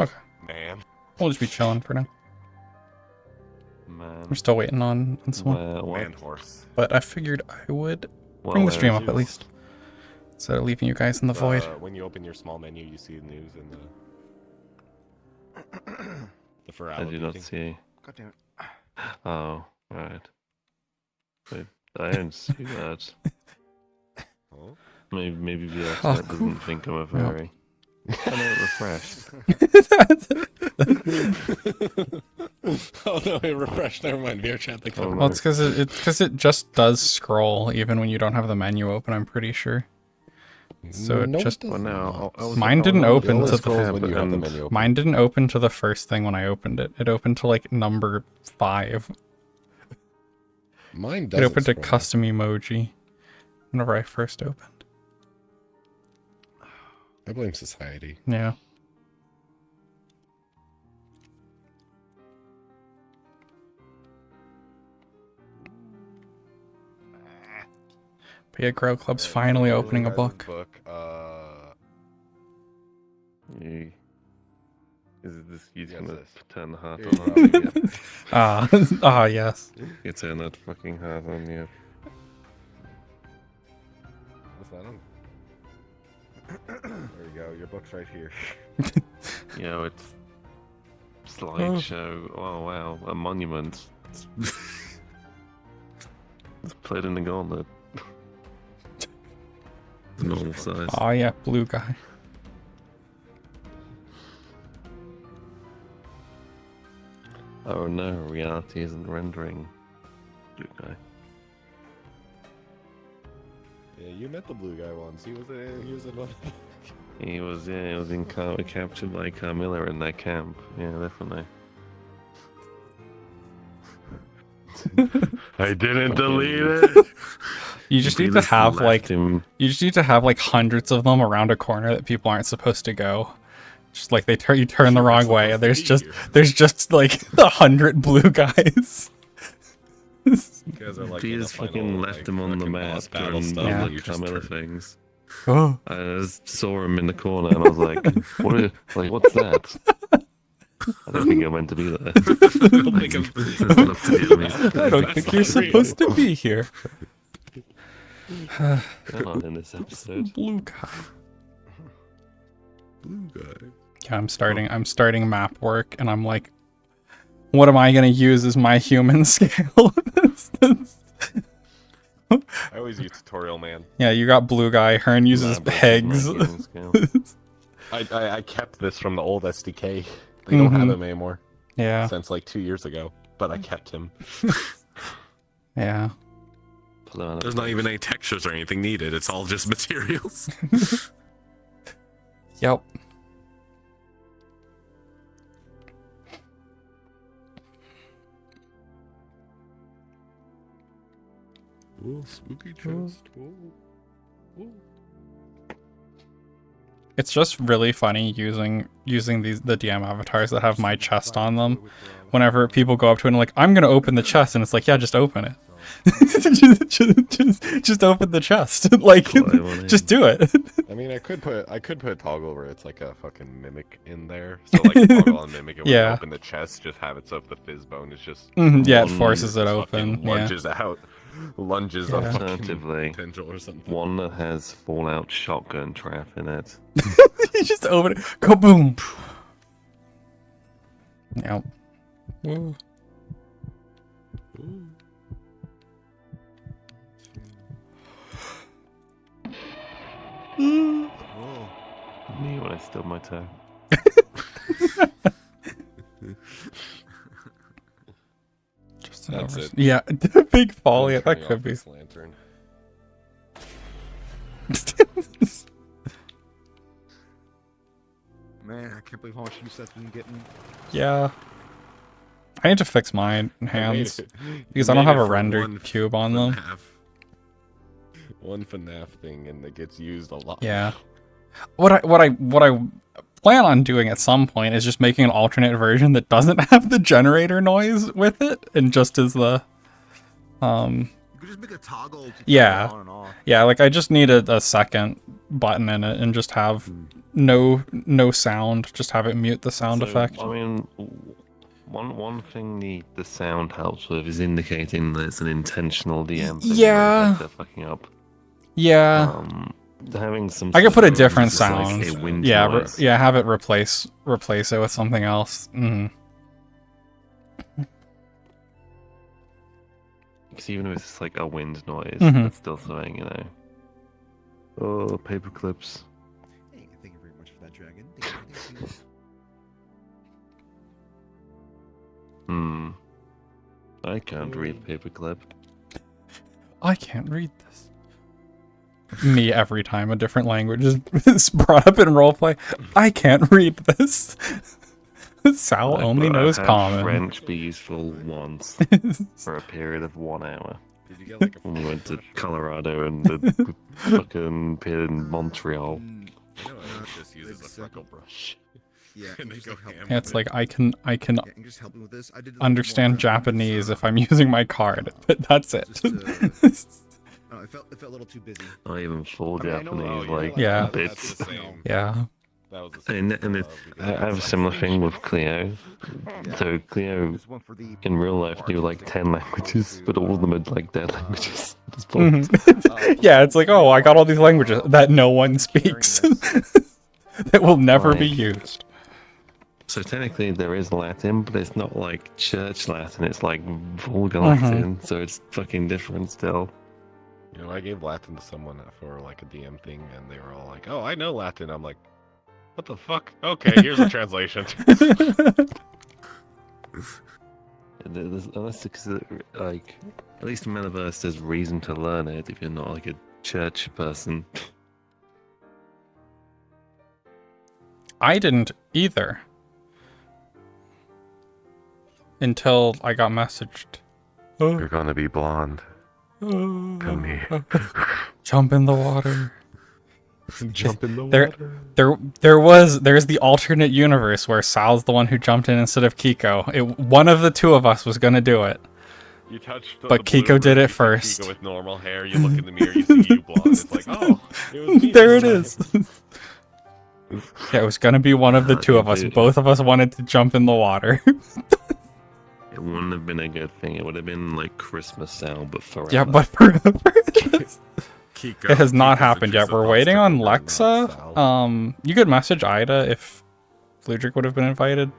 Okay. Man. We'll just be chilling for now. Man. We're still waiting on someone. Man horse. But I figured I would bring the stream up at least. Instead of leaving you guys in the void. When you open your small menu, you see the news and the for I do not see. God damn it. Oh, right. Wait, I don't see that. Oh? Maybe the outside doesn't think I'm a fairy. I know it refreshed. Oh no, it refreshed. Never mind. VRChat thinks Well, it's because it just does scroll even when you don't have the menu open. I'm pretty sure. So it just mine didn't open to the mine didn't open to the first thing when I opened it. It opened to like number 5. Mine doesn't. It opened to custom emoji whenever I first opened. I blame society. Yeah. But yeah, Grail Club's finally opening a book. Is it this? He's gonna turn the heart on you. Yes. You turn that fucking heart on you. What's that on? There we go. Your book's right here. Yo, it's slideshow. Oh wow, a monument. It's played in the gauntlet. Normal size. Oh yeah, blue guy. Oh no, reality isn't rendering. Blue guy. Yeah, you met the blue guy once. He was in one. He was in captured by Carmilla in that camp. Yeah, definitely. I didn't delete it. You just need to have like hundreds of them around a corner that people aren't supposed to go. Just like you turn the wrong way and there's just like 100 blue guys. He just fucking left him on the map during Carmilla things. Oh. I just saw him in the corner and I was like, what's that? I don't think you're meant to be there. I don't think you're supposed to be here. Not in this episode. Blue guy. Blue guy. Yeah, I'm starting map work and I'm like, what am I gonna use as my human scale? I always use tutorial man. Yeah, you got blue guy. Hearn uses pegs. I kept this from the old SDK. They don't have him anymore. Yeah. Since like 2 years ago, but I kept him. Yeah. There's not even any textures or anything needed. It's all just materials. Yep. Ooh, spooky chest. Ooh. It's just really funny using the DM avatars that have my chest on them. Whenever people go up to it and like, I'm gonna open the chest, and it's like, yeah, just open it. just open the chest. Like, just do it. I mean, I could put a toggle where it's like a fucking mimic in there. So like toggle on mimic, and when you open the chest, just have it so if the fizz bone is just yeah, it forces it open. Lunges out. Lunges of alternatively potential or something. One that has Fallout shotgun trap in it. You just open it, kaboom. Yep. Woo. Me when I stubbed my toe. That's it. Yeah, big folly. That could be. Lantern. Man, I can't believe how much use that's been getting. Yeah. I need to fix my hands because I don't have a render cube on them. One FNAF thing, and it gets used a lot. Yeah. What I plan on doing at some point is just making an alternate version that doesn't have the generator noise with it, and just as the You could just make a toggle to yeah turn it on and off. yeah, like I just need a second button in it and just have no sound. Just have it mute the sound effect. I mean, one thing the sound helps with is indicating that it's an intentional DM thing. Yeah. They're fucking up. Yeah. Having some. I could put a different sound. Like a wind yeah. noise. Yeah. Have it replace it with something else. Because even if it's like a wind noise, it's still something, you know. Oh, paper clips. Hey, thank you very much for that, Dragon. Thank you. I can't read paperclip. I can't read this. Me every time a different language is brought up in roleplay. I can't read this. Sal only knows common. French be useful once for a period of 1 hour. Did you get like a when we went to Colorado and the fucking appeared in Montreal. just uses a freckle brush. Yeah, And they go ham. Yeah, it's like I can just help me with this. I did understand Japanese if I'm using my card, but that's it. It felt a little too busy. Not even full Japanese, like, yeah. bits. That's the same. Yeah. That was the same. And I have a similar thing with Cleo. So Cleo, in real life, knew like 10 languages, but all of them are like dead languages at this point. Yeah, it's like, oh, I got all these languages that no one speaks. That will never be used. So technically there is Latin, but it's not like church Latin, it's like vulgar Latin, so it's fucking different still. You know, I gave Latin to someone for like a DM thing, and they were all like, "Oh, I know Latin." I'm like, "What the fuck?" Okay, here's a translation. Unless it's like, at least in Metaverse, there's reason to learn it if you're not like a church person. I didn't either. Until I got messaged. You're gonna be blonde. Come here. Jump in the water. Jump in the water. There's the alternate universe where Sal's the one who jumped in instead of Kiko. One of the two of us was gonna do it. You touched but Kiko did it first. Kiko with normal hair, you look in the mirror, you see you blonde. It's like, oh, it was me. There it is. Yeah, it was gonna be one of the two of us. Both of us wanted to jump in the water. It wouldn't have been a good thing. It would have been like Christmas Sal, but forever. Yeah, but forever. Kiko, it has not happened yet. We're waiting on Lexa. You could message Ida if Fludrick would have been invited.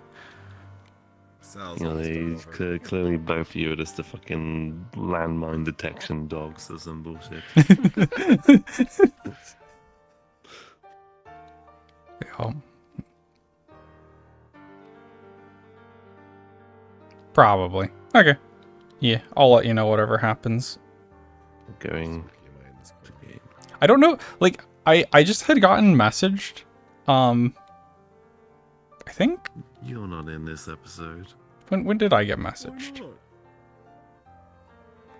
You know, they clearly both of you are just the fucking landmine detection dogs or some bullshit. Yeah. Probably. Okay. Yeah, I'll let you know whatever happens. I don't know. Like, I just had gotten messaged. I think. You're not in this episode. When did I get messaged?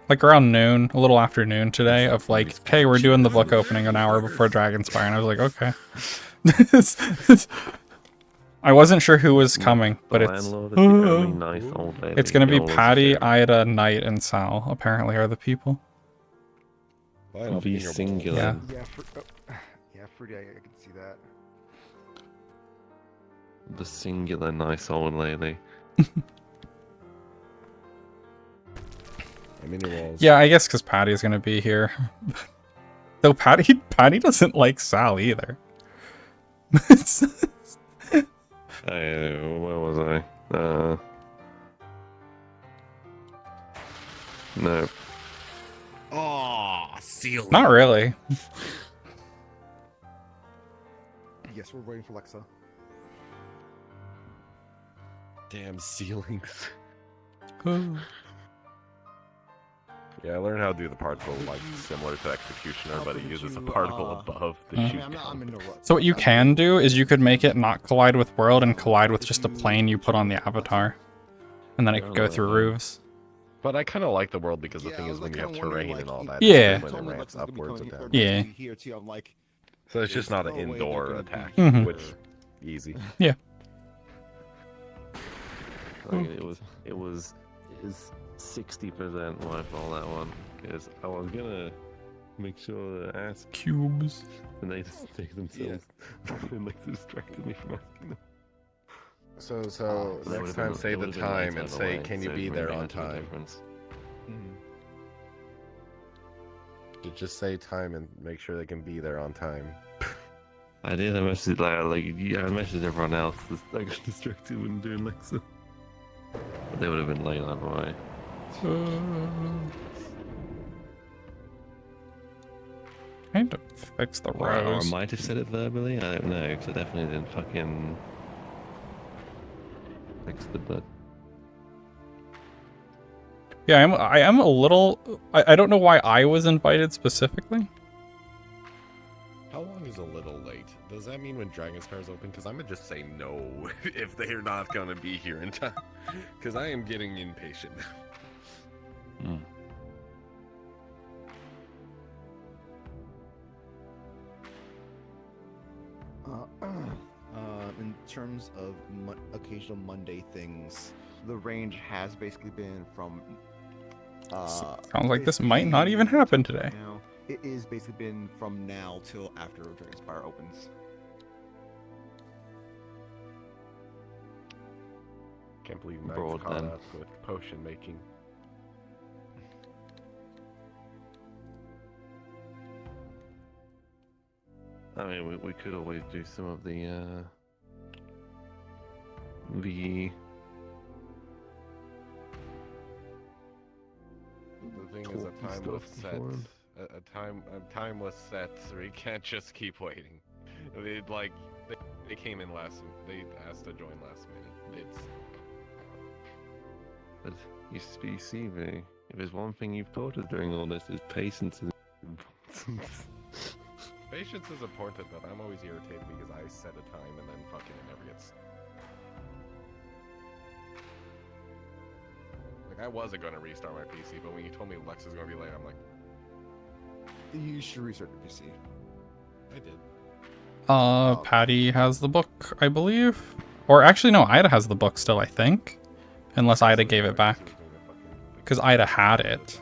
Like around noon, a little after noon today, of like, hey, we're doing the book opening an hour before Dragonspire, and I was like, okay. I wasn't sure who was coming, but it's gonna be Patty, Ida, Knight, and Sal. Apparently, are the people. Be singular. Yeah, Fruity, I can see that. The singular nice old lady. Yeah, I guess because Patty's gonna be here. Though Patty doesn't like Sal either. Where was I? No. Oh, seal. Not really. Yes, we're waiting for Lexa. Damn ceilings. Yeah, I learned how to do the particle like similar to Executioner, but it uses a particle above the shoot. So what you can do is you could make it not collide with world and collide with just a plane you put on the avatar. And then it could go through roofs. But I kind of like the world because the thing is when you have terrain and all that, yeah. when it ramps upwards and down. Yeah. So it's just not an indoor attack, which easy. Yeah. It was 60% wipe all that one because I was gonna make sure to ask. Cubes. And they just take themselves. And like distracted me from asking them. So next time say the time and say, can you be there on time? Just say time and make sure they can be there on time. I did. I messaged I messaged everyone else. I got distracted when doing Lexa. But they would have been late either way. Trying to fix the Or I rows. might have said it verbally. I don't know because I definitely didn't fucking fix the button. Yeah, I am a little. I don't know why I was invited specifically. How long is a little late? Does that mean when Dragonspire is open? Because I'm gonna just say no if they're not gonna be here in time. Because I am getting impatient. In terms of occasional Monday things, the range has basically been from. Sounds like this might not even happen today. Now, it is basically been from now till after Dragonspire opens. Can't believe Max Broad, caught then. up with potion making. I mean, we could always do some of the The thing is, a time was set. A time was set, so we can't just keep waiting. They came in last. They asked to join last minute. But you see, V, if there's one thing you've taught us during all this, is patience is important. Patience is important, but I'm always irritated because I set a time and then fucking it never gets. Like, I wasn't gonna restart my PC, but when you told me Lexa's gonna be late, I'm like, You should restart your PC. I did. Patty has the book, I believe. Or actually, no, Ida has the book still, I think. Unless Ida gave it back. Because Ida had it.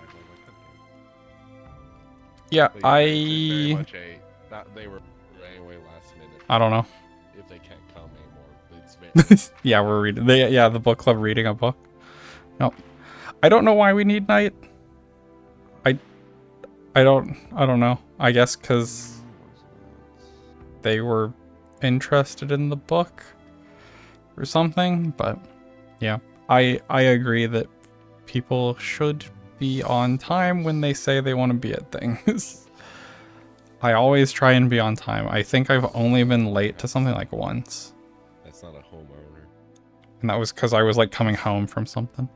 Yeah, They were anyway last minute. I don't know. If they can't come anymore, it's very. Yeah, we're reading. The book club reading a book. No, I don't know why we need night. I don't know. I guess because they were interested in the book or something. But yeah, I agree that people should be on time when they say they want to be at things. I always try and be on time. I think I've only been late to something like once. That's not a homeowner. And that was because I was like coming home from something.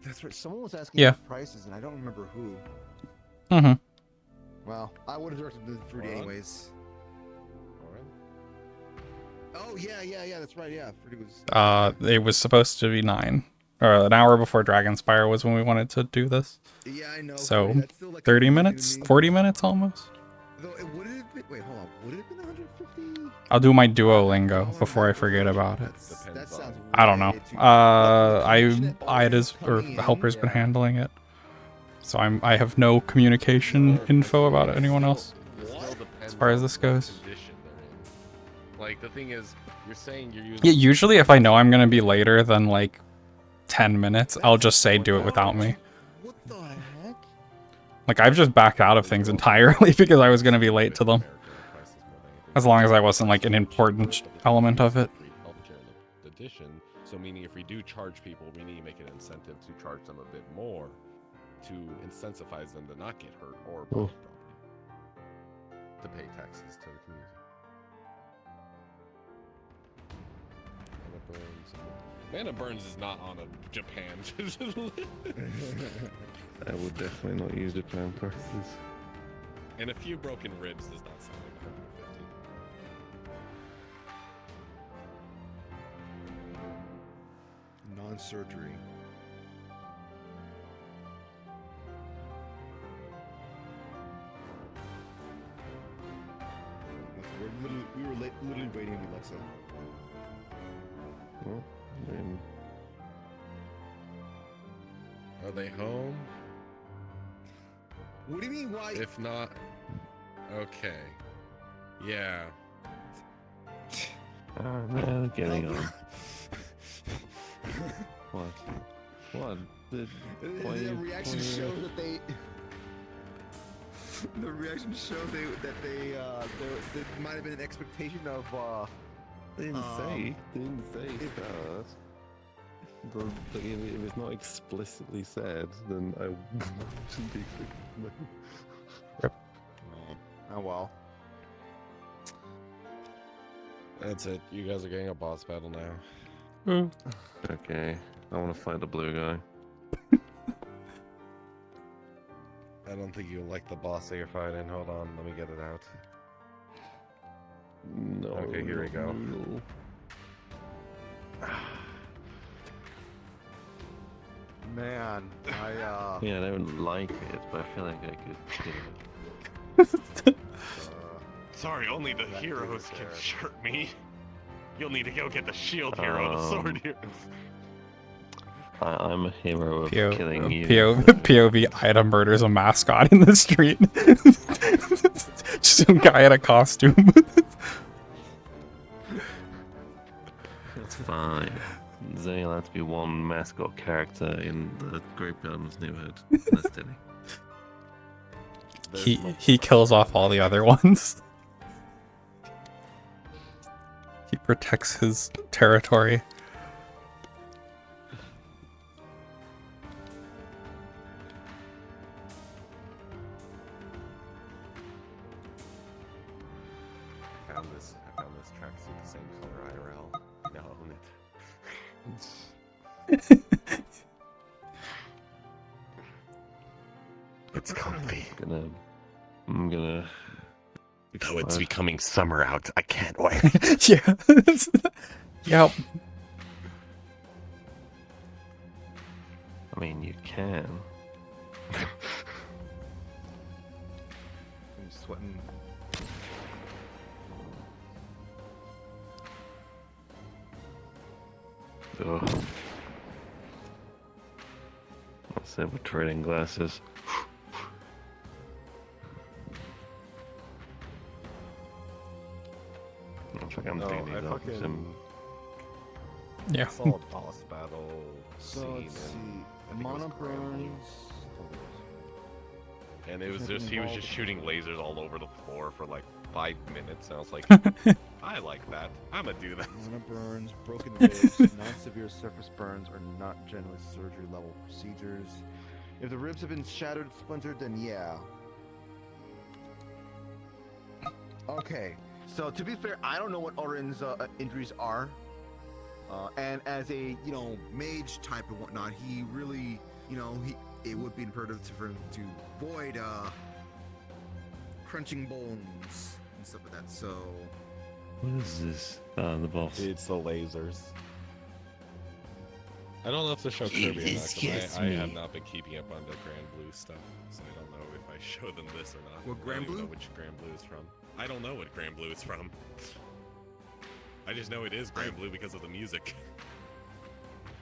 That's right. Someone was asking Yeah. for prices, and I don't remember who. Mm-hmm. Well, I would have directed the Fruity anyways. Oh yeah. That's right. Yeah, Fruity was. It was supposed to be 9. Or an hour before Dragonspire was when we wanted to do this. Yeah, I know. So, that's still like 30 minutes? 40 minutes almost? Though it would have been. Wait, hold on. Would it have been 150? I'll do my Duolingo before I forget about it. That sounds. I don't know. Ida's or helper's been handling it. So I have no communication info about anyone else as far as this goes. Like, the thing is, you're saying you're using. Yeah, usually if I know I'm gonna be later than like 10 minutes, I'll just say do it without me. What the heck? Like, I've just backed out of things entirely because I was gonna be late to them. As long as I wasn't like an important element of it. Edition, so meaning if we do charge people, we need to make an incentive to charge them a bit more to incentivize them to not get hurt or property, to pay taxes to the community. Mana Burns is not on a Japan. I would definitely not use Japan prices. And a few broken ribs does not sound like 150. Non-surgery. We were literally waiting on Alexa. Well, I mean, Are they home? What do you mean, why? If not, okay. Yeah. Oh man, getting on. What? What? The reaction shows that they. The reaction shows that there might have been an expectation of. They didn't say that. If it's not explicitly said, then I shouldn't be expecting that. Oh well. That's it. You guys are getting a boss battle now. Okay, I want to fight the blue guy. I don't think you like the boss that you're fighting. Hold on, let me get it out. No. Okay, here we go. No. Man, Yeah, I don't like it, but I feel like I could. Sorry, only the heroes can shirt me. You'll need to go get the shield hero, the sword hero. I'm a hero of killing you. POV item murders a mascot in the street. Just some guy in a costume. That's fine. There's only allowed to be one mascot character in the Grape Gardens neighborhood. That's Dilly. He kills off all the other ones. He protects his territory. I found this tracksuit the same color IRL. Now own it. It's comfy. I'm gonna. Oh, it's becoming summer out. I can't wait. Yeah. Yep. I mean, you can. I'm sweating. Ugh. Let's say with trading glasses. Looks like I'm taking these off some. Yeah. I saw a boss battle So scene let's see. and I think it was Mana Grail. burns. And it was just he was just shooting lasers all over the floor for like 5 minutes, and I was like, I like that. I'ma do that. Mana burns, broken ribs, non-severe surface burns are not generally surgery level procedures. If the ribs have been shattered, splintered, then yeah. Okay, so to be fair, I don't know what Orin's injuries are. And as a, mage type and whatnot, he really, it would be imperative for him to avoid crunching bones and stuff like that. So What is this? The boss. It's the lasers. I don't know if to show Kirby or not, because I have not been keeping up on the Grand Blue stuff, so I don't know if I show them this or not. What, Grand I don't Blue? even know which Grand Blue is from. I don't know what Grand Blue is from. I just know it is Grand Blue because of the music.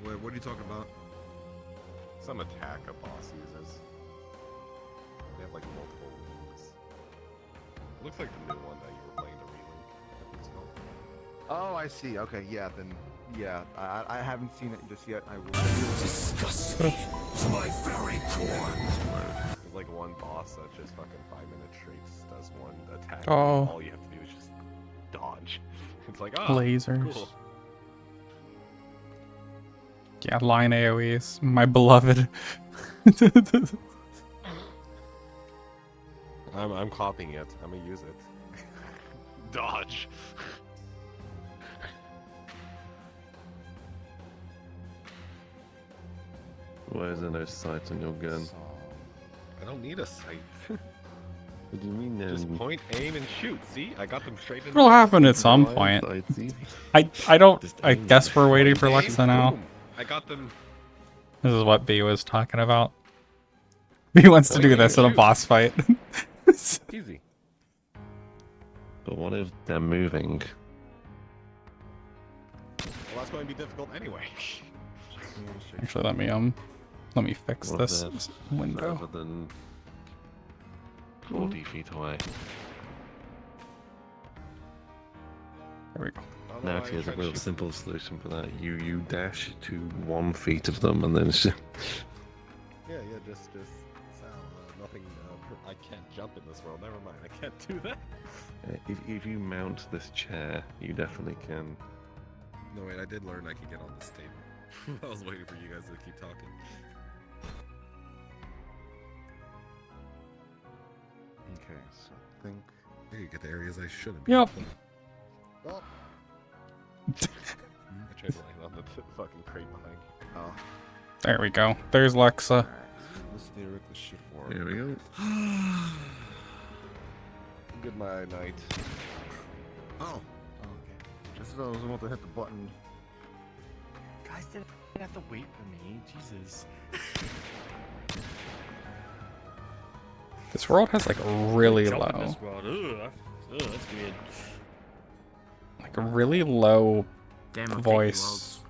Wait, what are you talking about? Some attack a boss uses. They have like multiple wings. It looks like the new one that you were playing, the relink, I think it's called. Oh, I see. Okay, yeah, then, yeah, I haven't seen it just yet. I will. Disgust me to my very core. There's like one boss that just fucking 5 minutes straight just does one attack. Oh. And all you have to do is just dodge. It's like, oh, Lasers. cool. Yeah, line AoEs. My beloved. I'm copying it. I'm gonna use it. Dodge. Why is there no sight on your gun? I don't need a sight. What do you mean then? Just point, aim, and shoot. See, I got them straight in. It'll happen at some point. I guess we're waiting for Lexa now. Boom. I got them. This is what B was talking about. B wants to do this in a boss fight. Easy. But what if they're moving? Well, that's going to be difficult anyway. Actually, let me fix What if this they're window. further than 40 feet away. There we go. Now, actually, there's a real simple solution for that. You dash to 1 feet of them and then just nothing. I can't jump in this world. Never mind. I can't do that. If you mount this chair, you definitely can. No, wait. I did learn I could get on this table. I was waiting for you guys to keep talking. Okay, so I think I could get the areas I shouldn't be. Yep. Oh. I tried to land on the fucking crate behind you. oh. There we go. There's Lexa. This theoretically should work. Here we go. Good night. Oh. Okay. Just as I was about to hit the button. Guys didn't have to wait for me. Jesus. This world has like really Jump in low, this world. Ugh, that's weird. like a really low Damn, update voice.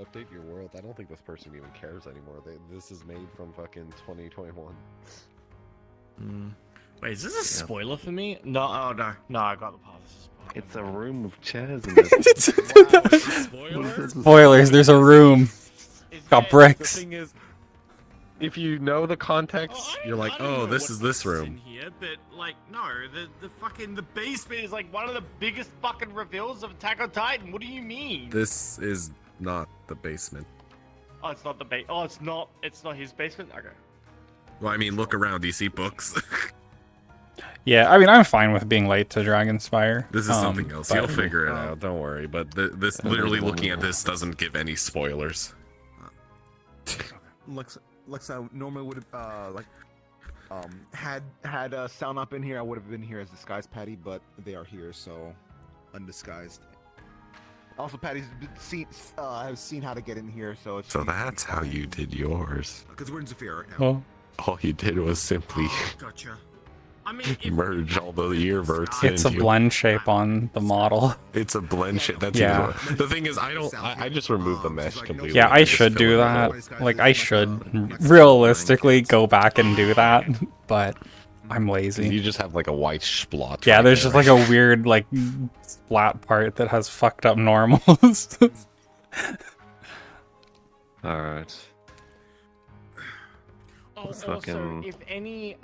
Update your world. I don't think this person even cares anymore. This is made from fucking 2021. Wait, is this a spoiler for me? No, oh no, I got the part. This is a spoiler. It's a room with chairs in it. Spoiler? Spoilers, there's a room. Got bricks. The thing is, if you know the context, you're like, oh, this is this in room. here, but like, no, the basement is like one of the biggest fucking reveals of Attack on Titan. What do you mean? This is not the basement. Oh, it's not the base. Oh, it's not his basement. Okay. Well, I mean, look around. Do you see books? Yeah, I mean, I'm fine with being late to Dragonspire. This is something else. You'll but- figure it out. Don't worry. But this, literally looking at this, doesn't give any spoilers. Lexa normally would have had sound up in here. I would have been here as disguised Patty, but they are here, so undisguised. Also, Patty's has seen how to get in here, so it's. So that's how you did yours. Because we're in Zafira right now. Oh, All you did was simply Gotcha. I mean, if merge all the earverts it's a into. blend shape on the model. It's a blend shit. That's Yeah. the thing is, I just removed the mesh completely. Yeah, I just should fill do it that. out. Like, I should realistically go back and do that, but I'm lazy. You just have like a white splotch. Yeah, right there's there. just like a weird, like, splat part that has fucked up normals. Alright. also, fucking- if any,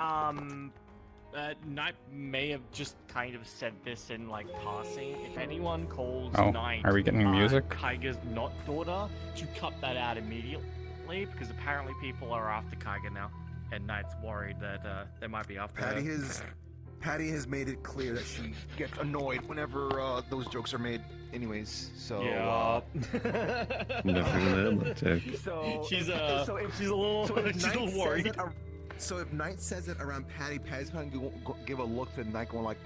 Knight may have just kind of said this in like passing. If anyone calls Oh, Knight, are we getting music? Kaiga's not daughter, to cut that out immediately because apparently people are after Kaiga now, and Knight's worried that they might be after her. Patty has made it clear that she gets annoyed whenever those jokes are made. Anyways, so Yeah. Never even heard that joke. so she's so if she's a little worried. So if Knight says it around Patty, Patty's gonna give a look to Knight, going like,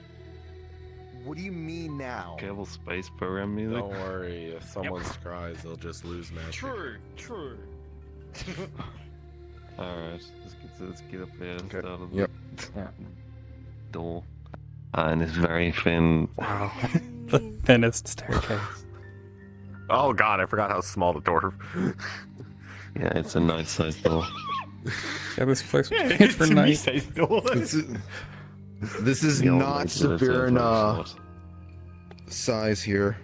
"What do you mean now?" Kerbal Space Program music. Don't worry. If someone cries, they'll just lose magic. True. Alright, let's get up there and Okay. start at Yep. the door. And this very thin. Wow. The thinnest staircase. Oh god, I forgot how small the door. Yeah, it's a night-sized door. Yeah, this place was made for night. This is The old not nights are severe very short. size here.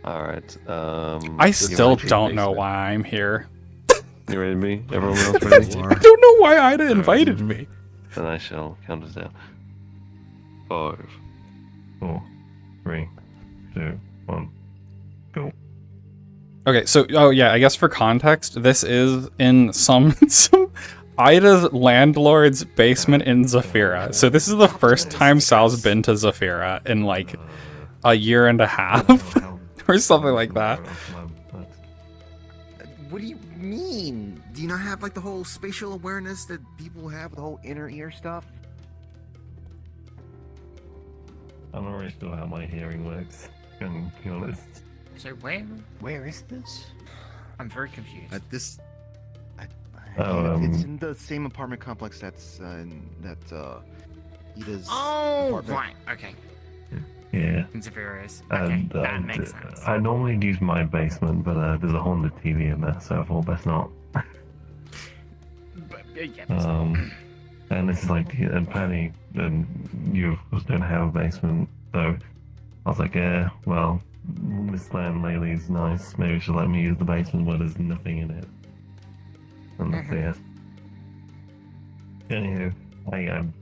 Alright, I still like don't know basement. why I'm here. You ready to be? Everyone else ready? I don't know why Ida invited me. Then I shall count us down. 5, 4, 3, 2, 1, go. Okay, so oh yeah, I guess for context, this is in some Ida's landlord's basement in Zafira. So this is the first time Sal's been to Zafira in like a year and a half or something like that. What do you mean? Do you not have like the whole spatial awareness that people have, the whole inner ear stuff? I'm not really sure how my hearing works, to be honest. So where is this? I'm very confused. At this, Oh, it's in the same apartment complex that's Ida's Oh, apartment. right. Okay. Yeah. In Zafira's. Okay, that makes sense. I normally use my basement, but there's a haunted TV in there, so I thought best not. And this is like, and Penny, and you of course don't have a basement, so I was like, yeah, well, this landlady's nice, maybe she'll let me use the basement where there's nothing in it. And that's it. Anywho, I'm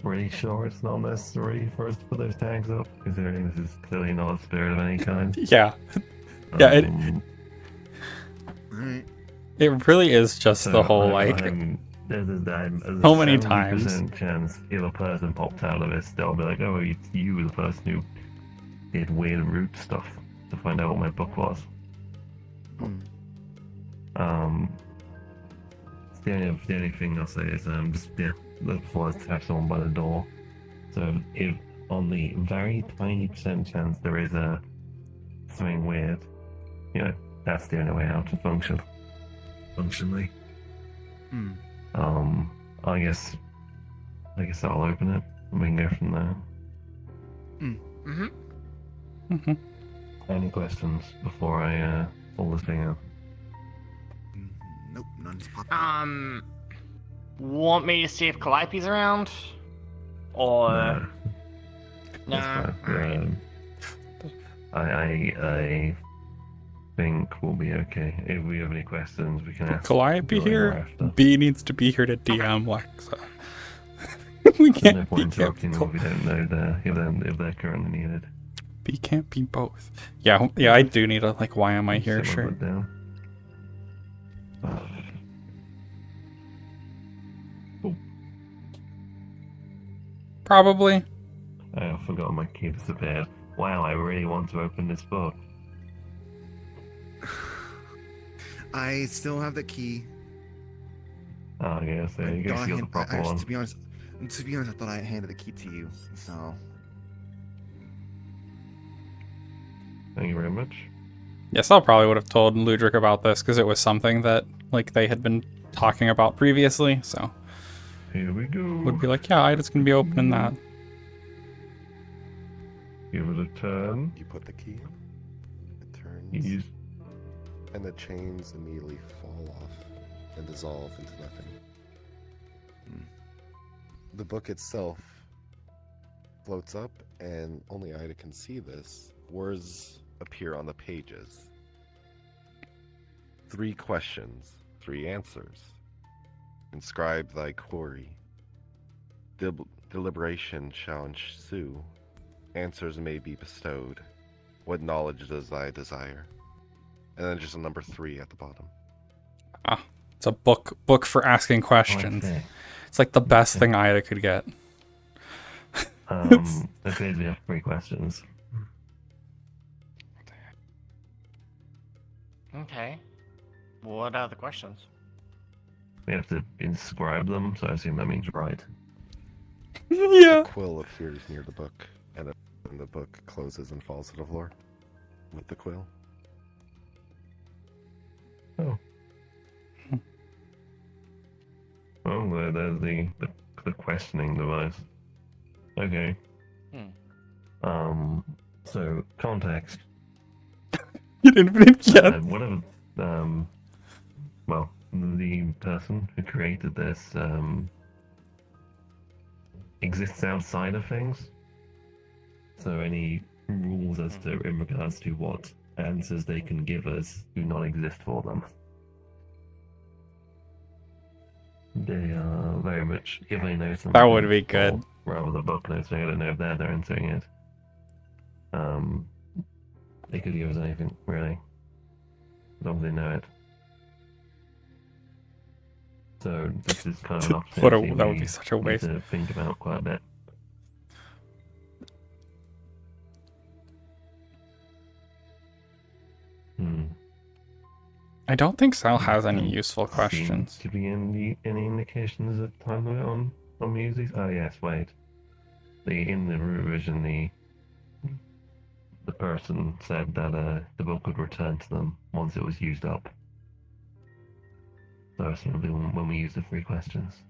pretty sure it's not necessary for us to put those tags up, considering this is clearly not a spirit of any kind. Yeah. Yeah, it really is just the whole, like... There's a so many times 70% chance if a person popped out of this, they'll be like, oh, it's you, the person who did weird root stuff to find out what my book was. The only thing I'll say is just before I tap someone by the door. So if on the very tiny % chance there is something weird, that's the only way out to functionally. I guess I'll open it and we can go from there. Any questions before I pull this thing out? Nope, none's popping. Want me to see if Calliope's around? Or... No. Alright. I think we'll be okay. If we have any questions, we can ask. Calliope here? B needs to be here to DM Lexa. We can't. No be point talking if we don't know if they're currently needed. B can't be both. Yeah, I do need a why am I here shirt. Probably. I forgot my key disappeared. Wow, I really want to open this book. I still have the key. Oh, yeah, so you guys got the proper one. To be honest, I thought I handed the key to you, so... Thank you very much. Yes, I probably would have told Ludric about this, because it was something that, they had been talking about previously, so... Here we go. Would be like, yeah, Ida's gonna be opening that. Give it a turn. You put the key in, it turns, and the chains immediately fall off and dissolve into nothing. The book itself floats up, and only Ida can see this. Words appear on the pages. 3 questions, 3 answers. Inscribe thy query. Deliberation shall ensue. Answers may be bestowed. What knowledge does thy desire? And then just a number 3 at the bottom. Ah, it's a book for asking questions. Okay. It's like the best thing Ida could get. Okay, we have 3 questions. Okay. What are the questions? We have to inscribe them, so I assume that means write. Yeah. A quill appears near the book, and the book closes and falls to the floor with the quill. Oh. Oh, there's the questioning device. Okay. So context. You didn't finish yet. Whatever. Well, the person who created this exists outside of things. So any rules as to in regards to what answers they can give us do not exist for them. They are very much if they know something. That would be good. Rather the book knows something, I don't know if they're answering it. They could give us anything, really. As long as they know it. So this is kind of an opportunity that would be such a waste to think about quite a bit. I don't think Sal has any useful questions. To be any indications of time limit on music? Oh yes, wait. In the revision, the person said that the book would return to them once it was used up. So it's going to be when we use the 3 questions.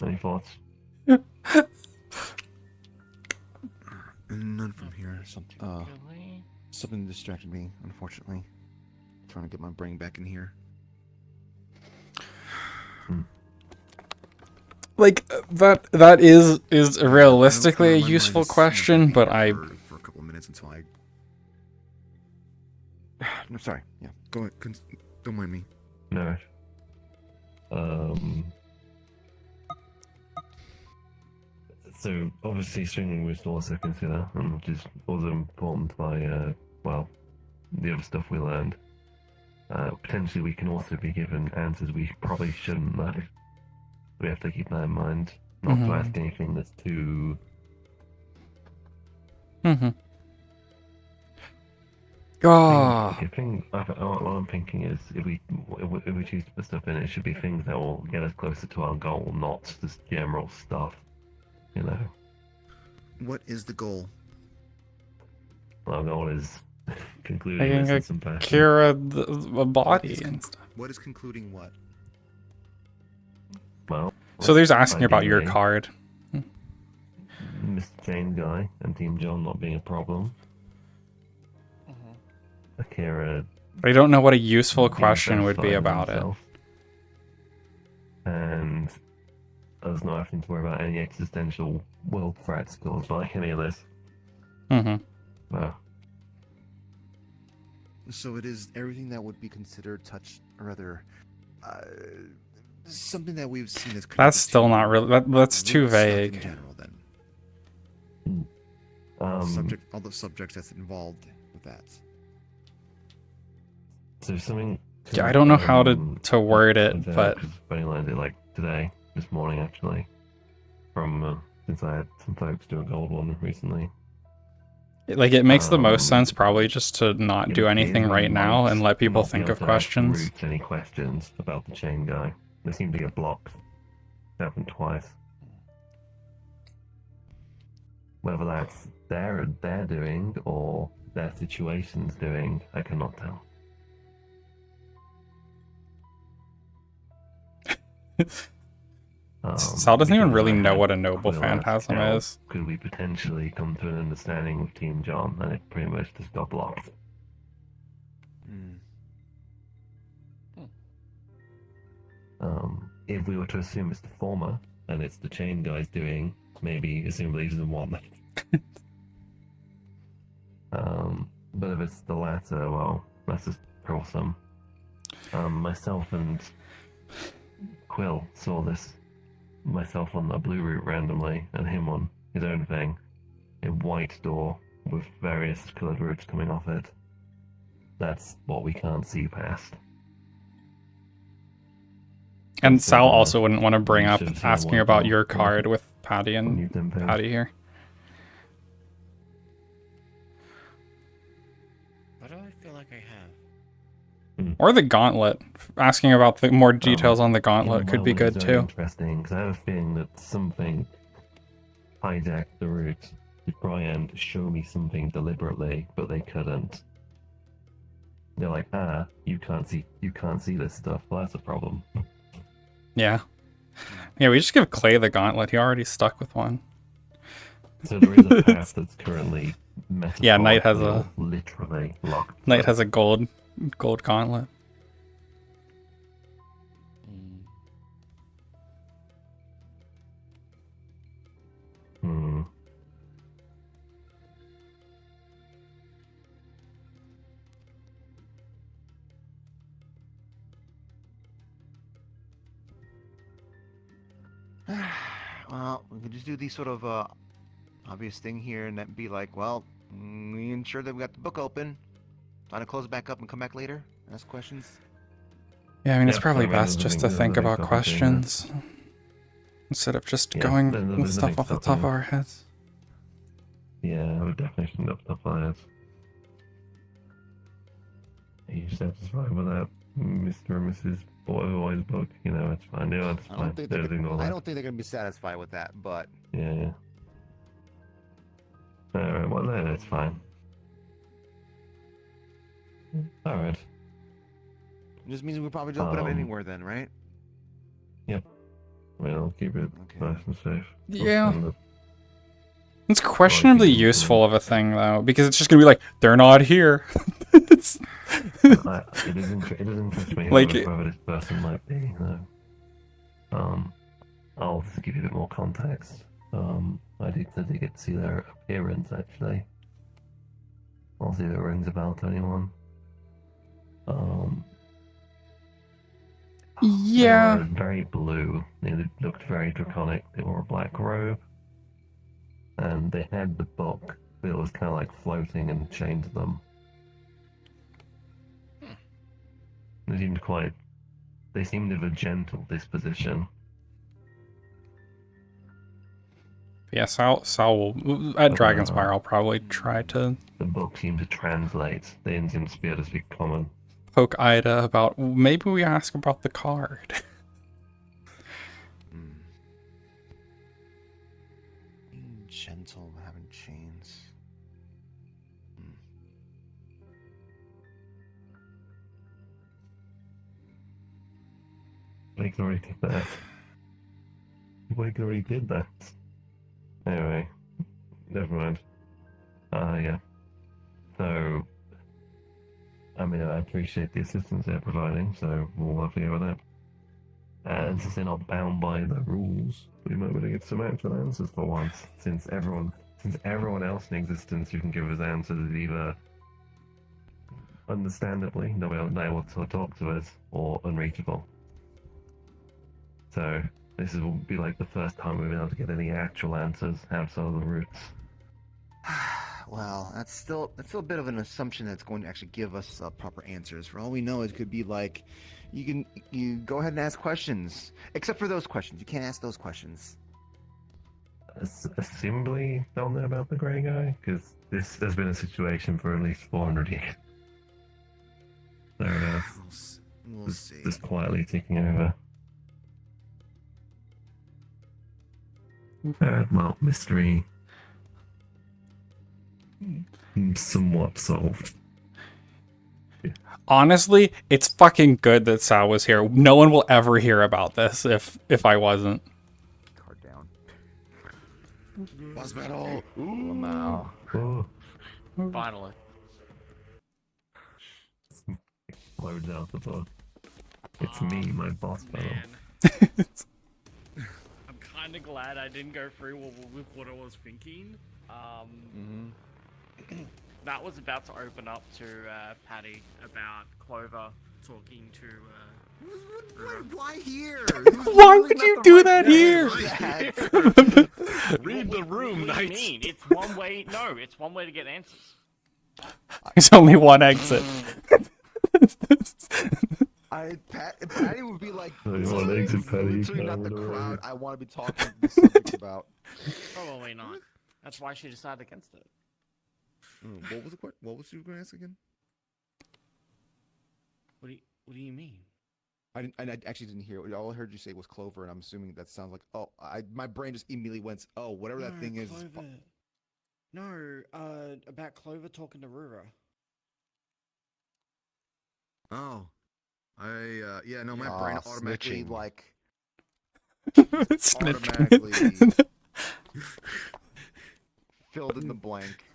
Any thoughts? None from here. Something distracted me, unfortunately. Trying to get my brain back in here. Like that is realistically a useful question, but for a couple of minutes until I. No, sorry. Yeah, go ahead. Don't mind me. No. So obviously streaming we should also consider, and which is also important by well, the other stuff we learned. Potentially we can also be given answers we probably shouldn't know. We have to keep that in mind. Not to ask anything that's too. Oh. What I'm thinking is, if we choose to put stuff in, it should be things that will get us closer to our goal, not just general stuff. You know. What is the goal? Our goal is concluding this in some fashion. Cure the body and stuff. What is concluding what? Well. So there's asking about your card. Mr. Chain Guy and Team John not being a problem. Akira. I don't know what a useful question would be about it. And us not having to worry about any existential world threats caused by any of this. Well. So it is everything that would be considered something that we've seen as. That's still not really. That's too vague. In general, then. All the subjects that's involved with that. So something. Yeah, I don't know how to word it, but. I learned it like today, this morning actually, from since I had some folks do a gold one recently. Like, it makes the most sense probably just to not do anything right now and let people think of questions. Any questions about the chain guy? They seem to get blocked. It happened twice. Whether that's they're doing or their situation's doing, I cannot tell. Sal doesn't even really know what a noble phantasm is. Could we potentially come to an understanding with Team John, and it pretty much just got blocked? If we were to assume it's the former, and it's the chain guy's doing, maybe assume he doesn't want that. But if it's the latter, well, that's just awesome. Myself and Quill saw this. Myself on a blue route randomly, and him on his own thing. A white door with various coloured routes coming off it. That's what we can't see past. And Sal also wouldn't want to bring up asking about your card with Patty and Patty here. What do I feel like I have? Or the gauntlet. Asking about the more details on the gauntlet could be good too. Interesting, because I have a feeling that something hijacked the route to try and show me something deliberately, but they couldn't. They're like, you can't see this stuff. Well, that's a problem. Yeah. Yeah, we just give Clay the gauntlet. He already stuck with one. So there is a path that's currently yeah, Knight has a literally locked. Knight has a gold gauntlet. Well, we could just do the sort of obvious thing here and that be like, well, we ensure that we got the book open. Trying to close it back up and come back later? Ask questions? Yeah, I mean, it's probably best just to think about questions instead of just going with stuff off the top of our heads. Yeah, I would definitely think off the top of our heads. Are you satisfied with that, Mr. and Mrs. Boy's book? You know, it's fine. Yeah, it's fine. I don't think they're going to be satisfied with that, but... Yeah. Alright, well, then it's fine. Alright. It just means we probably just open up anywhere then, right? Yep. I mean, I'll keep it nice and safe. Yeah. It's questionably useful of a thing, though, because it's just gonna be like, they're not here. It does interest me Like whoever this person might be, though. I'll just give you a bit more context. I did get to see their appearance, actually. I'll see if it rings a bell to anyone. Yeah. They were very blue. They looked very draconic. They wore a black robe. And they had the book, but it was kind of like floating and chained to them. They seemed of a gentle disposition. Yeah, Sal will, at Dragonspire, I'll probably try to... The book seemed to translate. They didn't seem to be able to speak common. Poke Ida about, maybe we ask about the card. Being gentle, having chains. Blake already did that. Blake already did that. Anyway, never mind. Yeah. So, I mean, I appreciate the assistance they're providing, so we'll have to go with that. And since they're not bound by the rules, we might be able to get some actual answers for once. Since everyone else in existence who can give us answers is either understandably not able to talk to us or unreachable. So this will be like the first time we've been able to get any actual answers outside of the roots. Well, that's still a bit of an assumption that's going to actually give us proper answers. For all we know, it could be like, you go ahead and ask questions, except for those questions. You can't ask those questions. Assumably don't know about the grey guy, because this has been a situation for at least 400 years. There it is. We'll see. Just quietly ticking over. Well, mystery somewhat solved. Yeah. Honestly, it's fucking good that Sal was here. No one will ever hear about this if I wasn't. Card down. Boss battle. Ooh. Wow. Oh. Finally. Loads out the book. It's me, my boss battle. I'm kind of glad I didn't go through with what I was thinking. That was about to open up to Patty about Clover talking to. Why here? Why would you do that here? Read the room, What do you Knights. mean? It's one way. No, it's one way to get answers. There's only one exit. Patty would be like, Oh, you want an exit, Patty? literally not the Whatever. crowd I want to be talking to this subject about. Probably not. That's why she decided against it. What was the question? What was you going to ask again? What do you mean? I actually didn't hear it. All I heard you say was Clover, and I'm assuming that sounds like, my brain just immediately went, whatever that thing is. Clover. No, about Clover talking to Rura. Oh. My brain automatically, snitching. automatically filled in the blank.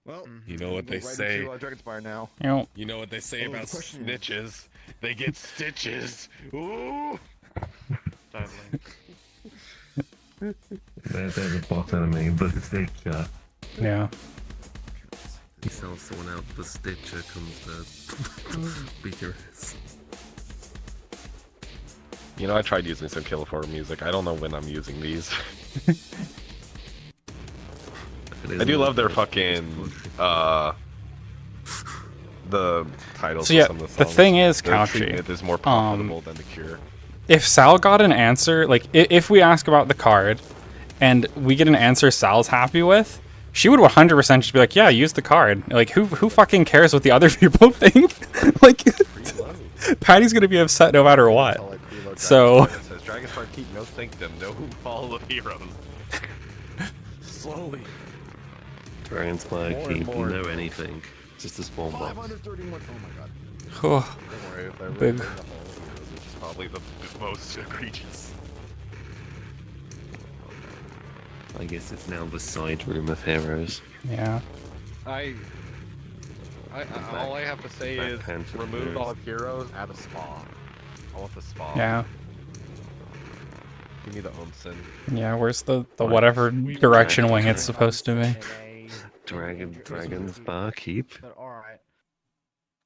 Well, You know what they right say. into, Dragonspire now. You know what they say Oh, about the question is- snitches? They get stitches. Ooh. Totally. There's a boss enemy, but it's Stitcher. Yeah. He sells someone out, the Stitcher comes to beat your ass. You know, I tried using some Killer 4 music. I don't know when I'm using these. I do love their fucking, the titles So yeah, of some of the songs. the thing is, They're treating Couchy, it as more profitable than The Cure. if Sal got an answer, like if we ask about the card and we get an answer Sal's happy with, she would 100% just be like, yeah, use the card. Like, who fucking cares what the other people think? Like, Patty's gonna be upset no matter what. So, It says Dragonspire keep no sanctum, no fall of heroes. Slowly. Dragonspire More and keep more. no anything. Just a spawn box. 531. Oh my god. oh, Don't worry, if they're Big. in the hole, which is probably the most egregious. I guess it's now the side room of heroes. Yeah. All I have to say is remove all heroes, add a spa. I want the spa. Yeah. Give me the onsen. Yeah, where's the whatever direction wing it's supposed to be? Dragon's barkeep. But alright.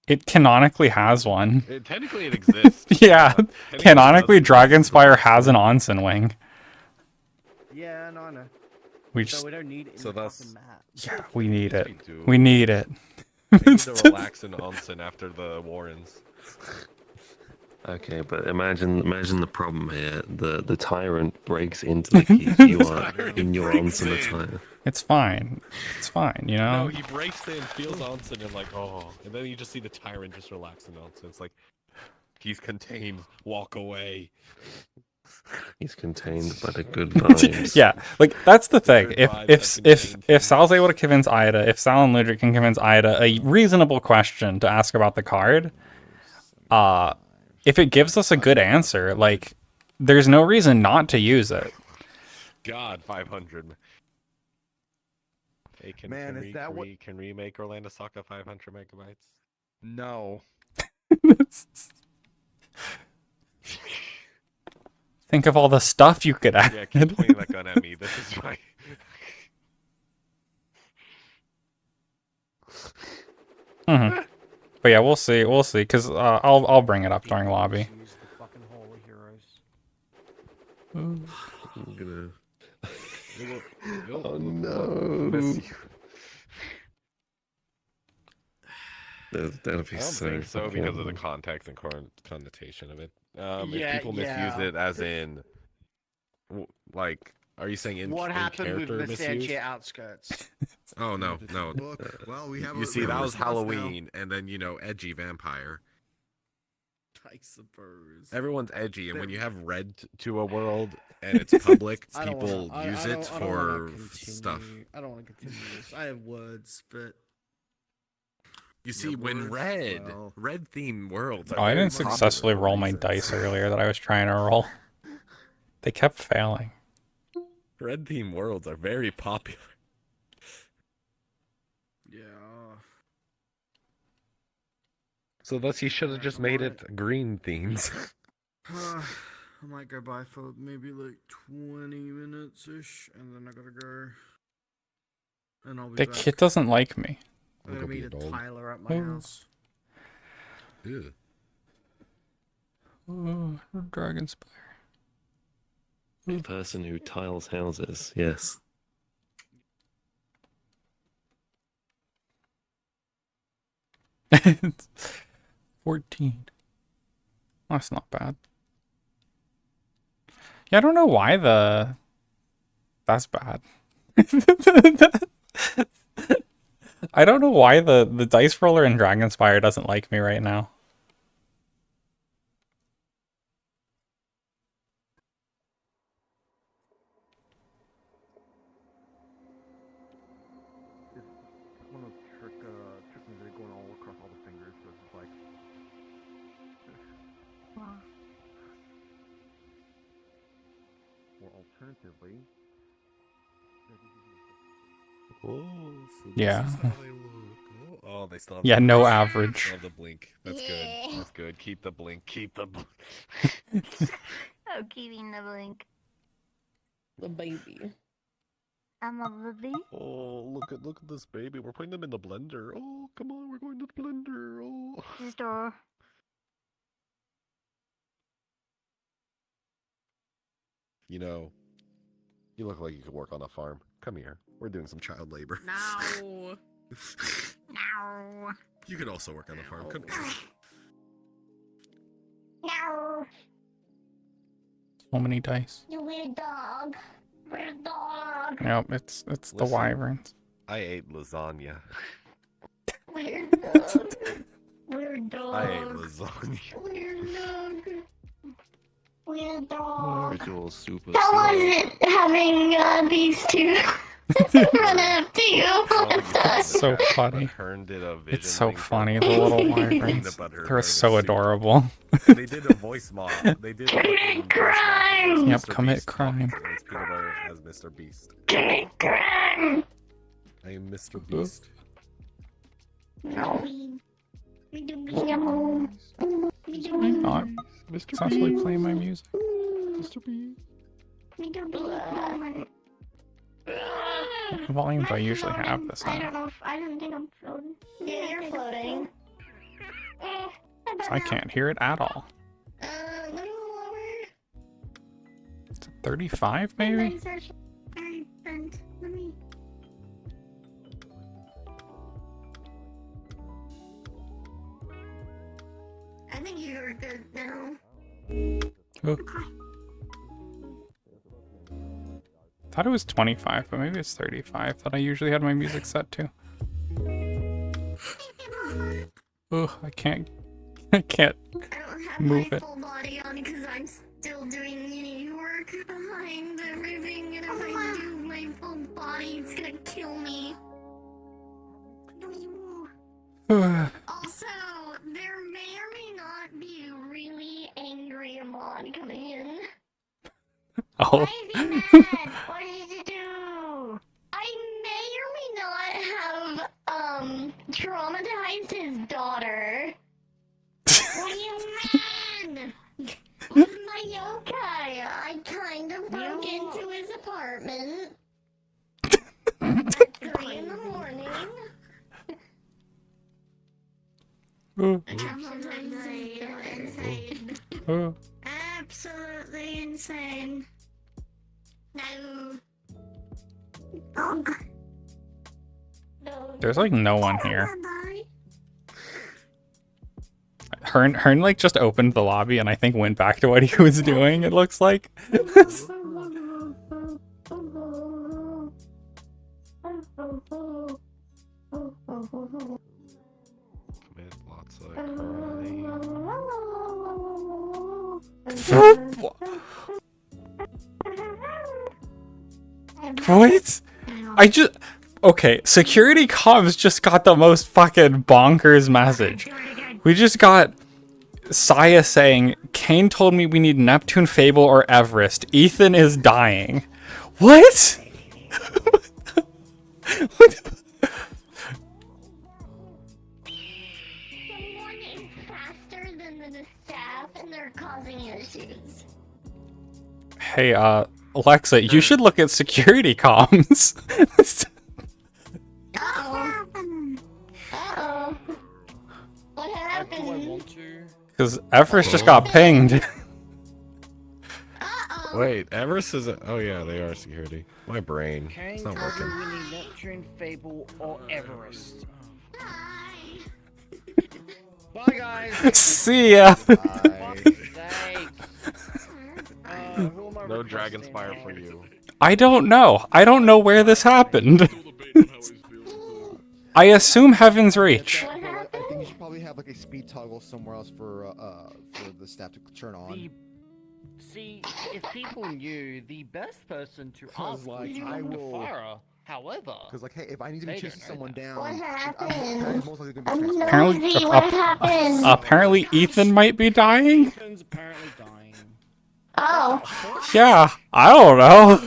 It canonically has one. Technically it exists. Yeah, canonically Dragonspire has an onsen wing. Yeah, no, I know. We So we don't need it in the fucking map. yeah, we need it. do. We need it. We need to relax in onsen after the Warrens. Okay, but imagine the problem here. The tyrant breaks into the keep. You are in your onsen attire. It's fine. It's fine, you know? No, he breaks in, feels onsen, and like, oh. And then you just see the tyrant just relax in onsen. It's like, he's contained, walk away. He's contained by the good vibes. Yeah, like that's the thing. If Sal's able to convince Ida, if Sal and Ludwig can convince Ida a reasonable question to ask about the card, if it gives us a good answer, like there's no reason not to use it. God, 500. Hey, can we make Orlando Soccer 500 megabytes? No. Think of all the stuff you could add. Yeah, keep pointing that gun at me. This is why. But yeah, we'll see. We'll see. Cause I'll bring it up during lobby. Use the fucking holy heroes. I'm gonna. Oh no! That'll be I don't think so because of the context and connotation of it. If people misuse it as in, like, are you saying in What happened with character the misuse? outskirts? Oh no. Look, well, we have. You see, that was Halloween, and then edgy vampire. I suppose. Everyone's edgy, and when you have red to a world and it's public, people use it for stuff. I don't want to continue this. I have words, but. You see, when red theme worlds. Oh, I didn't successfully roll my dice earlier that I was trying to roll. They kept failing. Red theme worlds are very popular. Yeah. So thus, you should have just made it green themes. I might go by for maybe like 20 minutes ish, and then I gotta go. And I'll be The back. kid doesn't like me. I'm gonna meet a Tyler at my house. Ew. Oh, Dragonspire. The person who tiles houses, yes. It's 14. That's not bad. Yeah, I don't know why that's bad. I don't know why the dice roller in Dragonspire doesn't like me right now. One of those trick things that are going all across all the fingers, so it's just like. Or alternatively. Oh, so Yeah. this is how they look. Oh, they still have Yeah, the no blink. average. Still have the blink. That's good. That's good. Keep the blink. Keep the blink. I'm keeping the blink. The baby. I'm a baby. Oh, look at this baby. We're putting them in the blender. Oh, come on, we're going to the blender. Oh. Sister. You look like you could work on a farm. Come here. We're doing some child labor. No. No. You could also work on the farm. Come No. So many dice. You weird dog. Weird dog. Nope, it's the Listen. wyverns. I ate lasagna. Weird dog. Weird dog. I ate lasagna. Weird dog. Weird dog. Visual super That slow. wasn't having these two run up to you. It's so funny. Hearn did a vision It's so thing for funny, the little wyverns. butter They're in so a suit. adorable. They did a voice mod. They did Commit crime! Yep, commit crime. Peanut butter as Mr. Mr. Beast. Greg. I am Mr. Beast. No. I'm not. It's actually playing my music. Mr. Beast. What volume do I usually have this I on? don't know if I don't think I'm floating. Yeah, you're floating. So I can't hear it at all. A little lower. It's 35 maybe? Legs are very bent. Let me. I think you're good now. Oh. Thought it was 25, but maybe it's 35 that I usually had my music set to. Oh, I can't I don't have move my it. full body on because I'm still doing uni work behind everything, and if I do my full body, it's gonna kill me. Also, there may or may not be a really angry mod coming in. Oh. Why is he mad? What did you do? I may or may not have, traumatized his daughter. What do you mean? With my yokai, I kind of broke into his apartment at 3 in the morning. Insane. Absolutely insane. No. Oh. No. There's like no one here. Hearn like just opened the lobby and I think went back to what he was doing, it looks like. Lots of crying. What? Okay, security comms just got the most fucking bonkers message. We just got Saya saying, Kane told me we need Neptune, Fable, or Everest. Ethan is dying. What? What? Someone is faster than the staff and they're causing issues. Hey, Alexa, you should look at security comms. Uh-oh. Uh-oh. What happened? Because Everest just got pinged. Uh-oh. Wait, Everest is oh yeah, they are security. My brain. It's not working. We need Neptune, Fable, or Everest. Hi. Bye, guys. See ya. No Dragonspire for you. I don't know. I don't know where this happened. I assume Heaven's Reach. What happened? I think you should probably have like a speed toggle somewhere else for the staff to turn on. See, if people knew, the best person to ask like, would be I will- Farah. However, Because like, hey, if I need to be They chasing don't know someone that. down, What happened? I'm most likely gonna be I'm chasing. Apparently- nosy. What happened? Apparently Ethan might be dying. Ethan's apparently dying. Oh. Yeah, I don't know.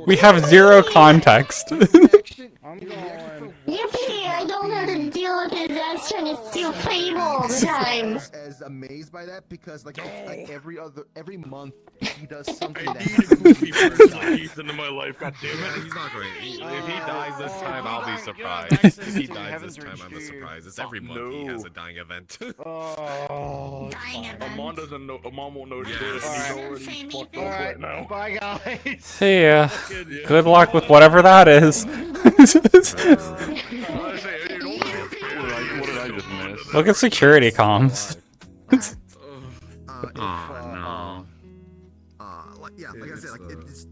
We have zero context. I'm going. Yippee! I don't have to deal with his ass trying to steal Fable all the time. As amazed by that because like every month he does something I that need a goofy person like Ethan in my life. God damn it, he's not going. If he dies this time, I'll be surprised. If he dies this time, I'm a surprise. It's every month he has a dying event. Dying event. Mom doesn't know. Mom won't know shit. Alright. He's already fucked up Alright, right now. bye guys. See ya. Good luck with whatever that is. What did I just miss? Look at security comms. like I said, like it's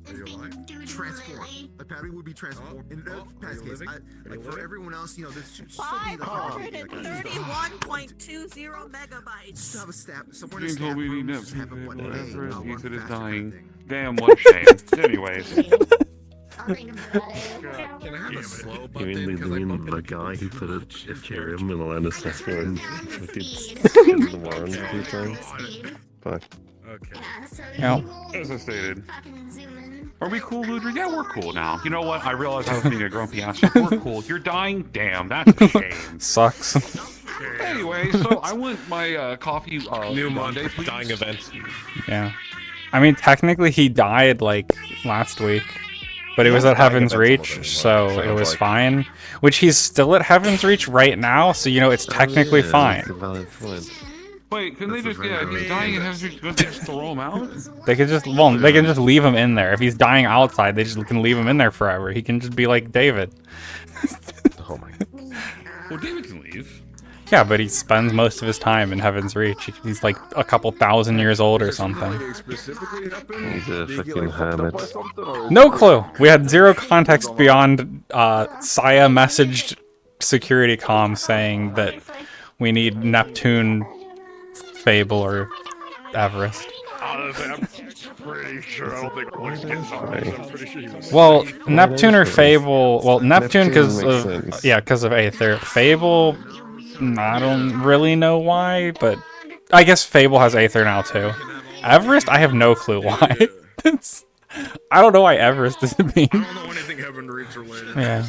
transformed. Like Patty would be transformed. In Patty's case, like for everyone else, you know, this should still be like 531.20 megabytes. just have a staff somewhere in James the staff told me we room. need Just have a button. Everest, One Ethan is faster kind of dying. thing. Damn, what shame. Anyways. I'll think about it. Can I have a slow You button? mean Because I bump the into guy who people put a too much. Ethereum in the land of Sethra and fucking Speed. skinned the warrant a few times? Speed. Fuck. Okay. Yeah, so Yeah. you will As I stated. fucking zoom in. Are we cool, Ludra? Yeah, we're cool now. You know what? I realized I was being a grumpy ass. We're cool. You're dying? Damn, that's a shame. Sucks. Anyway, so I want my coffee New Monday, month, please. dying event. Yeah. I mean, technically he died, like, last week. But he was Yeah, at Heaven's dying Reach, events so almost it was like. fine. Which he's still at Heaven's Reach right now, so, you know, it's technically fine. That's a valid point. Wait, can they just, if he's dying and has to just throw him out? They could just, well, they can just leave him in there. If he's dying outside, they just can leave him in there forever. He can just be like David. Oh my god. Well, David can leave. Yeah, but he spends most of his time in Heaven's Reach. He's like a couple thousand years old or something. He's a fucking hermit. No clue. We had zero context beyond Saya messaged security comms saying that we need Neptune, Fable, or Everest. Honestly, I'm pretty sure I don't think Royce gets something. I'm pretty sure he was. Well, Neptune or Fable. Well, Neptune because makes of sense. because of Aether. Fable, I don't really know why, but I guess Fable has Aether now too. Everest, I have no clue why. I don't know why Everest is being. I don't know anything Heaven Reach related. Yeah.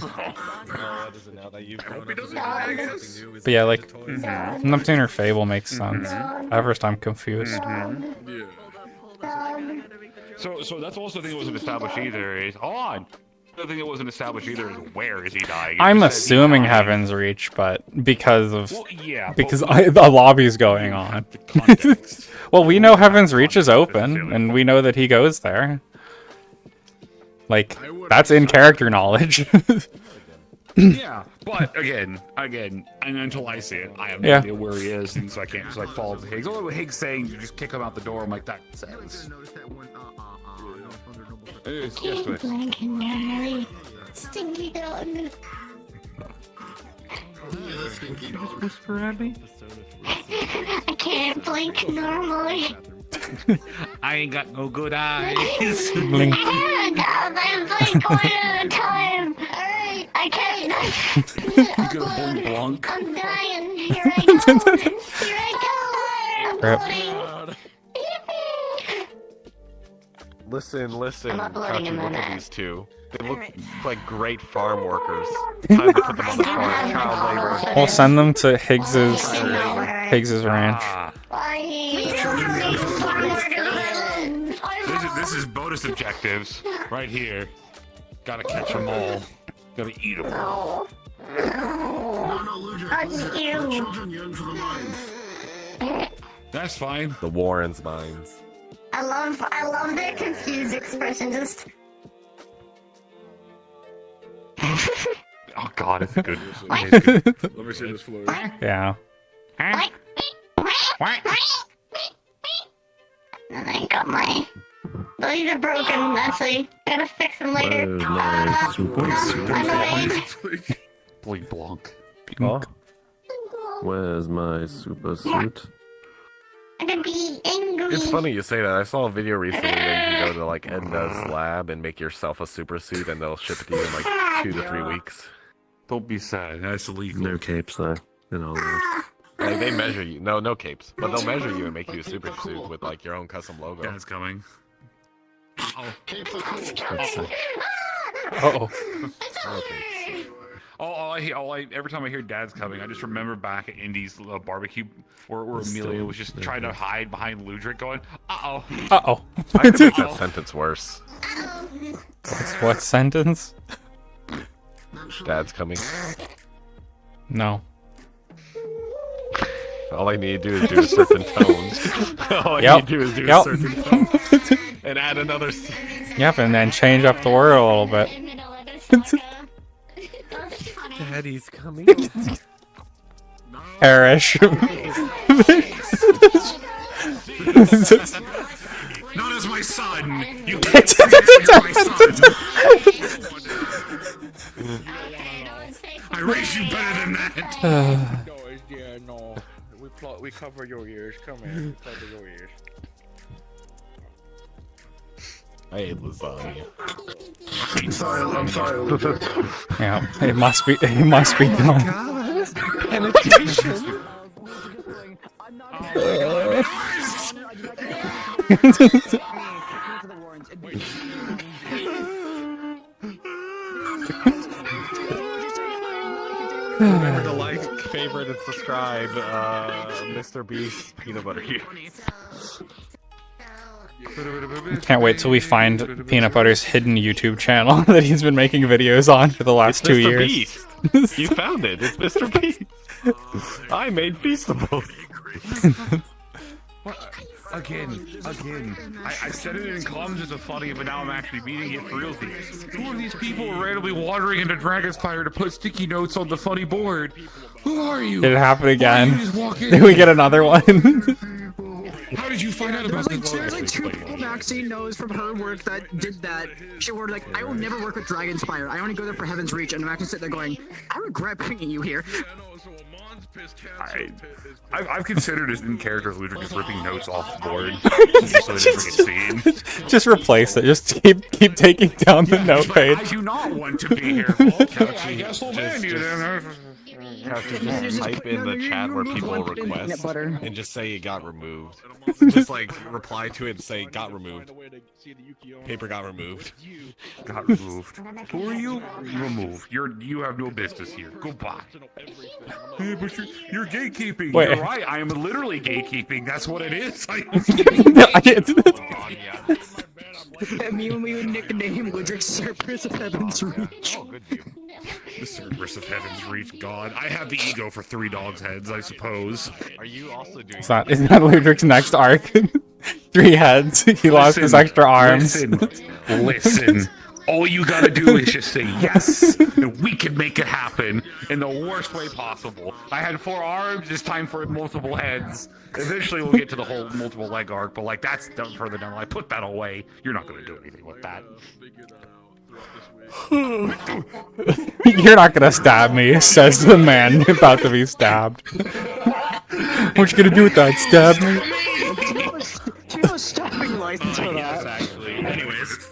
Now that you've Hope he doesn't have something new. But yeah, like Neptune or Fable makes sense. Everest, I'm confused. Yeah. So that's also the thing that wasn't established either. Is hold on. The thing that wasn't established either is where is he dying? It I'm just says he's assuming dying. Heaven's Reach, but because of Well, yeah, because but the lobby's going on. the context. Well, we know Heaven's Reach is open, and we know that he goes there. Like, that's in character knowledge. Yeah, but again, and until I see it, I have no Yeah. idea where he is, and so I can't just like follow the Higgs. Although Higgs saying you just kick him out the door, I'm like that sense. Yes, please. Blank and gnarly. Stinky dog. Just whisper at me. I can't blink normally. I ain't got no good eyes. Blink. I blink one at a time. I can't. You gonna blink blunk? I'm dying. Here I go. Here I go. Rip. I'm floating. Yippee. Listen, I'm uploading Couchy, in look my at net. these two. They look like great farm workers. Time to put them on the farm. Child labor. We'll send them to Higgs's ranch. Ah, this is bonus objectives right here. Gotta catch them all. Gotta eat them all. That's fine. The Warrens' minds. I love their confused expression. Just Oh god, it's good. Let me see this floor. Yeah. Huh? and I got my. These are broken. Actually, I gotta fix them later. Where's my super suit? Annoying. Blink blonk. Huh? Where's my super suit? I'm gonna be angry. It's funny you say that. I saw a video recently that you can go to like Enda's lab and make yourself a super suit, and they'll ship it to you in like 2 to 3 weeks. Don't be sad. That's illegal. No capes though. In all that. Like they measure you. No capes, but they'll measure you and make you a super suit with like your own custom logo. Dad's coming. Oh. Uh-oh. No capes. Every time I hear Dad's coming, I just remember back at Indy's barbecue where Amelia was just trying to hide behind Ludric going, uh-oh. Uh-oh. I could make that sentence worse. What sentence? Dad's coming. No. All I need to do is do a certain tone. All I Yep. need to do is do Yep. a certain tone. And add another... Yep, and then change up the word a little bit. Daddy's coming. Perish. Not as my son. You I raised you better than that. Yeah, no. We cover your ears. Come here. We cover your ears. I ate lasagna. I'm sorry. Yeah, it must be done. Penetration. Remember to like, favorite, and subscribe. Mr. Beast Peanut Butter here. Can't wait till we find Peanut Butter's hidden YouTube channel that he's been making videos on for the last 2 years. Beast. You found it. It's Mr. Beast. I made Feastables. Again. I said it in comments as a funny, but now I'm actually meaning it for real. Who are these people randomly wandering into Dragonspire to put sticky notes on the funny board? Who are you? Did it happen again? Did we get another one? How did you find out about this? There's like 2 people Maxine knows from her work that did that. She were like, I will never work with Dragonspire. I only go there for Heaven's Reach. And Maxine sitting there going, I regret bringing you here. I've considered as in character Ludwig just ripping notes off the board just so they never get seen. Just replace it. Just keep taking down the note page. I do not want to be here. Couchy, just type in the chat where people request and just say it got removed. Just like reply to it and say got removed. Paper got removed. Got removed. Who are you? Removed. You have no business here. Goodbye. Hey, but you're gatekeeping. Wait. You're right. I am literally gatekeeping. That's what it is. Me when we would nickname Ludwig Cerberus of Heaven's Reach. Oh, good view. The Cerberus of Heaven's Reach. God, I have the ego for 3 dogs' heads, I suppose. Are you also doing? Isn't that Ludwig's next arc? 3 heads. He lost his extra arms. Listen. All you gotta do is just say yes, and we can make it happen in the worst way possible. I had 4 arms, it's time for multiple heads. Eventually we'll get to the whole multiple leg arc, but like that's done further down. I put that away. You're not gonna do anything with that. You're not gonna stab me, says the man about to be stabbed. What you gonna do with that? Stab me? Do you have a stabbing license for that? Yes, actually. Anyways.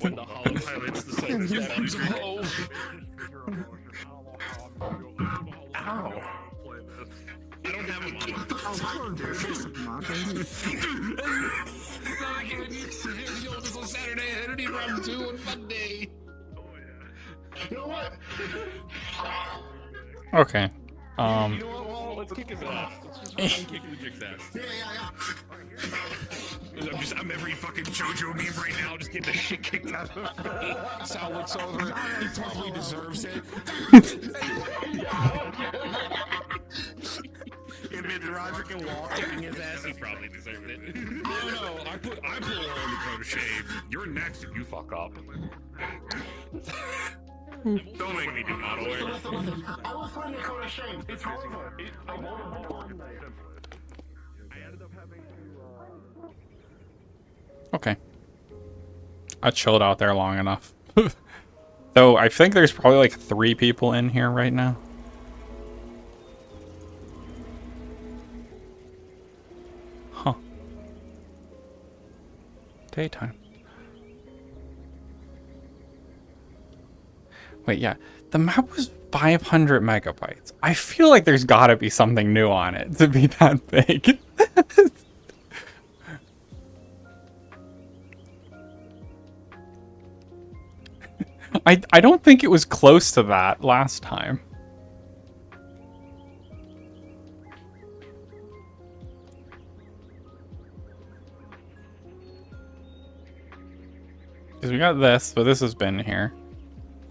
When the hollow pilots decide to bodies of hope. Ow. I don't have a on Saturday. I don't need round 2 on Monday. You know what? Okay. You know what? Let's kick his ass. Let's just kick Ludwig's ass. Yeah. I'm every fucking JoJo meme right now, just getting the shit kicked out of me. Sal looks over, he probably deserves it. If it's Roderick and Walt kicking his ass, he probably deserved it. No, I put all the code of shame. You're next if you fuck up. Don't make me do model work. I will find the code of shame. It's over. I ended up having to. Okay. I chilled out there long enough. Though I think there's probably like 3 people in here right now. Huh. Daytime. Wait, yeah. The map was 500 megabytes. I feel like there's gotta be something new on it to be that big. I don't think it was close to that last time. Because we got this, but this has been here.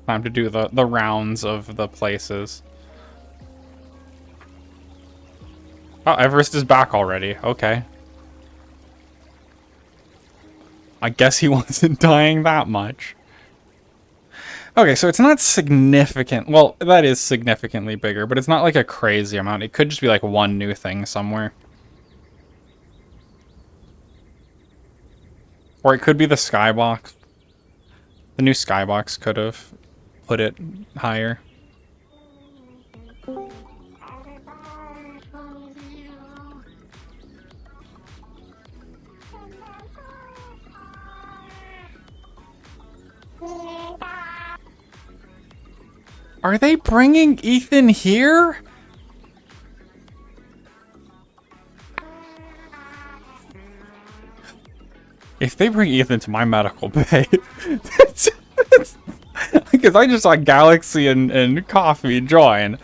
Time to do the rounds of the places. Oh, Everest is back already. Okay. I guess he wasn't dying that much. Okay, so it's not significant. Well, that is significantly bigger, but it's not like a crazy amount. It could just be like one new thing somewhere. Or it could be the skybox. The new skybox could have put it higher. Are they bringing Ethan here? If they bring Ethan to my medical bay, I Because I just saw Galaxy and Coffee join.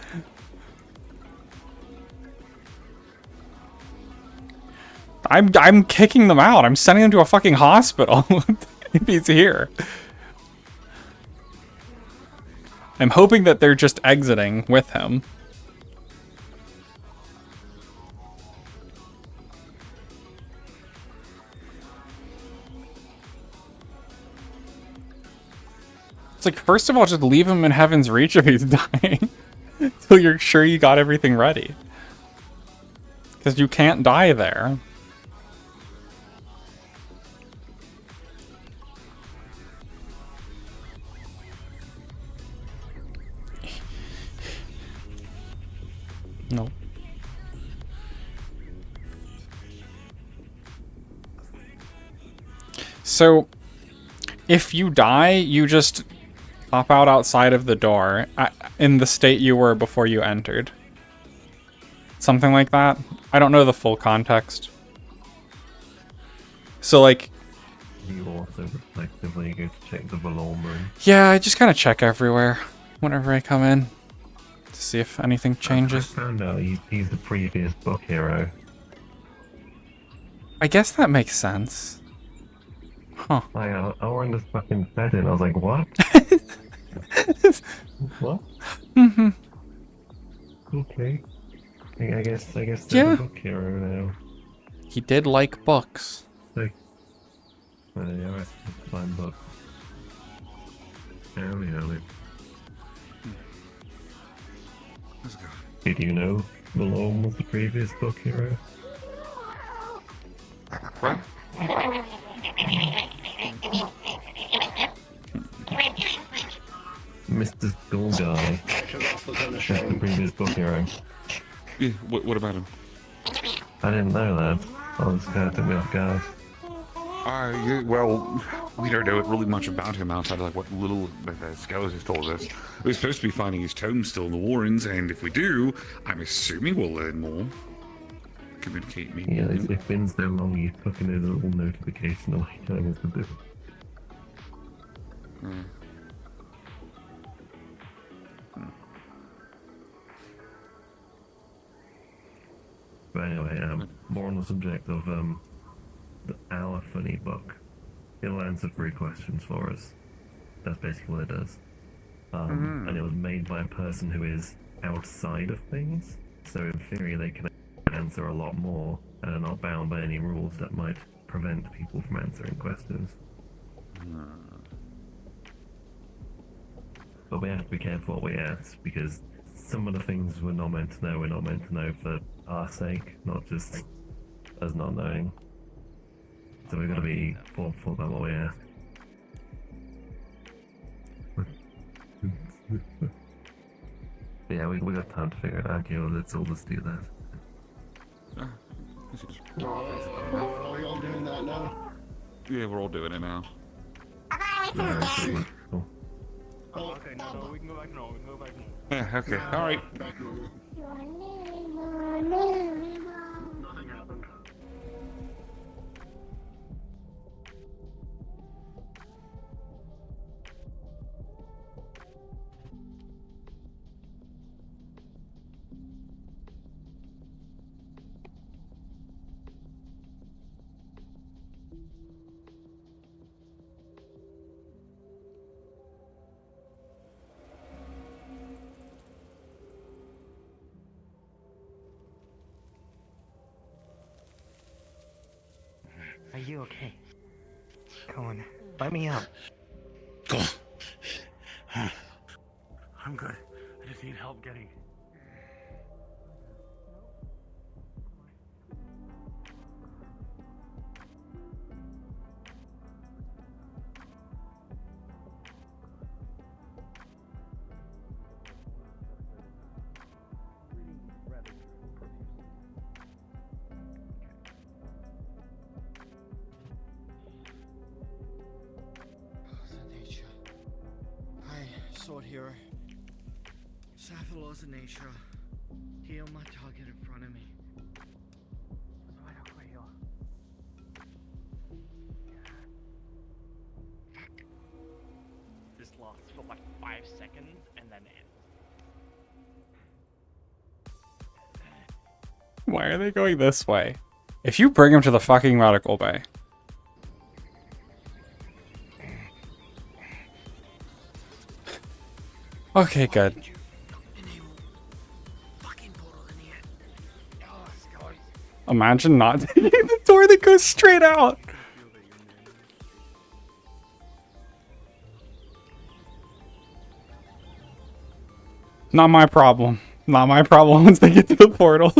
I'm kicking them out. I'm sending them to a fucking hospital if he's here. I'm hoping that they're just exiting with him. It's like, first of all, just leave him in Heaven's Reach if he's dying. Until you're sure you got everything ready. Because you can't die there. No. So, if you die, you just pop out outside of the door in the state you were before you entered. Something like that. I don't know the full context. So, like... You also reflectively go to check the Valorm room. Yeah, I just kind of check everywhere whenever I come in. To see if anything changes. I found out he's the previous book hero. I guess that makes sense. Huh. I went to fucking bed and I was like, what? What? Mm-hmm. Okay. I guess they're Yeah. the book hero now. He did like books. Like, yeah, let's find books. Early. Let's go. Did you know Valorm was the previous book hero? What? Mr. Skull Guy was the previous book hero. Yeah, what about him? I didn't know that. I was going to take me off guard. Yeah, well, we don't know really much about him outside of like what little Skeletons told us. We're supposed to be finding his tome still in the Warrens, and if we do, I'm assuming we'll learn more. Communicate me. Yeah, it's been so long you fucking his little notification away telling us to do. But anyway, more on the subject of our funny book. It'll answer 3 questions for us. That's basically what it does. And it was made by a person who is outside of things, so in theory they can answer a lot more and are not bound by any rules that might prevent people from answering questions. But we have to be careful what we ask, because some of the things we're not meant to know, we're not meant to know for our sake, not just us not knowing. So we've got to be thoughtful about what we ask. Yeah, we got time to figure it out, Gil. Let's all just do that. Are we all doing that now? Yeah, we're all doing it now. Cool. Oh, okay, no, we can go back now. We can go back now. Yeah, okay, alright. Nothing happened. Are you okay? Come on, let me up. I'm good. I just need help getting. Sword hero. Sapphalo's in nature. Heal my target in front of me. This lasts for like 5 5 seconds and then end. Why are they going this way? If you bring him to the fucking medical bay. Okay, good. Imagine not taking the door that goes straight out. Not my problem. Not my problem once they get to the portal.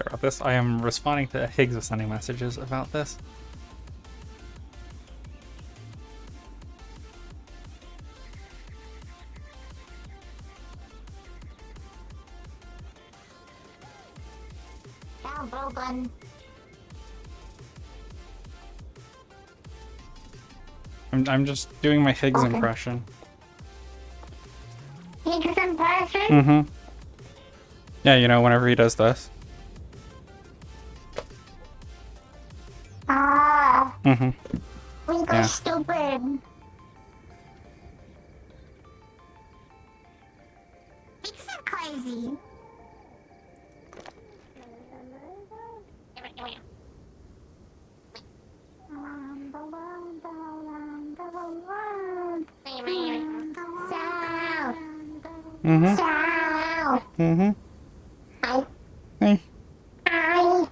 About this, I am responding to Higgs with sending messages about this. I'm just doing my Higgs impression. Higgs impression? Mm-hmm. Yeah, you know, whenever he does this. Ah. Mm-hmm. We go stupid. Higgs are crazy. Mm-hmm. South. Mm-hmm. Hi. Hey. Hi.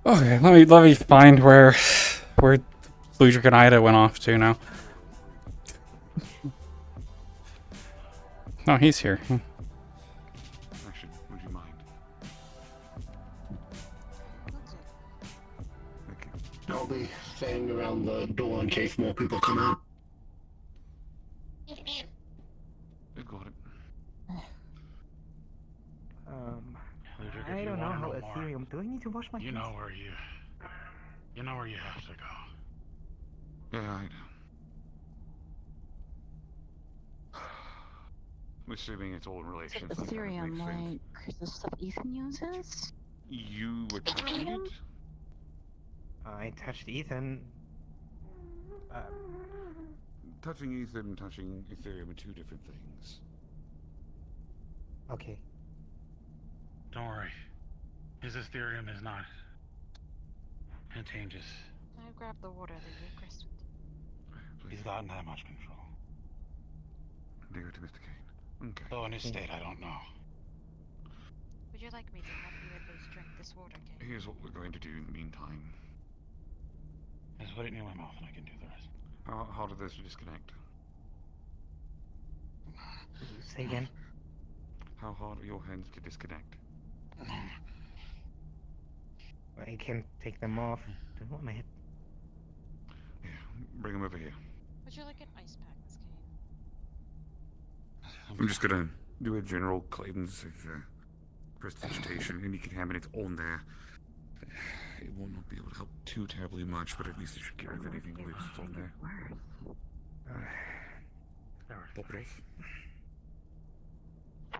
Okay, let me find where Blue Dragon Ida went off to now. No, he's here. Actually, would you mind? I'll be staying around the door in case more people come out. I got it. I don't know how Ethereum. Do I need to wash my hands? You know where you have to go. Yeah, I know. I'm assuming it's old relations. Ethereum, like the stuff Ethan uses? You were touching it? I touched Ethan. Touching Ethan and touching Ethereum are two different things. Okay. Don't worry. His Ethereum is not It changes. I grabbed the water that you requested. He's gotten that much control. Leave it to Mr. Kane. Okay. Though in his state, I don't know. Would you like me to help you at least drink this water, Kate? Here's what we're going to do in the meantime. Just put it near my mouth and I can do the rest. How hard are those to disconnect? Say again? How hard are your hands to disconnect? I can take them off. Don't want my head. Yeah, bring them over here. Would you like an ice pack, Miss Kate? I'm just gonna do a general cleanse of prestidigitation. Any contaminants on there. It will not be able to help too terribly much, but at least it should get rid of anything loose that's on there. Pop it off.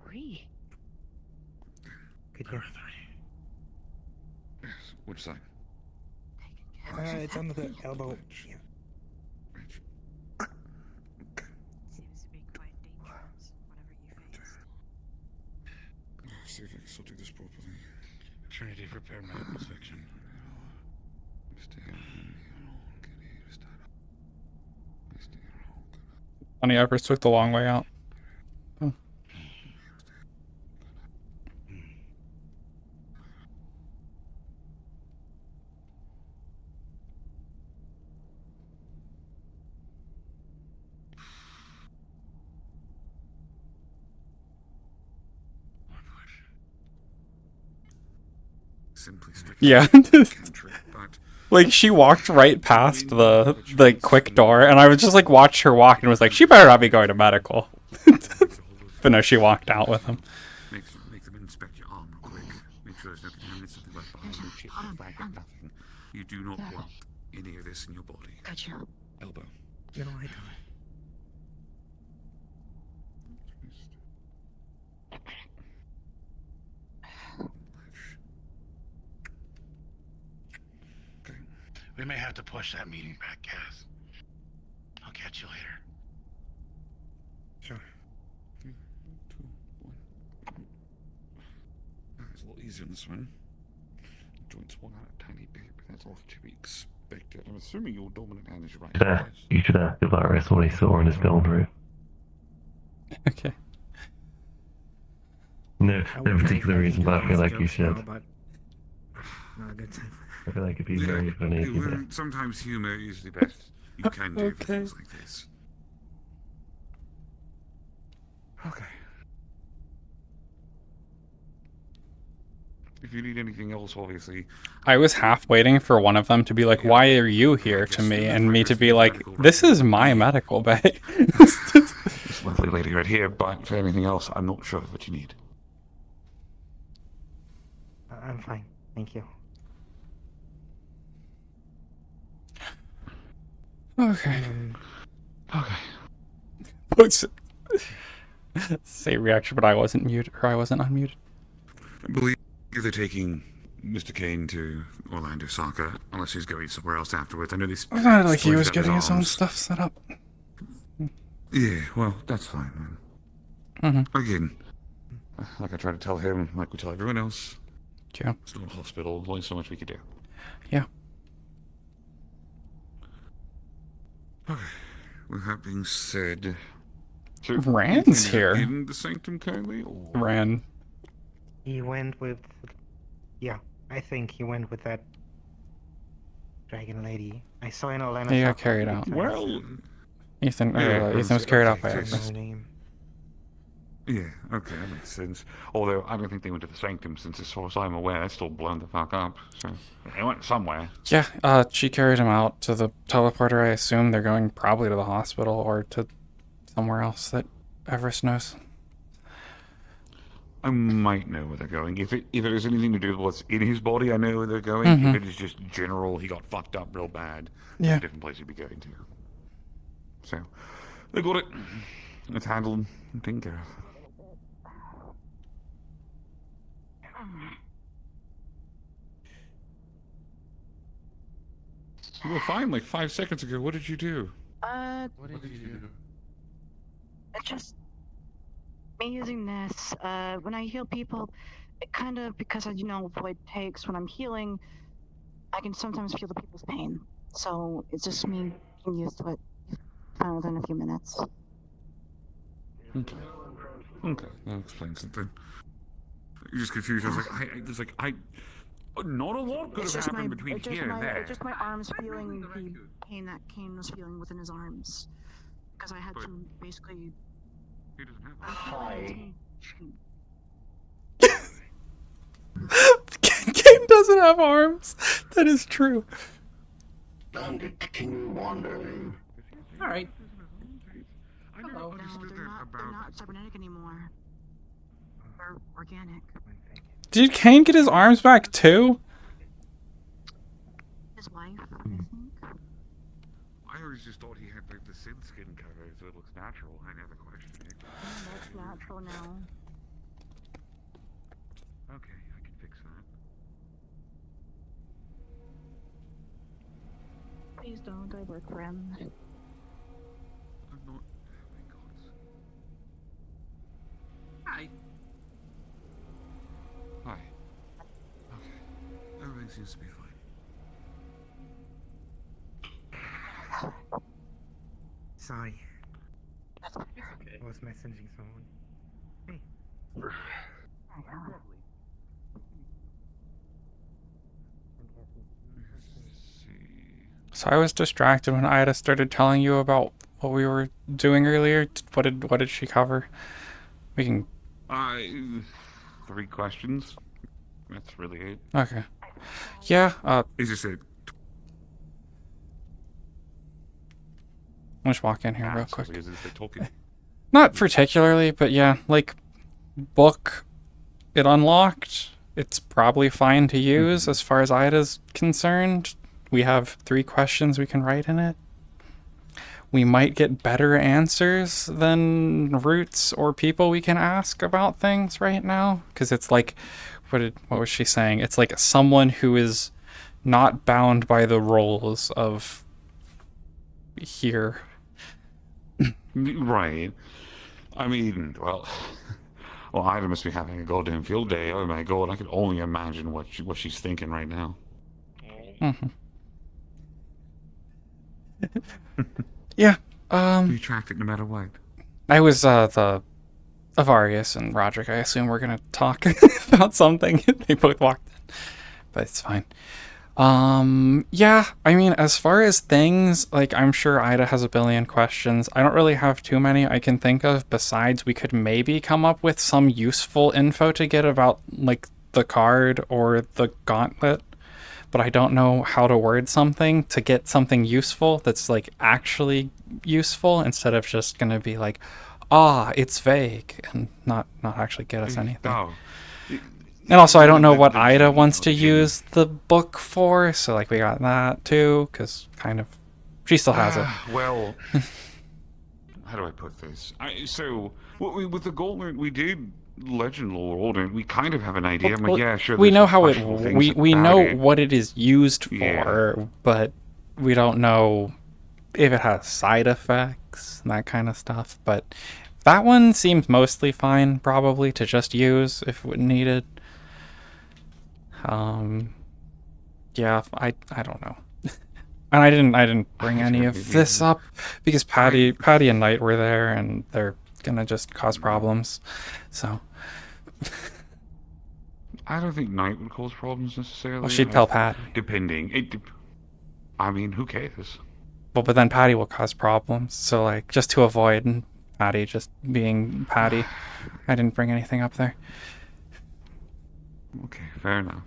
3. Good deal. Yes. Which side? It's under the elbow. Yeah. Seems to be quite dangerous, whatever you face. See if I can still do this properly. Trinity prepare medical section. Honey, I first took the long way out. Oh. Simply Yeah. Like, she walked right past the quick door, and I was just like, watched her walk, and was like, she better not be going to medical. But no, she walked out with him. Make them inspect your arm real quick. Make sure there's no contaminants, something left behind. No chip, no flag, nothing. You do not want any of this in your body. Gotcha. Elbow. No, I don't. We may have to push that meeting back, Cass. I'll catch you later. Sure. 3, 2, 1. It's a little easier on this one. Joints swung out a tiny bit, but that's all to be expected. I'm assuming your dominant hand is right. You should ask Varys what he saw in his gold room. Okay. No particular reason, but I feel like you should. Not a good time. I feel like it'd be very funny if you did. Sometimes humor is the best you can do for things like this. Okay. If you need anything else, obviously. I was half waiting for one of them to be like, why are you here to me? And me to be like, this is my medical bay. This lovely lady right here, but for anything else, I'm not sure what you need. I'm fine. Thank you. Okay. Okay. Same reaction, but I wasn't muted, or I wasn't unmuted. I believe they're taking Mr. Kane to Orlando Soccer, unless he's going somewhere else afterwards. I know these. Not like he was getting his own stuff set up. Yeah, well, that's fine, man. Again, like I try to tell him, like we tell everyone else. Yeah. It's not a hospital. There's only so much we could do. Yeah. Okay. With that being said, so Rand's here. In the sanctum, kindly. Or... Rand. He went with. Yeah, I think he went with that dragon lady. I saw in Orlando. He got carried out. Well, Ethan was carried out by us. Yeah, okay, that makes sense. Although, I don't think they went to the sanctum, since as far as I'm aware, that's still blown the fuck up. So, they went somewhere. Yeah, she carried him out to the teleporter. I assume they're going probably to the hospital or to somewhere else that Everest knows. I might know where they're going. If it has anything to do with what's in his body, I know where they're going. If it is just general, he got fucked up real bad, there's a different place he'd be going to. So, they got it. It's handled and taken care of. You were fine like 5 seconds ago. What did you do? What did you do? It's just me using this. When I heal people, it kind of, because I know what it takes when I'm healing, I can sometimes feel the people's pain. So it's just me getting used to it. Fine within a few minutes. Okay. Okay, that explains it then. You're just confused. I was like, not a lot could have happened between here and there. It's just my arms feeling the pain that Kane was feeling within his arms. Because I had to basically... He doesn't have Hi. Kane doesn't have arms. That is true. And continue wandering. Alright. Hello. No, they're not cybernetic anymore. They're organic. Did Kane get his arms back too? His wife, I think. I always just thought he had like the sin skin cover, so it looks natural. I never questioned it. That's natural now. Okay, I can fix that. Please don't, I work for him. I'm not. Oh my god. Hi. Hi. Okay. Everything seems to be fine. Sorry. That's okay. I was messaging someone. Hey. So I was distracted when Ida started telling you about what we were doing earlier. What did she cover? We can... 3 questions. That's really it. Okay. Yeah, Is this it? I'll just walk in here real quick. Is it talking? Not particularly, but yeah, like, book, it unlocked. It's probably fine to use as far as Ida's concerned. We have 3 questions we can write in it. We might get better answers than Roots or people we can ask about things right now. Because it's like, what was she saying? It's like someone who is not bound by the rules of here. Right. I mean, well, Ida must be having a goddamn field day. Oh my god, I can only imagine what she's thinking right now. Yeah. You tracked it no matter what. I was the Avarius and Roderick. I assume we're gonna talk about something. They both walked in, but it's fine. Yeah, I mean, as far as things, like, I'm sure Ida has a billion questions. I don't really have too many I can think of, besides we could maybe come up with some useful info to get about, like, the card or the gauntlet, but I don't know how to word something to get something useful that's, like, actually useful, instead of just gonna be like, it's vague, and not actually get us anything. No. And also, I don't know what Ida wants to use the book for, so, like, we got that, too, because kind of... She still has it. Well, how do I put this? So, with the gauntlet, we did legend lore, and we kind of have an idea. Well, yeah, sure. We know how it... We know it. what it is used for, Yeah. but we don't know if it has side effects and that kind of stuff. But that one seems mostly fine, probably, to just use if needed. Yeah, I don't know. And I didn't bring any of this up because Patty and Knight were there, and they're gonna just cause problems. So I don't think Knight would cause problems necessarily. Well, she'd tell Patty. Depending. I mean, who cares? Well, but then Patty will cause problems. So, like, just to avoid Patty just being Patty, I didn't bring anything up there. Okay, fair enough.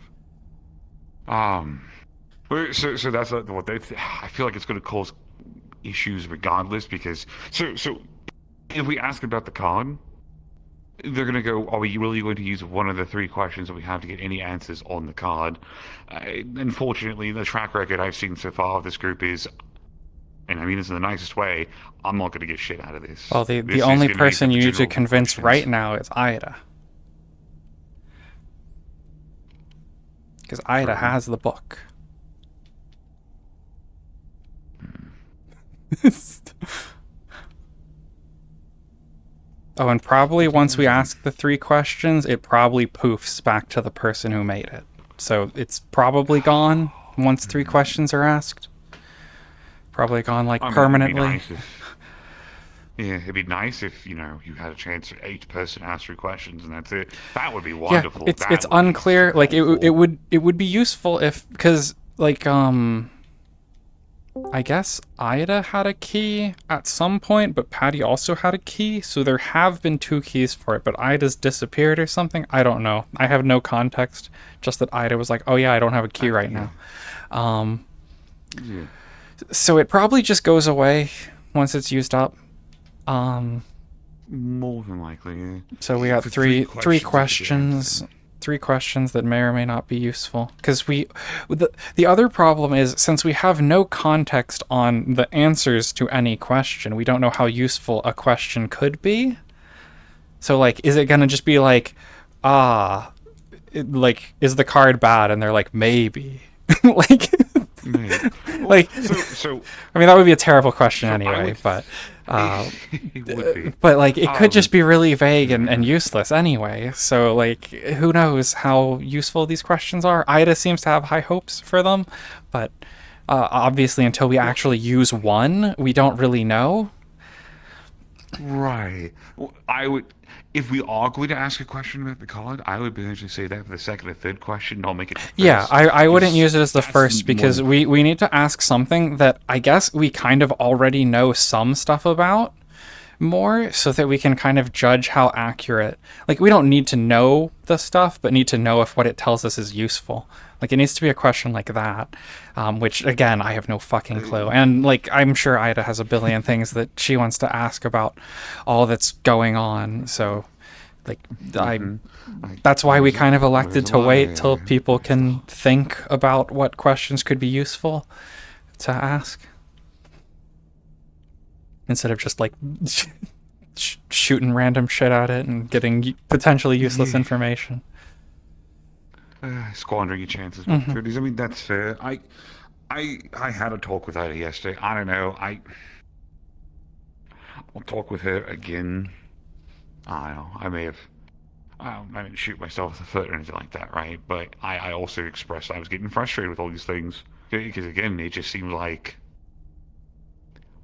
So that's what they. I feel like it's going to cause issues regardless, because so if we ask about the card, they're going to go, are we really going to use one of the 3 questions that we have to get any answers on the card? Unfortunately, the track record I've seen so far of this group is, and I mean this in the nicest way, I'm not going to get shit out of this. Well, the only person you need to convince right now is Ida. Because Ida has the book. Oh, and probably once we ask the 3 questions, it probably poofs back to the person who made it. So it's probably gone, once 3 questions are asked. Probably gone like I mean, permanently. It'd be nice if, you had a chance for each person to ask 3 questions and that's it. That would be wonderful. Yeah, it's unclear. Like it would be useful if, because like I guess Ida had a key at some point, but Patty also had a key, so there have been 2 keys for it, but Ida's disappeared or something. I don't know. I have no context. Just that Ida was like, "Oh yeah, I don't have a key right now." So it probably just goes away once it's used up. More than likely, yeah. So we got three questions. 3 questions that may or may not be useful. Because the other problem is, since we have no context on the answers to any question, we don't know how useful a question could be. So, like, is it gonna just be like, is the card bad? And they're like, maybe. like, so I mean, that would be a terrible question anyway, but... it would be. But like it could just be really vague and useless anyway. So like who knows how useful these questions are. Ida seems to have high hopes for them, but obviously until we actually use one, we don't really know. Right. Well, if we are going to ask a question about the card, I would potentially say that for the second or third question, not make it the first. Yeah, I wouldn't use it as the first because we need to ask something that I guess we kind of already know some stuff about more, so that we can kind of judge how accurate. Like, we don't need to know the stuff, but need to know if what it tells us is useful. Like, it needs to be a question like that, which, again, I have no fucking clue. And, like, I'm sure Ida has a billion things that she wants to ask about all that's going on. So, like, that's why we kind of elected to wait till people can think about what questions could be useful to ask. Instead of just, like, shooting random shit at it and getting potentially useless information. Squandering your chances with opportunities. I mean, that's fair. I had a talk with Ida yesterday. I don't know. I'll talk with her again. I don't know. I may have. I didn't shoot myself in the foot or anything like that, right? But I also expressed I was getting frustrated with all these things because again, it just seemed like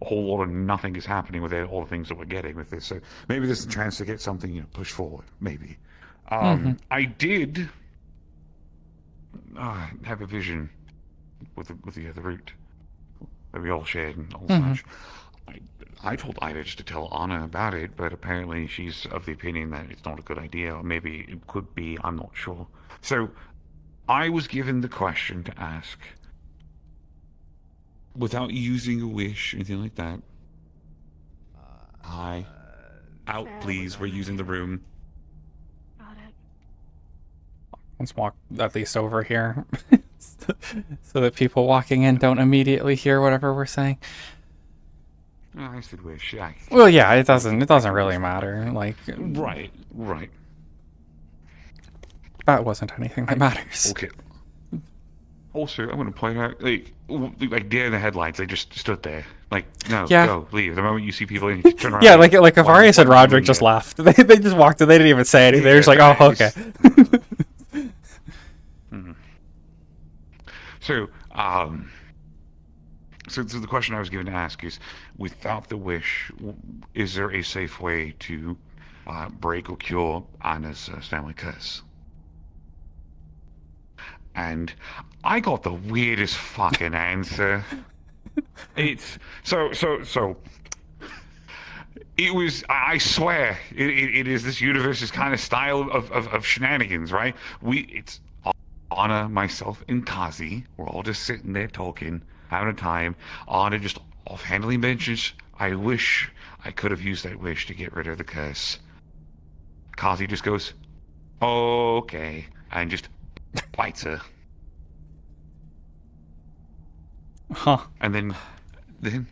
a whole lot of nothing is happening with all the things that we're getting with this. So maybe there's a chance to get something, pushed forward. Maybe. I did. Have a vision with the route that we all shared and all such. I told Ida just to tell Anna about it, but apparently she's of the opinion that it's not a good idea, or maybe it could be, I'm not sure. So I was given the question to ask, without using a wish or anything like that. Hi. Out, please. We're using the room. Let's walk at least over here so that people walking in don't immediately hear whatever we're saying. I said wish. Well, yeah, it doesn't really matter. Like, right. That wasn't anything that matters. Okay. Also, I'm gonna point out, like deer in the headlights. They just stood there, like, no, go, leave. The moment you see people, you turn around. Yeah, like Avari said, Roderick just left. They just walked in. They didn't even say anything. They're just like, oh, okay. So the question I was given to ask is, without the wish, is there a safe way to break or cure Anna's family curse? And I got the weirdest fucking answer. It's so. It was, I swear, it is this universe's kind of style of shenanigans, right? It's Anna, myself, and Kazi. We're all just sitting there talking, having a time. Anna just offhandedly mentions, I wish I could have used that wish to get rid of the curse. Kazi just goes, okay, and just bites her. Huh. And then, of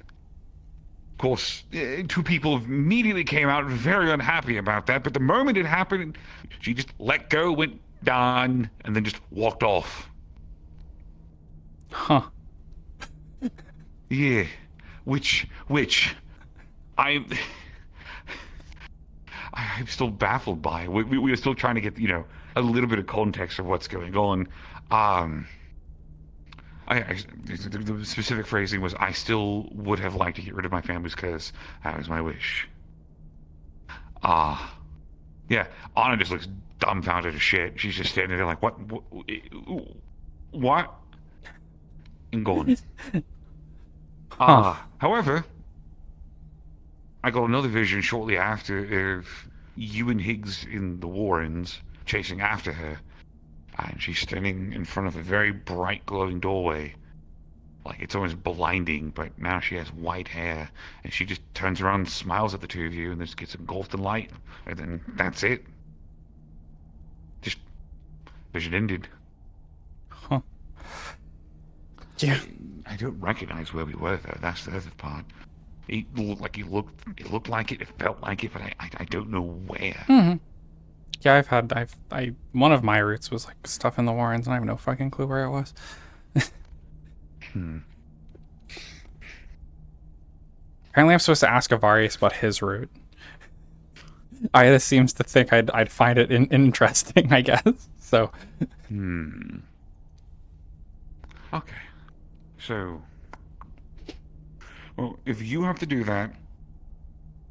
course, 2 people immediately came out very unhappy about that, but the moment it happened, she just let go, went done, and then just walked off. Huh. Yeah. Which I'm still baffled by. We are still trying to get, a little bit of context of what's going on. The specific phrasing was, I still would have liked to get rid of my family's curse. That was my wish. Yeah, Anna just looks dumbfounded as shit. She's just standing there like, what? What? And gone. However, I got another vision shortly after of you and Higgs in the Warrens chasing after her. And she's standing in front of a very bright glowing doorway. Like, it's almost blinding, but now she has white hair. And she just turns around and smiles at the two of you and just gets engulfed in light. And then that's it. Just, vision ended. Huh. Yeah. I don't recognize where we were, though. That's the other part. It looked like it like it felt like it, but I don't know where. Mm-hmm. Yeah, one of my routes was like stuff in the Warrens, and I have no fucking clue where it was. Apparently I'm supposed to ask Avarius about his route. Ida seems to think I'd find it interesting, I guess. So. Okay. So. Well, if you have to do that,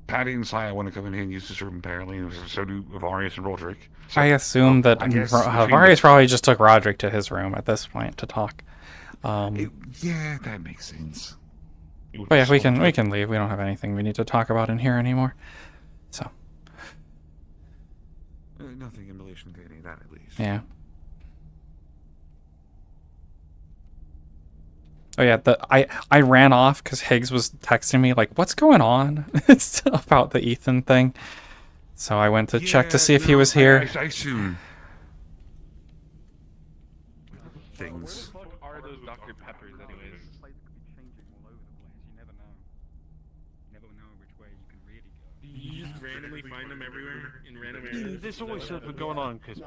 Patty and Saya want to come in here and use this room apparently, and so do Avarius and Roderick. So, I assume that Avarius probably just took Roderick to his room at this point to talk. Yeah, that makes sense. But yeah, we can leave. We don't have anything we need to talk about in here anymore. So. Nothing in relation to any of that, at least. Yeah. Oh yeah, I ran off because Higgs was texting me like, "What's going on?" It's about the Ethan thing. So I went to check to see if he was here. I assume things. What the fuck are those Dr. Peppers, anyways? You just randomly find them everywhere in random areas. There's always something going on. Cause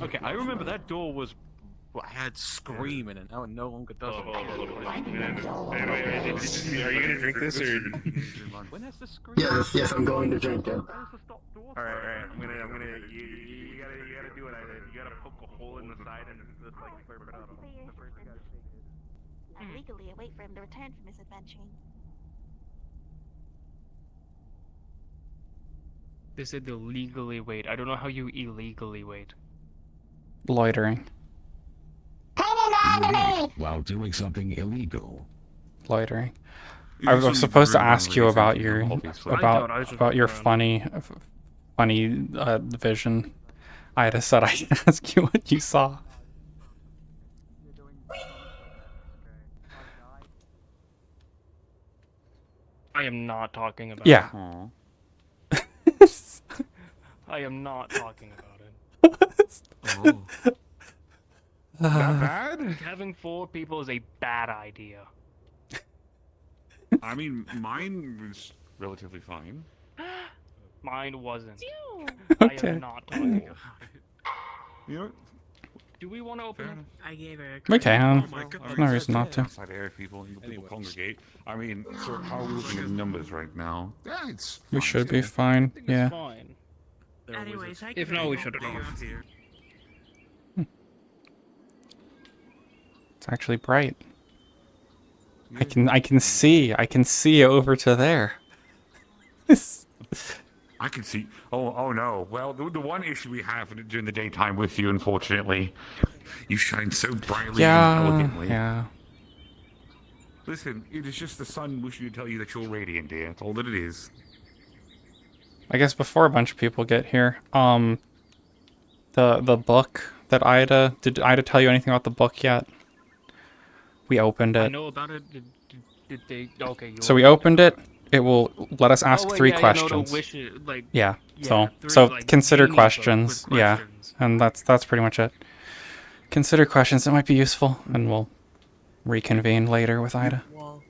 okay, I remember that door was. Well, I had screaming, and now it no longer does it. Are you gonna drink this or? When has the scream? Yes, I'm going to drink it. Alright. I'm gonna. You gotta do what I did. You gotta poke a hole in the side and just like slurp it out. I legally wait for him to return from his adventure. They said they'll legally wait. I don't know how you illegally wait. Loitering. While doing something illegal. Loitering. I was supposed to ask you about your funny vision. I had said I'd ask you what you saw. I am not talking about it. I am not talking about it. That bad? Having 4 people is a bad idea. I mean, mine was relatively fine. Mine wasn't. Okay. I am not talking about it. You know what? Do we want to open up? I gave her. We can. There's no reason not to. Outside air people congregate. I mean, so how are we looking at numbers right now? Yeah, it's We should be fine. Yeah. Fine. Anyways, If not, we should have. It's actually bright. I can see over to there. I can see. Oh no. Well, the one issue we have during the daytime with you, unfortunately, you shine so brightly and elegantly. Yeah. Listen, it is just the sun wishing to tell you that you're radiant, dear. That's all that it is. I guess before a bunch of people get here, the book that did Ida tell you anything about the book yet? We opened it. I know about it. Did they? Okay. So we opened it. It will let us ask 3 questions. Yeah. So consider questions. Yeah, and that's pretty much it. Consider questions that might be useful, and we'll reconvene later with Ida. Wall.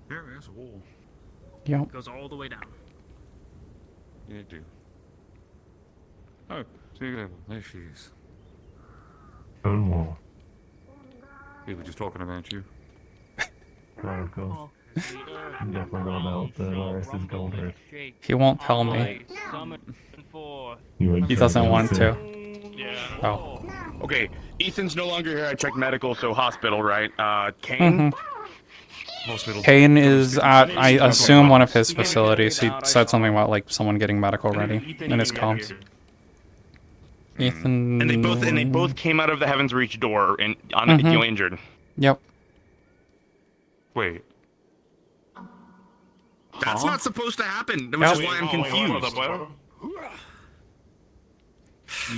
There's a wall. Yep. It goes all the way down. Yeah, it do. Oh, there she is. Stone wall. We were just talking about you. Right, of course. Never rolled out the Laris's gold hurt. He won't tell me. He doesn't want to. Oh. Okay, Ethan's no longer here. I checked medical, so hospital, right? Kane? Hospital. Kane is at, I assume, one of his facilities. He said something about like someone getting medical ready in his comms. Ethan. And they both came out of the Heaven's Reach door and injured. Yep. Wait. That's not supposed to happen, which is why I'm confused.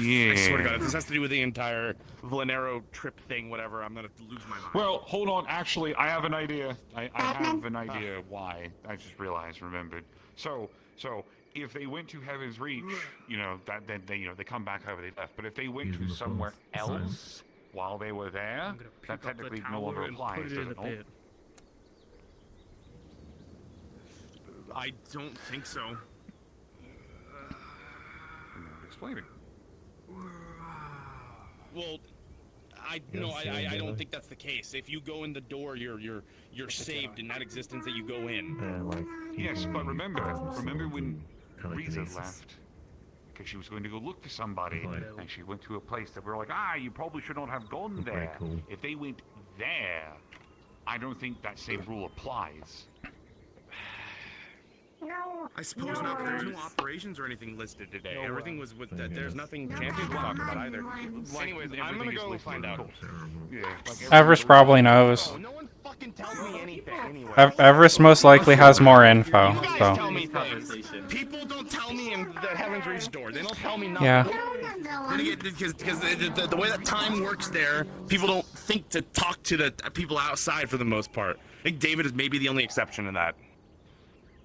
Yeah. I swear to God, if this has to do with the entire Valenero trip thing, whatever, I'm gonna lose my mind. Well, hold on. Actually, I have an idea. I have an idea why. I just realized, remembered. So if they went to Heaven's Reach, you know, that then they come back however they left. But if they went to somewhere else while they were there, that technically no longer applies, does it? I don't think so. Explaining. Well, I don't think that's the case. If you go in the door, you're saved in that existence that you go in. Yes, but remember when Riza left, because she was going to go look for somebody, and she went to a place that we were like, you probably should not have gone there. If they went there, I don't think that same rule applies. I suppose not, but there's no operations or anything listed today. Everything was with that. There's nothing Champion to talk about either. Anyways, I'm gonna go find out. Everest probably knows. No one fucking tells me anything anyway. Everest most likely has more info. You guys So. tell me things. People don't tell me in the Heaven's Reach door. They don't tell me nothing. Yeah. Because the way that time works there, people don't think to talk to the people outside for the most part. I think David is maybe the only exception to that.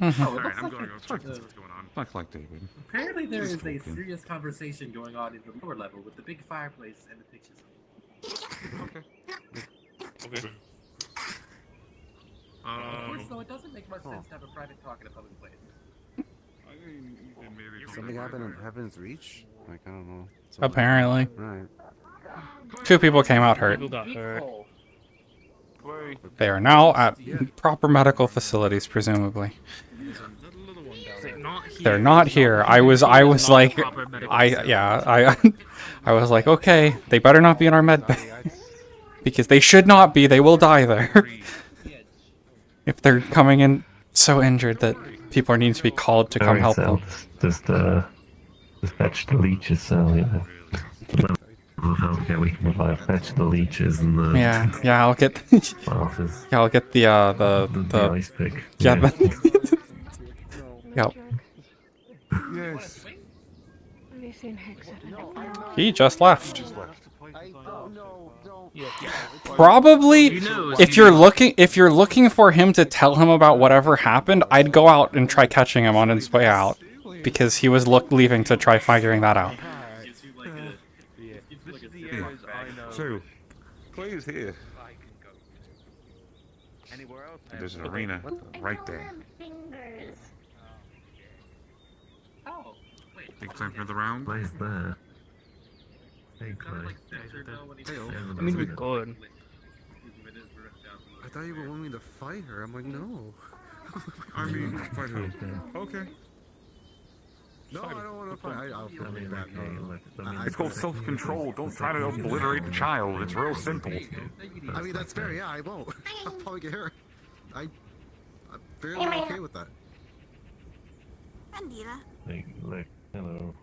Alright, I'm going to go check what's going on. Like David. Apparently there is a serious conversation going on in the lower level with the big fireplace and the pictures. Okay. Of course, though, it doesn't make much sense to have a private talk in a public place. Something happened in Heaven's Reach? Like, I don't know. Apparently. Right. 2 people came out hurt. They are now at proper medical facilities, presumably. They're not here. I was like, I was like, okay, they better not be in our med bay. Because they should not be, they will die there. If they're coming in so injured that people are needing to be called to come help them. Just fetch the leeches, so yeah. Okay, we can provide fetch the leeches and the yeah, I'll get I'll get the ice pick. Yeah. Yep. Yes. He just left. Probably if you're looking for him to tell him about whatever happened, I'd go out and try catching him on his way out. Because he was leaving to try figuring that out. So, Clay is here. There's an arena right there. Think time for the round? Clay's there. Hey, Clay. I mean, we could. I thought you would want me to fight her. I'm like, no. I mean, fight who? Okay. No, I don't want to fight. I'll feel bad. It's called self-control. Don't try to obliterate the child. It's real simple. I mean, that's fair. Yeah, I won't. I'll probably get hurt. I'm fairly okay with that. Bandita, Look, hello.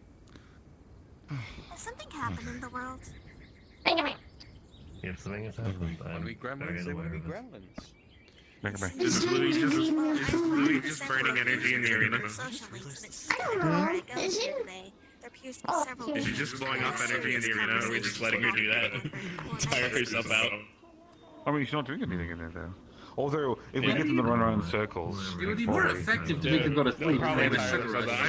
has something happened in the world? If something has happened, I'm very aware of it. Is Louis just burning energy in the arena? Is she just blowing off energy in the arena, or are we just letting her do that? Tire herself out? I mean, she's not doing anything in there, though. Although, if we get them to run around in circles... It would be more effective to make them go to sleep. I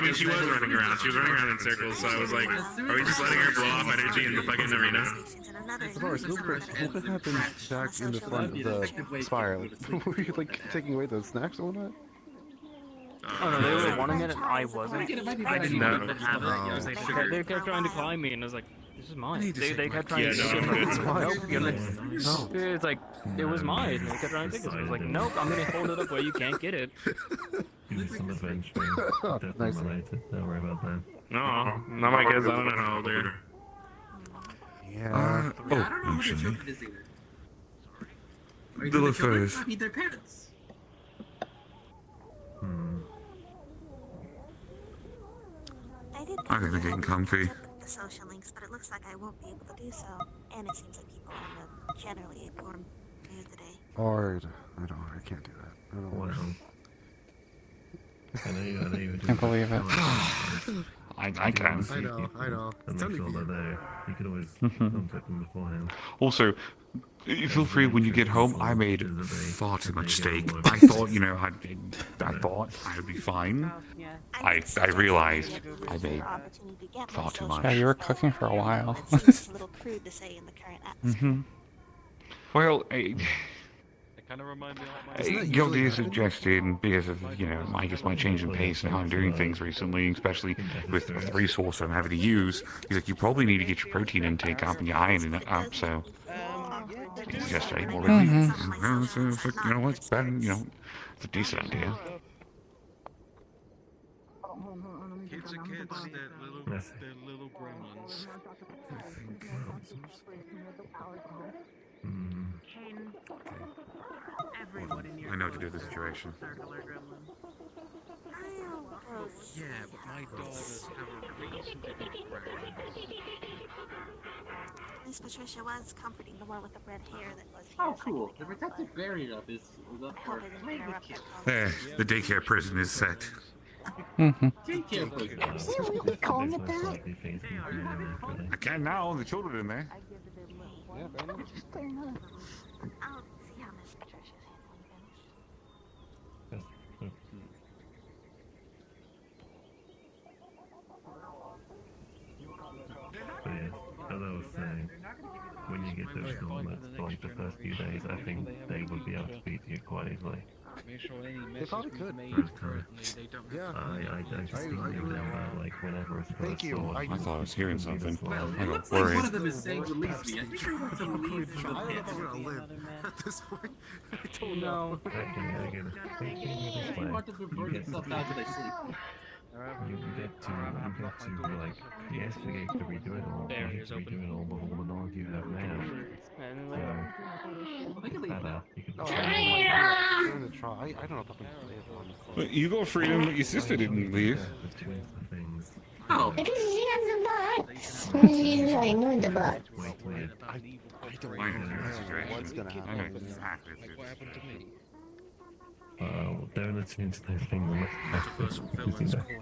mean, she was running around. She was running around in circles, so I was like, are we just letting her blow off energy in the fucking arena? Look what happened back in the front of the spire. Were you like taking away those snacks or whatnot? Oh no, they were wanting it and I wasn't. I didn't know that happened. They kept trying to climb me and I was like, this is mine. need to They shake kept my trying to kid. take it. It's mine. Nope, you're like, it's like, it was mine. They kept trying to take it. So I was like, nope, I'm gonna hold it up where you can't get it. Do some adventuring. Definitely related. Don't worry about that. No, not my kids. I don't know how old they are. Yeah. Oh, actually. Are They look first. I mean, their parents. I did I think they're getting comfy. the social links, but it looks like I won't be able to do so. And it seems like people are in a generally poor mood today. Hard. I can't do that. I don't want to. I know you Can't believe it. I can. I know. And make sure they're there. You could always contact them beforehand. Also, feel free when you get home. I made far too much steak. I thought, I thought I would be fine. I realized I made far too much. Yeah, you were cooking for a while. Seems a little crude to say in the current atmosphere. Well, Kind of remind me of my... Guilty is suggested because of, I guess my change in pace and how I'm doing things recently, especially with the resource I'm having to use. He's like, you probably need to get your protein intake up and your iron up, so... He suggested I eat more red so it's like, it's better, it's a decent idea. Kids are kids. They're little gremlins. I know what to do with the situation. Yeah, but my daughters have a reason to be pregnant. Miss Patricia was comforting the one with the red hair that was here. Oh, cool. The protective barrier up is up for kids. There, the daycare prison is set. Daycare Really? Calling it that? I can now, the children are in there. Yeah, fair enough. I'll see how Miss Patricia's handling things. But yes, as I was saying, when you get those gauntlets for like the first few days, I think they would be able to beat you quite easily. They probably could. Yeah. I just think they would like whenever it's Thank you. I thought I was hearing something. I It got looks like one worried. of them is saying release me. I think I want to leave the I don't know pit. if I'm gonna live at this point. I don't No. know. I get it. I want to burn itself out till I sleep. You get to like yes, to redo it all. Barriers You redo it all with all the knowledge you have now. I can leave now. You can I'm gonna try. I don't know if I can live on But you got freedom, but your sister didn't leave. Oh. Because she has a box. She's like, no, the box. I don't I know know. what's gonna I know happen. exactly. What happened to me? they're in the twins thing.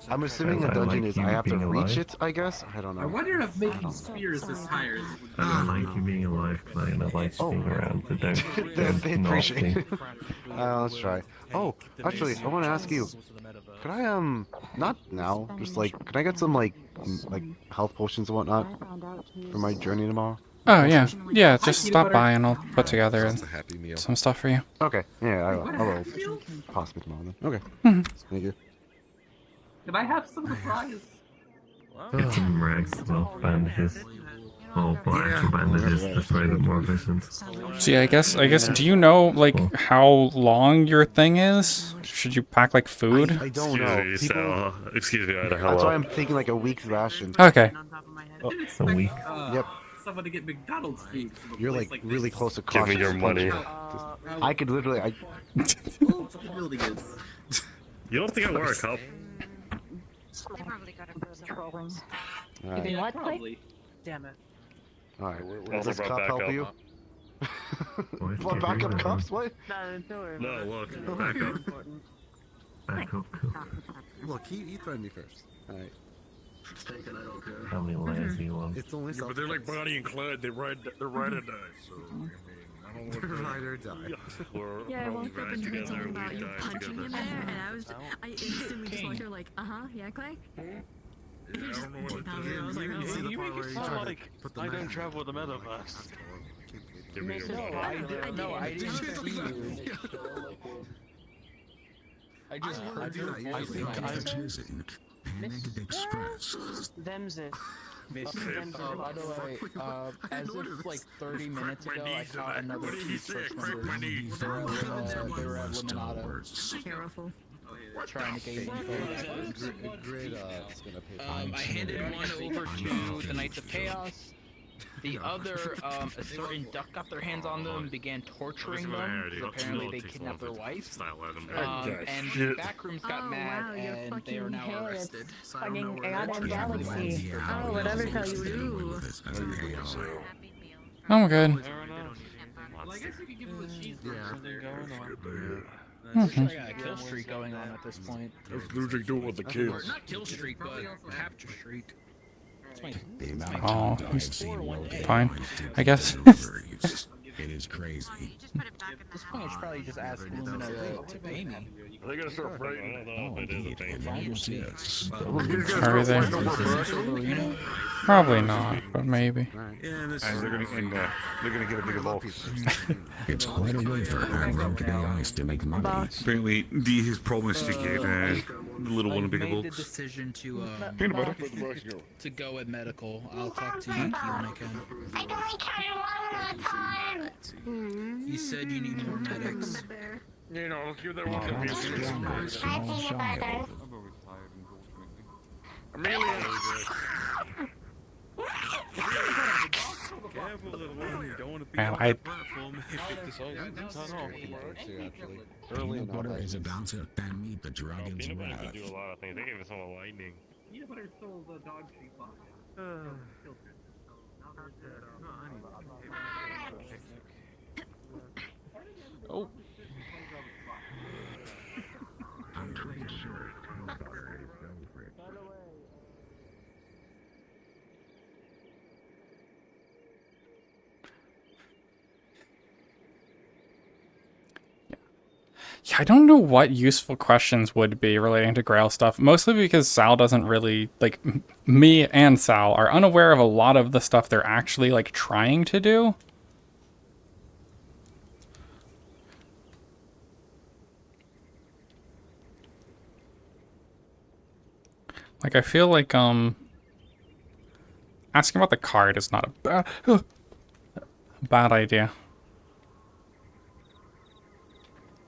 I'm assuming the dungeon is I have to reach it, I guess? I don't know. I wonder if making spears with tires would I don't like you being alive, Clay, I like being around, but They appreciate it. Let's try. Oh, actually, I want to ask you. Could I, not now, just like, can I get some, like health potions and whatnot for my journey tomorrow? Oh, yeah. Yeah, just stop by and I'll put together some stuff for you. Okay, yeah, I will. Possibly tomorrow then. Okay. Thank you. Can I have some of the fries? Get some rags, well, bandages. Oh, actual bandages, that's way a bit more efficient. See, I guess, do you know, like, how long your thing is? Should you pack, like, food? I don't know. People... Excuse me, That's why I'm thinking, like, a week's ration. Okay. Oh, a week? Yep. Someone to get McDonald's food. You're, like, really close to Give me your money. I could literally, building is. You don't think I wear a cup? They probably got it for trolling. Alright. What? Probably. Damn it. Alright, will Also this brought cup back help up. you? What, backup cups? What? No, look, back up. Back up. Look, he threatened me first. Alright. How many layers do you want? It's only Yeah, but they're like Bonnie and Clyde. They're ride or die. So I mean, I don't know what They're ride or die. Yeah, I woke up and heard something about you punching him there, and I instantly just looked at her like, yeah, Clay? I don't know what to I was like, You see the You part make where it you try sound to like put the I don't man- travel with the metaverse. Give me your money. I didn't see you. I just want to do that. I think I'm choosing Panic Express. Them's it. By the way, as if like 30 minutes ago, I caught another two church members. They were at Limonado. Careful. Trying to gain info. Great, I handed one over to the Knights of Chaos. The other, a certain duck got their hands on them and began torturing them, because apparently they kidnapped their wife. And the backrooms got mad, and they are now arrested. So I don't know where they're Galaxy. Oh, whatever shall you do? I'm good. Well, I guess you could give them a cheeseburger. Something going on. I got a kill streak going on at this point. It's losing duel with the kids. Not kill streak, but capture streak. Oh, he's fine, I guess. It is crazy. At this point, I should probably just ask Lumina to pay me. Are they gonna start fighting? I don't know if it is a thing. Are they? Probably not, but maybe. And they're gonna get a bigger box. It's quite a way for Arrow AIs to make money. Apparently, his problem is to get the little one a bigger I made box. the decision to Peanut butter. to go with medical. I'll talk to Yuki when I can. I can only count it one more time. You said you need more medics. You know, let's give that one to Amelia. Careful, little one. You don't want to be Man, on the platform if this all gets cut off. Peanut butter is about to meet the dragon's Peanut butter wrath. can do a lot of things. They gave us all lightning. Peanut butter stole the dog treat box. Oh. I'm pretty sure peanut butter is no frick. Yeah, I don't know what useful questions would be relating to Grail stuff, mostly because Sal doesn't really, like, me and Sal are unaware of a lot of the stuff they're actually, like, trying to do. Like, I feel like, asking about the card is not a bad idea.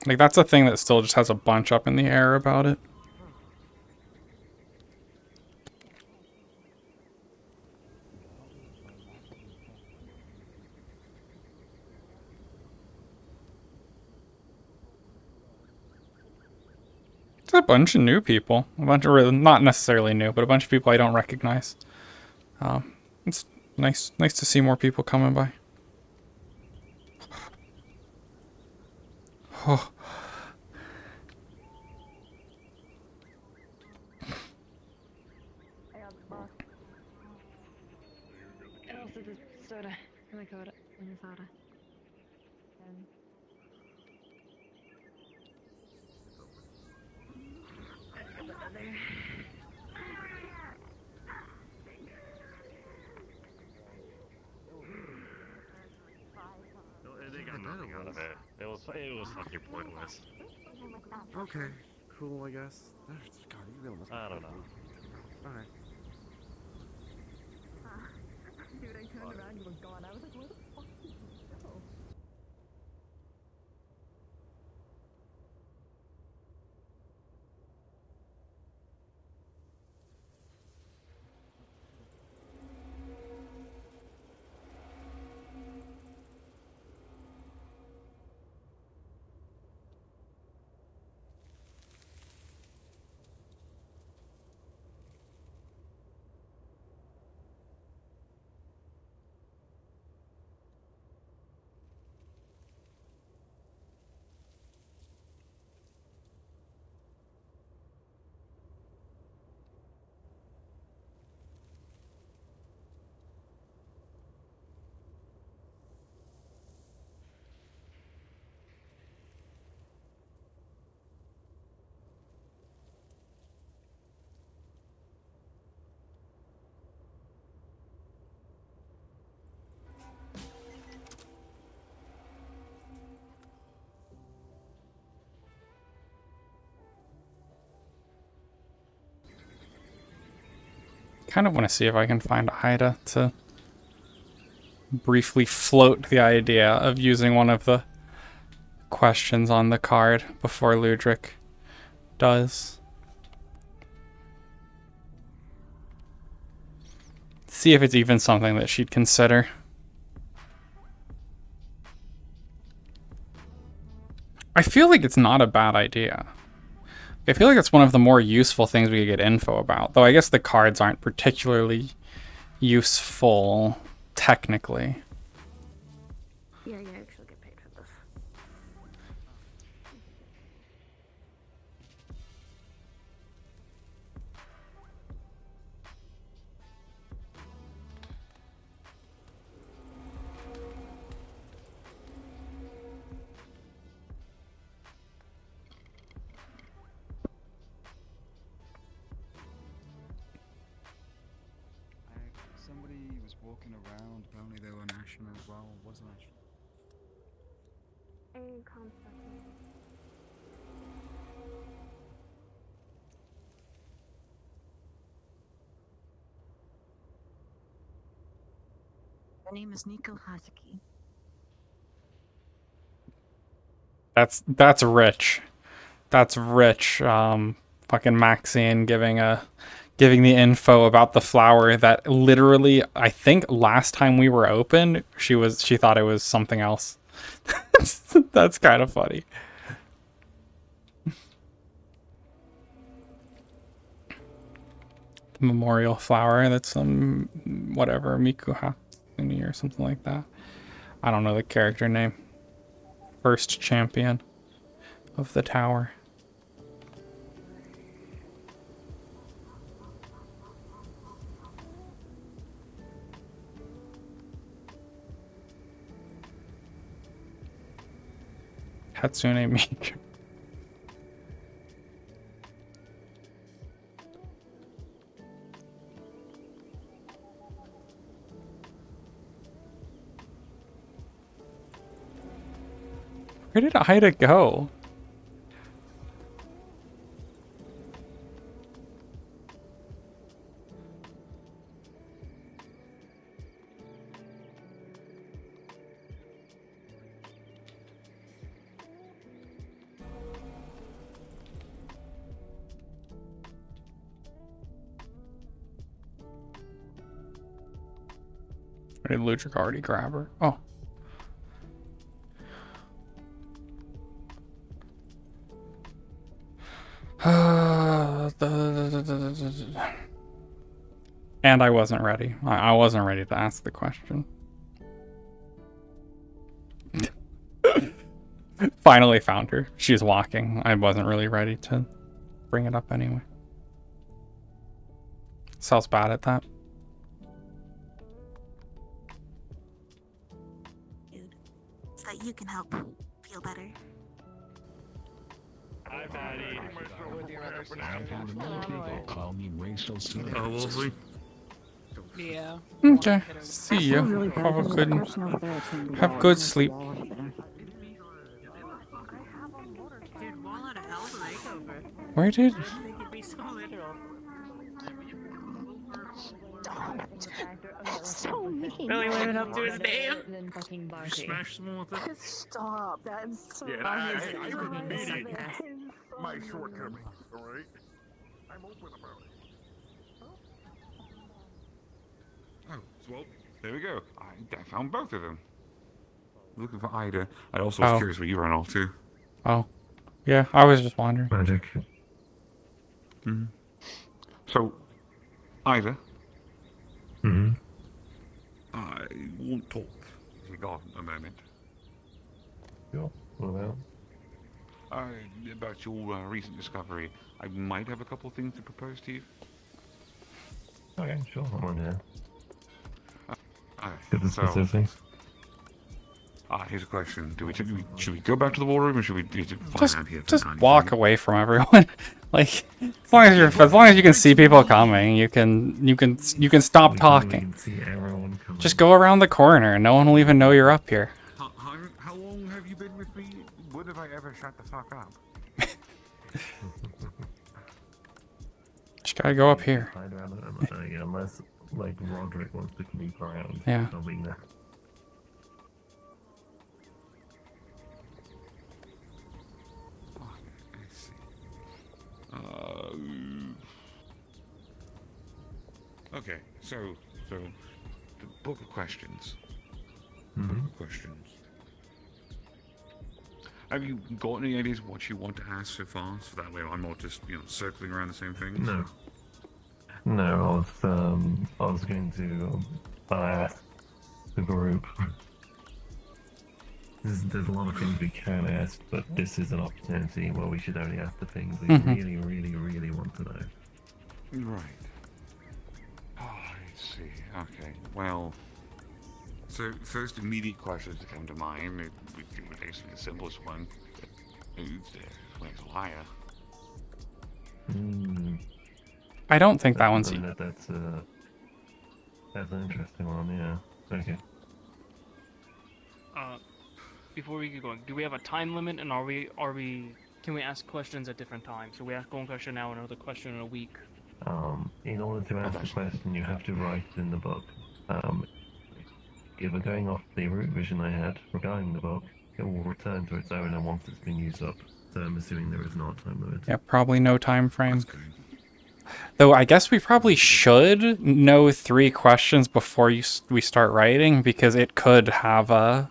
Like, that's a thing that still just has a bunch up in the air about it. It's a bunch of new people. A bunch of, not necessarily new, but a bunch of people I don't recognize. It's nice to see more people coming by. Oh. And also the soda. And the soda. And the soda. And... They got nothing out of it. It was fucking pointless. Okay, cool, I guess. I don't know. Alright. Dude, I turned around, you were gone. I was like, where the fuck did you go? kind of want to see if I can find Ida to briefly float the idea of using one of the questions on the card before Ludric does. See if it's even something that she'd consider. I feel like it's not a bad idea. I feel like it's one of the more useful things we could get info about, though I guess the cards aren't particularly useful technically. Yeah, you actually get paid for this. Somebody was walking around, apparently they were national as well, wasn't national. Her name is Nico Hazuki. That's rich. That's rich. Fucking Maxine giving the info about the flower that literally, I think last time we were open, she thought it was something else. That's kind of funny. The memorial flower, that's some whatever, Mikuha or something like that. I don't know the character name. First champion of the tower. Hatsune Miku. Where did Ida go? Or did Ludric already grab her? Oh. And I wasn't ready. I wasn't ready to ask the question. Finally found her. She's walking. I wasn't really ready to bring it up anyway. Sal's bad at that. So that you can help feel better. Hi, Maddie. Call me racial slur. Oh, Wolfie. Yeah. Okay. See you. Have good sleep. Where did? So mean. Really living up to his name? You smash someone with it? Stop. That's so I am admitting my shortcomings, alright? I'm open about it. Oh, well, there we go. I found both of them. Looking for Ida. I also was curious where you ran off to. Oh. Yeah, I was just wondering. Magic. Mm-hmm. So, Ida. Mm-hmm. I won't talk. If you got a moment. Sure. What about? About your recent discovery. I might have a couple of things to propose to you. Okay, sure. I'm on here. Okay, Get the specifics. Here's a question: should we go back to the war room, or should we find out here? Just walk away from everyone. Like, as long as you can see people coming, you can stop talking. Just go around the corner, and no one will even know you're up here. How long have you been with me? When have I ever shut the fuck up? Just gotta go up here. Yeah, unless like Roderick wants to creep around. Yeah. I'll be there. Okay, so the book of questions. Questions. Have you got any ideas what you want to ask so far? So that way I'm not just, circling around the same things? No, I was going to ask the group. There's a lot of things we can ask, but this is an opportunity where we should only ask the things we really, really, really want to know. Right. Oh, let's see. Okay, well... So, first immediate questions that come to mind, basically the simplest one. Where's Liar? I don't think that one's... That's an interesting one, yeah. Okay. Before we get going, do we have a time limit, and can we ask questions at different times? So we ask one question now, another question in a week. In order to ask the question, you have to write it in the book. If we're going off the route vision I had regarding the book, it will return to its owner once it's been used up. So I'm assuming there is not a time limit. Yeah, probably no time frame. Though I guess we probably should know 3 questions before we start writing, because it could have a...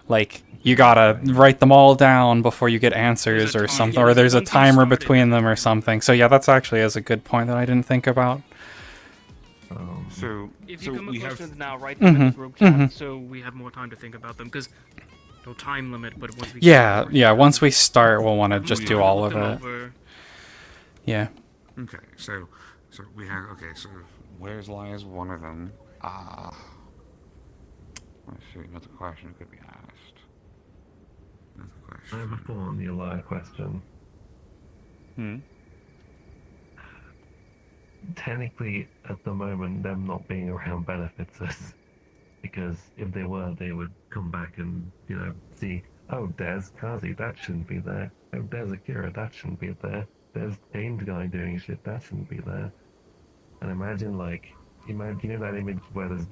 Like, you gotta write them all down before you get answers or something, or there's a timer between them or something. So yeah, that's actually a good point that I didn't think about. If you come with questions now, write them in the group chat so we have more time to think about them, because no time limit, but once we once we start, we'll want to just do all of it. Yeah. Okay, so we have, so where's Liar's one of them? Let's see, another question could be asked. Another question. I have a thought on the Liar question. Technically, at the moment, them not being around benefits us. Because if they were, they would come back and, see, oh, there's Kazi, that shouldn't be there. Oh, there's Akira, that shouldn't be there. There's James guy doing shit, that shouldn't be there. And imagine, that image where there's...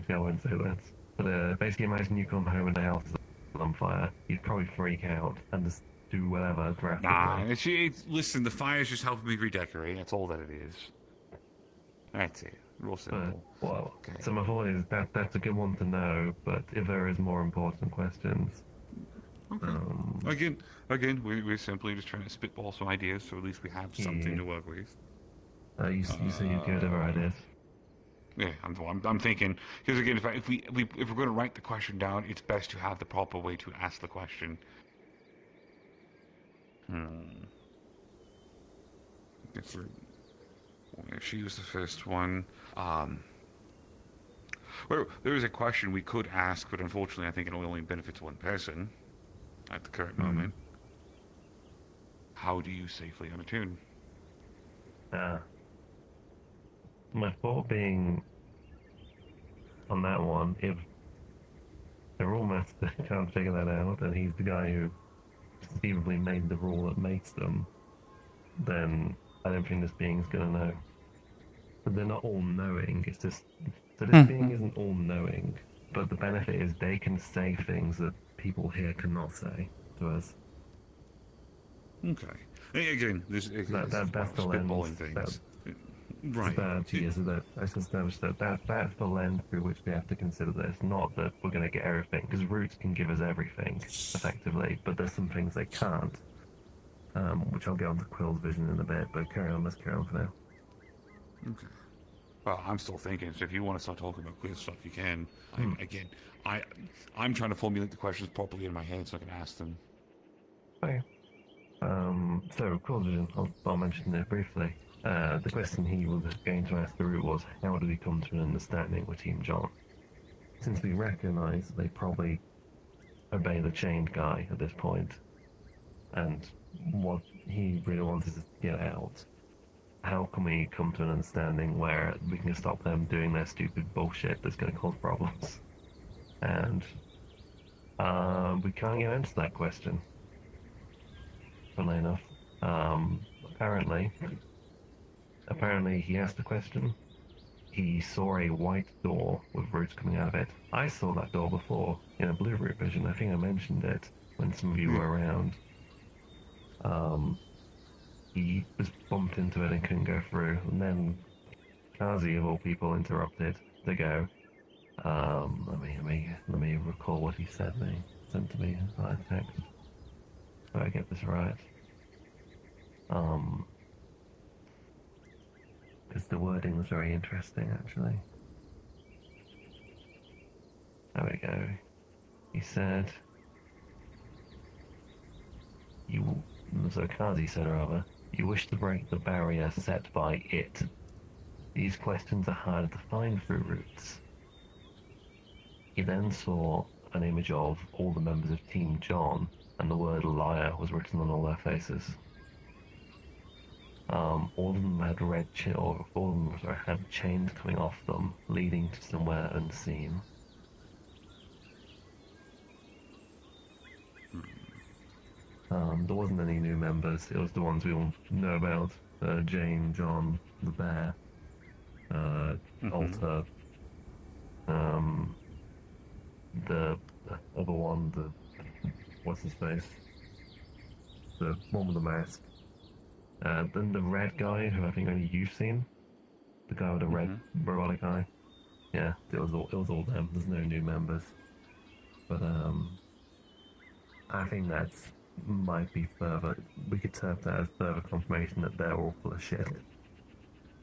I won't say that. But basically imagine you come home and the house is on fire. You'd probably freak out and just do whatever drastically. Nah, listen, the fire's just helping me redecorate. That's all that it is. That's it. Real simple. So my thought is that's a good one to know, but if there is more important questions... Okay. Again, we're simply just trying to spitball some ideas, so at least we have something to work with. You say you get other ideas. Yeah, I'm thinking, because again, if we're going to write the question down, it's best to have the proper way to ask the question. She was the first one. Well, there is a question we could ask, but unfortunately, I think it only benefits one person at the current moment. How do you safely unattune? My thought being on that one, if the rule master can't figure that out, and he's the guy who conceivably made the rule that makes them, then I don't think this being's gonna know. But they're not all knowing, it's just... So this being isn't all knowing, but the benefit is they can say things that people here cannot say to us. Okay. Again, that's the lens. Things. Right. I established that's the lens through which we have to consider this. Not that we're going to get everything, because roots can give us everything, effectively, but there's some things they can't. Which I'll get onto Quill's vision in a bit, but let's carry on for now. Okay. Well, I'm still thinking, so if you want to start talking about Quill stuff, you can. I'm trying to formulate the questions properly in my head so I can ask them. Okay. So, Quill's vision, I'll mention it briefly. The question he was going to ask the root was, how did we come to an understanding with Team John? Since we recognise they probably obey the chained guy at this point, and what he really wants is to get out, how can we come to an understanding where we can stop them doing their stupid bullshit that's going to cause problems? And we can't get into that question, funnily enough. apparently he asked the question. He saw a white door with roots coming out of it. I saw that door before in a blue root vision. I think I mentioned it when some of you were around. He just bumped into it and couldn't go through. And then Kazi, of all people, interrupted to go. Let me recall what he sent to me via text. So I get this right. Because the wording was very interesting, actually. There we go. He said, so Kazi said rather, you wish to break the barrier set by it. These questions are harder to find through roots. He then saw an image of all the members of Team John, and the word liar was written on all their faces. All of them had had chains coming off them, leading to somewhere unseen. There wasn't any new members, it was the ones we all know about. Jane, John, the bear, Alter, the other one, what's his face? The one with the mask. Then the red guy, who I think only you've seen. The guy with the red robotic eye. Yeah, it was all them. There's no new members. But I think that's might be further. We could take that as further confirmation that they're all full of shit.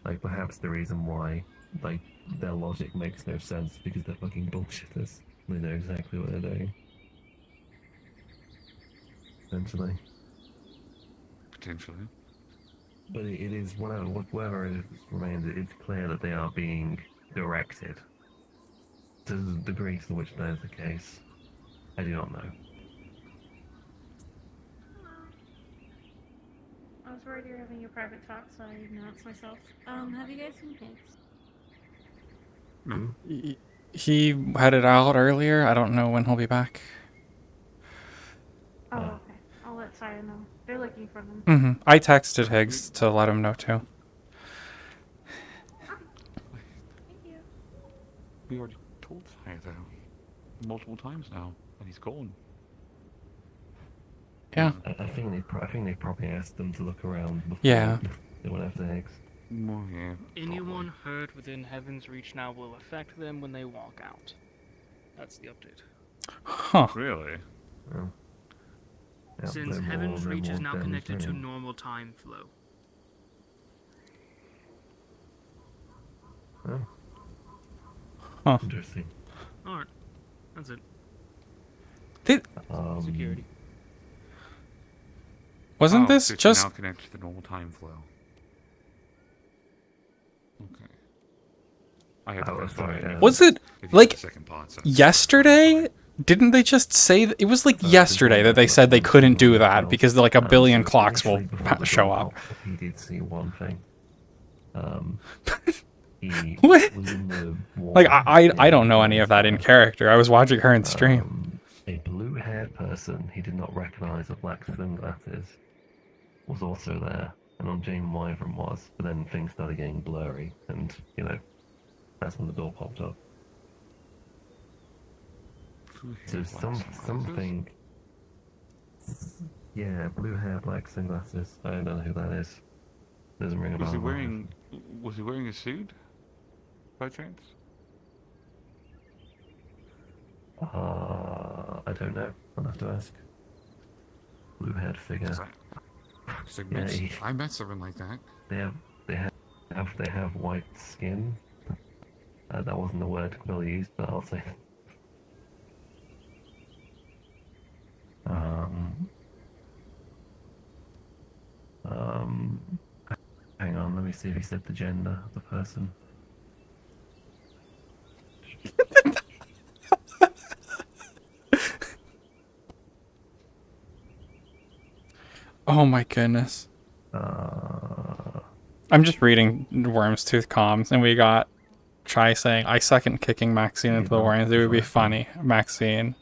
Like perhaps the reason why, like, their logic makes no sense because they're fucking bullshitters. They know exactly what they're doing. Potentially. But it is, whatever it remains, it's clear that they are being directed. To the degree to which that is the case, I do not know. I was worried you were having your private talk, so I announced myself. Have you guys seen pigs? He headed out earlier. I don't know when he'll be back. Oh, okay. I'll let Saya know. They're looking for them. I texted Higgs to let him know too. We already told Saya though, multiple times now, and he's gone. Yeah. I think they probably asked them to look around before they went after Higgs. Well, yeah. Anyone heard within Heaven's Reach now will affect them when they walk out. That's the update. Huh. Really? Well, yeah, Since Heaven's Reach is now connected to normal time flow. Oh. Huh. Interesting. Alright. That's it. Security. Wasn't this it's just now connected to the normal time flow? Okay. I had Was it like yesterday? Didn't they just say it was like yesterday that they said they couldn't do that because like a billion clocks will show up? He did see one thing. What? Like I don't know any of that in character. I was watching her in stream. A blue-haired person he did not recognize with black sunglasses was also there, and on Jane Wyvern was, but then things started getting blurry, and that's when the door popped up. So something. Yeah, blue hair, black sunglasses. I don't know who that is. Doesn't ring a bell. Was he wearing a suit? By chance? I don't know. I'll have to ask. Blue-haired figure. I met someone like that. They have white skin. That wasn't the word Quill used, but I'll say. Hang on, let me see if he said the gender of the person. Oh my goodness. I'm just reading Worm's Tooth comms, and we got Chai saying, I second kicking Maxine into the Worms. It would be funny. Maxine.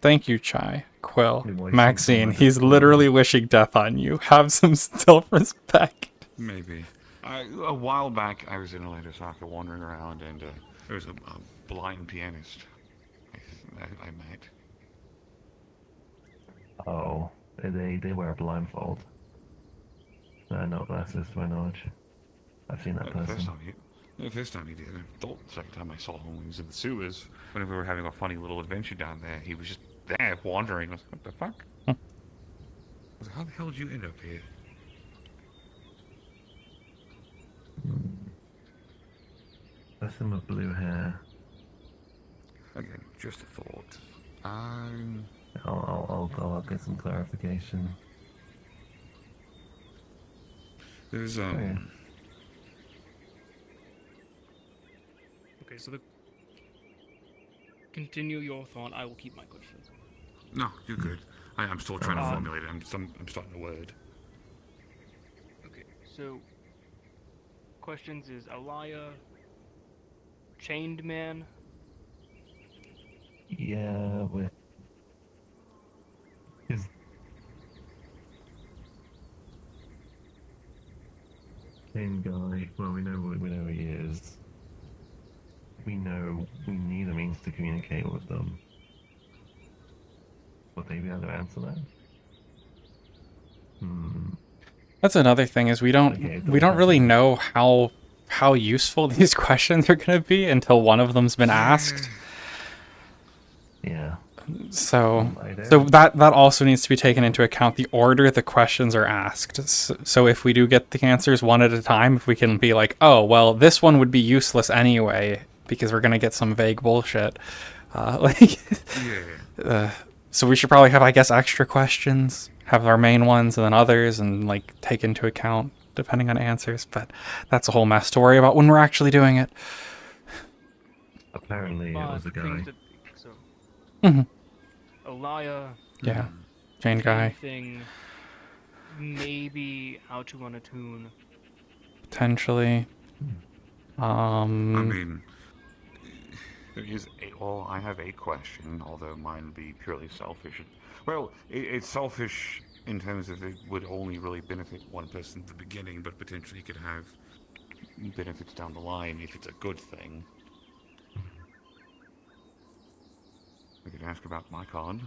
Thank you, Chai. Quill. Maxine, he's literally wishing death on you. Have some self-respect. Maybe. A while back, I was in Orlando Soccer wandering around, and there was a blind pianist I met. Oh, they wear a blindfold. No glasses, to my knowledge. I've seen that person. The first time he did. The second time I saw him, when he was in the sewers. Whenever we were having a funny little adventure down there, he was just there wandering. I was like, what the fuck? I was like, how the hell did you end up here? Person with blue hair. Again, just a thought. I'll get some clarification. There's Okay, so continue your thought. I will keep my questions. No, you're good. I'm still trying to formulate it. I'm starting a word. Okay, so questions is Alaya, Chained Man. Yeah, with his same guy. Well, we know who he is. We know we need a means to communicate with them. Would they be able to answer that? That's another thing is we don't really know how useful these questions are going to be until one of them's been asked. Yeah. So that also needs to be taken into account, the order the questions are asked. So if we do get the answers one at a time, if we can be like, oh, well, this one would be useless anyway, because we're going to get some vague bullshit. So we should probably have, I guess, extra questions, have our main ones and then others, and like take into account depending on answers. But that's a whole mess to worry about when we're actually doing it. Apparently, it was a guy. Alaya. Yeah. Chain guy. Thing. Maybe how to unattune. Potentially. I mean, I have a question, although mine would be purely selfish. Well, it's selfish in terms of it would only really benefit one person at the beginning, but potentially could have benefits down the line if it's a good thing. I could ask about my card.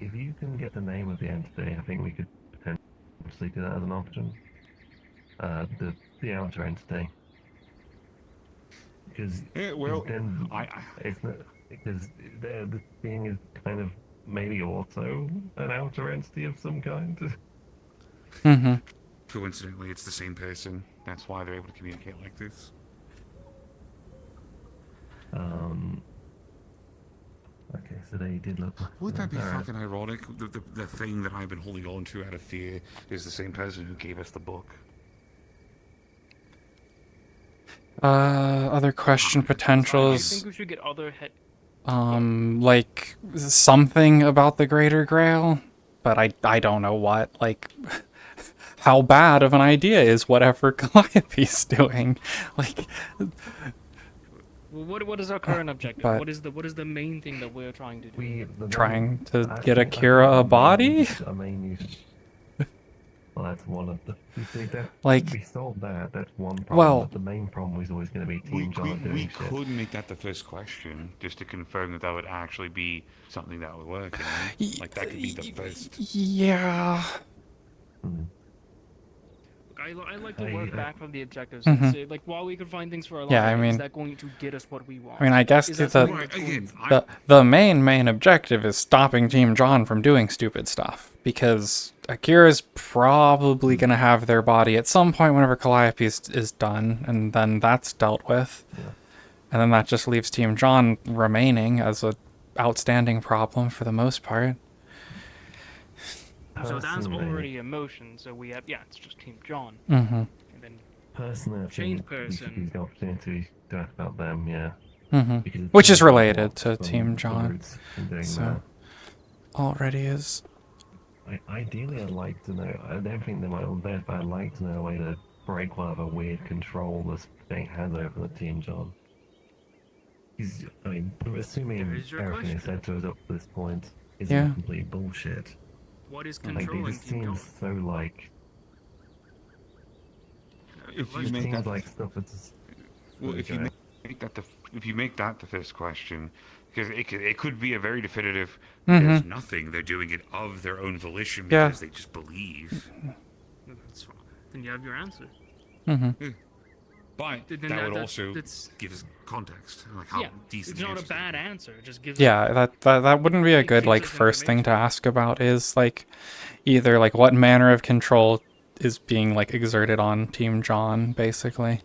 If you can get the name of the entity, I think we could potentially do that as an option. The outer entity. Because then it's not, because the thing is kind of maybe also an outer entity of some kind. Coincidentally, it's the same person. That's why they're able to communicate like this. Okay, so they did look. Would that be fucking ironic? The thing that I've been holding on to out of fear is the same person who gave us the book. Other question potentials. I think we should get other like something about the Greater Grail, but I don't know what. Like, how bad of an idea is whatever Calliope's doing? Like, what is our current objective? What is the main thing that we're trying to do? Trying to get Akira a body? Well, that's one of the. Like, we solved that. That's one problem. Well, but the main problem was always going to be Team John doing we shit. could make that the first question, just to confirm that would actually be something that would work. You know? Like that could be the first. Yeah. I like to work back from the objectives. Mhm. Say, like, while we can find things for our Yeah, lives, I mean- is that going to get us what we want? I mean, I guess Is the that something that's going the main objective is stopping Team John from doing stupid stuff, because Akira's probably gonna have their body at some point whenever Calliope is done, and then that's dealt with, and then that just leaves Team John remaining as a outstanding problem for the most part. So that's Personally- already emotion. So we have, it's just Team John. Mhm. And then Personally, I Chained think we should person. use the opportunity to ask about them, yeah. Mhm. Because Which is there's related lots to of Team John. roots in doing So that. already is. Ideally, I'd like to know. I don't think they're my own bed, but I'd like to know a way to break whatever weird control this thing has over the Team John. I mean, assuming There's your everything question. is said to us up to this point is Yeah. complete bullshit. What is Like, controlling this Team John? seems so like. If you It make seems that, like stuff that's. well, if you make that if you make that the first question, because it could be a very definitive. There's nothing. They're doing it of their own volition Yeah. because they just believe. That's fine. Then you have your answer. Mm-hmm. But Then that would also give us context, like how Yeah, decent. it's not a bad answer. It just gives. Yeah, that wouldn't be a good like first thing to ask about is like either like what manner of control is being like exerted on Team John, basically.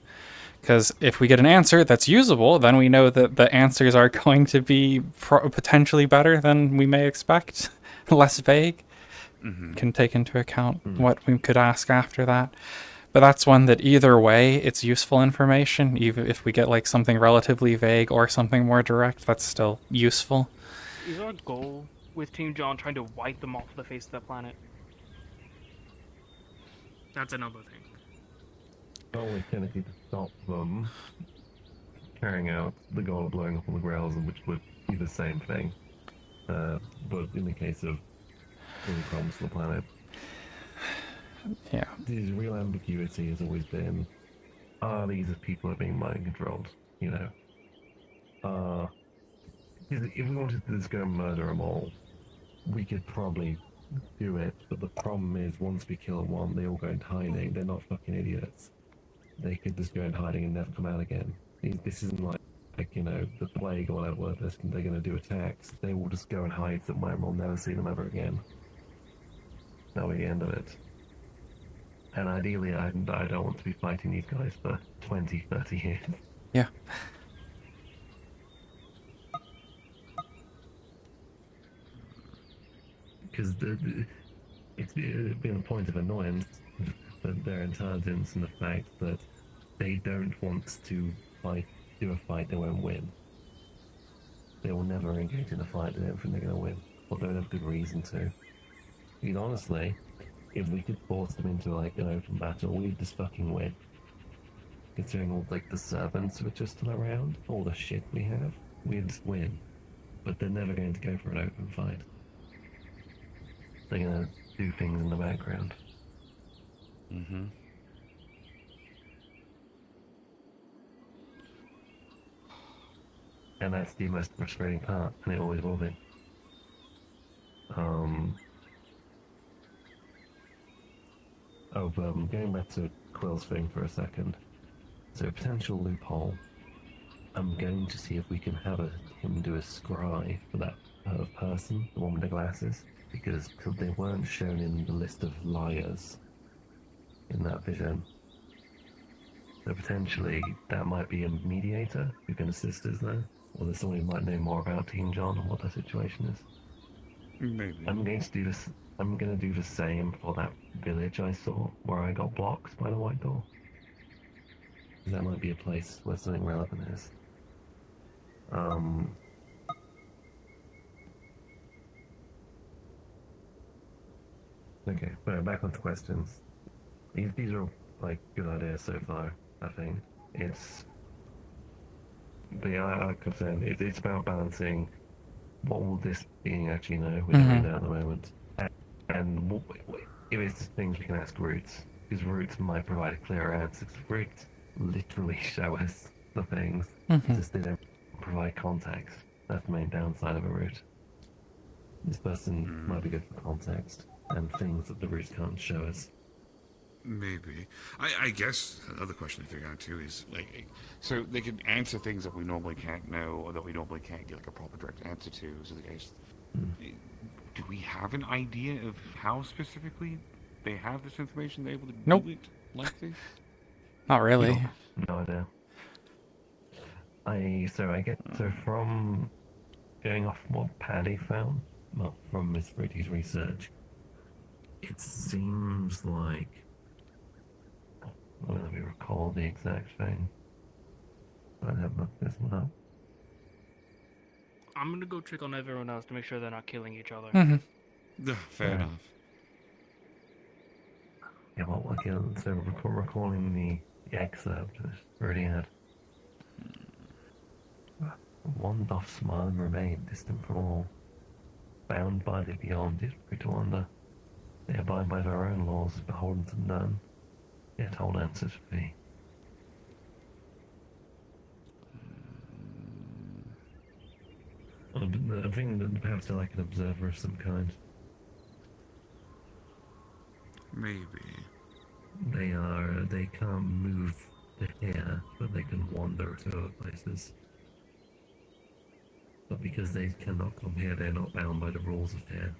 Because if we get an answer that's usable, then we know that the answers are going to be potentially better than we may expect, less vague. Can take into account what we could ask after that. But that's one that either way, it's useful information. Even if we get like something relatively vague or something more direct, that's still useful. Is our goal with Team John trying to wipe them off the face of the planet? That's another thing. Only technically to stop them carrying out the goal of blowing up all the Grails, which would be the same thing. But in the case of causing problems to the planet. Yeah. The real ambiguity has always been, are these people are being mind controlled? You know? If we wanted to just go and murder them all, we could probably do it, but the problem is once we kill one, they all go into hiding. They're not fucking idiots. They could just go in hiding and never come out again. This isn't like you know, the plague or whatever, they're going to do attacks. They will just go and hide somewhere and we'll never see them ever again. That'll be the end of it. And ideally, I don't want to be fighting these guys for 20, 30 years. Yeah. Because it's been a point of annoyance, but their intelligence and the fact that they don't want to do a fight they won't win. They will never engage in a fight they don't think they're going to win, or they don't have good reason to. Because honestly, if we could force them into like an open battle, we'd just fucking win. Considering all like the servants which are still around, all the shit we have, we'd just win. But they're never going to go for an open fight. They're going to do things in the background. Mm-hmm. And that's the most frustrating part, and it always will be. Going back to Quill's thing for a second. So, a potential loophole. I'm going to see if we can have him do a scry for that person, the one with the glasses, because they weren't shown in the list of liars in that vision. So potentially that might be a mediator who can assist us there, or there's someone who might know more about Team John and what their situation is. Maybe. I'm going to do this. I'm going to do the same for that village I saw where I got blocked by the white door. That might be a place where something relevant is. Okay, but back onto questions. These are like good ideas so far. I think but yeah, like I said, it's about balancing what will this being actually know we don't really know at the moment, and if it's things we can ask Roots, because Roots might provide a clearer answer. Roots literally show us the things, just they don't provide context. That's the main downside of a Root. This person might be good for context and things that the Roots can't show us. Maybe. I guess another question to figure out too is like, so they can answer things that we normally can't know, or that we normally can't get like a proper direct answer to. So the guys, do we have an idea of how specifically they have this information? They're able to do it like this? Not really. No idea. So from going off what Paddy found, well, from Miss Fritty's research, it seems like, let me recall the exact thing. I'd have looked this one up. I'm gonna go check on everyone else to make sure they're not killing each other. Fair enough. Yeah, well, again, so recalling the excerpt I already had. one doth smile and remain distant from all. Bound by the beyond is free to wander. They abide by their own laws, beholden to none, yet hold answers for me. I think that perhaps they're like an observer of some kind. Maybe. They can't move to here, but they can wander to other places. But because they cannot come here, they're not bound by the rules of here.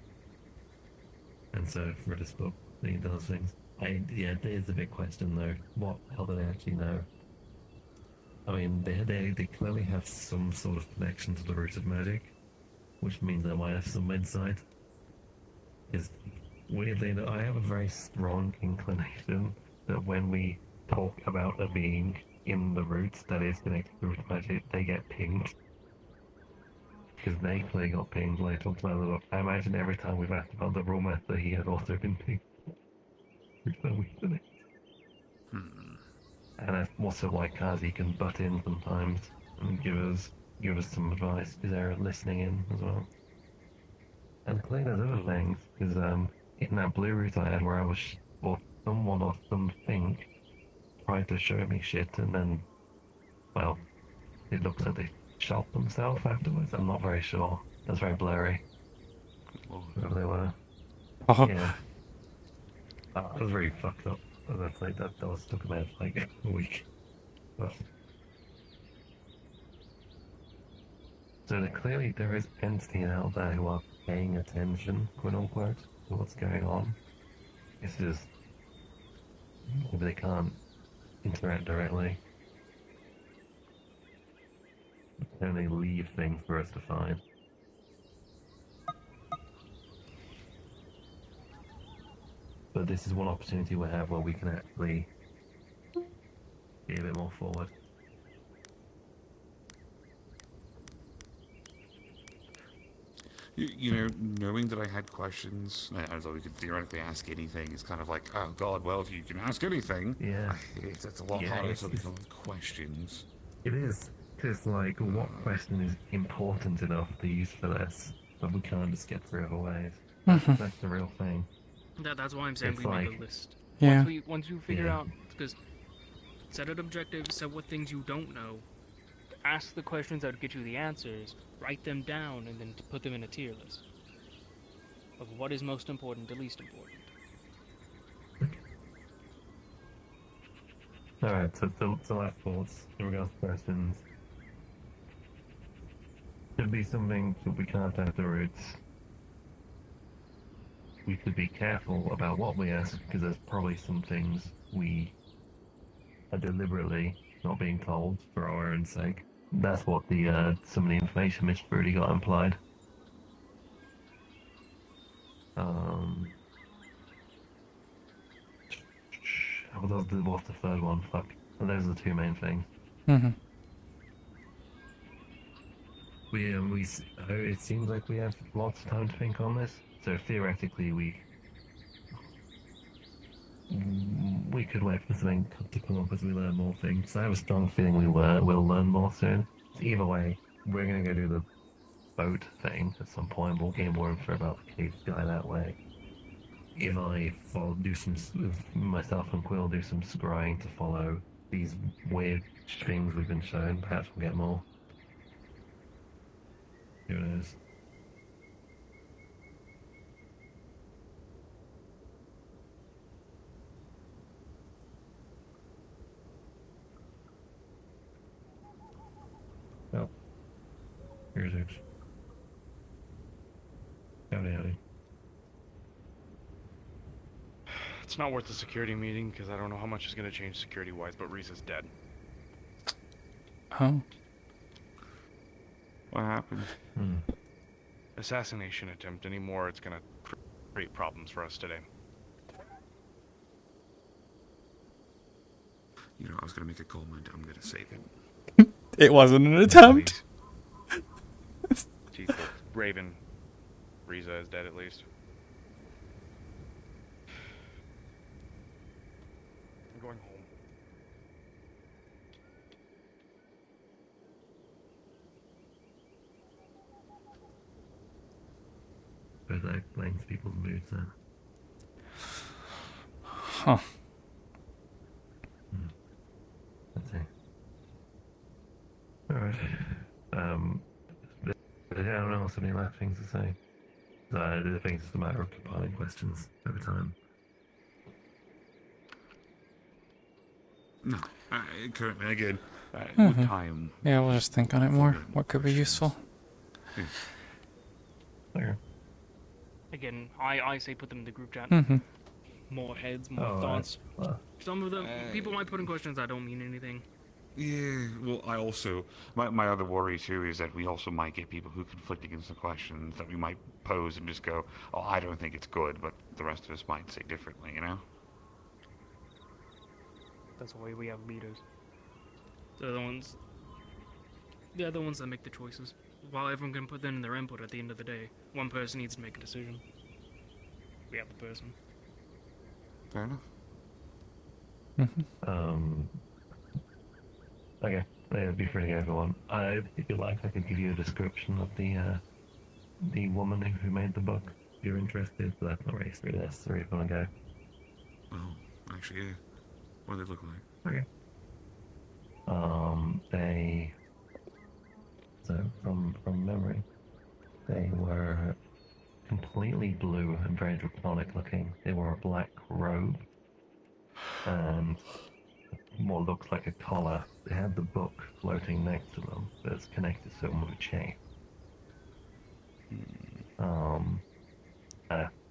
And so, for this book, he does things. Yeah, it is a big question though. What the hell do they actually know? I mean, they clearly have some sort of connection to the root of magic, which means they might have some insight. Because weirdly, I have a very strong inclination that when we talk about a being in the roots that is connected to the root of magic, they get pinged. Because they clearly got pinged when I talked about the book. I imagine every time we've asked about the rule method, he had also been pinged. And that's also why Kazi can butt in sometimes and give us some advice because they're listening in as well. And clearly there's other things because in that blue route I had where I was or someone or something tried to show me shit and then well it looks like they shot themselves afterwards. I'm not very sure. That's very blurry. Whoever they were. Oh. Yeah. That was really fucked up. That's like that was stuck in my head for like a week. But... So clearly there is entities out there who are paying attention, quote unquote, to what's going on. It's just maybe they can't interact directly. They only leave things for us to find. But this is one opportunity we have where we can actually be a bit more forward. You know, knowing that I had questions, I thought we could theoretically ask anything. It's kind of like, oh god, well, if you can ask anything, yeah, it's a lot harder to come with questions. It is, because like, what question is important enough to use for this, but we can't just get through other ways. That's the real thing. That's why I'm saying It's we like, make a list. Yeah. Once you figure out, because set an objective, set what things you don't know, ask the questions that would get you the answers, write them down, and then put them in a tier list of what is most important to least important. Alright, so last thoughts in regards to questions. Should be something that we can't have the roots. We should be careful about what we ask, because there's probably some things we are deliberately not being told for our own sake. That's what the some of the information Miss Fruity got implied. What's the third one? Fuck. And those are the two main things. It seems like we have lots of time to think on this. So theoretically, we could wait for something to come up as we learn more things. I have a strong feeling we'll learn more soon. Either way, we're gonna go do the boat thing at some point. We'll gain more info about the cave guy that way. If I myself and Quill do some scrying to follow these weird things we've been shown, perhaps we'll get more. Who knows? Well, here's it. Howdy. It's not worth the security meeting because I don't know how much is going to change security-wise, but Reese is dead. Oh. What happened? Assassination attempt. Anymore, it's going to create problems for us today. You know, I was going to make a comment. I'm going to save it. It wasn't an attempt. Jeez, Raven. Riza is dead at least. I'm going home. suppose that explains people's moods then. Huh. Let's see. Alright. But I don't know, so many last things to say. So I think it's just a matter of compiling questions over time. No, currently again. Mhm. With time. Yeah, we'll just think on it more. What could be useful? Okay. Again, I say put them in the group chat. Mhm. More heads, more Oh, thoughts. well. Some of them, people might put in questions that don't mean anything. Yeah, well, I also, my other worry too is that we also might get people who conflict against the questions that we might pose and just go, oh, I don't think it's good, but the rest of us might say differently, you know? That's why we have leaders. They're the ones that make the choices. While everyone can put in their input at the end of the day, one person needs to make a decision. We have the person. Fair enough. Okay, yeah, be free to go, everyone. If you like, I could give you a description of the woman who made the book. If you're interested, but that's not really through this, or if you want to go. Oh, actually, yeah. What do they look like? Okay. So from memory, they were completely blue and very draconic looking. They wore a black robe and what looks like a collar. They had the book floating next to them, but it's connected to them with a chain.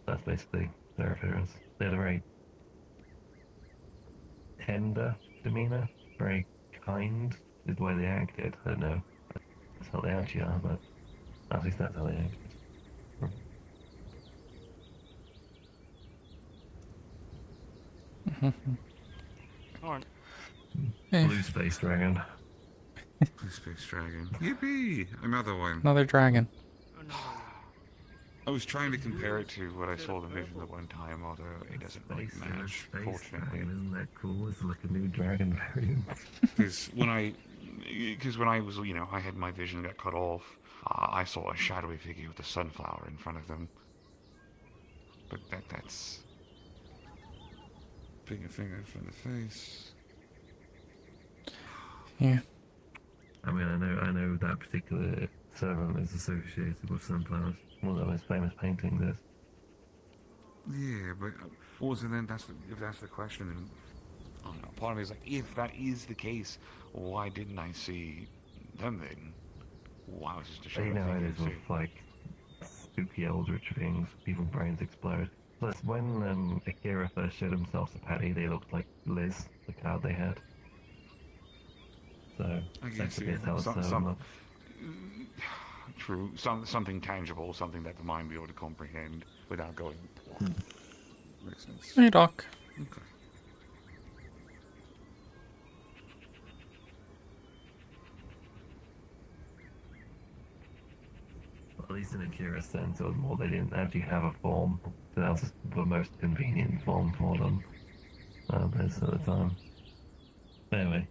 That's basically their appearance. They had a very tender demeanor, very kind is the way they acted. I don't know. That's how they actually are, but at least that's how they acted. Alright. Blue Space Dragon. Blue Space Dragon. Yippee! Another one. Another dragon. I was trying to compare it to what I saw the vision at one time, although it doesn't really match, fortunately. Isn't that cool? It's like a new dragon variant. Because when I was, you know, I had my vision got cut off, I saw a shadowy figure with a sunflower in front of them. But that's... Putting a finger in front of the face. Yeah. I mean, I know that particular servant is associated with sunflowers. One of the most famous paintings is. Yeah, but also then if that's the question, then I don't know. Part of me is like, if that is the case, why didn't I see them then? Why was just a shadow? You know, it is with like spooky eldritch things. People's brains explode. Plus, when Akira first showed himself to Patty, they looked like Liz, the card they had. So I that guess could be how true. Something tangible, something that the mind be able to comprehend without going. Makes sense. Hey, Doc. Okay. At least in Akira's sense, it was more they didn't actually have a form. So that was the most convenient form for them. Most of the time. Anyway.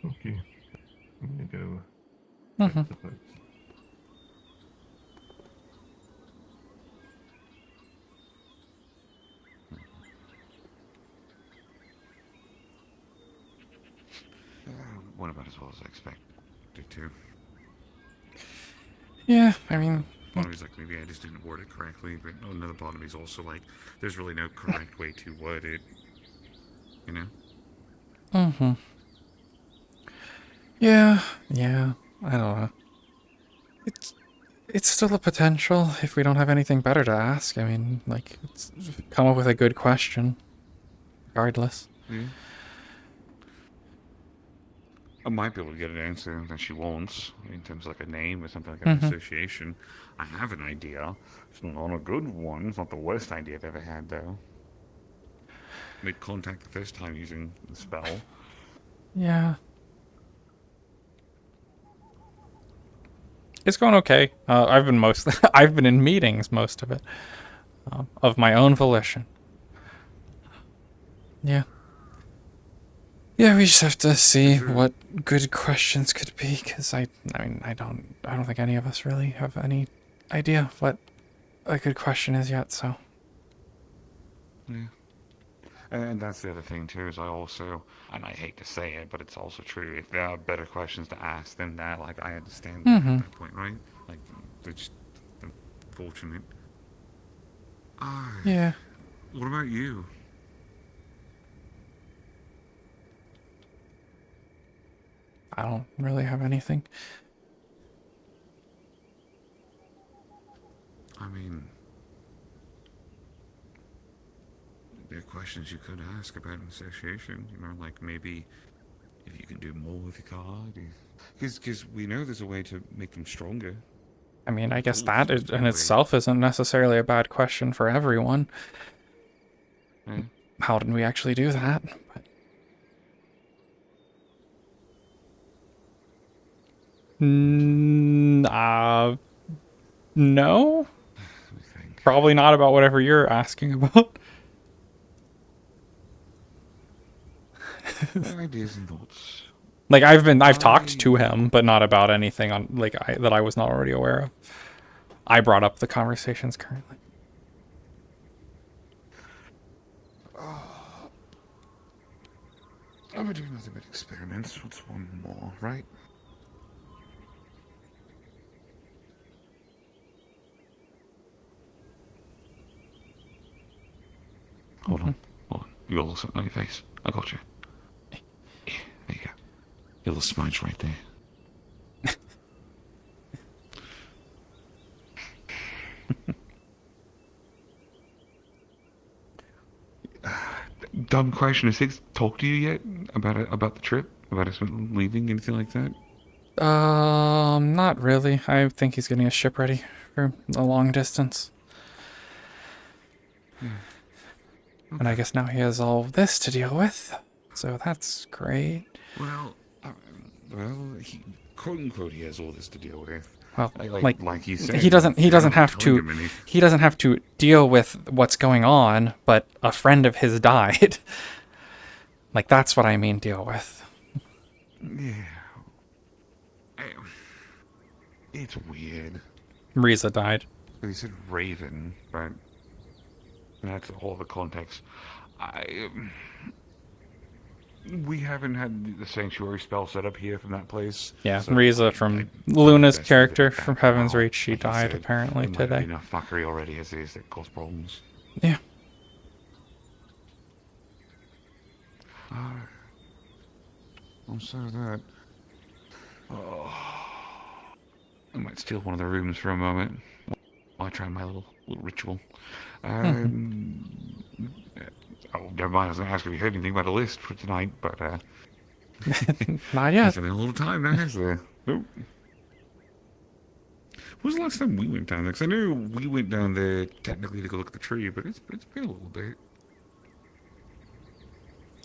Okay. I'm gonna go back to folks. Went about as well as I expected to. Yeah, I mean... Part of me's like, maybe I just didn't word it correctly, but another part of me's also like, there's really no correct way to word it. You know? Mm-hmm. Yeah, I don't know. It's still a potential if we don't have anything better to ask. I mean, like, come up with a good question. Regardless. Yeah. I might be able to get an answer that she wants, in terms of like a name or something like an association. I have an idea. It's not a good one. It's not the worst idea I've ever had, though. Made contact the first time using the spell. Yeah. It's going okay. I've been in meetings most of it, of my own volition. Yeah. Yeah, we just have to see what good questions could be, because I mean, I don't think any of us really have any idea what a good question as yet, so. Yeah. And that's the other thing too, is I also, and I hate to say it, but it's also true, if there are better questions to ask than that, like, I understand that at that point, right? Like, they're just unfortunate. Yeah. What about you? I don't really have anything. I mean, there are questions you could ask about an association, you know, like maybe if you can do more with your card, because we know there's a way to make them stronger. I mean, I guess that in itself isn't necessarily a bad question for everyone. Yeah. How did we actually do that? No? Probably not about whatever you're asking about. Ideas and thoughts. Like, I've talked to him, but not about anything on that I was not already aware of. I brought up the conversations currently. Oh, we're doing nothing but experiments. What's one more, right? Hold on. You got a little something on your face. I got you. Yeah, there you go. Your little smudge right there. Dumb question. Has Higgs talked to you yet about the trip? About us leaving? Anything like that? Not really. I think he's getting his ship ready for a long distance. Yeah. And I guess now he has all this to deal with, so that's great. Well, he, quote unquote, he has all this to deal with. Well, like he said, he doesn't have to deal with what's going on, but a friend of his died. Like, that's what I mean, deal with. Yeah. It's weird. Riza died. He said Raven, but that's all the context. We haven't had the sanctuary spell set up here from that place. Yeah, so Riza from Luna's character from Heaven's Reach, she died apparently today. Enough fuckery already as is that cause problems. Yeah. I'm sorry of that. I might steal one of the rooms for a moment while I try my little ritual. Oh, never mind. I was going to ask if you heard anything about a list for tonight, but not yet. It's been a little time now, has there? Nope. When was the last time we went down there? Because I knew we went down there technically to go look at the tree, but it's been a little bit.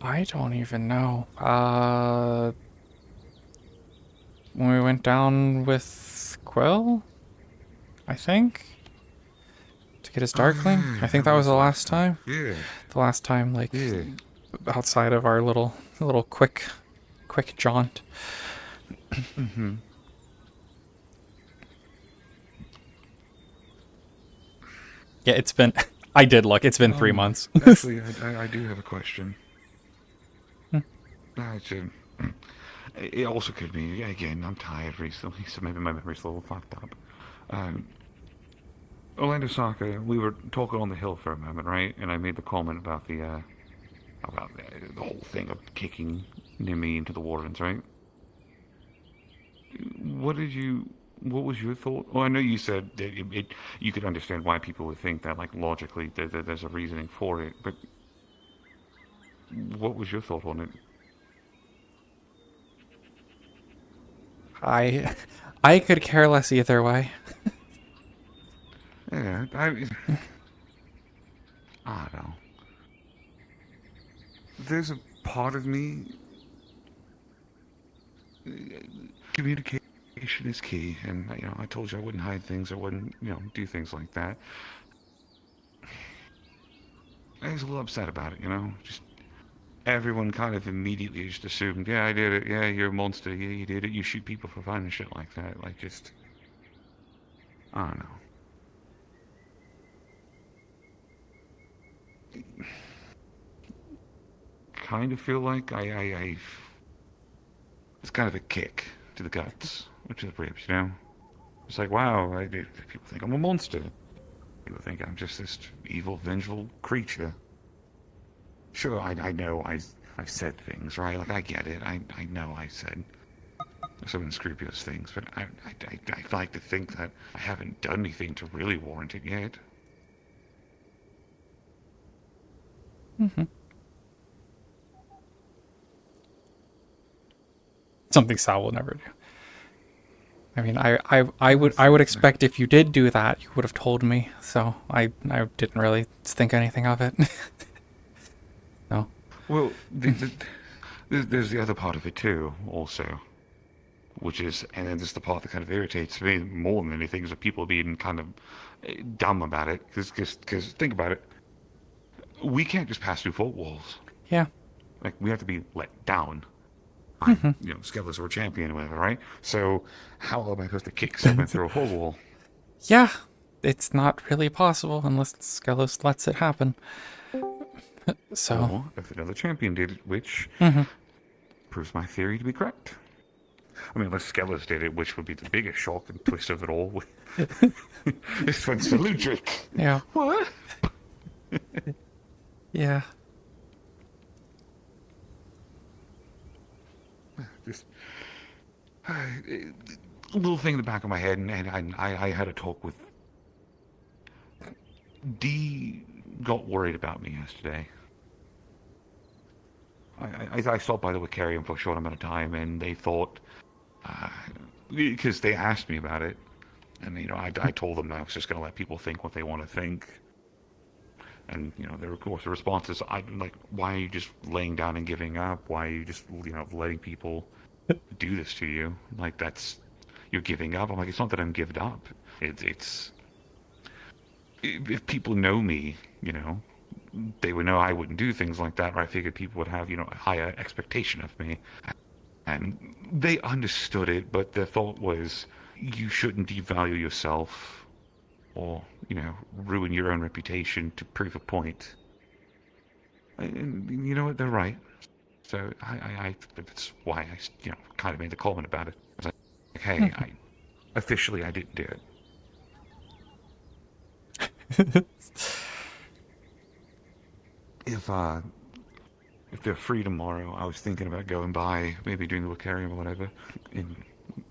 I don't even know. When we went down with Quill, I think, to get his Darkling. I think that was the last time. Yeah. The last time, like, outside of our little quick jaunt. Mm-hmm. Yeah, it's been. I did look. It's been 3 months. Actually, I do have a question. It also could be, again, I'm tired recently, so maybe my memory's a little fucked up. Orlando Saka, we were talking on the hill for a moment, right? And I made the comment about the whole thing of kicking Nimi into the Wardens, right? What was your thought? Well, I know you said that you could understand why people would think that, like, logically, there's a reasoning for it, but what was your thought on it? I could care less either way. Yeah, I don't know. There's a part of me. Communication is key, and I told you I wouldn't hide things. I wouldn't, do things like that. I was a little upset about it, Just everyone kind of immediately just assumed, yeah, I did it. Yeah, you're a monster. Yeah, you did it. You shoot people for fun and shit like that. Like, just, I don't know. kind of feel like it's kind of a kick to the guts, which is ribs, you know? It's like, wow, people think I'm a monster. People think I'm just this evil, vengeful creature. Sure, I know I've said things, right? Like, I get it. I know I said some unscrupulous things, but I like to think that I haven't done anything to really warrant it yet. Something Sal will never do. I mean, I would expect if you did do that, you would have told me. So I didn't really think anything of it. No. Well, there's the other part of it too, also, which is, and then this is the part that kind of irritates me more than anything, is that people being kind of dumb about it. Because think about it, we can't just pass through fort walls. Yeah. Like, we have to be let down. I'm, Skelos or champion or whatever, right? So how am I supposed to kick someone through a whole wall? Yeah, it's not really possible unless Skelos lets it happen. So, or if another champion did it, which proves my theory to be correct. I mean, unless Skelos did it, which would be the biggest shock and twist of it all. This one's Saludric. Yeah. What? Yeah. Just a little thing in the back of my head, and I had a talk with D. Got worried about me yesterday. I stopped by the Wicarium for a short amount of time, and they thought, because they asked me about it, and I told them that I was just going to let people think what they want to think. And there were, of course, the responses. I'm like, why are you just laying down and giving up? Why are you just letting people do this to you? Like, you're giving up. I'm like, it's not that I'm giving up. It's if people know me, they would know I wouldn't do things like that. Or I figured people would have a higher expectation of me, and they understood it. But their thought was, you shouldn't devalue yourself or ruin your own reputation to prove a point. And you know what, they're right. So that's why I kind of made the comment about it. I was like, hey, officially I didn't do it. If they're free tomorrow, I was thinking about going by, maybe doing the Wicarium or whatever, and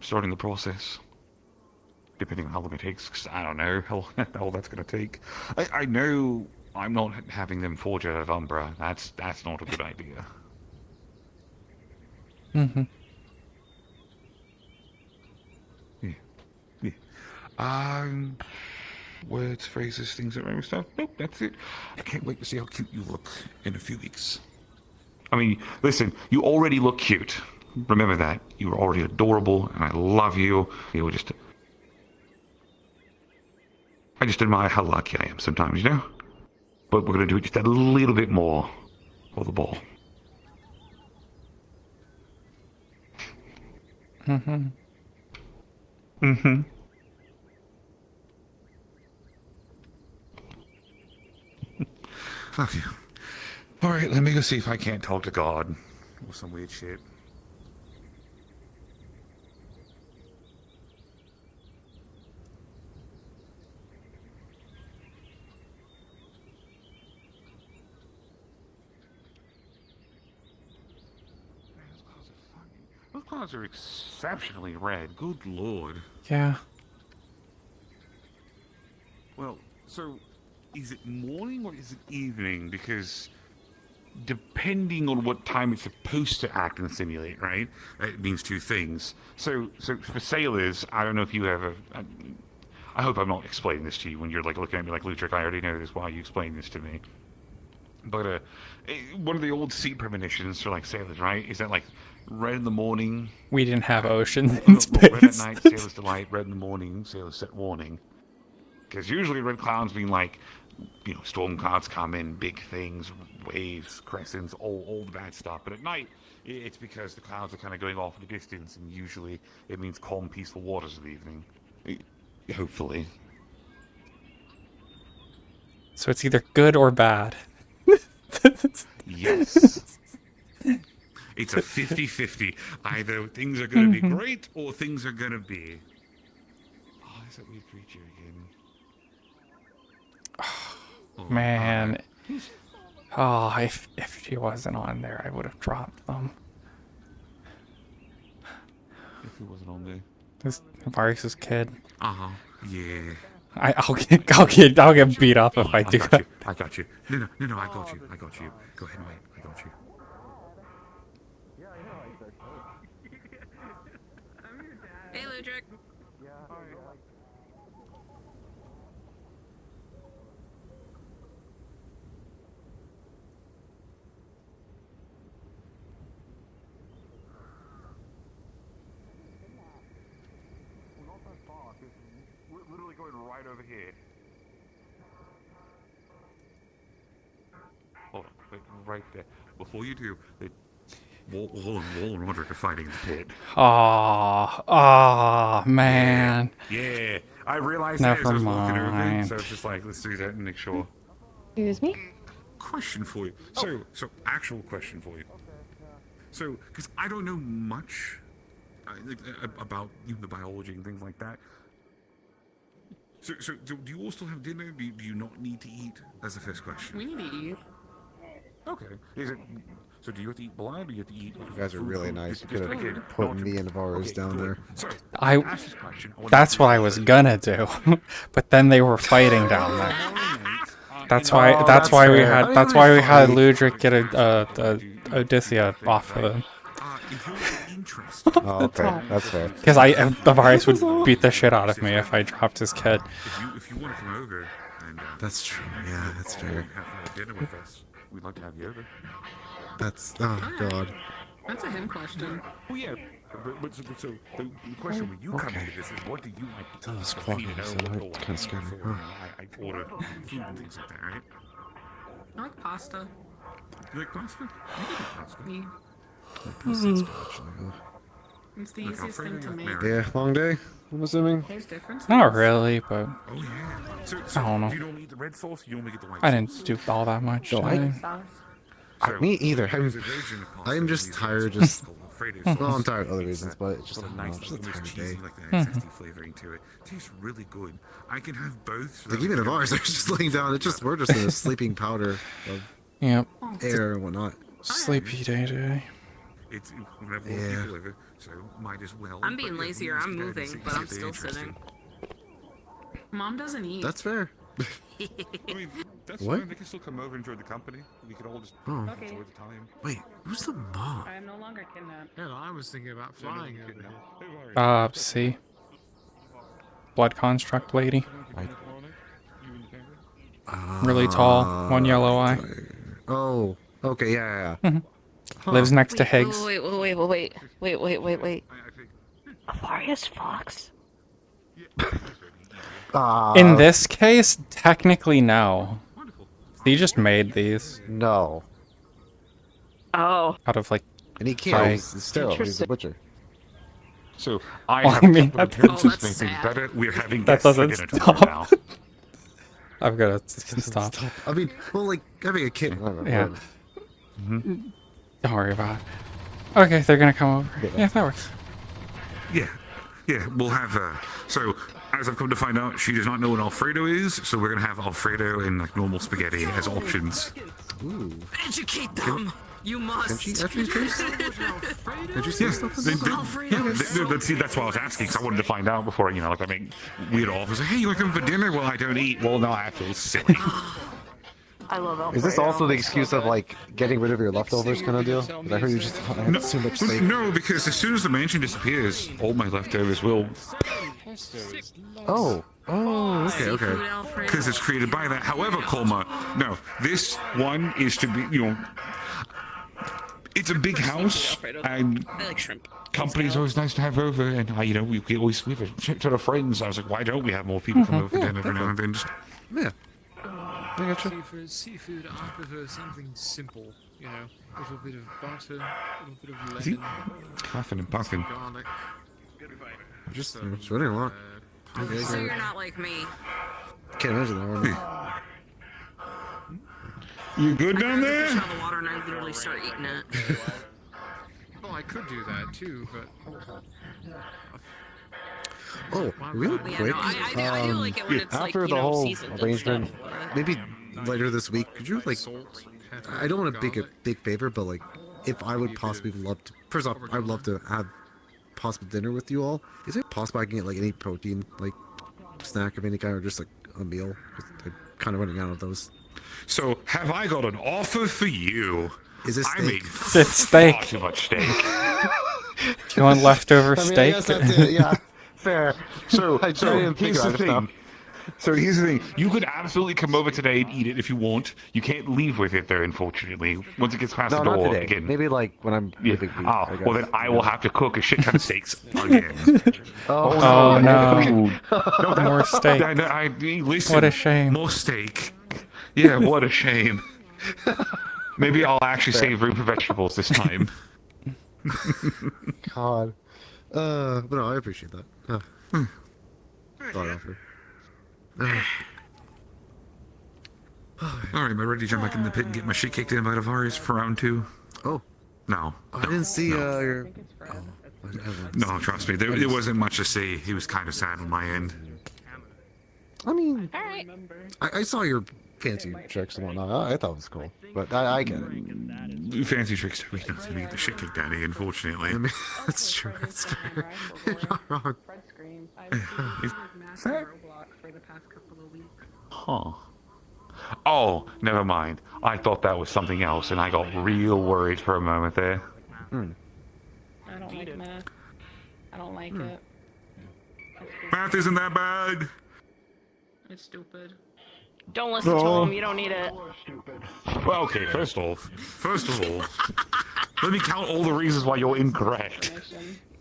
starting the process. Depending on how long it takes, because I don't know how long that's going to take. I know I'm not having them forge out of Umbra. That's not a good idea. Yeah. Words, phrases, things that make stuff. Nope, that's it. I can't wait to see how cute you look in a few weeks. I mean, listen, you already look cute. Remember that. You were already adorable, and I love you. You were just... I just admire how lucky I am sometimes, But we're going to do it just a little bit more for the ball. Okay. Alright, let me go see if I can't talk to God. Or some weird shit. Those clouds are exceptionally red. Good lord. Yeah. Well, so is it morning or is it evening? Because depending on what time it's supposed to act and simulate, right? It means two things. So for sailors, I don't know if you ever... I hope I'm not explaining this to you when you're looking at me like, Lutric, I already know this. Why are you explaining this to me? But one of the old sea premonitions for sailors, right? Is that red in the morning? We didn't have oceans in space. Red at night, sailor's delight. Red in the morning, sailor's set warning. Because usually red clouds mean storm clouds come in, big things, waves, crescents, all the bad stuff. But at night, it's because the clouds are kind of going off in the distance, and usually it means calm, peaceful waters of the evening. Hopefully. So it's either good or bad. Yes. It's a 50-50. Either things are going to be great or things are going to be. Oh, there's that weird creature again. Oh, Man. Oh, if she wasn't on there, I would have dropped them. If he wasn't on there. This Varus's kid. Yeah. I'll get beat up if I do that. I got you. No, I got you. Go ahead and wait. I got you. Hey, Ludric. We're literally going right over here. Oh, wait, right there. Before you do, Wall and Roderick are fighting in the pit. Oh, man. Yeah. I realized that as I Never was walking over, mind. so it's just like, let's do that and make sure. Excuse me? Question for you. So actual question for you. So, because I don't know much about the biology and things like that. So do you all still have dinner? Do you not need to eat? That's the first question. We need to eat. Okay. So do you have to eat blood or do you have to eat? You guys are really nice. You could okay, have put me and Varus down there. Sorry. That's what I was gonna do, but then they were fighting down there. That's why we had Ludric get a Odysseus off of him. Oh, okay, that's fair. Because Varus would beat the shit out of me if I dropped his kid. If you want to come over and that's true. Yeah, that's fair. Have dinner with us, we'd like to have you over. That's god. That's a him question. Oh yeah, but so the question when you come to this is what do you like to eat? That's quite kind of scary. I order food and things like that, right? I like pasta. You like pasta? You can eat pasta. Me. It's the easiest thing to make. Yeah, long day, I'm assuming. There's differences. Not really, but Oh yeah. So I don't know. You don't eat the red sauce. You only get the white. I didn't do all that much. No, me either. I'm just tired. Just well, I'm tired of other reasons, but it's just a nice, just a tired day. like that zesty flavoring to it. Tastes really good. I can have both. Like even if ours, they're just laying down. It's just we're just in a sleeping powder of air and whatnot. Sleepy day. It's whenever people over, so might as well. I'm being lazy or I'm moving, but I'm still sitting. Mom doesn't eat. That's fair. I mean, that's What? fine. They can still come over and enjoy the company. We could all just Oh. enjoy the time. Wait, who's the mom? I am no longer kidnapped. Yeah, I was thinking about flying over here. C. Blood construct lady. Really tall, one yellow eye. Oh, okay, yeah. Lives next to Higgs. Wait. Avarius Fox? In this case, technically no. He just made these. No. Oh. Out of like. And he can't. He's sterile. He's a butcher. So I mean, that that's things better. We're having that guests for doesn't dinner stop. tomorrow now. I'm gonna stop. I mean, well, like having a kid. Yeah. Don't worry about it. Okay, they're gonna come over. Yeah, that works. Yeah, we'll have so, as I've come to find out, she does not know what Alfredo is, so we're gonna have Alfredo and like normal spaghetti as options. Ooh. Educate them! You must! Can she actually taste? Did you see stuff? That's why I was asking, because I wanted to find out before, like I make weird offers. Like, hey, you want to come for dinner? Well, I don't eat. Well, no, I feel silly. I love Alfredo. Is this also the excuse of like getting rid of your leftovers kind of deal? 'Cause I heard you just had too much steak. No, because as soon as the mansion disappears, all my leftovers will. Oh, okay. Because it's created by that. However, Colma, no, this one is to be, it's a big house, and I like shrimp. company's always nice to have over, and we have a shit ton of friends. I was like, why don't we have more people come over for dinner every now and then? Just, yeah. See, for seafood, I prefer something simple, a little bit of butter, a little bit of lemon, puffing and puffing. garlic. I'm just running a lot. So you're not like me. Can't imagine that. You good down there? Fish out of the water and I literally start eating it. I could do that too, but. Oh, real Yeah, quick. no, I do like it when it's, after like, the you know, whole seasoned and arrangement, stuff, maybe later this week, could you like? I don't want to make a big favor, but like, if I would possibly love to. First off, I'd love to have possible dinner with you all. Is it possible I can get like any protein, like snack of any kind, or just like a meal? 'Cause I'm kind of running out of those. So, have I got an offer for you? Is it I steak? made It's steak. far too much steak. Do you want leftover I steak? guess that's it. Yeah, fair. So I didn't think here's the about it, thing. So here's the thing. You could absolutely come over today and eat it if you want. You can't leave with it there, unfortunately. Once it gets past No, the not door today. again. Maybe like when I'm leaving. Oh, well then I will have to cook a shit ton of steaks again. Oh, no. No, More steak. Listen, What a shame. More steak. Yeah, what a shame. Maybe I'll actually save room for vegetables this time. God. But no, I appreciate that. Thought offer. Alright, am I ready to jump back in the pit and get my shit kicked in by the virus for round 2? Oh. No. I didn't see your... No, trust me, there wasn't much to see. He was kind of sad on my end. I mean, I saw your fancy tricks and whatnot. I thought it was cool, but I get it. Fancy tricks we know to get the shit kicked out of you, unfortunately. I mean, that's true. That's fair. You're not wrong. Huh. Oh, never mind. I thought that was something else, and I got real worried for a moment there. I don't like math. I don't like it. Math isn't that bad. It's stupid. Don't listen to him. You don't need it. Well, okay, first of all, let me count all the reasons why you're incorrect.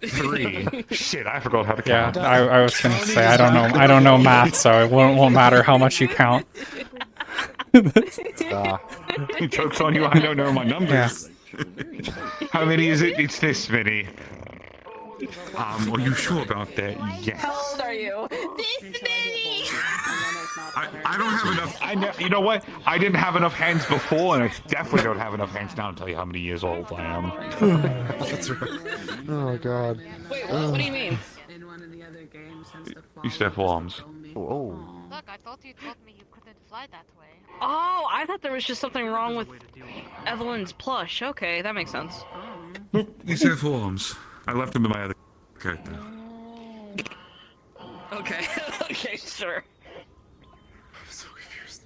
3. Shit, I forgot how to count. Yeah, I was gonna say I don't know math, so it won't matter how much you count. Joke's on you, I don't know my numbers. How many is it? It's this many. Are you sure about that? Yes. How old are you? This many. I don't have enough. You know what? I didn't have enough hands before, and I definitely don't have enough hands now to tell you how many years old I am. That's right. Oh God. Wait, what do you mean? You step arms. Oh. Look, I thought you told me you couldn't fly that way. Oh, I thought there was just something wrong with Evelyn's plush. Okay, that makes sense. Nope, you step arms. I left them in my other character. Okay, okay, sure. I'm so confused.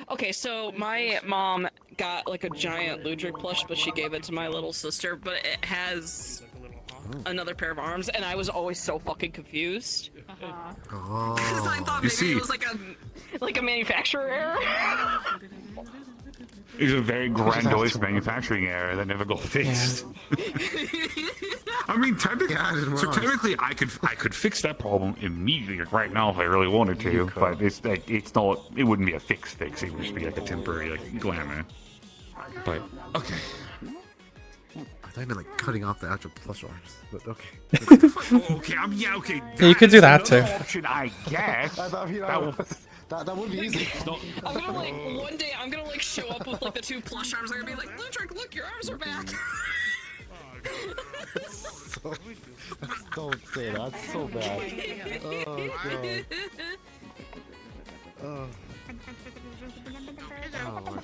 Okay, so my mom got like a giant Ludwig plush, but she gave it to my little sister, but it has another pair of arms, and I was always so fucking confused. Oh. Because I thought maybe it was like a manufacturer error. It was a very grandiose manufacturing error that never got fixed. I mean, technically, I could fix that problem immediately, like right now, if I really wanted to. But it's not. It wouldn't be a fix. It would just be like a temporary glamour. But okay. I thought you meant like cutting off the actual plush arms, but okay. Okay. Okay. Yeah, you could do that too. Option, I guess. I thought, that would be easy. I'm gonna one day I'm gonna show up with the 2 plush arms. I'm gonna be like, Ludwig, look, your arms are back. Don't say that. That's so bad. Oh God.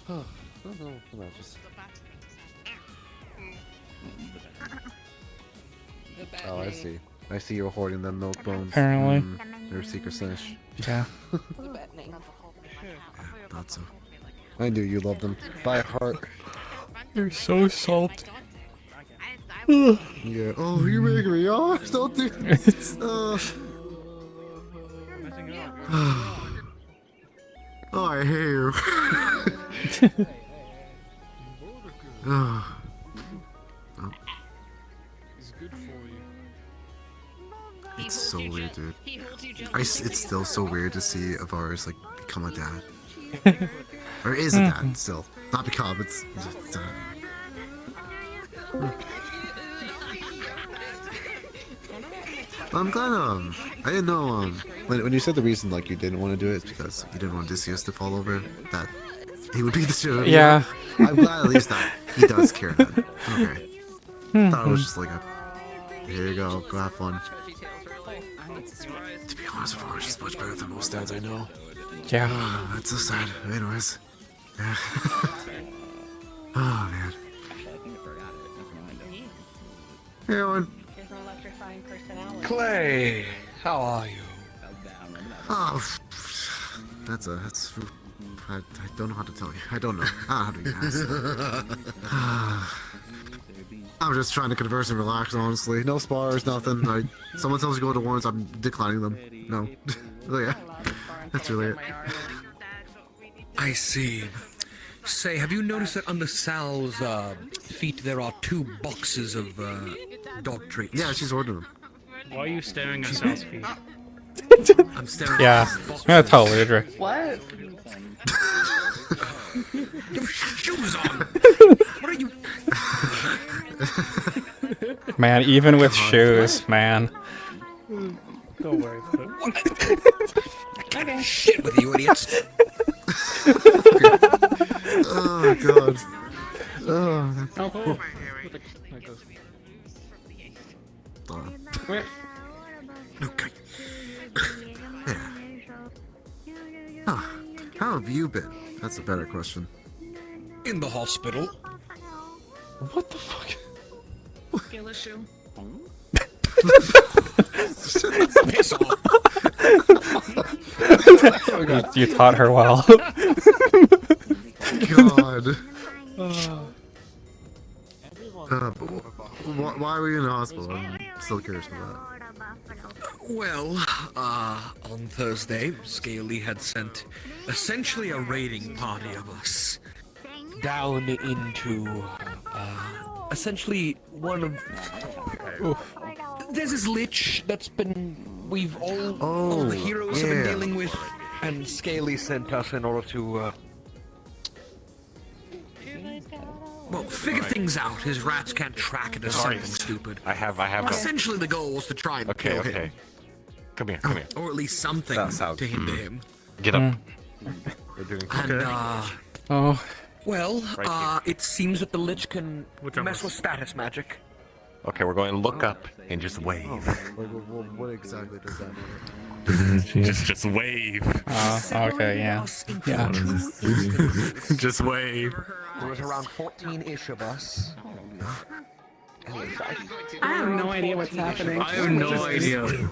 Oh. No, just... Oh, I see. I see you're hoarding them milk bones. Apparently. Your secret stash. Yeah. Thought so. I knew you loved them by heart. You're so salty. Yeah. Oh, you're making me. Oh, don't do this. Oh, I hate you. Oh. It's so weird, dude. It's still so weird to see Avaris become a dad. Or is a dad still. Not become, it's just I'm glad I didn't know when you said the reason you didn't want to do it is because you didn't want Odysseus to fall over. That He would beat the shit out of Yeah. you. I'm glad at least that he does care then. Okay. Thought it was just like a... Here you go have fun. To be honest, of course, she's much better than most dads I know. Yeah. Oh, that's so sad. Anyways. Yeah. Oh, man. Hey, Owen. Clay, how are you? Oh, that's I don't know how to tell you. I don't know. I don't know how to ask. I'm just trying to converse and relax, honestly. No spars, nothing. Someone tells you to go to warrants, I'm declining them. No. Oh, yeah. That's really it. I see. Say, have you noticed that under Sal's feet there are 2 boxes of dog treats? Yeah, she's ordering them. Why are you staring at Sal's feet? I'm staring Yeah. at I'm gonna tell Ludra. What? Your shoes on! What are you... Man, even with shoes, man. Don't worry about it. Okay. Shit with you idiots! Oh, God. Oh. Okay. Huh. How have you been? That's a better question. In the hospital. What the fuck? Skill issue. Piss off. You taught her well. God. Why were you in the hospital? I'm still curious about that. Well, on Thursday, Scaly had sent essentially a raiding party of us down into, essentially one of... There's this lich that's been... all the heroes have been dealing with, and Scaly sent us in order to, well, figure things out. His rats can't track it or something stupid. I have. Essentially, the goal was to try and kill him. Come here. Or at least something to hinder him. Get up. We're doing and, oh. well, it seems that the Lich can mess with status magic. Okay, we're going to look up and just wave. What exactly does that mean? Just wave. Okay, yeah. Yeah. Just wave. There was around 14-ish of us. I have no idea what's happening. I have no idea.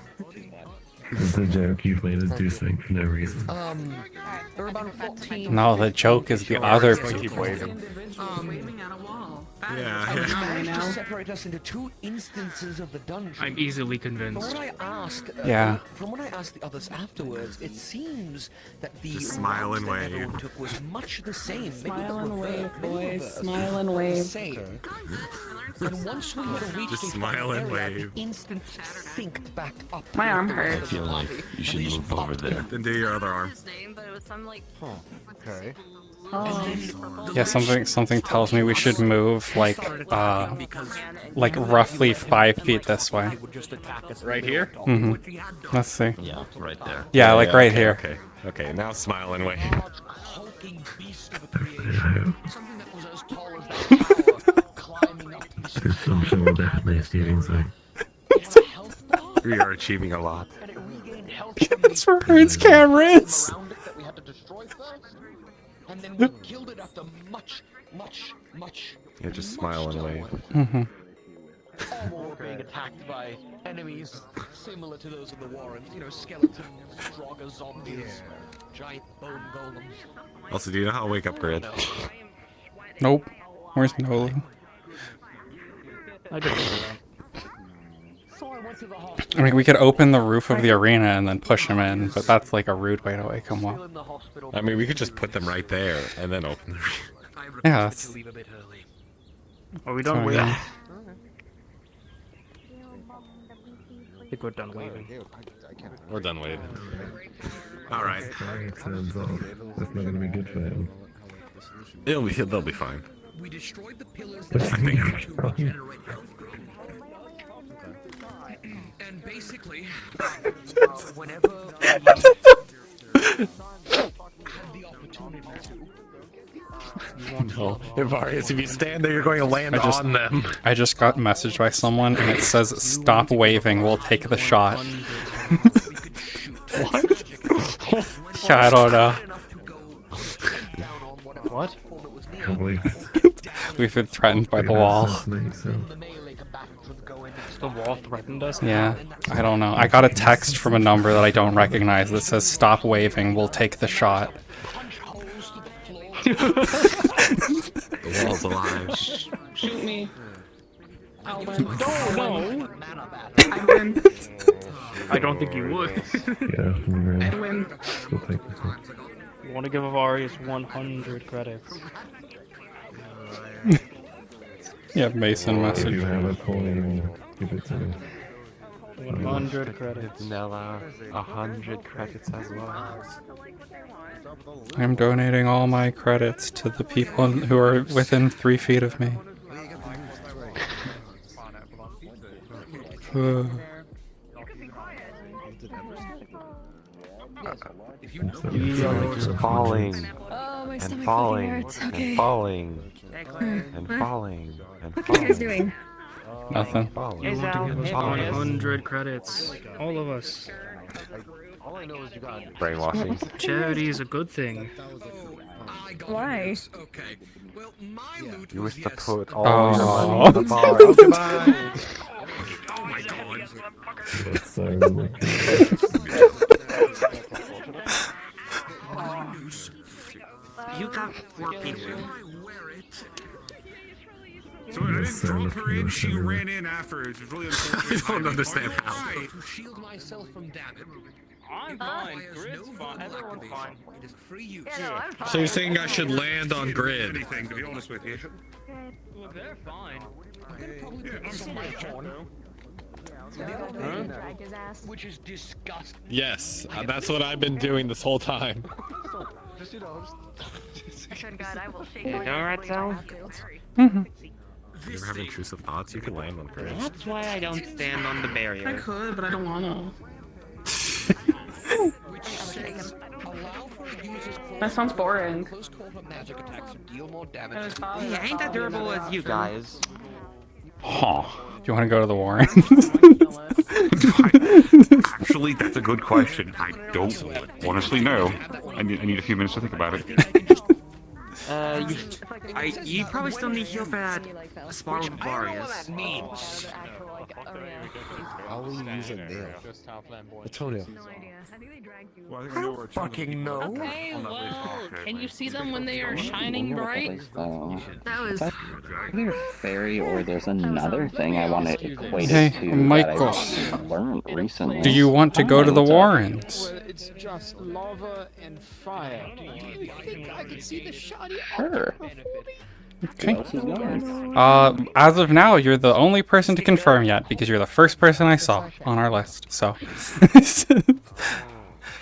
It's a joke you've made us do something for no reason. There were about 14. No, the joke is the other people. Keep waving. Waving at a wall. To separate us into 2 instances of the dungeon. I'm easily convinced. From what I asked, Yeah. From what I asked the others afterwards, it seems that the Just smile and route that wave. everyone took was much the same. Smile and wave, boys. Smile and wave. Same. And once we had reached Just a smile and area, wave. the instance synced back up. My arm I hurts. feel like you should move over there. Then do your other arm. Okay. Yeah, something tells me we should move like roughly 5 feet this way. Right here? Mm-hmm. Let's see. Yeah, right there. Yeah, like right here. Okay, now smile and wave. I'm sure we're definitely achieving something. We are achieving a lot. That's where Herd's camera is. And then we killed it after much. Yeah, just smile and wave. Mm-hmm. All were being attacked by enemies similar to those of the Warrens. You know, skeletons, Draugr zombies, giant bone golems. Also, do you know how to wake up Grid? Nope. Where's Nolu? I just figured it I mean, we could open the roof of the arena and then push him in, but that's like a rude way to wake him up. I mean, we could just put them right there and then open the Yeah, that's... Are we done So, waving? yeah. I think we're done waving. We're done waving. Alright. Turns off. That's not gonna be good for him. They'll be fine. We destroyed the pillars What's that the name? regenerate health. And basically, whenever we had the opportunity to, No, Varius, if you stand there, you're going to land on them. I just got messaged by someone and it says, "Stop waving, we'll take the shot." What? Yeah, I don't know. What? We've been threatened by the wall. The wall threatened us? Yeah, I don't know. I got a text from a number that I don't recognize that says, "Stop waving, we'll take the shot." The wall's alive. Shoot me. I'll win. No! I win. I don't think you would. I win. You want to give Avarius 100 credits. Yeah, Mason message. If you have a coin, give it to me. 100 credits. Nella, 100 credits as well. I'm donating all my credits to the people who are within 3 feet of me. Just falling Oh, my and stomach falling hurts. and Okay. falling and What? falling and What are you guys falling. doing? Nothing. We want to give 100 credits. All of us. Brainwashing. Charity is a good thing. Why? You wish to put all Oh. your money in the bar. Oh, goodbye. Oh my god. You got 4 people. So I didn't drop her in, she ran in after. It's really unfortunate. I don't understand how. To shield myself from damage. I'm fine. Grid's fine. Everyone's fine. It is free use. So you're saying I should land on grid? Anything, to be honest with you. Well, they're fine. Yeah, I'm fine. Which is disgusting. Yes, that's what I've been doing this whole time. Alright, so. You ever have intrusive thoughts? You can land on grid. That's why I don't stand on the barrier. I could, but I don't wanna. That sounds boring. Hey, I ain't that durable as you guys. Huh. Do you want to go to the Warrens? Actually, that's a good question. I don't honestly know. I need a few minutes to think about it. You probably still need heal for that spar with Varius. How will you use a nail? A toenail. Fucking no. Okay, well, can you see them when they are shining bright? That was. Either fairy or there's another thing I want to equate Hey, it to Michael. that I learned recently. Do you want to go to the Warrens? It's just lava and fire. Do you think I could see the shoddy Sure. Okay. Who else is going? As of now, you're the only person to confirm yet because you're the first person I saw on our list. So.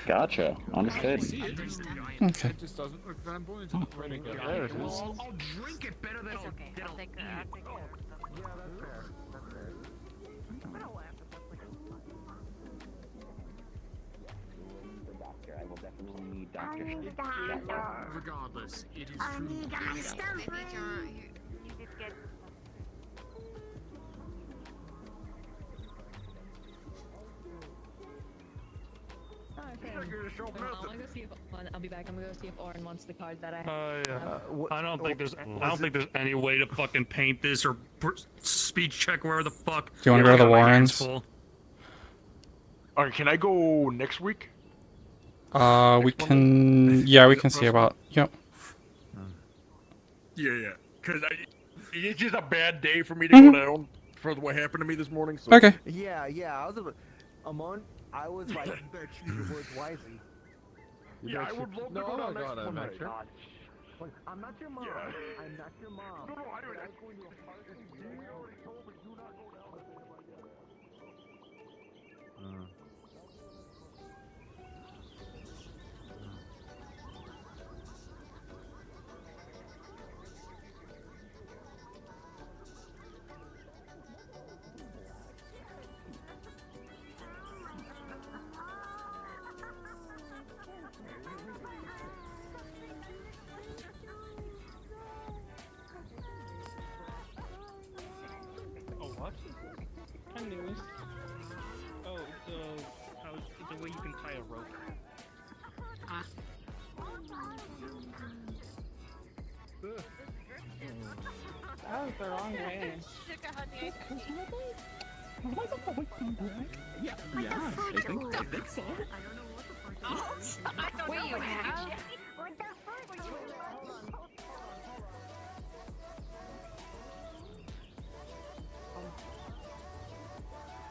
Gotcha. Understood. Okay. It just doesn't look flamboyant. There it is. I'll drink it better than I'll eat. I will definitely need Dr. Regardless, it is I true. need a stomach. I'll be back. I'm gonna go see if Orin wants the card that I have. I don't think there's any way to fucking paint this or speech check wherever the fuck. Do you want to go to the Warrens? Alright, can I go next week? We can. Yeah, we can see about. Yep. Yeah. Because it's just a bad day for me to go down for what happened to me this morning. So. Okay. Yeah. I was I was like, you better choose your words wisely. Yeah, I would love to go down next one. I'm not your mom. Yeah. I'm not your mom. No, I going to a party. We already told her do not go down. Kind of news. Oh, it's a way you can tie a rope. Ah. That was the wrong way. Yeah, I think so. Wait, you have? What the fuck?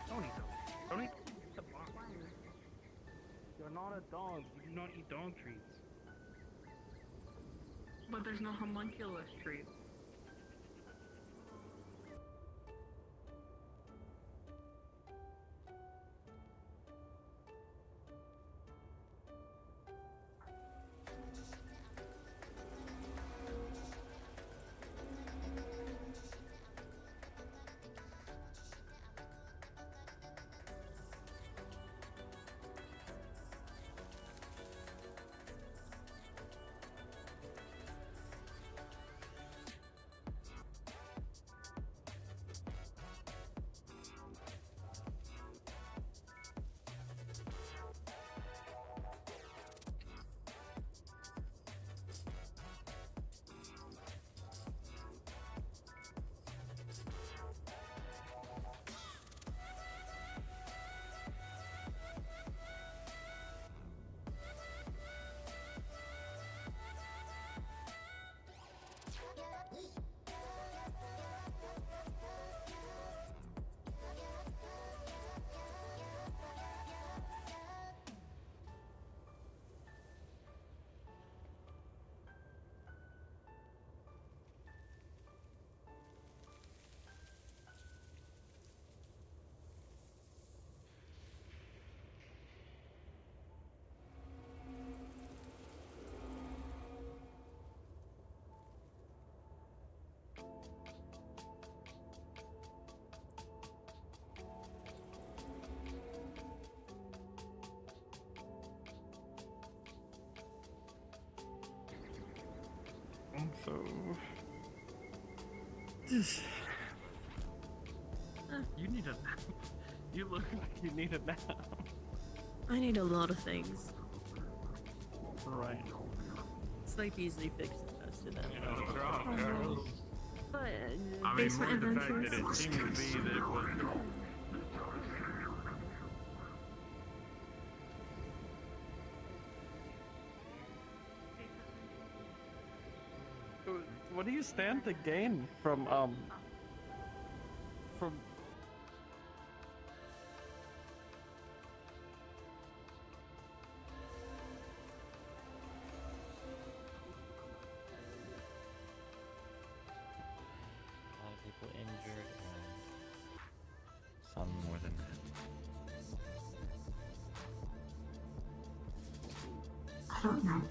Don't eat them. Don't eat the box. You're not a dog. You do not eat dog treats. But there's no homunculus treats. So... You need a nap. You look like you need a nap. I need a lot of things. Right. Sleep easily fixes most of them. What's wrong, girls? But I mean, more the fact that it seemed to be that it was... What do you stand to gain from A lot of people injured and some more than that. I don't know.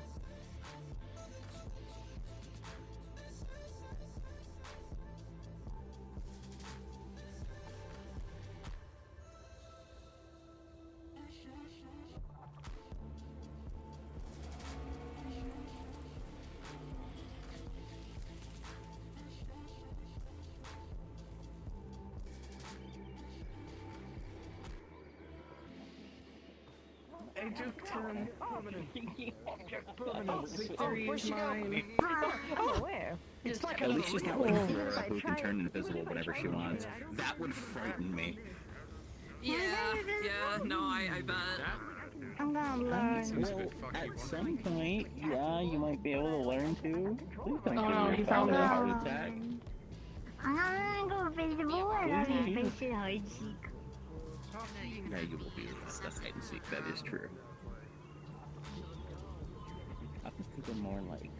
I juked him. Permanent Victory is mine. Oh, where? It's like At least she's not like Flora, who can turn invisible whenever she wants. That would frighten me. Yeah, no, I bet. I'm gonna learn. Well, at some point, yeah, you might be able to learn to. Please don't Oh, give no, me he a found it. heart attack. I'm gonna go visible and I'm gonna face it hard seek. Yeah, you will be the hide and seek. That is true. I was thinking more like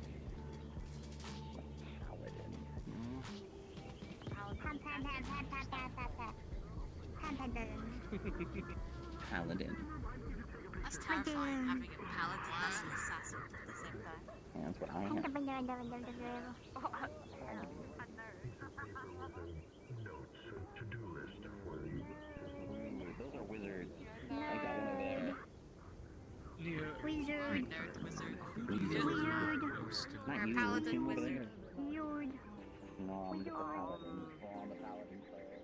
paladin. That's terrifying, having a paladin as an assassin at the same time. Yeah, that's what I have. Those are wizards. I got one over there. Wizard. Right there, the wizard. Wizard. Not Or you, paladin team over wizard. there. Wizard. No, I'm just a paladin. Well, I'm a paladin player.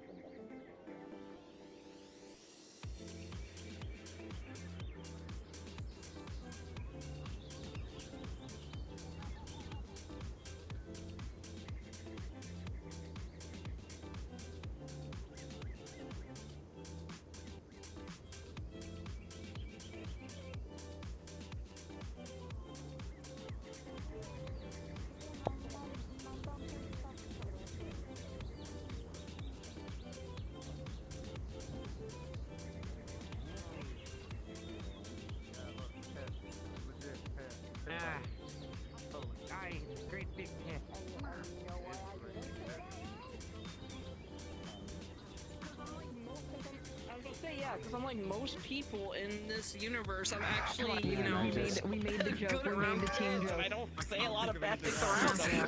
Yeah, because unlike most people in this universe, I'm actually, you know, we made the joke. We made the team joke. I don't say a lot of bad things around them.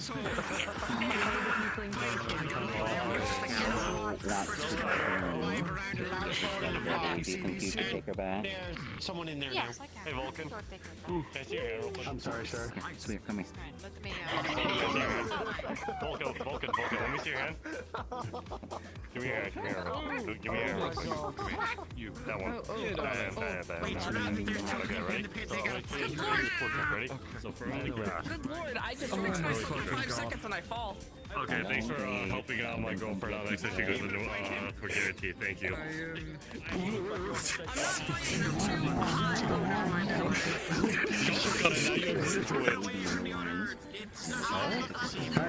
Do you think you could take her back? There's someone in there now. Hey, Vulcan. Can I see your hand real quick? I'm sorry, sir. Sweet, come here. Vulcan, let me see your hand. Give me your hand, give me your hand. Give me your hand real quick. Come here. You, that one. Okay, ready? Ready? So from the grass. Good lord, I just fixed myself in 5 seconds and I fall. Okay, thanks for helping out my girlfriend out next time she goes into for guarantee. Thank you.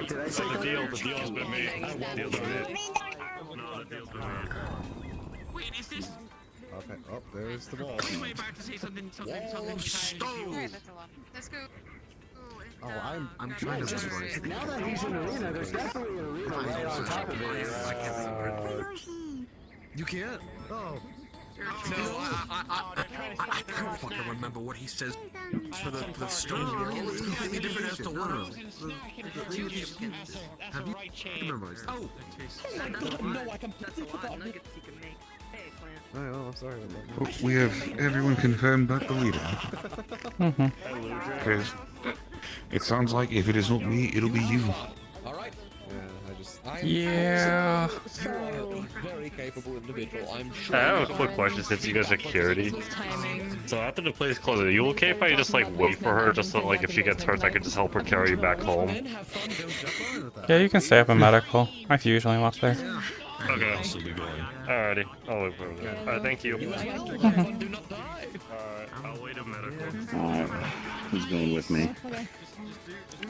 Did I say the deal's been made. The deal's been made. Wait, is this? Okay, oh, there's the ball. You were about to say something. Let's go. Oh, I'm trying to visualize. Now that he's in the arena, there's definitely an arena right on top of it. You can't? Oh. No, I don't fucking remember what he says for the stone. It's completely different as to one. Have you memorized? Oh! No, I completely forgot. Nuggets you can make. Hey, plant. Oh, I'm sorry. We have everyone confirmed but the leader. Because it sounds like if it is not me, it'll be you. Alright. Yeah. Very capable individual, I'm sure. I have a quick question since you guys are security. So after the place closes, are you okay if I just like wait for her just so like if she gets hurt I can just help her carry you back home? Yeah, you can stay up in medical. I usually am up there. Okay. Alrighty. I'll wait for her. Alright, thank you. Alright, I'll wait a medical. Alright, who's going with me?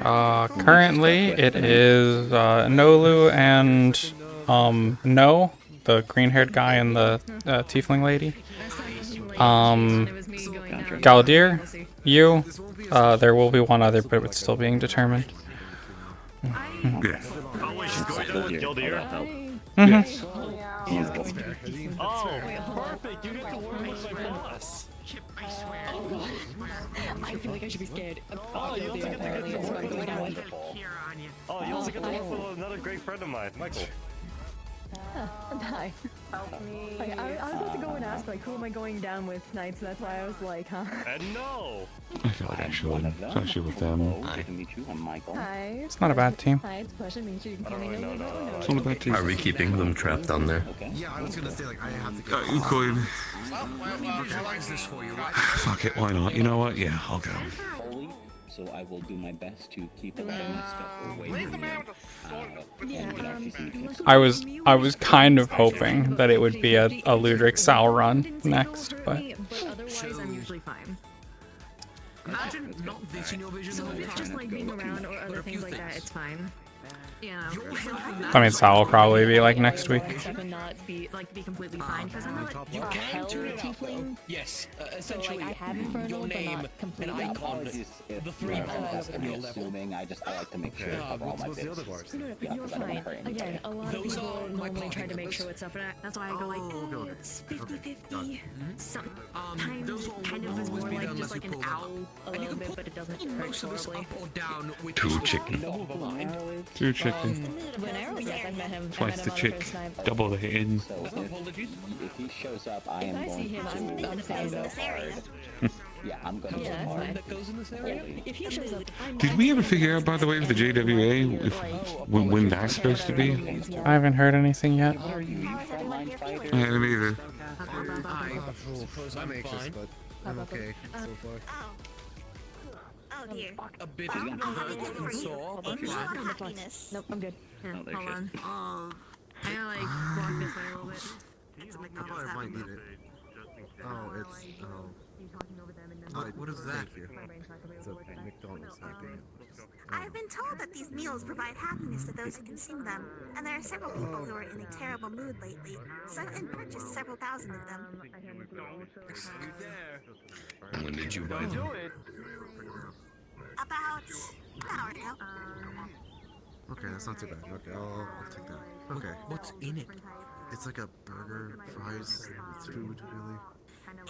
Currently it is Nolu and No, the green-haired guy and the tiefling lady. Galdir, you. There will be one other, but it's still being determined. Yeah. Oh wait, she's going down with Galdir? Yes. Oh, perfect! You get to work with my boss. I feel like I should be scared. Oh, you also get to work with another great friend of mine, Michael. Hi. I was about to go and ask, like, who am I going down with tonight, so that's why I was like, huh? And no! I feel like I should, especially with them. Hi. It's not a bad team. Hi, it's a pleasure to meet you. You can call me Nolu. It's not a bad team. Are we keeping them trapped down there? Yeah, I was gonna say, like, I have to go. You could. Why is this for you? Fuck it, why not? You know what? Yeah, I'll go. So I will do my best to keep all that stuff away from you. I was kind of hoping that it would be a Ludwig Sal run next, but Otherwise, I'm usually fine. Imagine not this in your vision. So if it's just like being around or other things like that, it's fine. Yeah. I mean Sal will probably be like next week. And not be completely fine because I'm not You can turn it tiefling. Yes, essentially, I have Infernal, your name, but not completely. an icon, the three bars on your level. Assuming I just like to make sure I cover all my bases. No, you're fine. Again, a lot of people normally try to make sure it's up, and that's why I go like, it's 50-50. Sometimes kind of is more like just like an owl a little bit, but it doesn't hurt horribly. Two chicken. Two chicken. When Arrow, yes, I've met him. Twice the chick. Double the hitting. So if he shows up, I am If I see him, I'm saying no. Yeah, I'm going to Yeah, go hard. that goes in this area. If he shows up, Did we ever figure out, by the way, with the JWA, when that's supposed to be? I haven't heard anything yet. I haven't either. I'm anxious, but I'm okay so far. Oh dear. A bit hurt sore. Nope, I'm good. Yeah, Oh, hold on. I gotta like block this way a little bit. I thought I might need it. Oh, it's What is that? Thank you. It's a McDonald's happy. I've been told that these meals provide happiness to those who consume them, and there are several people who are in a terrible mood lately, so I purchased several thousand of them. When did you buy them? About an hour ago. Okay, that's not too bad. Okay, I'll take that. Okay. What's in it? It's like a burger, fries, it's food, really.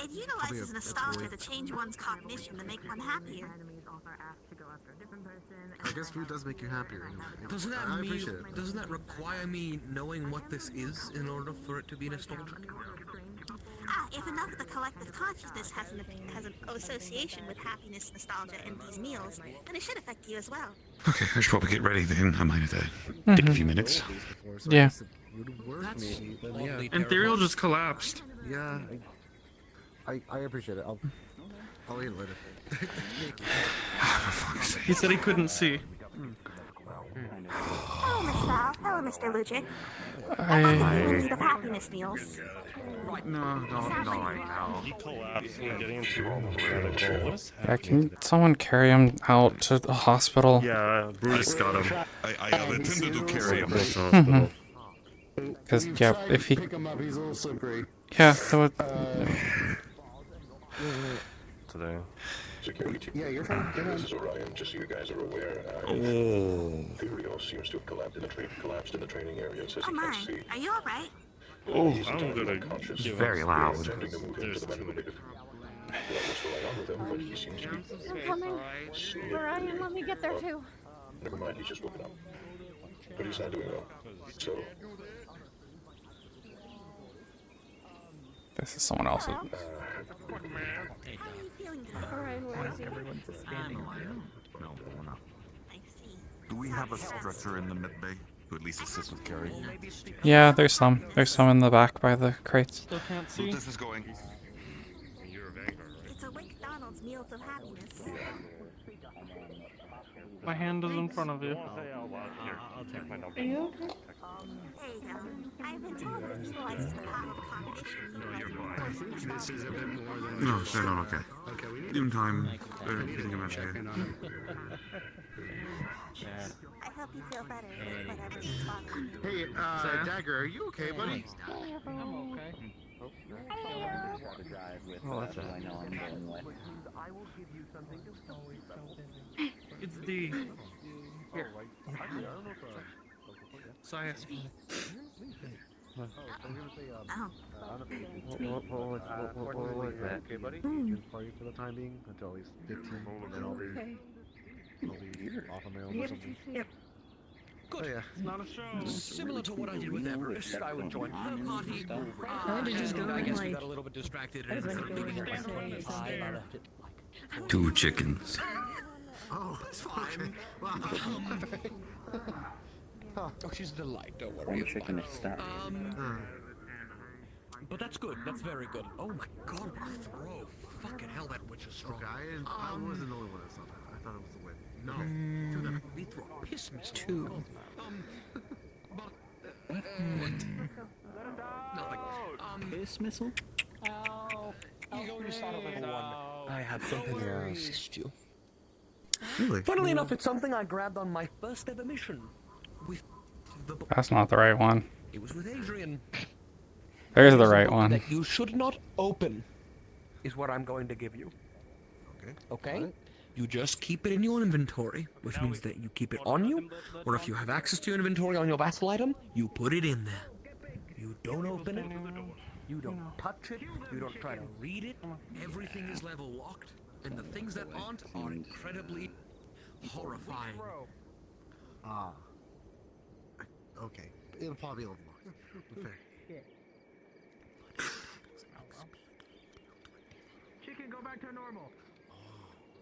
It utilizes nostalgia to change one's cognition to make one happier. I guess food does make you happier. Doesn't that I mean? appreciate it. Doesn't that require me knowing what this is in order for it to be nostalgic? If enough of the collective consciousness has an association with happiness, nostalgia, and these meals, then it should affect you as well. Okay, I should probably get ready then. I might have to take a few minutes. Yeah. And Ethereal just collapsed. Yeah, I appreciate it. I'll eat it later. He said he couldn't see. Hello, Miss Val. Hello, Mr. Lujic. I Need of happiness meals. No, right now. He collapsed and getting into all the radical. What is yeah, can someone carry him out to the hospital? Yeah, Brutus got him. I attempted to carry him. Because yeah, if he pick him up, he's a little slippery. yeah, that would. today. Security. Yeah, you're fine. This is Orion, just so you guys are aware. Ethereal seems to have collapsed in the training area. It says Oh he can't my, see. are you alright? Oh, I'm gonna Conscious. It's very loud. Sending him into the manipulative. Well, what's going on with him? But he seems to be. I'm coming. Orion, let me get there too. Never mind, he's just woken up. But he's not doing well. So. This is someone else's. Orion, where is he? No, we're not. Do we have a stretcher in the mid bay to at least assist with carrying? Yeah, there's some. There's some in the back by the crates. Still can't see. This is going. You're a Vanguard, right? It's a McDonald's Meals of Happiness. My hand is in front of you. I'll take my number. Are you okay? There you go. I've been told it utilizes the power of cognition. This is a bit more than. No, they're not okay. Noon time, they're getting him out here. I hope you feel better with whatever's bothering you. Hey, Dagger, are you okay, buddy? I'm okay. Oh, that's I know I'm going away. It's D. Here. Sorry. Okay, buddy? You can party for the time being until he's 15, and then I'll be off on my own or something. Good. Oh, yeah. It's not a show. Similar to what I did with Everest, I would join her party. And I guess we got a little bit distracted and ended up leaving at like 25. I left it like 2 chickens. Oh, it's fine. Wow. Oh, she's a delight, don't worry. One chicken is stuck. But that's good, that's very good. Oh my god, what a throw. Fucking hell, that witch is strong. Okay, I wasn't the only one that saw that. I thought it was the win. No, Okay. dude, we throw a piss missile. 2. Nothing. Piss missile? You go to start over one. I have something to assist you. Really? Funnily enough, it's something I grabbed on my first ever mission. With the... That's not the right one. It was with Adrian. There's the right one. That you should not open is what I'm going to give you. Okay. Okay? You just keep it in your inventory, which means that you keep it on you, or if you have access to your inventory on your vassal item, you put it in there. You don't open it, you don't touch it, you don't try to read it. Everything is level locked, and the things that aren't are incredibly horrifying. Okay. It'll probably be a little more. Fair. Chicken, go back to normal.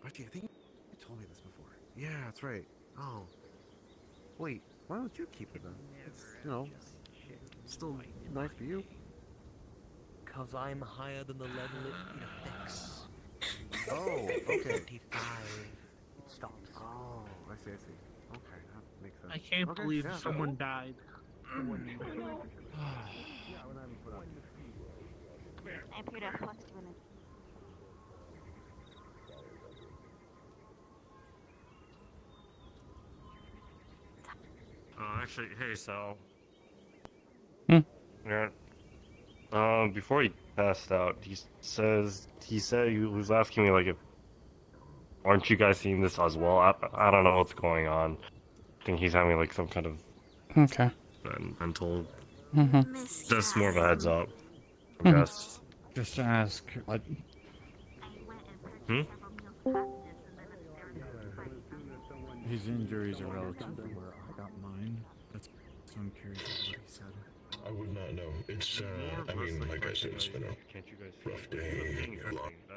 Archie, I think you told me this before. Yeah, that's right. Oh. Wait, why don't you keep it then? It's, you know, still nice for you. Cause I'm higher than the level it affects. Oh, okay. 25. It stops. Oh, I see. Okay, that makes sense. I can't Okay, believe yeah. someone died. I'm here to flex women. Actually, hey, Sal. Hmm? Yeah. Before he passed out, he said he was asking me, like, if, aren't you guys seeing this as well? I don't know what's going on. I think he's having, like, some kind of Okay. mental Just more of a heads up. I guess. Just to ask, like. His injuries are relative to where I got mine. That's so I'm curious what he said. I would not know. It's, I mean, like I said, it's been a rough day.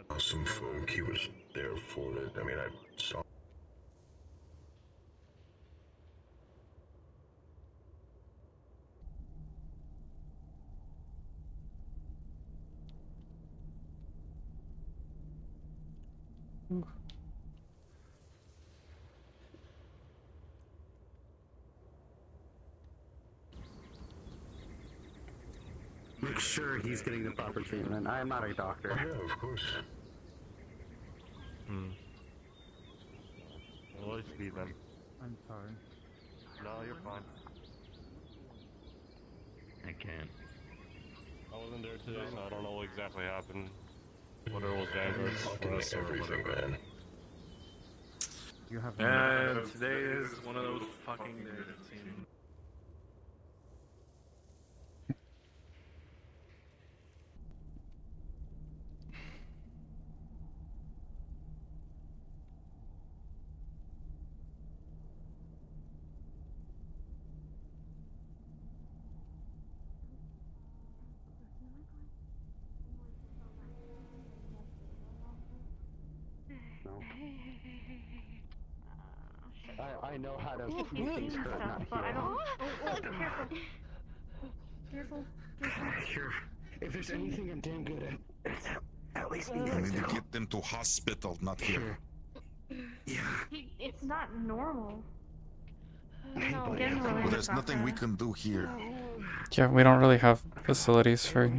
Lost some folk. He was there for it. I mean, I saw. Make sure he's getting the proper treatment. I am not a doctor. Oh, yeah, of course. Well, it's me then. I'm sorry. No, you're fine. I can't. I wasn't there today, so I don't know what exactly happened. Whether it was dangerous Fucking everything, man. You have. Today is one of those fucking days, it seems. I know how to make things hurt, not heal. Careful. Sure. If there's anything I'm damn good at least We need to get them to hospital, not here. It's not normal. Well, there's nothing we can do here. Yeah, we don't really have facilities for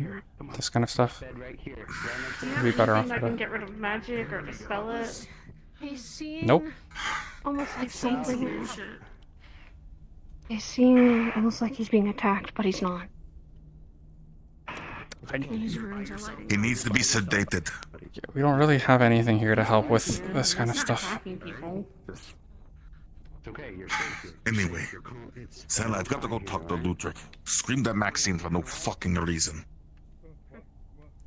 this kind of stuff. We'd be better off I with can it. get rid of magic or dispel it. I see. Nope. Almost like something. I see almost like he's being attacked, but he's not. His runes are lighting. He needs to be sedated. We don't really have anything here to help with this kind of stuff. It's okay, you're safe here. Anyway, Santa, I've got to go talk to Ludwig. Scream that Maxine for no fucking reason.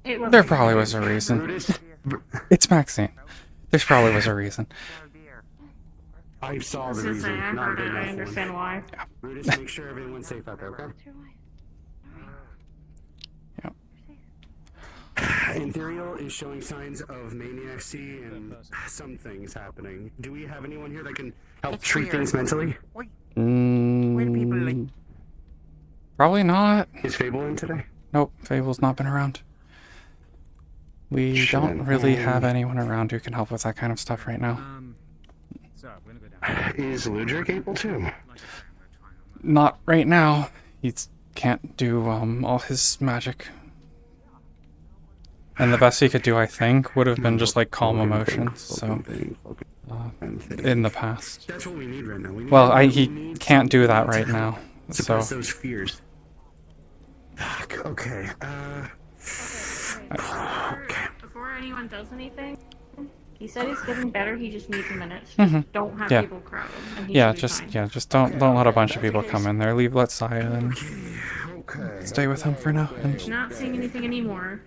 There probably was a reason. It's Maxine. There probably was a reason. I saw the Since reason. I Not heard good it, enough I understand why. Brutus, make sure everyone's safe out there, okay? Ethereal is showing signs of maniacy and some things happening. Do we have anyone here that can help treat things mentally? Probably not. Is Fable in today? Nope, Fable's not been around. We don't really have anyone around who can help with that kind of stuff right now. Is Ludwig able to? Not right now. He can't do all his magic. And the best he could do, I think, would have been just like calm emotions. So, in the past. That's what we need right now. We need Well, he can't do that right now. So, suppress those fears. Okay. Before anyone does anything, he said he's getting better. He just needs a minute. Don't have yeah, people crowd him. And he yeah, should be fine. just don't let a bunch of people come in there. Let Saya and stay with him for now. And Not seeing anything anymore.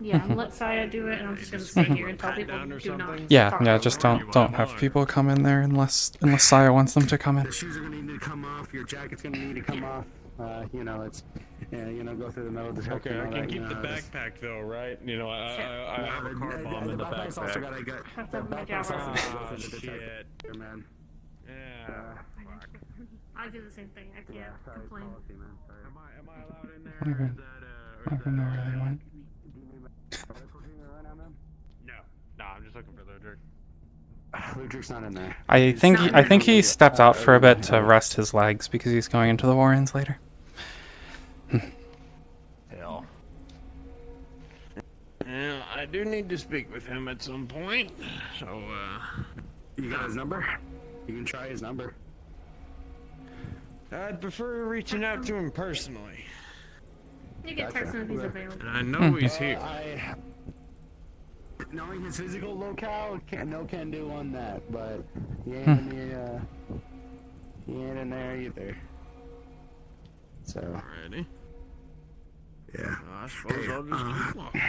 Yeah, let Saya do it, and I'm just gonna stay here and tell people do not. yeah, just don't have people come in there unless Saya wants them to come in. The shoes are gonna need to come off. Your jacket's gonna need to come off. You know, it's go through the metal detector. Okay, I and all can that, keep you the know, it's- backpack though, right? You know, I have a car bomb in the backpack's also backpack. gotta get. Have to have my backpack's also gotta go Ah, through the detector, shit. man. Yeah. I do the same thing. I can't complain. Am I allowed in there? I don't even know where they went. No, I'm just looking for Ludwig. Ludwig's not in there. I think he stepped out for a bit to rest his legs because he's going into the Warrens later. Hell. Yeah, I do need to speak with him at some point. So, You got his number? You can try his number. I'd prefer reaching out to him personally. You can text him if he's available. And I know he's here. Knowing his physical locale, no can do on that, but he ain't in there either. So. Alrighty. Yeah. I suppose I'll just keep walking.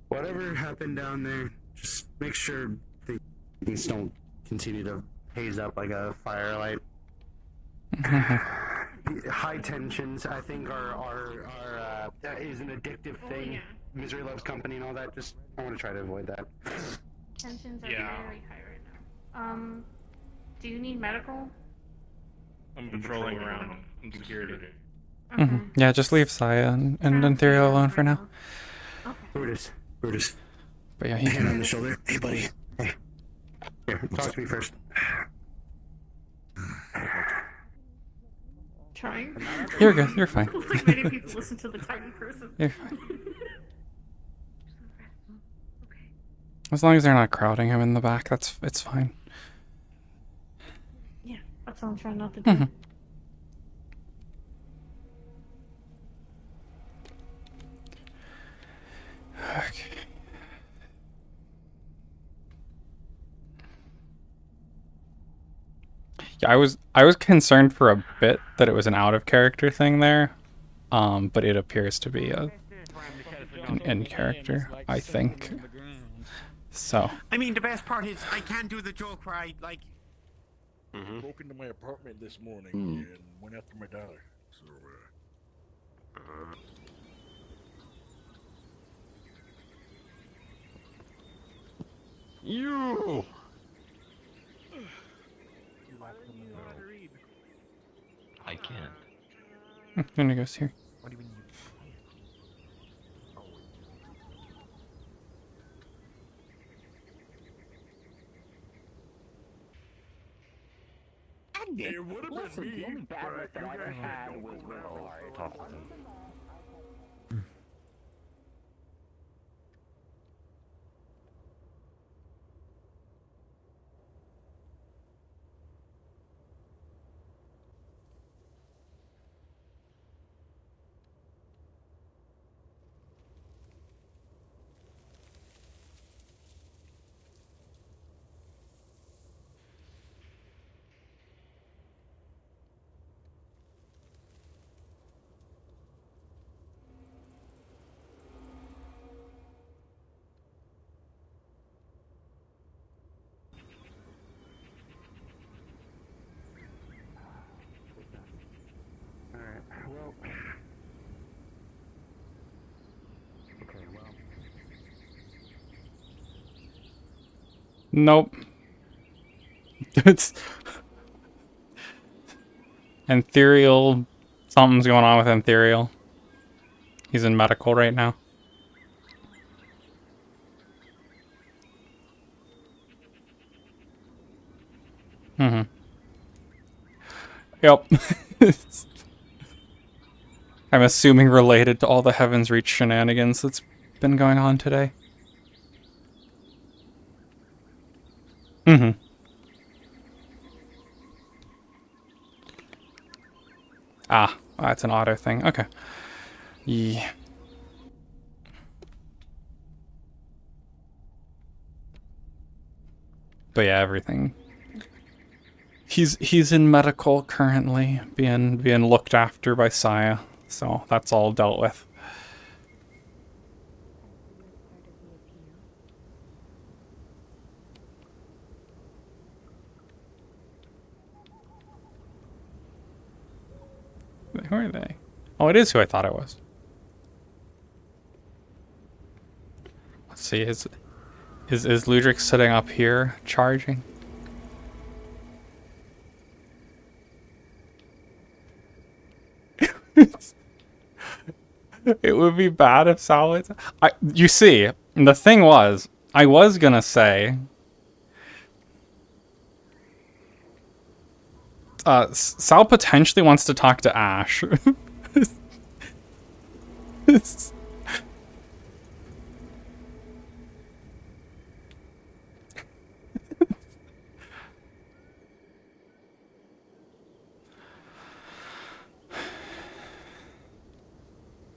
Whatever happened down there, just make sure things don't continue to haze up like a firelight. High tensions, I think, that is an addictive thing. Misery loves company and all that. Just, I want to try to avoid that. Tensions are very high right now. Do you need medical? I'm patrolling around in security. Yeah, just leave Saya and Ethereal alone for now. Brutus. But yeah, he hand on the shoulder. Hey, buddy. Hey. Here, talk to me first. Trying. You're good. You're fine. Like many people listen to the tiny person. You're fine. As long as they're not crowding him in the back, it's fine. Yeah, that's all I'm trying not to do. Okay. Yeah, I was concerned for a bit that it was an out of character thing there, but it appears to be an in character, I think. So. I mean, the best part is I can't do the joke where I like. Broke into my apartment this morning and went after my daughter. So, You. I can't. Then it goes here. What do you mean? it would have Listen, been the me, only bad but luck that you I ever guys had don't was go with around a talk to them. Alright, well. Okay, well. Nope. It's Ethereal. Something's going on with Ethereal. He's in medical right now. Yep. I'm assuming related to all the Heaven's Reach shenanigans that's been going on today. Ah, that's an auto thing. Okay. Yeah. But yeah, everything. He's in medical currently, being looked after by Saya, so that's all dealt with. Who are they? Oh, it is who I thought it was. Let's see, is Ludric sitting up here charging? It would be bad if Sal was... You see, the thing was, I was gonna say... Sal potentially wants to talk to Ash.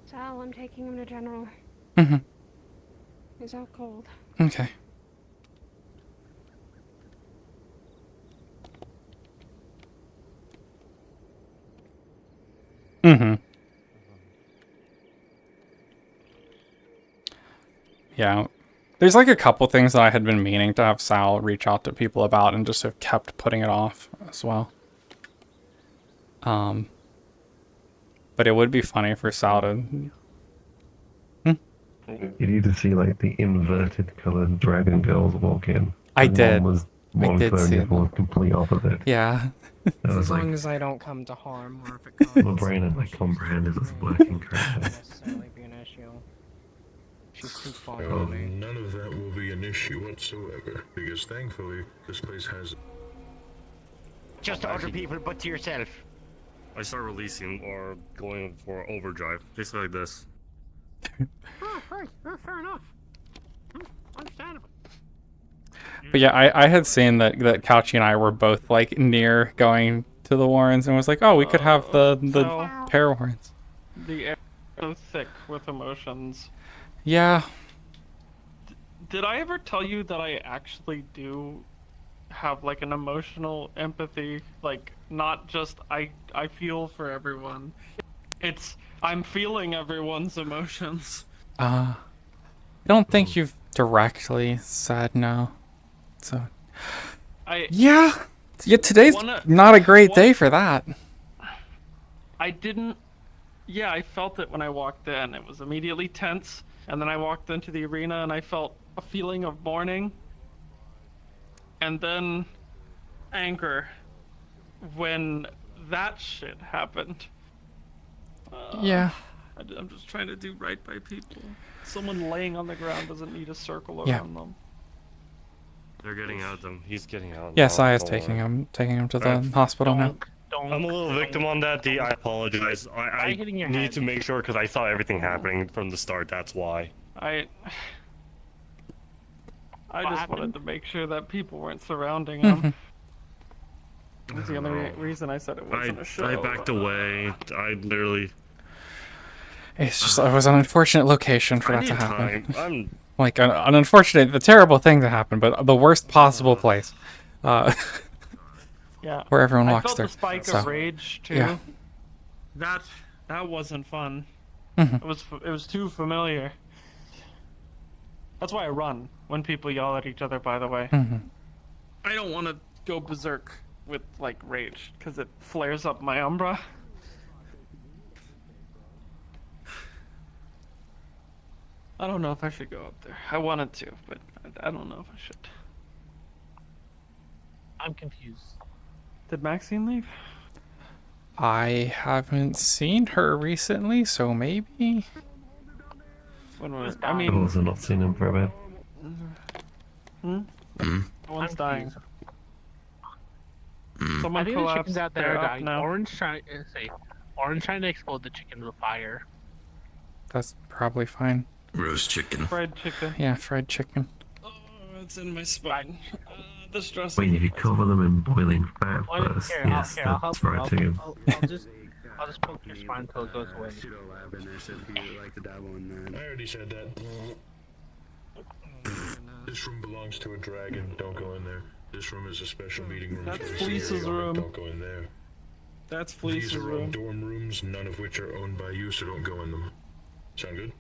Sal, I'm taking him to General. He's out cold. Okay. Mm-hmm. Yeah. There's like a couple things that I had been meaning to have Sal reach out to people about and just have kept putting it off as well. But it would be funny for Sal to... You need to see like the inverted colored dragon girls walk in. I did. One was one did clone, see the other one them. complete opposite. Yeah. That was As like, long as I don't come to harm, or if it causes my brain and like comprehend is a working character. necessarily be an issue. She's too far Well, from me. none of that will be an issue whatsoever, because thankfully, this place has... Just to other people, but to yourself. I start releasing or going for overdrive, basically like this. Oh, right. Fair enough. Understandable. But yeah, I had seen that Couchy and I were both like near going to the Warrens and was like, oh, we could have the pair Warrens. The air is so thick with emotions. Yeah. Did I ever tell you that I actually do have like an emotional empathy? Like, not just I feel for everyone. It's I'm feeling everyone's emotions. I don't think you've directly said no. So yeah, today's not a great day for that. I didn't. Yeah, I felt it when I walked in. It was immediately tense, and then I walked into the arena and I felt a feeling of mourning, and then anger when that shit happened. Yeah. I'm just trying to do right by people. Someone laying on the ground doesn't need a circle Yeah. around them. They're getting out of them. He's getting out. Yeah, now, Saya's don't taking worry. him to the hospital now. I'm a little victim on that, D. I apologize. I hitting your need head. to make sure because I saw everything happening from the start. That's why. I just wanted to make sure that people weren't surrounding him. That's the only reason I said it wasn't a show. I backed away. I literally. It's just it was an unfortunate location for that to need happen. time. I'm Like an unfortunate, the terrible thing to happen, but the worst possible place. Yeah. Where everyone I walks felt through. the spike So, of rage too. yeah. That wasn't fun. Mhm. It was too familiar. That's why I run when people yell at each other. By the way, Mhm. I don't want to go berserk with like rage because it flares up my umbra. I don't know if I should go up there. I wanted to, but I don't know if I should. I'm confused. Did Maxine leave? I haven't seen her recently, so maybe. When was? I I've mean, also not seen him for a bit. no one's dying. Someone I think the collapsed. chickens out there They're are up dying. now. Orange trying to explode the chickens with fire. That's probably fine. Roast chicken. Fried chicken. Yeah, fried chicken. Oh, it's in my spine. The stress. When you cover them in boiling fat Well, first, here, yes, I'll that's help you. right chicken. I'll just poke your spine until it goes away. I already said that. This room belongs to a dragon. Don't go in there. This room is a special meeting room. That's for the Fleece's CEO. room. Don't go in there. That's These Fleece's are all room. dorm rooms, none of which are owned by you, so don't go in them. Sound good?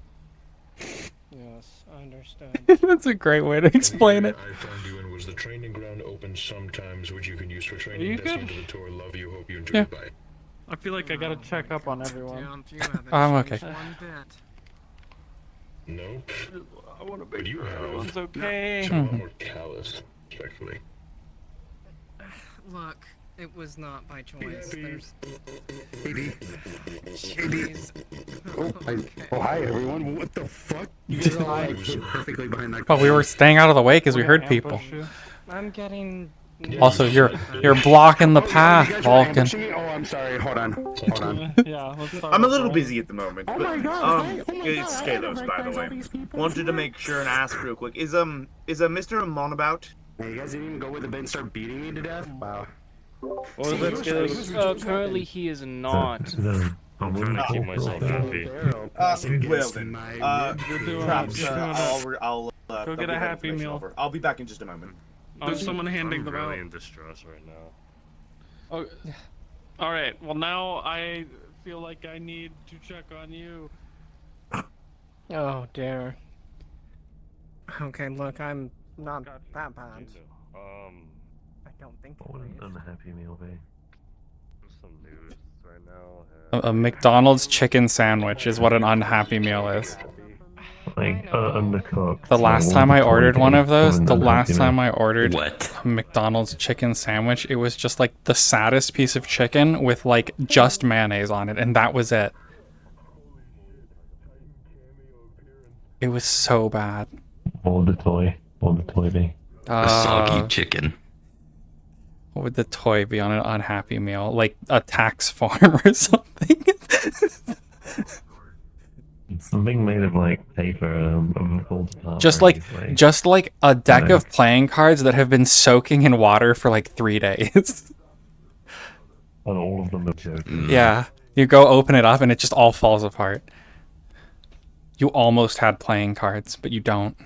Yes, I understand. That's a great way to explain it. I found you in was the training ground open sometimes, which you can use for Are training. you That's the good? end of the tour. Love you. Hope you enjoy. Yeah. Bye. I feel like I gotta check up on everyone. I'm okay. Nope. I want to But make you sure have. everyone's okay. Some a lot more callous, respectfully. Look, it was not by choice. There's. Oh, hi everyone. What the fuck? You guys all like hit perfectly behind that. But we were staying out of the way because we heard people. I'm getting. Also, you're blocking the path, You guys were Vulcan. ambushing me? Oh, I'm sorry. Hold on. Hold on. Yeah, let's start I'm a with little Brian. busy at the moment, but it's Scalos, by the way. Wanted to make sure and ask real quick: is Mr. Amon about? Hey, you guys didn't even go with the bed and start beating me to death? Wow. What was that, Scalos? Currently, he is not. I'm trying to keep myself happy. Well then, perhaps I'll Go get a Happy Meal. over. I'll be back in just a moment. There's someone handing I'm them really out. in distress right now. Oh, all right. Well, now I feel like I need to check on you. Oh dear. Okay, look, I'm not that bad. I don't think. What would an unhappy meal be? Some news right now. A McDonald's chicken sandwich is what an unhappy meal is. Like, undercooked. The last time I ordered one of those, the last time I ordered What? a McDonald's chicken sandwich, it was just like the saddest piece of chicken with like just mayonnaise on it, and that was it. It was so bad. What would the toy be? A soggy chicken. What would the toy be on an unhappy meal? Like a tax form or something? Something made of like paper, just like a deck of playing cards that have been soaking in water for like 3 days. And all of them are joking. Yeah, you go open it up and it just all falls apart. You almost had playing cards, but you don't.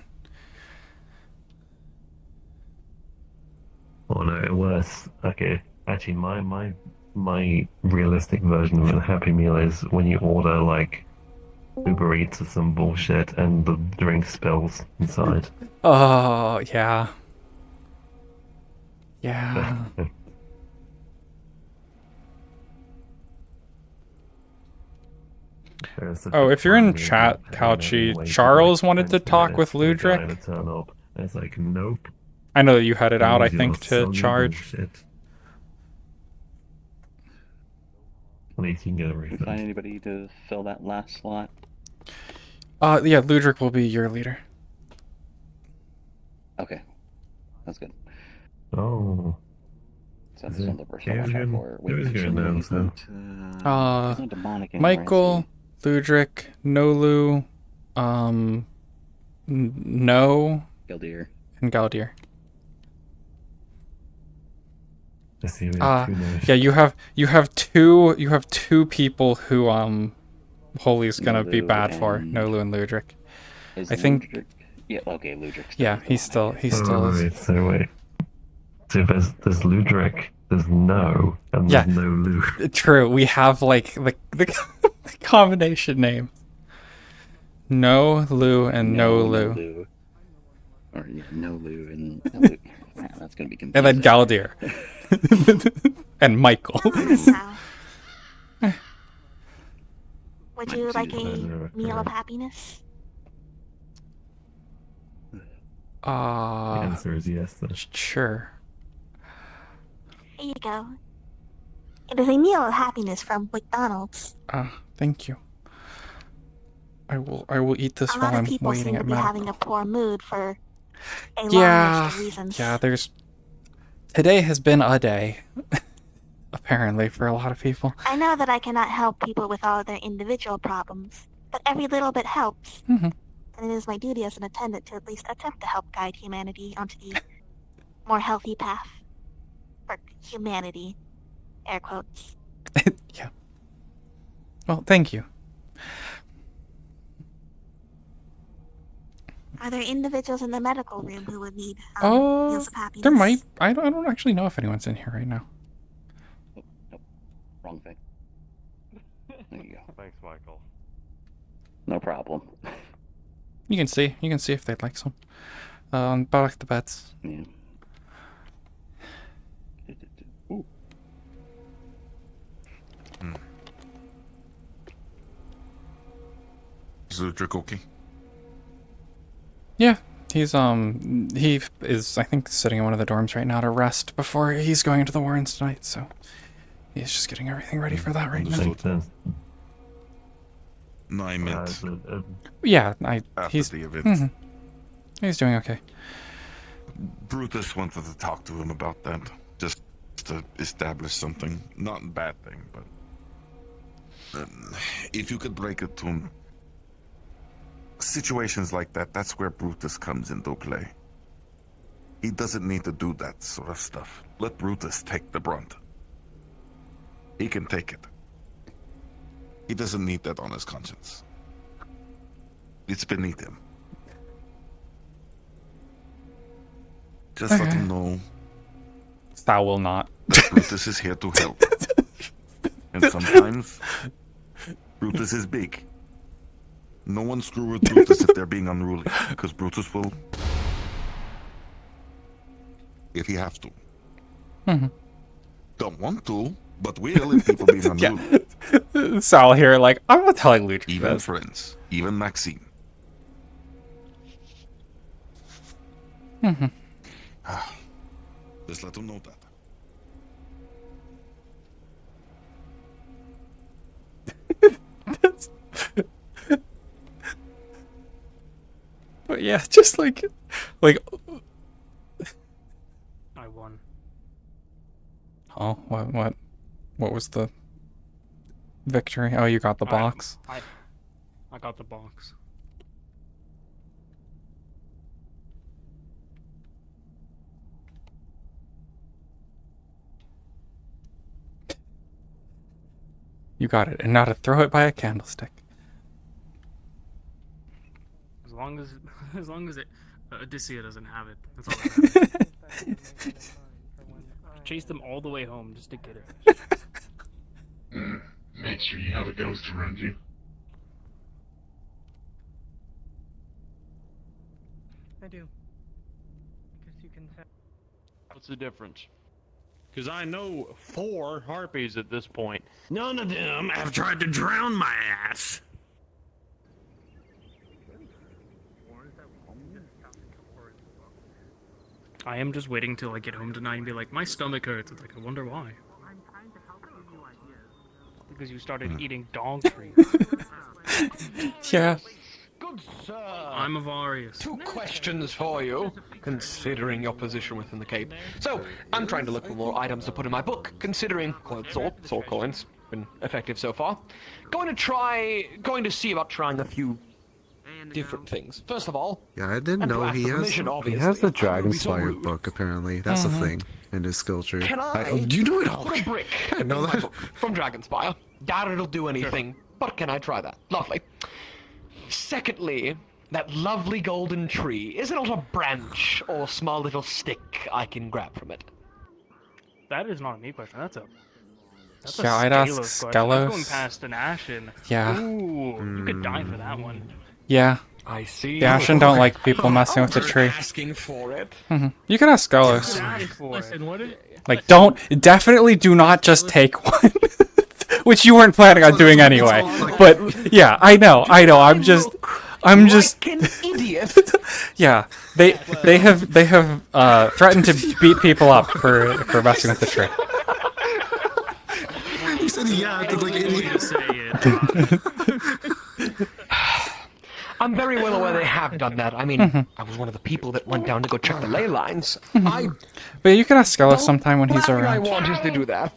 Oh no, worse. Okay, actually, my realistic version of a Happy Meal is when you order like Uber Eats or some bullshit and the drink spills inside. Oh yeah, yeah. Oh, if you're in chat, Couchy, Charles wanted to talk with Ludric. Turn up. And it's like, nope. I know that you had it out, I think, to charge. At least you can get a refund. Find anybody to fill that last slot? Yeah, Ludric will be your leader. Okay, that's good. Oh. So that's another person I watch out for. Michael, Ludric, Nolu, No, Galdir, and Galdir. I see. We have two names. Yeah, you have two people who Holy's gonna be bad for, Nolu and Ludric. I think. Ludric... Yeah. Okay, Ludric. Yeah, he still is. Wait. So there's Ludric, there's No, and there's no Lu. True, we have like the combination name. No Lu and no Lu. Or yeah, no Lu and no Lu. Man, that's gonna be confusing. And then Galdir. And Michael. Would you like a meal of happiness? The answer is yes. Then. Sure. Here you go. It is a meal of happiness from McDonald's. Thank you. I will eat this while I'm waiting at A lot of people seem to be having a poor mood for a long list of reasons. Yeah, today has been a day. Apparently, for a lot of people. I know that I cannot help people with all of their individual problems, but every little bit helps. Mm-hmm. And it is my duty as an attendant to at least attempt to help guide humanity onto the more healthy path. For humanity. Air quotes. Yeah. Well, thank you. Are there individuals in the medical room who would need meals of happiness? There might. I don't actually know if anyone's in here right now. Nope. Wrong thing. There you go. Thanks, Michael. No problem. You can see if they'd like some. Back the beds. Yeah. Ooh. Is Ludric okay? Yeah, he is I think sitting in one of the dorms right now to rest before he's going into the Warrens tonight. So he's just getting everything ready for that right now. No, I meant. Yeah, he's the event. Mm-hmm. He's doing okay. Brutus wanted to talk to him about that, just to establish something. Not a bad thing, but if you could break it to him. Situations like that's where Brutus comes into play. He doesn't need to do that sort of stuff. Let Brutus take the brunt. He can take it. He doesn't need that on his conscience. It's beneath him. Just let him know. Thou will not. That Brutus is here to help. And sometimes Brutus is big. No one screw with Brutus if they're being unruly, because Brutus will, if he have to. Don't want to, but will if people being unruly. Sal here, like, I'm not telling Luigi Even this. friends, even Maxine. Just let them know that. But yeah, just like I won. oh, what was the victory? Oh, you got the box. I got the box. You got it, and now to throw it by a candlestick. As long as it Odysseus doesn't have it. That's all that matters. Chase them all the way home just to get it. Make sure you have a ghost around you. I do. Because you can have... What's the difference? Because I know 4 harpies at this point. None of them have tried to drown my ass. I am just waiting till I get home tonight and be like, my stomach hurts. It's like, I wonder why. Because you started eating dog treats. Yeah. Good sir. I'm Avarius. 2 questions for you, considering your position within the cape. So, I'm trying to look for more items to put in my book, considering coiled soul coins, been effective so far. Going to see about trying a few different things. First of all, Yeah, I didn't know he has the Dragonspire book, apparently. That's a thing in his skill tree. Can I do you know it all? put a brick I know in my that. book from Dragonspire? Doubt it'll do anything, but can I try that? Lovely. Secondly, that lovely golden tree. Is it not a branch or small little stick I can grab from it? That is not a me question. That's a Yeah, I'd ask question. I'm Skelos. going past an Ashen. Yeah. Ooh, you could die for that one. Yeah. I see. The Ashen don't like people messing with the tree. Asking for it. You can ask Skelos. Listen, what is... Like, definitely do not just take one. Which you weren't planning on doing anyway. But yeah, I know. I'm just An idiot. yeah. They have threatened to beat people up for messing with the tree. He said yeah, to like idiot. I'm very well aware they have done that. I mean, I was one of the people that went down to go check the ley lines. But you can ask Skelos sometime when he's Last thing I around. want is to do that.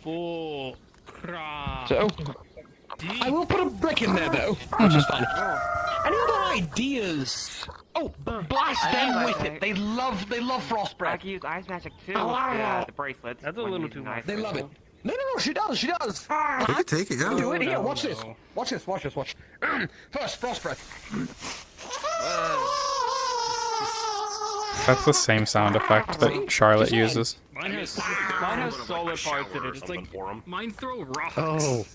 So, I will put a brick in there though, which is fine. Any other ideas? Oh, blast them with it. They love frost breath. I can use ice magic too. Oh, The bracelets. That's a little too much. They love it. No, she does. You can take it, yeah. Do it here. Watch this. Watch. First, frost breath. That's the same sound effect that Charlotte uses. Mine has solid parts in it. It's like mine throw rocks. Oh,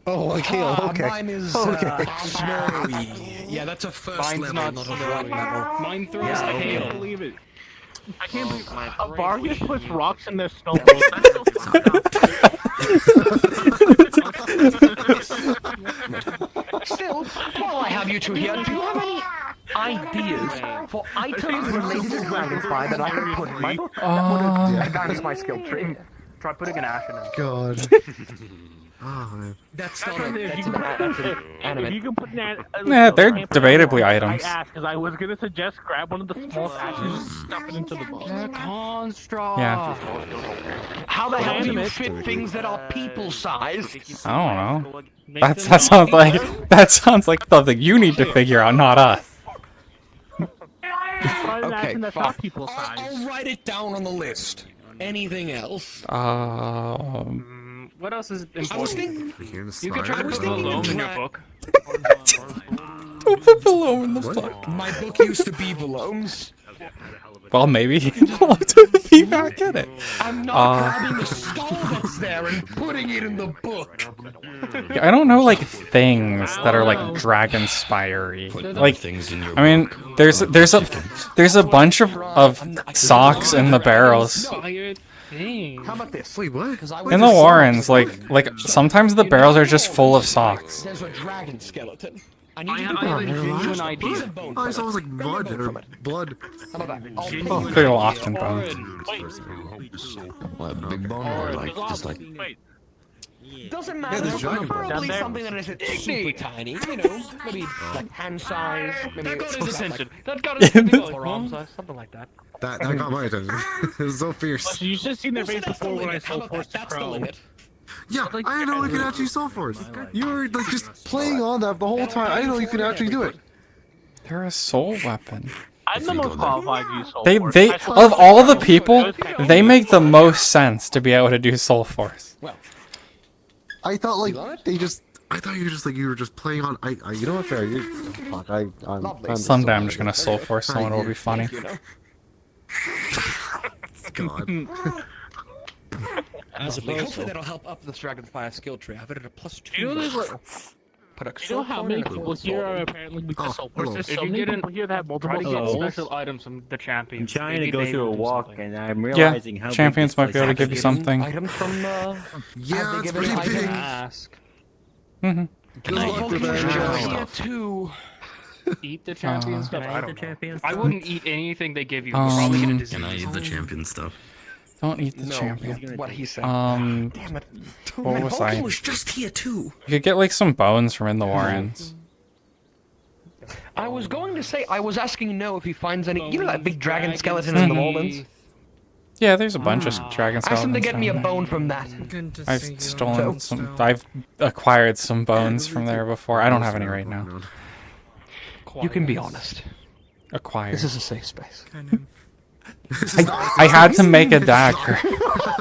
okay. Mine is snowy. Yeah, that's a first Mine's level, not not a right level. Mine throws hail. believe it. I can't believe Avarius puts rocks in their snow. Still, while I have you two here, do you have any ideas for items related to Dragonspire that I can put in my book? That would advance my skill tree. Try putting an Ashen in. God. Oh, man. That's not an If anime. you can put that. Yeah, they're debatably items. I asked because I was gonna suggest grab one of the small ashes and stuff it into the box. Construct. Yeah. How the hell do you fit things that are people-sized? I don't know. That sounds like something you need to figure out, not us. Okay, that's fine. not people size. I'll write it down on the list. Anything else? What else is important? I was thinking. You could try to put Valome in your book. Don't put Valome in the book. My book used to be Valome's. Well, maybe he'd love to be back in it. I'm not grabbing the skull that's there and putting it in the book. Yeah, I don't know, like, things that are, like, Dragonspire-y. Like, I mean, there's a bunch of socks in the barrels. How about this? Wait, what? In the Warrens, like sometimes the barrels are just full of socks. There's a dragon skeleton. I have a genuine idea. Oh, it's almost like blood or blood. How about that? Oh, they're often bones. What, big bone or like just like? Doesn't matter. Preferably something that isn't super tiny. You know, maybe like hand size. Maybe That got his attention. That got his attention. Arm size, something like that. That got my attention. It was so fierce. You should have seen their face before when I saw Force Crow. Yeah, I didn't know you could actually Soul Force. You were like just playing on that the whole time. I didn't know you could actually do it. They're a soul weapon. I'm the most qualified to use Soul Force. They of all the people, they make the most sense to be able to do Soul Force. Well, I thought like they just. I thought you were just like you were just playing on. You know what? Fair. Fuck. I'm Someday I'm just gonna Soul Force someone. It'll be funny. God. Hopefully that'll help up this Dragonspire skill tree. I've added a +2. You know how many people here are apparently because Soul Force? There's so many people here that have multiple Get special items from the champions. I'm trying to go through a walk, and I'm Yeah, realizing how champions big might be able to give you something. Items from Yeah, it's pretty big. Ask. Mm-hmm. Good luck with that. Eat the champion stuff. I don't know. I wouldn't eat anything they give you. You're probably gonna disease. Can I eat the champion stuff? Don't eat the champion. What he said. Damn it. What was I? was just here too. You could get like some bones from in the Warrens. I was going to say I was asking No if he finds any. You know that big dragon skeleton in the Waldens? Yeah, there's a bunch of dragon skeletons. Ask him to get me a down there. bone from that. I've stolen some. I've acquired some bones from there before. I don't have any right now. You can be honest. Acquired. This is a safe space. I had to make a dagger.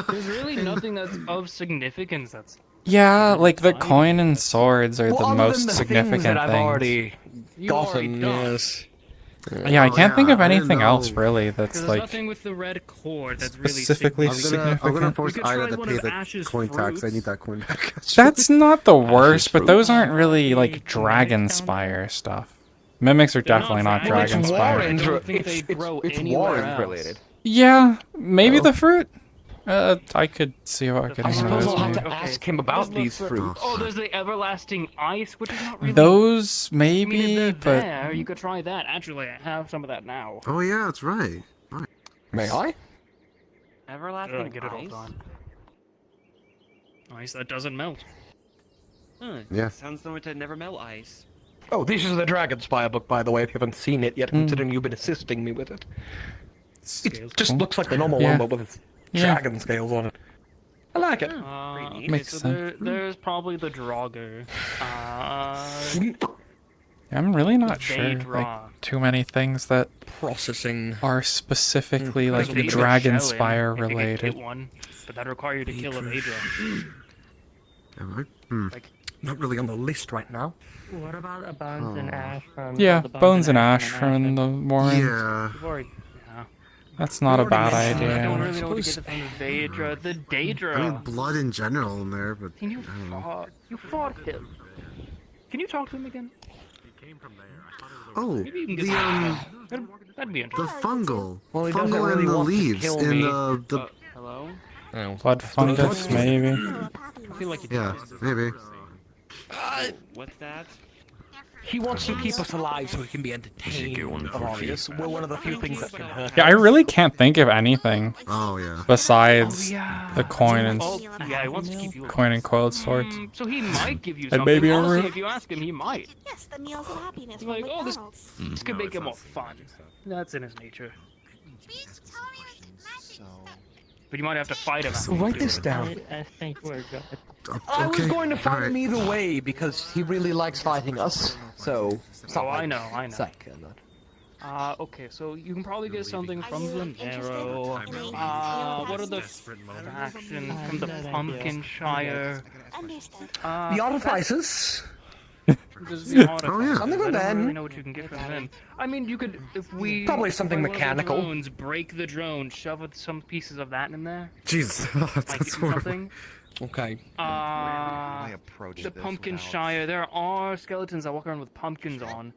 There's really nothing that's of significance. That's Yeah, like the coin and swords are the other most than the significant things that I've things. already gotten, yes. Yeah, I can't think of anything else really that's there's like nothing with the red cord that's really specifically significant. I'm gonna force could Ida try to one pay of the Ash's coin tax. I fruits. need that coin back. That's not the worst, but those aren't really like Dragonspire stuff. Mimics are definitely not Dragonspire. It's Warrens related. Yeah, maybe the fruit. I could see how I could. I suppose I'll have maybe. to ask him about these fruits. Oh, there's the everlasting ice, which is not really. Those I mean, maybe, if but they're there, you could try that. Actually, I have some of that now. Oh yeah, that's right. Right. May I? Everlasting Get it all ice? done. Ice that doesn't melt. Huh, Yeah. Sounds similar to Never Melt Ice. Oh, this is the Dragonspire book, by the way, if you haven't seen it yet, considering you've been assisting me with it. It just looks like the normal one, but with its dragon scales on it. I like it. Makes so there's probably the Draugr. I'm really not They sure. draw. Like too many things that processing are specifically like Because you could put a shell in Dragonspire if you could related. get one, but that'd require you to kill a Daedra. Not really on the list right now. What about a bones and ash from? Yeah, the bones and ash from the Warrens. Yeah. You've already, yeah. That's not a bad I don't idea. really know what to get from the Daedra. The Daedra. I mean, blood in general in there, but Can you I don't know. fought? You fought him. Can you talk to him again? Oh, Maybe you can get the that'd be the interesting. fungal, Well, he doesn't fungal really and the want to leaves kill in me. the Hello? Blood fungus, maybe. I feel like yeah, maybe. What's that? He wants to keep us alive so he can be entertained. Obvious. We're one of the few things that can hurt. Yeah, I really can't think of anything Oh yeah. besides the coin and Yeah, he wants to keep you alive. coin and coiled swords. So he might give you And something. maybe a Honestly, root. if you ask him, he might. Yes, the meals of happiness He's from like, oh, McDonald's. this could make it more fun. That's in his nature. But you might have to fight him. So write this down. I think we're good. I was Okay, going to fight him alright. either way because he really likes fighting us. So. Oh, I know, I know. Psych, Okay, so you can probably get something from the Narrow. What are the factions from the Pumpkin Shire? the Artificers. Just be honest. Oh, yeah. Something I from don't then. really know what you can get from them. I mean, you could, if we... Probably something find one of the mechanical. drones, break the drone, shove some pieces of that in there. Jesus, that's horrible. Something. Okay. The Pumpkin Shire. There are skeletons that walk around with pumpkins on.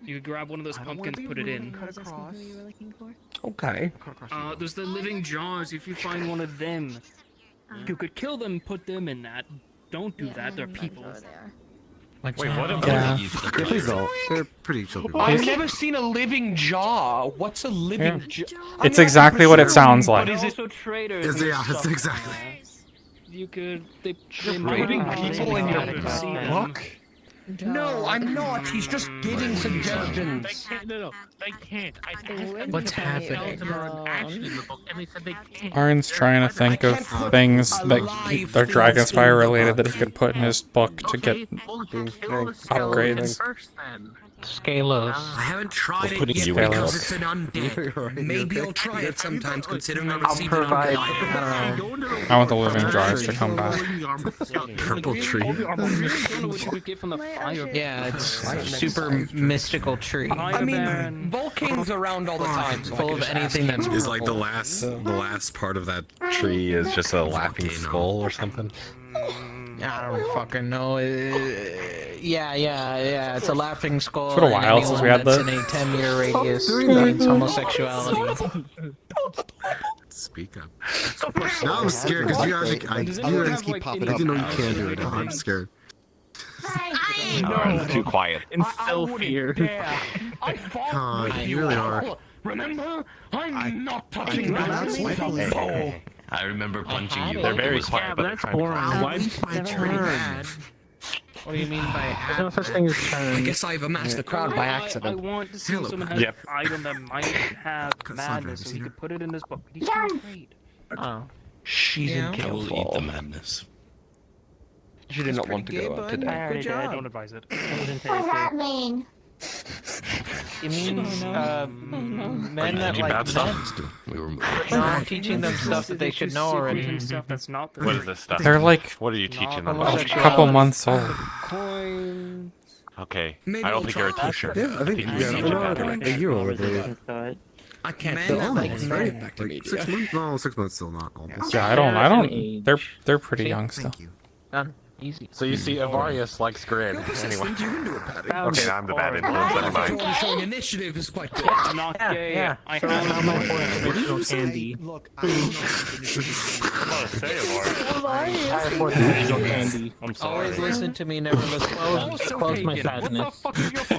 You could grab one of those pumpkins, put it in. Okay. There's the living jars. If you find one of them, you could kill them, put them in that. Don't do that. They're people. Wait, what about Yeah, please don't. They're pretty chill people. I've never seen a living jar. What's a living jar? It's exactly what it sounds like. But is it also traders? It's, and yeah, it's stuff exactly. like that. You could. They Trading people in your see them. book? No, I'm not. He's just giving suggestions. They can't. No, they can't. What's happening? Arn's trying to think of things that are Dragonspire related that he could put in his book to get upgrades. Scalos. I haven't tried We'll put it yet you because in. it's an undead. Maybe I'll try it sometimes, considering I I'll received an provide. undead. I want the living jars to come back. Purple tree. Yeah, it's super mystical tree. I mean, Vulcane's around all the time, so Full of anything that's Mm. Is like the last part of that tree is just a laughing skull or something? I don't fucking know. Yeah. It's a laughing skull. It's been a and while since we had anyone that. that's in a 10-year radius means homosexuality. Speak up. Now I'm scared because you guys keep popping up. You know you can't do it. I'm scared. Too quiet. Instill fear. You really are. Remember, I'm not touching that with a bow. I remember punching you. They're very It was- quiet, but they're trying to Why my turn. What do you mean by There's no such thing as turn. I guess I've amassed the crowd by accident. I want to see if someone has Yep. an item that might have madness, so we could put it in this book. But he's too afraid. Oh. She's in I will eat Killfall. the madness. She did not want to go out I today. already did. Don't advise it. What does that mean? It means men that Teaching like bad men. stuff. We were No, I'm teaching them stuff that they should know already. Stuff that's not the What is this stuff? They're like What are you teaching them? a couple months old. coins. Okay. Maybe I don't I'll think they're a try it. teacher. Yeah, I think a year old, I believe. I can't They're feel that almost, like right? Like 6 months? No, 6 months still not almost. Yeah, I don't. They're pretty young still. Easy. So you see, Avarius likes grid. Anyway. You can do it, Patty. Okay, I'm the bad influence. Never mind. showing initiative is quite good. I'm not gay. yeah. I have Original candy. Look, Say Avarius. I have more than original candy. I'm sorry. Always listen to me, never listen. Close my sadness.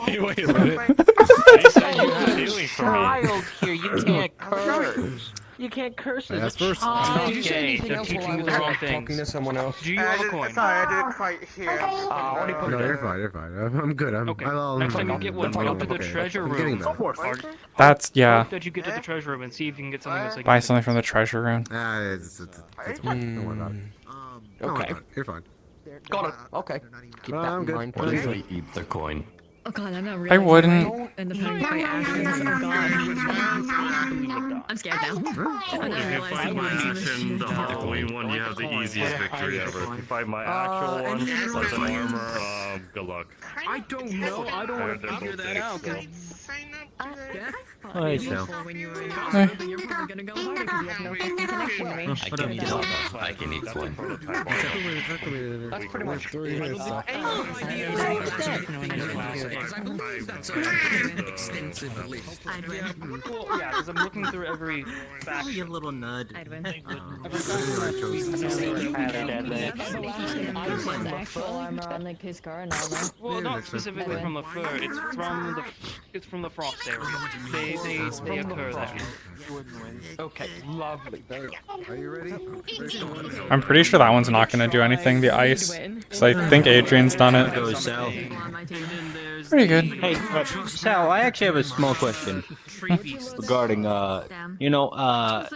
Hey, wait a minute. I said you were feeling for me. Child here, you can't curse. You can't curse as That's a first. child. Did you say anything They're else teaching while I you was the wrong like, talking to things. someone else? Do you have a coin? Sorry, I didn't quite hear. What do you put No, down? you're fine. I'm good. Okay. Next time you get one, go to the treasure I'm getting room. better. That's yeah. That you get to the treasure room and see if you can get something that's like. Buy something from the treasure room. It's fine. Don't worry about it. Don't worry Okay. about it. You're fine. Got it. Okay. Keep that I'm in good. mind. What if I eat the coin? Oh god, I'm not I really wouldn't. independent by actions. Oh god. I'm scared now. I didn't If you realize find my I'm action, the Halloween one, you have the easiest victory ever. If you find my actual one, that's an armor, good luck. I don't know. I don't want to figure that out. Hi, Sal. when you were Hey. but you're probably gonna go harder because you have no fucking connection to me. I can eat one. I can eat one. That's pretty much I believe that's an extensive list. I'd win. Well, yeah, because I'm looking through every fact. You little nud. I'd win. Actual armor on like his car and all that. Well, not specifically from the fur. It's from the frost area. They occur there. Okay, lovely. Are you ready? I'm pretty sure that one's not going to do anything. The ice, because I think Adrian's done it. Go, Sal. Pretty good. Hey, Sal, I actually have a small question regarding, you know how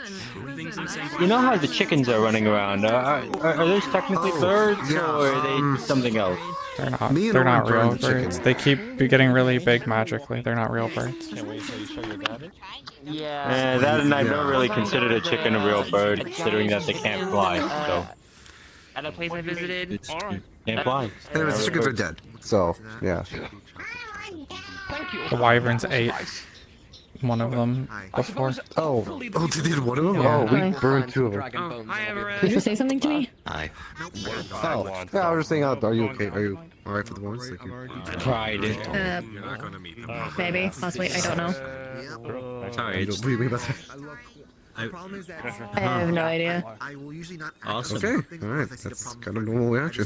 the chickens are running around? Are those technically birds or are they something else? They're not. Me and They're Owen not real burned the birds. chicken. They keep getting really big magically. They're not real birds. Yeah, that and I don't really consider the chicken a real bird, considering that they can't fly. So At a place I visited. can't fly. Anyways, the chickens are dead. So, yeah. Thank you. The wyverns ate one of them before. Oh, they did one of them? Yeah. Oh, we burned 2 of them. Did you say something to me? Hi. Oh, yeah, I was just saying, are you okay? Are you alright for the bones? Like, Tried it. Maybe, possibly, I don't know. Sorry, it's... I have no idea. Awesome. Okay, alright, that's kind of normal reaction.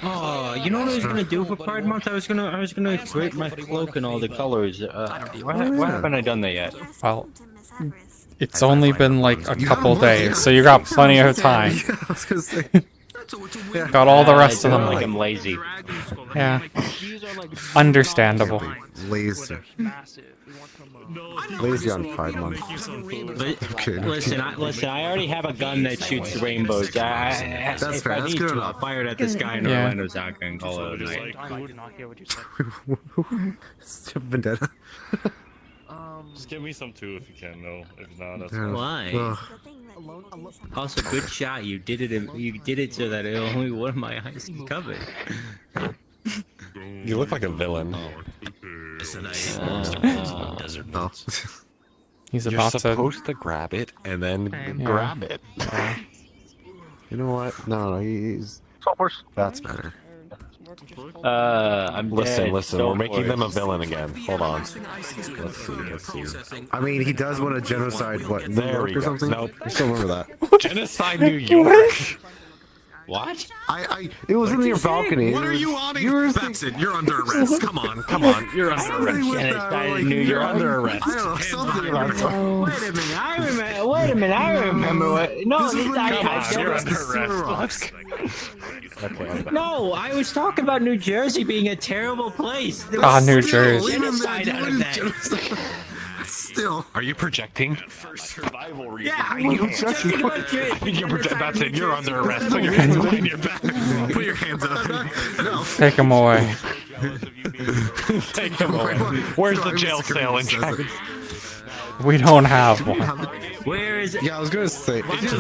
Oh, you know what I was gonna do for Pride Month? I was gonna create my cloak in all the colors. Why haven't I done that yet? Well, it's only been like a couple days, so you got plenty of time. Yeah, I was gonna say. Got all the rest of them. Like I'm lazy. Yeah. Understandable. Lazy. Lazy on Pride Month. Okay. Listen, I already have a gun that shoots rainbows. That's fair. That's good enough. I'll fire it at the sky in Orlando Soccer and call it a night. I did not hear what you said. Vendetta. Just give me some too if you can. No, if not, that's Why? Also, good shot. You did it. You did it so that only one of my eyes can cover. You look like a villain. He's You're about supposed to grab it and then grab it. You know what? No, he's... That's better. I'm Listen, dead. we're making them a villain again. Hold on. Let's see. I mean, he does want to genocide, what, New York or something? Nope. I still remember that. Genocide New York? What? It was in your balcony. What are you on? That's it. You're under arrest. Come on. You're under arrest. You're under arrest. I don't know, something about that. Wait a minute, I remember what... No, You're under arrest. No, I was talking about New Jersey being a terrible place. New Jersey. Genocide out of that. Still. Are you projecting? For survival reasons. Yeah, are you projecting about I think you're that's it. You're under arrest. Put your hands behind your back. Put your hands up. No. Take him away. Take him away. Where's the jail cell in Dragon? We don't have one. Where is it? Yeah, I was gonna say. Into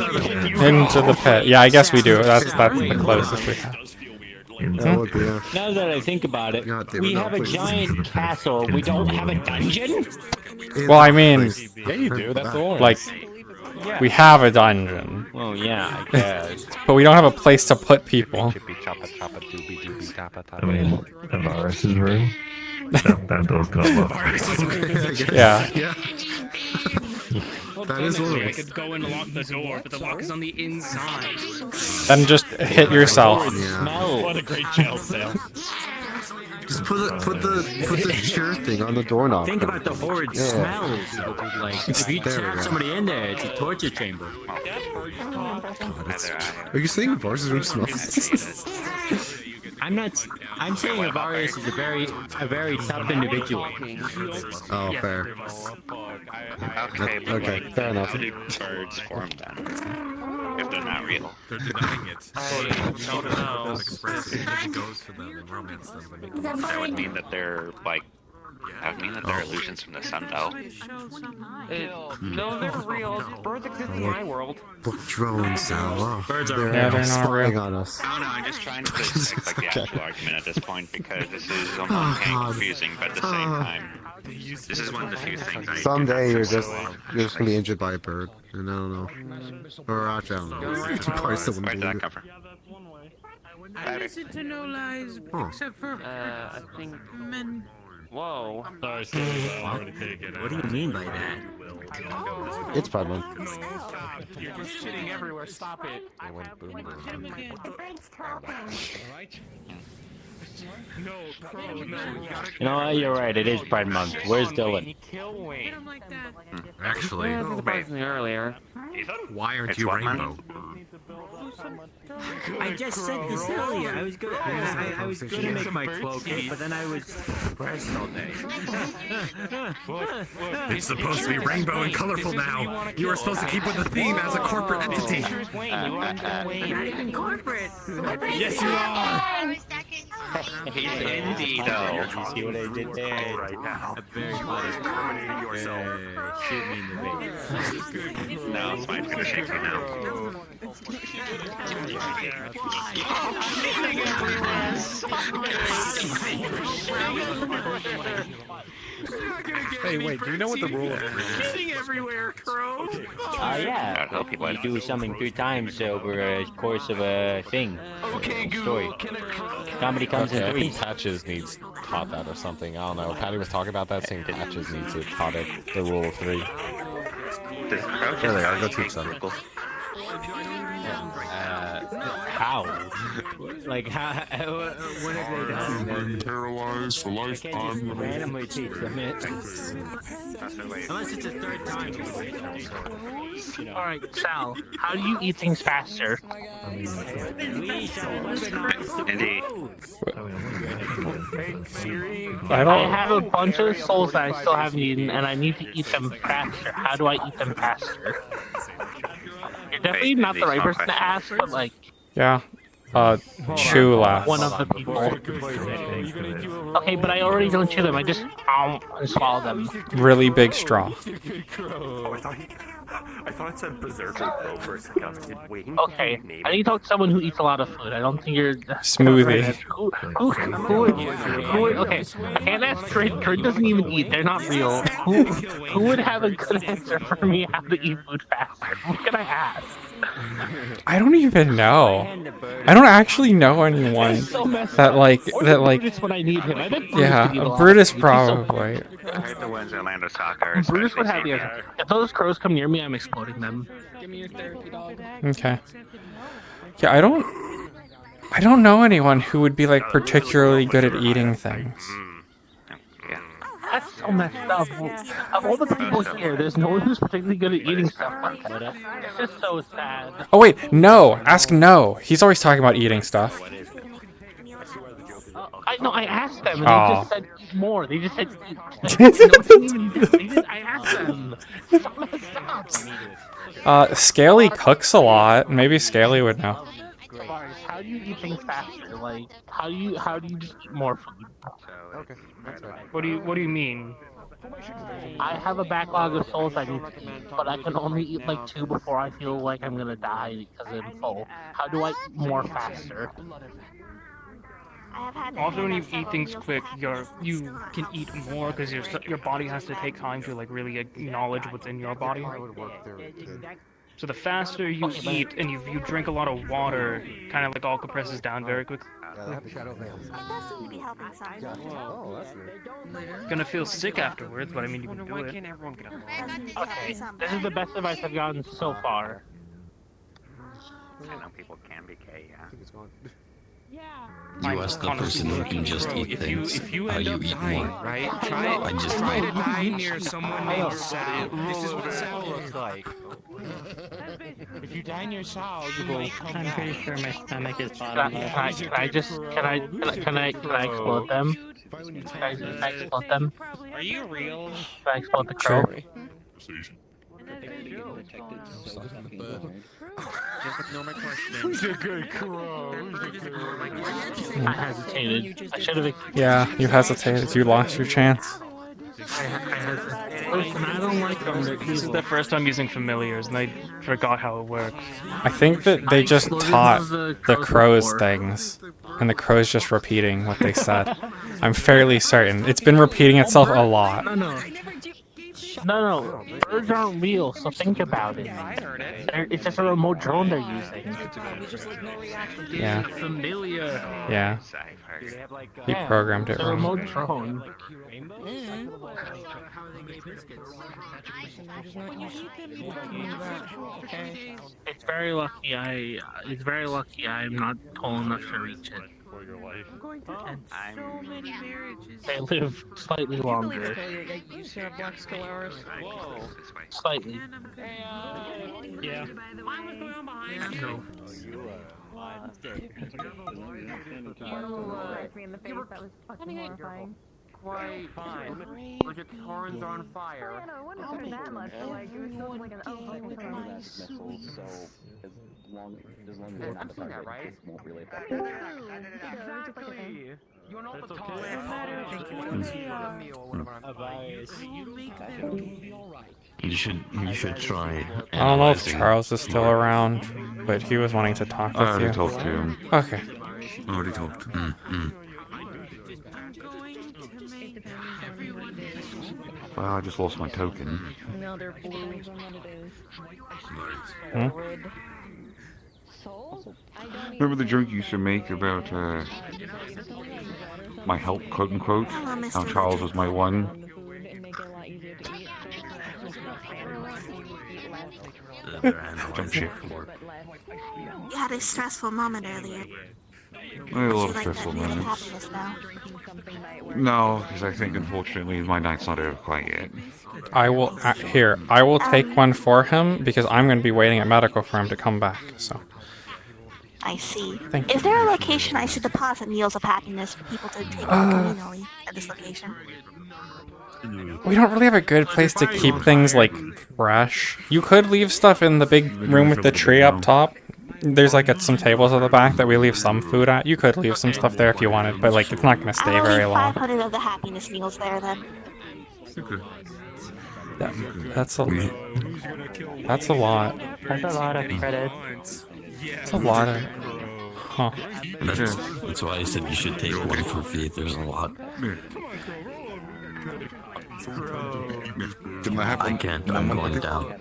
the pit. Yeah, I guess we do. That's the closest we have. Now that I think about it, we have a giant castle. We don't have a dungeon? Well, I mean, Yeah, you do. That's the one. like, we have a dungeon. Well, yeah, I guess. But we don't have a place to put people. I mean, Avaris's room. That door's got locked. Yeah. That is one. I could go and lock the door, but the lock is on the inside. Then just hit yourself. What a great jail cell. Just put the chair thing on the doorknob. Think about the horrid smells. Like, if you trap somebody in there, it's a torture chamber. Are you saying Avaris's room smells? I'm saying Avarius is a very tough individual. Oh, fair. Okay, fair enough. Birds form then. If they're not real. They're denying it. That would mean that they're like. That would mean that they're illusions from the sun, though. No, they're real. Birds exist in my world. Look, drones now. Birds are They're spying on us. No, I'm just trying to make like the actual argument at this point because this is almost kind of confusing, but at the same time, this is one of the few things I Someday you're just gonna be injured by a bird, and I don't know. Or I don't know. Where did that come from? I listen to no lies except for I think men. Whoa. Sorry, I already taken it. What do you mean by that? It's Pride Month. You're just shitting everywhere. Stop it. I went boom boom. No, Crow, no. You know what? You're right. It is Pride Month. Where's Dylan? Actually, earlier. why aren't you rainbow? I just said this earlier. I was gonna make my cloak, but then I was depressed all day. It's supposed to be rainbow and colorful now. You are supposed to keep with the theme as a corporate entity. Not even corporate. Yes, you are. He's indie though. You see what I did there? Right now. Very funny. Shoot me in the face. No, it's fine. It's gonna shake you now. Hey, wait, do you know what the rule of Shitting everywhere, Crow. Yeah. You do something 3 times over a course of a thing. Story. Comedy comes in I think 3s. Patches needs taught that or something. I don't know. Patty was talking about that, saying Patches needs to taught it the rule of 3. There they are. Go teach them. How? Like, how? What have they done? Paralyzed for life. I can't just randomly teach them it. Unless it's a 3rd time. Alright, Sal, how do you eat things faster? Indeed. I have a bunch of souls that I still haven't eaten, and I need to eat them faster. How do I eat them faster? You're definitely not the right person to ask, but like... Yeah. Chew last. One of the people. Okay, but I already don't chew them, I just swallow them. Really big straw. I thought it said Berserker Pro for a second. I was waiting. Okay, I need to talk to someone who eats a lot of food. I don't think you're... Smoothie. Who would... Okay, I can't ask Drake. Drake doesn't even eat. They're not real. Who would have a good answer for me how to eat food faster? Who can I ask? I don't even know. I don't actually know anyone that like Brutus when I need him. I bet Brutus could eat a yeah, lot. Brutus He's so- probably. I heard the ones in Orlando Soccer. Brutus would have the answer. If those crows come near me, I'm exploding them. Give me your therapy dog. Okay. Yeah, I don't know anyone who would be like particularly good at eating things. That's so messed up. Of all the people here, there's no one who's particularly good at eating stuff like that. It's just so sad. Oh wait, no. Ask No. He's always talking about eating stuff. I asked them, and they Aw. just said eat more. They just said eat. I asked them. It's so messed up. Scaly cooks a lot. Maybe Scaly would know. How do you eat things faster? Like, how do you just eat more food? Okay, that's right. What do you mean? I have a backlog of souls I need to eat, but I can only eat like 2 before I feel like I'm gonna die because I'm full. How do I eat more faster? Also, when you eat things quick, you can eat more because your body has to take time to like really acknowledge what's in your body. So the faster you eat and you drink a lot of water, kind of like all compresses down very quickly. Gonna feel sick afterwards, but I mean you can do it. Okay, this is the best advice I've gotten so far. I know people can be K, yeah. You ask the person who can just eat things If you how end you up eat dying, more. right? I just Try to die near someone named Sal. This is what Sal looks like. If you die near Sal, you might come I'm back. pretty sure my stomach is bottom left. Can I explode them? Can I explode them? Are you real? Can I explode the crow? Just ignore my question. Who's a good crow? I hesitated. I should have. Yeah, you hesitated. You lost your chance. Listen, I don't like them. This is the first time using familiars, and I forgot how it works. I think that they just taught the crows things, and the crows just repeating what they said. I'm fairly certain. It's been repeating itself a lot. No, birds aren't real, so think about it. It's just a remote drone they're using. Yeah. Familiar. Yeah. He programmed it It's a wrong. remote drone. It's very lucky I'm not tall enough to reach it. They live slightly longer. You see our black skull hours? Slightly. Yeah. No. quite fine. Like your corns are on fire. Yeah, no, it wouldn't have been that much, but like, it was still like an I'm seeing that, right? Exactly. You know what the call You should try. I don't know if Charles is still around, but he was wanting to talk with I already you. talked to him. Okay. I already talked. Well, I just lost my token. No, they're blue. Hmm? Remember the joke you used to make about my help, quote unquote? How Charles was my one? Jump ship. You had a stressful moment earlier. A little stressful moments. No, because I think unfortunately my night's not over quite yet. I will here. I will take one for him because I'm going to be waiting at medical for him to come back. So. I see. Thank Is there a location I should deposit meals of happiness for people to take communally at this location? We don't really have a good place to keep things like fresh. You could leave stuff in the big room with the tree up top. There's like some tables at the back that we leave some food at. You could leave some stuff there if you wanted, but like it's not going to stay very long. 500 of the happiness meals there then. That's a lot. That's a lot of credits. That's a lot of... Huh. That's why I said you should take one for Faith. There's a lot. I can't. I'm going down.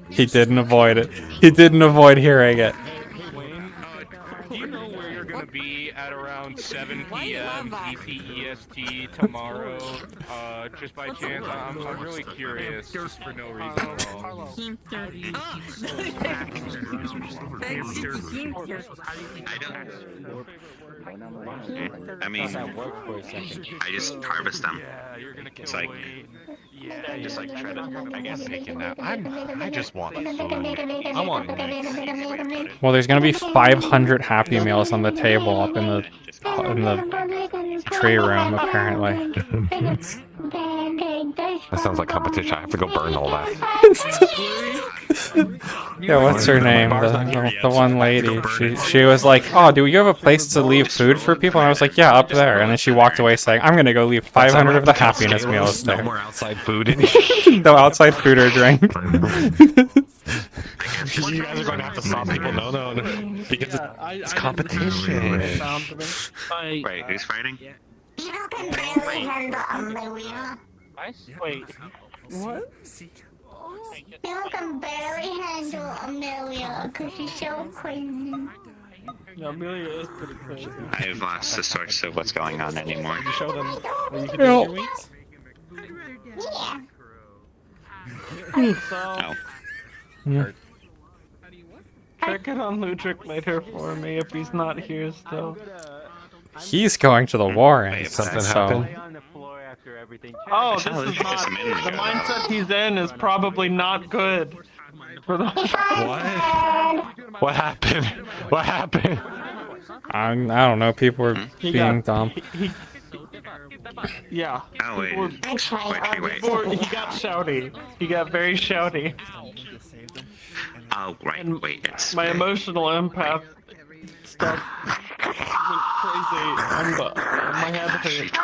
He didn't avoid it. He didn't avoid hearing it. Do you know where you're gonna be at around 7 p.m. ECEST tomorrow? Just by chance, I'm really curious. Just for no reason at all. I mean, I just harvest them. It's like, just like shred it. I guess taking that. I just want food. I want meat. Well, there's gonna be 500 Happy Meals on the table up in the tree room, apparently. That sounds like competition. I have to go burn all that. Yeah, what's her name? The one lady. She was like, "Oh, do you have a place to leave food for people?" And I was like, "Yeah, up there." And then she walked away saying, "I'm gonna go leave 500 of the happiness meals there." No more outside food. No outside food or drink. You guys are going to have to stop people. No. Because it's competition. Wait, who's fighting? You can barely handle Amelia. Wait. What? You can barely handle Amelia because she's so crazy. Yeah, Amelia is pretty crazy. I've lost the source of what's going on anymore. You show them where you can do your meats? Yeah. So, Yeah. check it on Ludwig later for me if he's not here still. He's going to the Warren. Something so. happened. Oh, this is not. The mindset he's in is probably not good. For the What happened? What happened? I don't know. People were being dumb. Yeah. Oh, wait. He got shouty. He got very shouty. Oh, right. Wait, it's... My emotional empath stuff went crazy. My head hurt.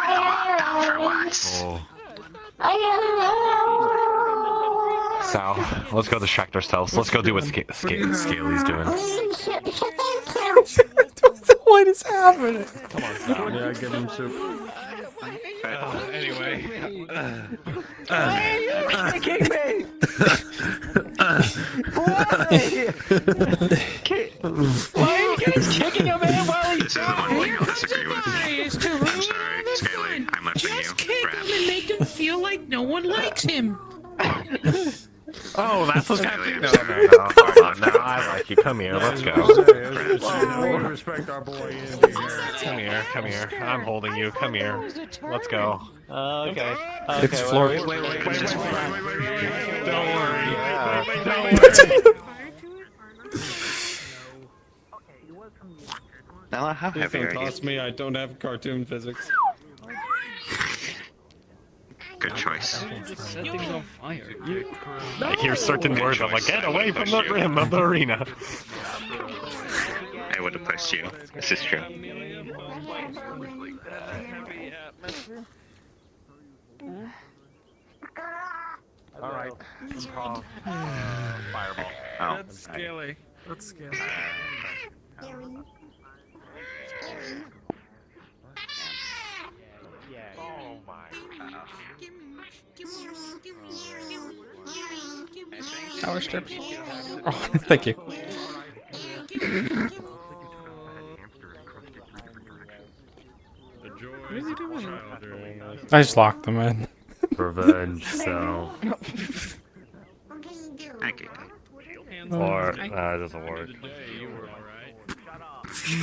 Sal, let's go distract ourselves. Let's go do what Scaly's doing. What is happening? Come on, Sal. Yeah, give him soup. Anyway. Why are you kicking me? Why are you guys kicking a man while he's down? I'll disagree with. I'm sorry, Scaly. I'm lifting you. Just kick him and make him feel like no one likes him. Oh, that's what's happening. No. Hold on, no, I like you. Come here, let's go. Respect our boy. Come here. I'm holding you. Come here. Let's go. Okay. It's Florida. Wait. Don't worry. Now how Please heavy don't are you? toss me. I don't have cartoon physics. Good choice. Set things on fire. I hear certain Good words. I'm like, choice. get I away would've from pushed the you. rim of the arena. I would have pushed you. This is true. Alright. Improv. Fireball. Oh. That's scary. That's scary. Oh my Power strips. Oh, thank you. What is he doing? I just locked them in. Revenge cell. Okay. Or it doesn't work.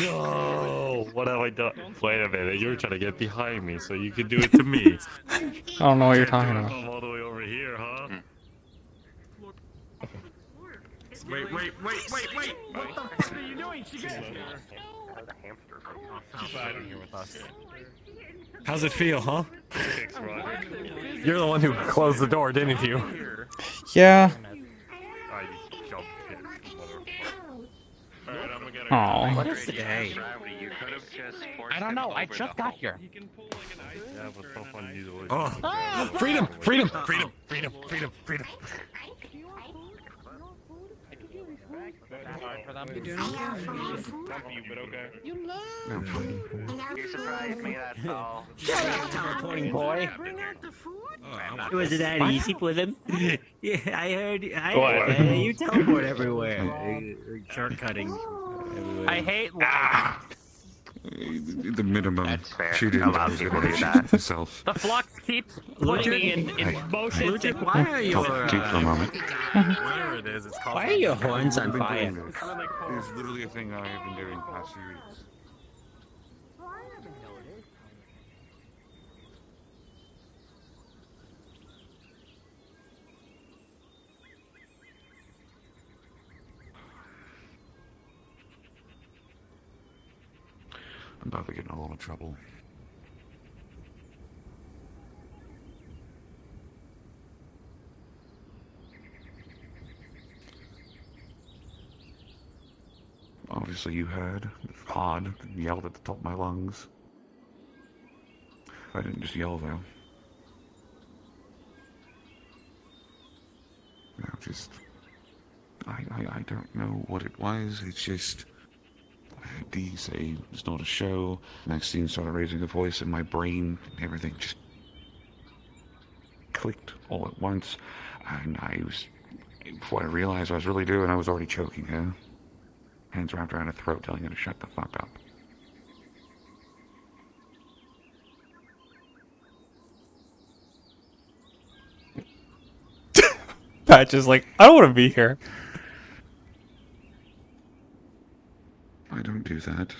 No! What have I done? Wait a minute, you were trying to get behind me so you could do it to me. I don't know what you're talking about. Come all the way over here, huh? Wait. What the fuck are you doing? She got here with us. How's it feel, huh? You're the one who closed the door, didn't you? Yeah. Aw. What is today? I don't know. I just got here. Yeah, but so fun either way. Oh. Freedom! Freedom! Freedom! You doing okay? You surprised me, that's all. Shut up, teleporting boy. It wasn't that easy for them. Yeah, I heard. What? You teleport everywhere. Shortcutting everywhere. I hate life. The minimum. That's fair. Shooting A lot of people do that. Myself. The flux keeps putting me in motion. Lucic, why are your Keep for a moment. Whatever it is, it's called. why are your horns on fire? It's literally a thing I have been doing the past few weeks. I'm about to get in a lot of trouble. Obviously you heard. Hard. Yelled at the top of my lungs. I didn't just yell though. No, just... I don't know what it was. It's just... I heard Dee say it's not a show. Next scene started raising a voice in my brain. Everything just... clicked all at once. And I was... Before I realized what I was really doing, I was already choking her. Hands wrapped around her throat, telling her to shut the fuck up. Patch is like, I don't want to be here. I don't do that.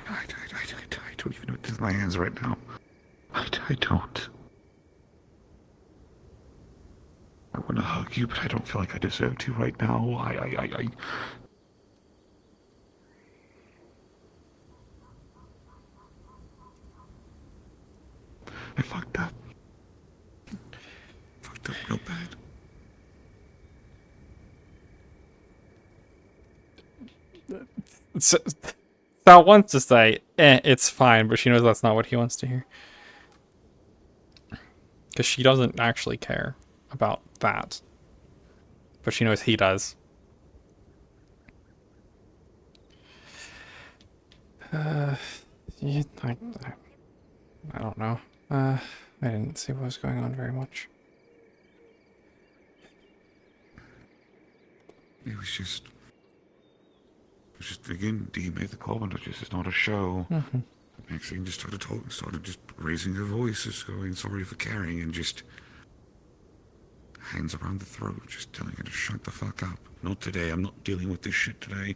I don't even know what to do with my hands right now. I don't. I want to hug you, but I don't feel like I deserve to right now. I fucked up. Fucked up real bad. Sal wants to say, it's fine, but she knows that's not what he wants to hear. Because she doesn't actually care about that. But she knows he does. Yeah, I don't know. I didn't see what was going on very much. It was just... Just again, he made the comment that this is not a show. Mhm. Maxine just started talking, started just raising her voice, just going, sorry for carrying, and just hands around the throat, just telling her to shut the fuck up. Not today, I'm not dealing with this shit today.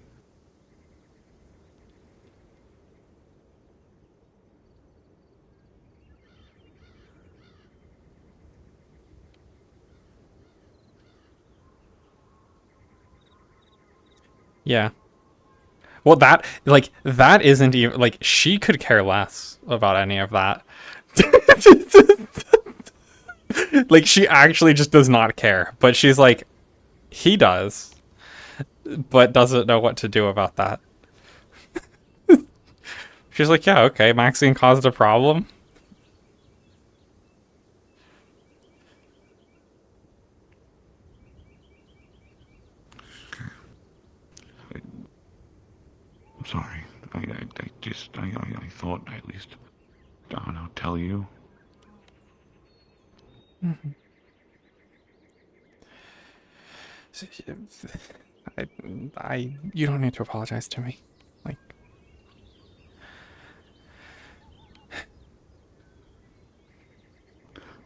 Yeah. Well, that isn't even, like, she could care less about any of that. Like, she actually just does not care. But she's like, he does, but doesn't know what to do about that. She's like, yeah, okay, Maxine caused a problem. I'm sorry. I thought I'd at least, I don't know, tell you. Mm-hmm. You don't need to apologize to me. Like,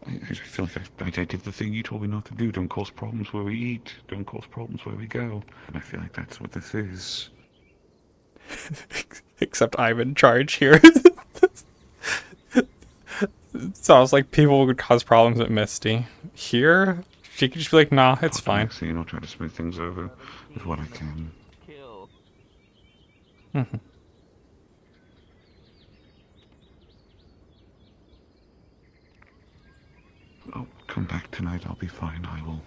I feel like I did the thing you told me not to do. Don't cause problems where we eat. Don't cause problems where we go. And I feel like that's what this is. except I'm in charge here. Sounds like people would cause problems at Misty. Here, she could just be like, nah, it's fine. Maxine, I'll try to smooth things over with what I can. Mm-hmm. Oh, come back tonight, I'll be fine. I'll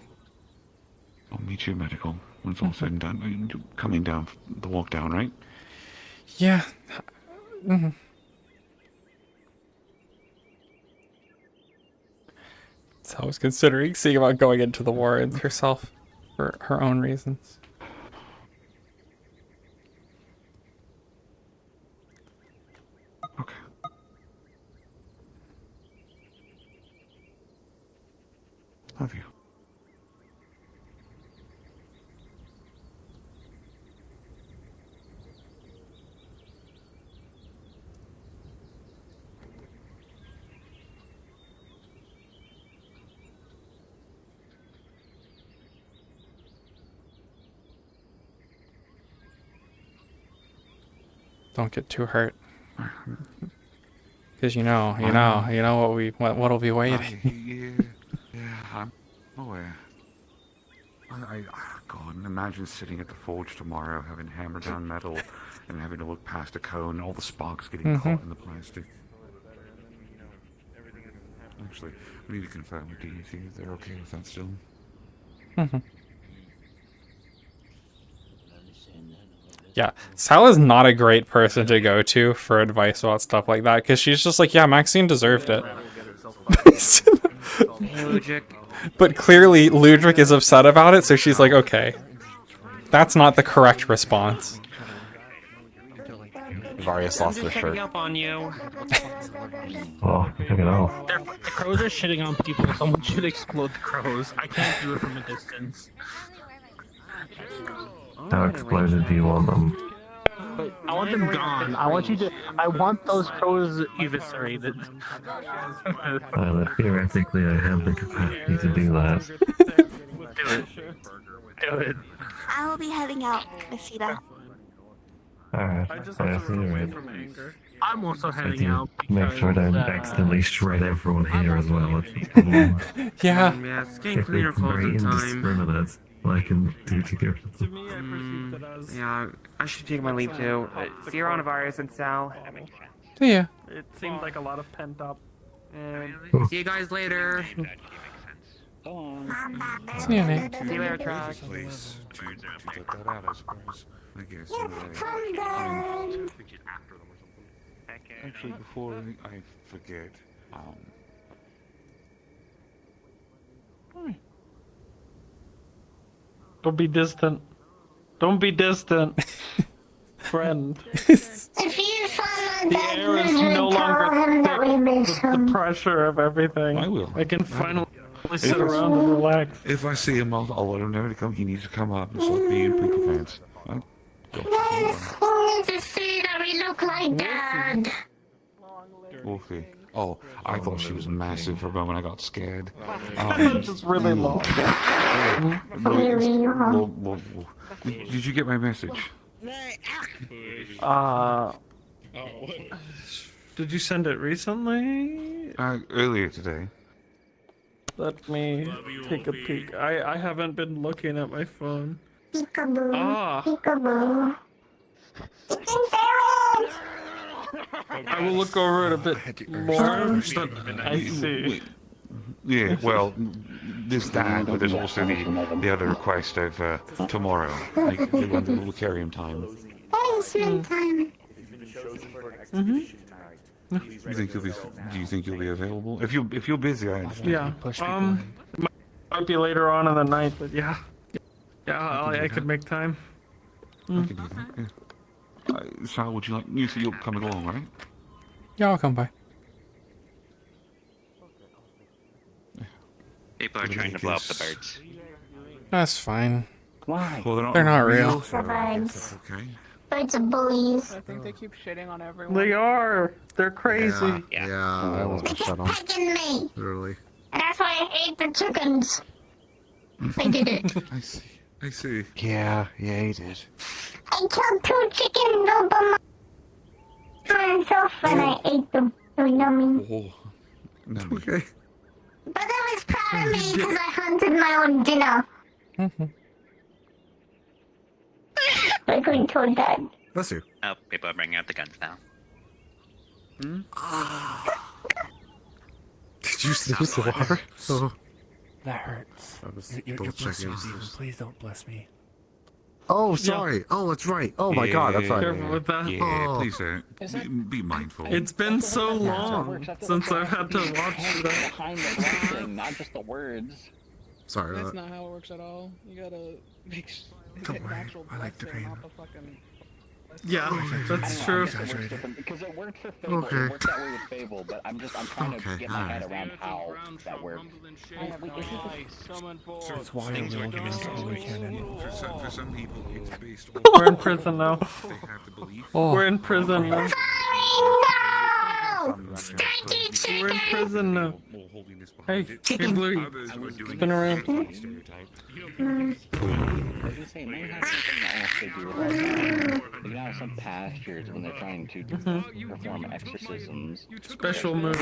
meet you at medical when it's all said and done. You're coming down the walk down, right? Yeah. Mm-hmm. So I was considering seeing about going into the warrens herself for her own reasons. Okay. Love you. Don't get too hurt. Because you know what'll be waiting. Yeah, I'm aware. God, imagine sitting at the forge tomorrow, having hammered down metal, and having to look past a cone, all the sparks getting caught in the plastic. Actually, we need to confirm with DEC if they're okay with that still. Mm-hmm. Yeah, Sal is not a great person to go to for advice about stuff like that, because she's just like, yeah, Maxine deserved it. But clearly, Ludwig is upset about it, so she's like, okay, that's not the correct response. Varius lost their shirt. Up on you. Oh, check it out. The crows are shitting on people. Someone should explode the crows. I can't do it from a distance. How exploded do you want them? I want them gone. I want those crows eviscerated. Theoretically, I have the capacity to do that. Do it. I will be heading out, Nisita. Alright, I see you right. I'm also heading out. Make sure I don't accidentally shred everyone here as well. Yeah. Yeah, it's getting If cleaner it's calls very in time. indiscriminate, I can do together. Yeah, I should take my leave too. See you around, Varius and Sal. Yeah. It seemed like a lot of pent up. See you guys later. See you, Nate. See you later, Trash. Please, to get that out, I suppose. I guess. Actually, before I forget, Don't be distant. Don't be distant. Friend. If you find The air is no longer thick with the pressure of everything. I will. I can finally sit around and relax. If I see him, I'll let him know to come. He needs to come up and start being people pants. Guys, who needs to see that we look like Dad? Wolfie. Oh, I thought she was massive for a moment. I got scared. Just really long. Did you get my message? Did you send it recently? Earlier today. Let me take a peek. I haven't been looking at my phone. Peekaboo. Ah. Peekaboo. I will look over it a bit more, but I see. Yeah, well, there's that, but there's also the other request of tomorrow. Like, they want the little carry-him time. Time. Do you think you'll be available? If you're busy, I understand. Yeah. Might be later on in the night, but yeah. Yeah, I could make time. I could do that. Yeah. Sal, would you like? You said you're coming along, right? Yeah, I'll come by. People are trying to blow up the birds. That's fine. Why? Well, they're not real. The birds. That's okay. Birds are bullies. I think they keep shitting on everyone. They are. They're crazy. Yeah, I wasn't shut on. Pecking me. Literally. And that's why I ate the chickens. I did it. I see. Yeah, he did. I killed 2 chickens all by myself and I ate them. So yummy. Oh, okay. But I was proud of me because I hunted my own dinner. I couldn't told Dad. Bless you. Oh, people are bringing out the guns now. Did you snooze the water? Oh. That hurts. I was You're double checking. Please don't bless me. Oh, sorry. Oh, that's right. Oh my God, that's right. Careful with that. Yeah, please be mindful. It's been so long since I've had to watch that. Behind the thing, not just the words. Sorry. That's not how it works at all. You gotta make Don't worry. I like the pain. Yeah, that's true. Because it worked for Fable. Okay. It worked that way with Fable, but I'm trying to get my head around how that works. That's why I'm rolling all we can in. For some people, it's based on... We're in prison now. They have to believe. We're in prison now. Stinky We're in prison now. Hey, Blue, spin around. I was gonna say, maybe have something that also do with they have some pastures when they're trying to perform exorcisms. Special move.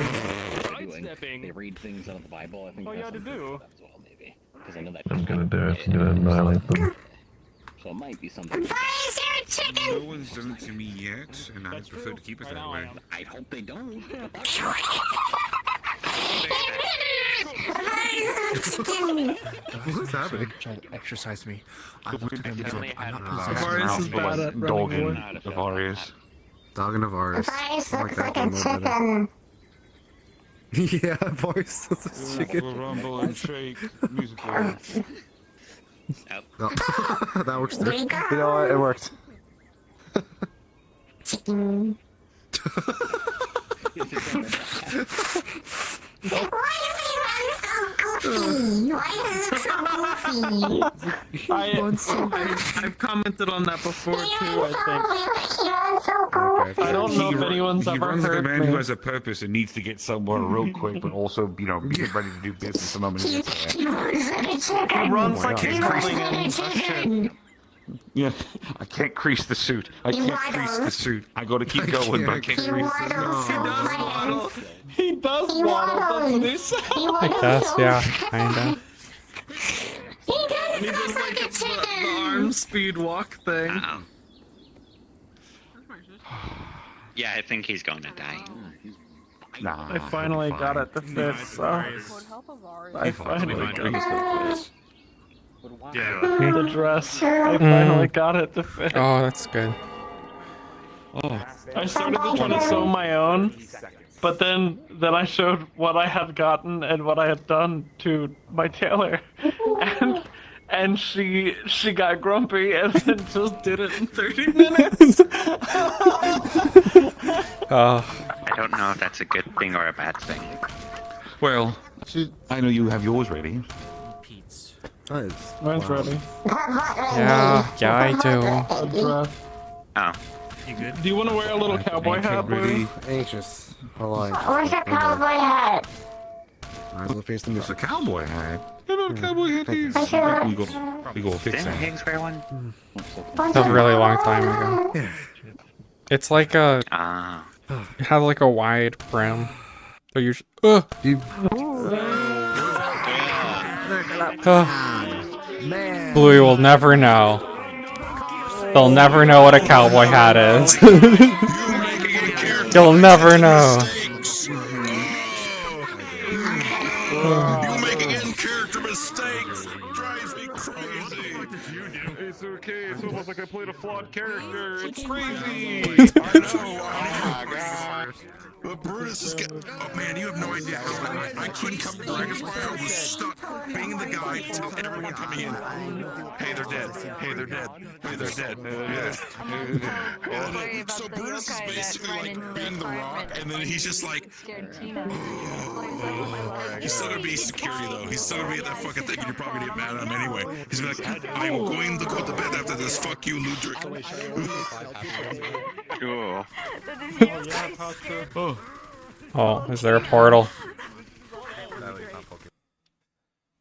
They read things out of the Bible. I think that's what do as well, maybe. Because I know that. I'm gonna do it. I'm gonna annihilate them. So it might be something. No one's done it to me yet, and I prefer to keep it that way. I hope they don't. What's happening? Trying to exercise me. I looked at him and said, I'm not possessed. Avarius is bad at running away. Avarius. Dog and Avarius. Avarius I looks that like a one better. chicken. Yeah, Avarius looks like a chicken. Rumble and shake musical. No. That works too. You know what? It worked. Chicken. Why does he run so goofy? Why does it look so goofy? I've commented on that before too, I He runs so goofy. I don't know if anyone's He ever runs like a heard man me. who has a purpose and needs to get somewhere real quick, but also, get ready to do business the moment he gets there. He runs like a chicken. He runs like he's He runs holding like in a a shit. chicken. Yeah, I can't crease the suit. I can't crease the suit. I gotta keep going, but I can't He crease the waddles so fast. He does He waddle, doesn't he? waddles. He I waddles guess, so yeah, fast. kinda. He does He look does like a the chicken. arm speed walk thing. Yeah, I think he's going to die. Nah, I finally got it to fit, so... I finally got it. The dress. I finally got it to fit. Oh, that's good. Oh. I started to try to sew my own, but then I showed what I had gotten and what I had done to my tailor, and she got grumpy and then just did it in 30 minutes. I don't know if that's a good thing or a bad thing. Well, I know you have yours ready. Nice. Mine's ready. Yeah, I do. Oh. You good? Do you want to wear a little cowboy hat, Blue? Anxious. Hold on. Where's your cowboy hat? Might as well face the It's a cowboy hat. What about cowboy hat is? We go fix Didn't that. Higgs wear one? It's a really long time ago. It's like a. It has like a wide brim. So you. Bluey will never know. They'll never know what a cowboy hat is. You'll never know. You making in-character mistakes drives me crazy. It's okay. It's almost like I played a flawed character. It's crazy. I know. Oh my gosh. But Brutus is getting. Oh man, you have no idea how I couldn't come to Dragonspire. I was stuck being the guy to tell everyone coming in, hey, they're dead. Hey, they're dead. Hey, they're dead. So Brutus is basically like being the Rock, and then he's just like. He's still gonna be security though. He's still gonna be at that fucking thing, and you're probably gonna get mad at him anyway. He's gonna be like, I'm going to go to bed after this. Fuck you, Ludwig. Cool. Oh, is there a portal?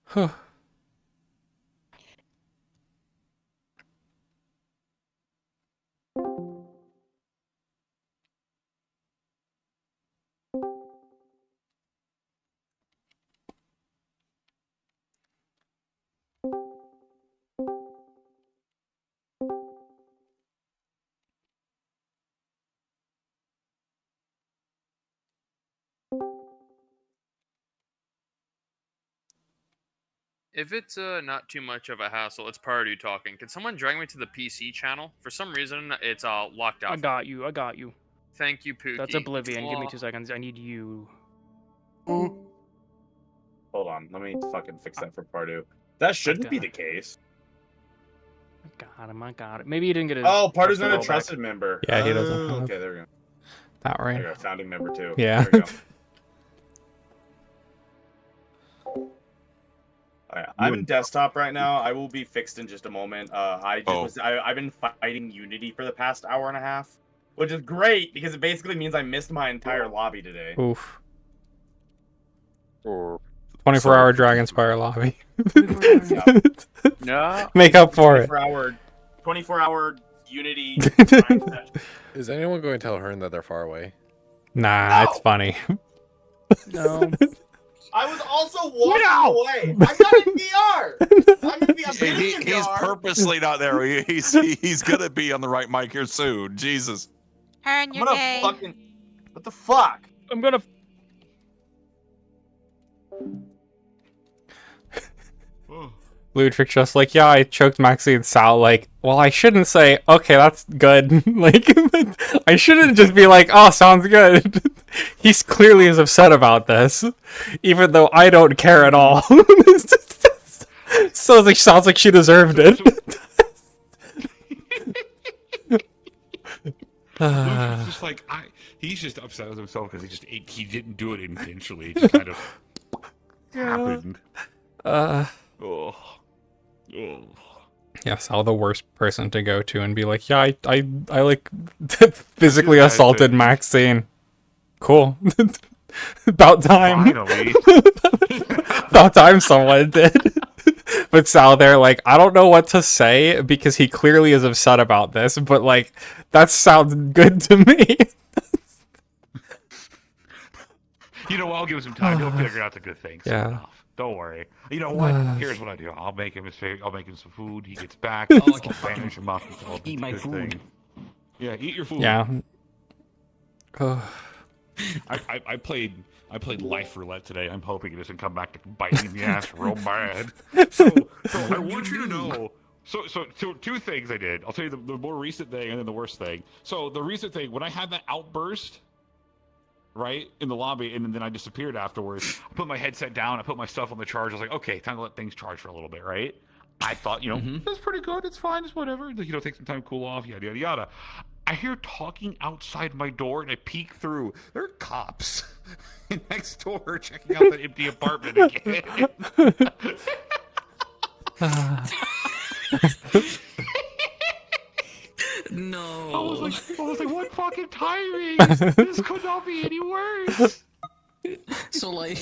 Huh. If it's not too much of a hassle, it's Pardew talking. Can someone drag me to the PC channel? For some reason, it's locked out. I got you. I got you. Thank you, Pookie. That's Oblivion. Give me 2 seconds. I need you. Hold on. Let me fucking fix that for Pardew. That shouldn't be the case. I got it. Maybe you didn't get it. Oh, Pardew's not a trusted member. Yeah, he doesn't. Oh, okay, there we go. That right. There we go. Founding member too. Yeah. There we go. I'm in desktop right now. I will be fixed in just a moment. I've been fighting Unity for the past hour and a half, which is great because it basically means I missed my entire lobby today. Oof. 24-hour Dragonspire lobby. No. Make up for it. 24-hour Unity. Is anyone going to tell Hearn that they're far away? Nah, it's funny. No. I was also walking away. I'm not in VR. I'm in VR. He's purposely not there. He's gonna be on the right mic here soon. Jesus. Hearn, you're gay. What the fuck? I'm gonna. Ludwig just like, yeah, I choked Maxine Sal. Like, well, I shouldn't say, okay, that's good. Like, I shouldn't just be like, oh, sounds good. He's clearly is upset about this, even though I don't care at all. Sounds like she deserved it. It's just like he's just upset with himself because he didn't do it intentionally. It just kind of happened. Yeah, Sal, the worst person to go to and be like, yeah, I like physically assaulted Maxine. Cool. About time. Finally. About time someone did. But Sal there, like, I don't know what to say because he clearly is upset about this, but like, that sounds good to me. You know, I'll give him some time. He'll figure out the good things. Yeah. Don't worry. You know what? Here's what I do. I'll make him his favorite. I'll make him some food. He gets back. I'll banish him off. Eat my food. Thing. Yeah, eat your food. Yeah. I played Life Roulette today. I'm hoping it doesn't come back to bite me in the ass real bad. So I want you to know. So two things I did. I'll tell you the more recent thing and then the worst thing. So the recent thing, when I had that outburst, right, in the lobby, and then I disappeared afterwards, I put my headset down, I put my stuff on the charge, I was like, okay, time to let things charge for a little bit, right? I thought, that's pretty good, it's fine, it's whatever, take some time to cool off, yada, yada, yada. I hear talking outside my door, and I peek through. There are cops next door checking out the empty apartment again. No. I was like, what fucking timing? This could not be any worse. So like,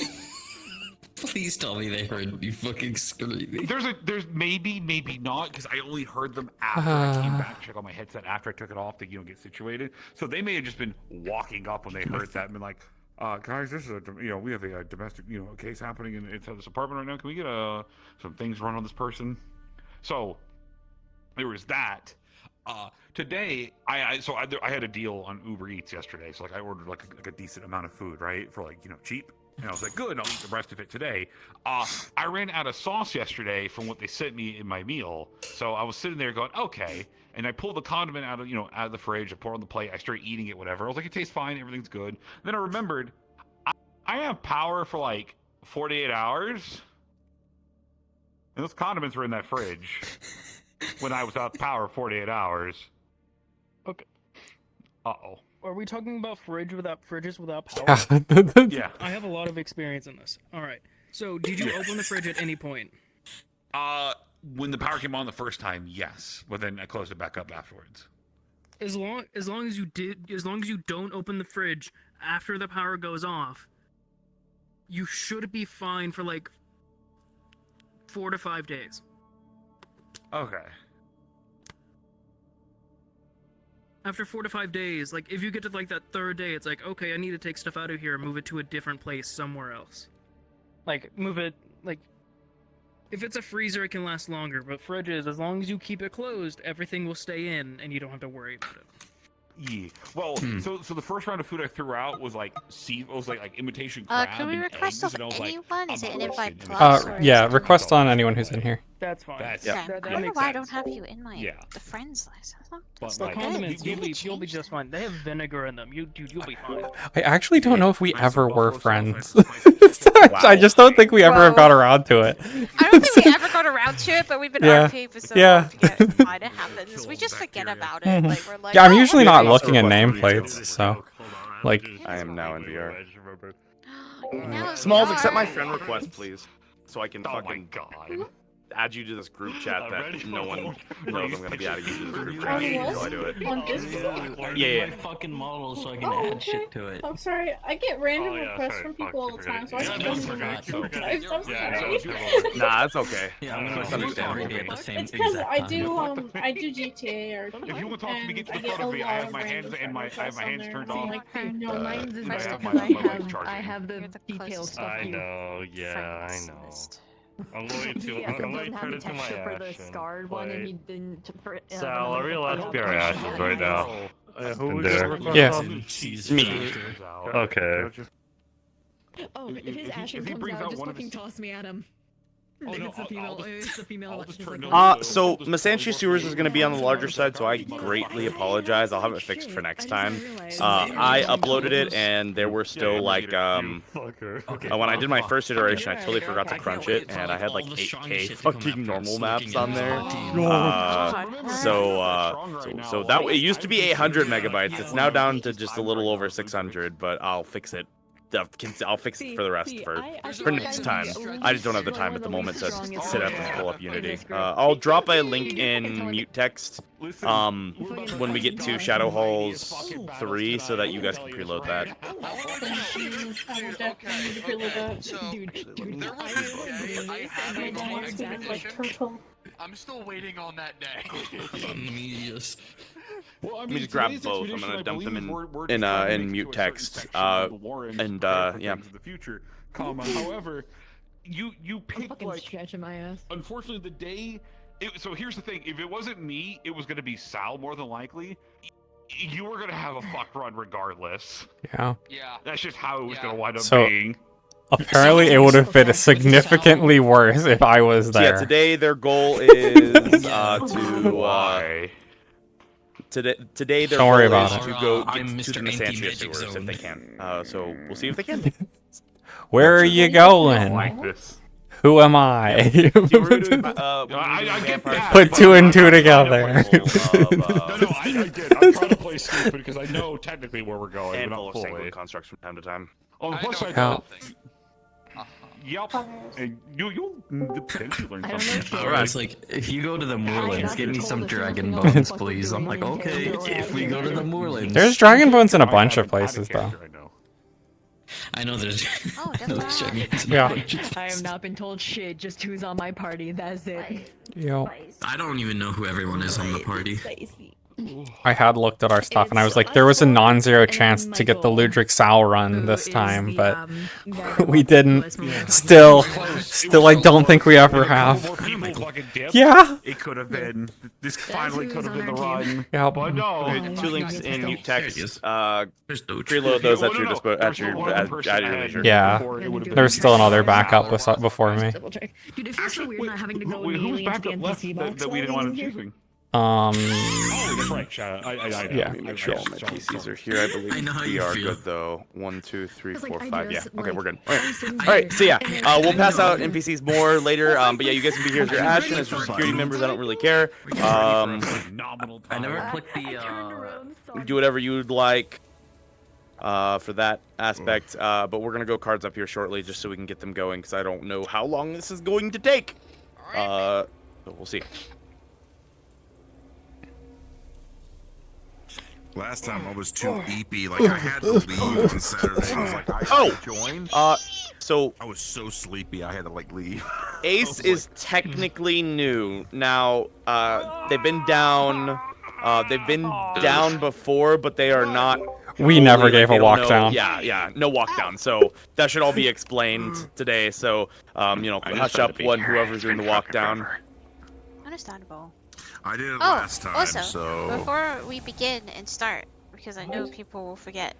please tell me they heard you fucking screaming. There's maybe not, because I only heard them after I came back to check on my headset after I took it off to get situated. So they may have just been walking up when they heard that and been like, guys, this is we have a domestic case happening inside this apartment right now. Can we get some things run on this person? So there was that. Today, I had a deal on Uber Eats yesterday, so I ordered like a decent amount of food, right, for cheap, and I was like, good, I'll eat the rest of it today. I ran out of sauce yesterday from what they sent me in my meal, so I was sitting there going, okay, and I pulled the condiment out of the fridge, I pour it on the plate, I started eating it, whatever. I was like, it tastes fine, everything's good. Then I remembered, I have power for like 48 hours, and those condiments were in that fridge. When I was out of power 48 hours. Okay. Uh-oh. Are we talking about fridges without power? Yeah. I have a lot of experience in this. All right. So, did you open the fridge at any point? When the power came on the first time, yes. But then I closed it back up afterwards. As long as you don't open the fridge after the power goes off, you should be fine for like 4 to 5 days. Okay. After 4 to 5 days, like if you get to like that third day, it's like, okay, I need to take stuff out of here and move it to a different place somewhere else. Like move it, like if it's a freezer, it can last longer, but fridges, as long as you keep it closed, everything will stay in and you don't have to worry about it. Yeah. Well, so the first round of food I threw out was like imitation crab can we and request eggs, of and I was like, anyone? Is it an invite plus? Or Yeah, request on anyone who's in here. That's fine. Yeah. That I don't know makes why I sense. don't have you in my the friends list. That's The not condiments, good. you'll be just fine. They have vinegar in them. You'll be fine. I actually don't know if we ever were friends. I just don't think we ever got around to it. I don't think we ever got around to it, but we've been RP for so long to get why it happens. We just forget about it. Like we're like, Yeah, I'm oh, usually okay. not looking at nameplates, so like. I am now in VR. Smalls, accept my friend request, please, so I can oh fucking my god. add you to this group chat that no one knows I'm gonna be adding you to this group chat Oh, until I do it. On Discord? Yeah. Fucking model so I can Oh, add shit to it. I'm sorry, I get random requests from people all the time, so I just don't forgot. I'm so sorry. Nah, that's okay. Yeah, I'm gonna That's understandable. at the same It's because exact I time. do GTA or If you want to talk to me, get to I the get front a of me. I lot have of my hands random and my requests on hands there, turned so I'm off. like, No, mine's is I just have because my I leg charging. have the details stuff. I know, yeah, I know. I'm going to turn it to my for the action. scarred one, and he didn't. For, Sal, are we allowed to be our ashes right now? Who is there? Yes. Me. Okay. Oh, if his ashen comes out, just fucking toss me at him. It's the female. It's the female. So Masanchi Sewers is going to be on the larger side, so I greatly apologize. I'll have it fixed for next time. I uploaded it, and there were still like, when I did my first iteration, I totally forgot to crunch it, and I had like 8K fucking normal maps on there. So that it used to be 800 megabytes. It's now down to just a little over 600, but I'll fix it. I'll fix it for the rest for next time. I just don't have the time at the moment to sit up and pull up Unity. I'll drop a link in mute text when we get to Shadow Halls 3 so that you guys can preload that. I'm still waiting on that day. Let me just grab both. I'm gonna dump them in mute text. Yeah. The future, however, you picked like stretching my ass. Unfortunately, the day. So here's the thing: if it wasn't me, it was gonna be Sal more than likely. You were gonna have a fuck run regardless. Yeah. Yeah. That's just how it was gonna wind up So, being. apparently, it would have been significantly worse if I was there. Yeah. Today their goal is Today their Don't worry goal about is it. to go I'm get to the Mr. Masantia Anti-Magic Sewers if Zone. they can. So we'll see if they can. Where are you going? Like this. Who am I? I get that, Put two and two together. No, I get. I'm trying to play stupid because I know technically where we're going, And but full not of fully. sanguine constructs from time to time. On the plus side, How? Yep. And you'll potentially learn something. Alright. It's like, if you go to the moorlands, give me some dragon bones, please. I'm like, okay, if we go to the moorlands. There's dragon bones in a bunch of places, though. I know there's. Oh, Yeah. I have not been told shit, just who's on my party, that's it. Yo. I don't even know who everyone is on the party. I had looked at our stuff and I was like, there was a non-zero chance to get the Ludwig Sal run this time, but we didn't. Still, I don't think we ever have. Yeah. It could have been. This finally could have been the run. Yeah. But no. Two links in you text. Preload those at your leisure. Yeah. There's still another backup before me. Dude, it feels so weird not having to go Who's immediately into back the up left NPC box. that we didn't want to choosing? Oh, that's right. I Yeah. Make sure all my PCs are here. I believe we are good though. 1, 2, 3, 4, 5. Yeah. Okay, we're good. All right. So yeah, we'll pass out NPCs more later. But yeah, you guys can be here as your action as your security members. I don't really care. I never clicked the. Do whatever you'd like for that aspect. But we're gonna go cards up here shortly just so we can get them going because I don't know how long this is going to take. But we'll see. Last time I was too eepy, like I had to leave on Saturday. I was like, I joined. So I was so sleepy, I had to like leave. Ace is technically new now. They've been down. They've been down before, but they are not. We never gave a walk down. Yeah, no walk down. So that should all be explained today. So hush up whoever's doing the walk down. Understandable. I did it last time, also, so... before we begin and start, because I know people will forget,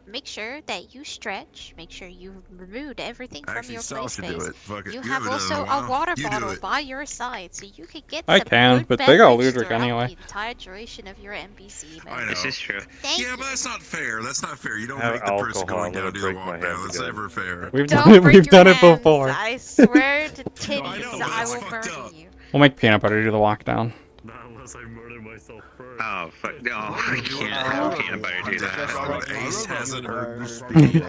make sure that you stretch, make sure you've removed everything from your play space. You have also a water bottle by your side, so you can get I some can, good but they got beverage Ludwig throughout anyway. the entire duration of your NPC. I know. This is true. Yeah, but that's not fair. That's not fair. You don't make the person going down to do the walk down. That's never fair. We've done it before. I swear to titties, I will murder you. We'll make peanut butter do the walk down. Not unless I murder myself first. Oh, fuck. No, I can't have peanut butter do that. Ace hasn't heard me speak.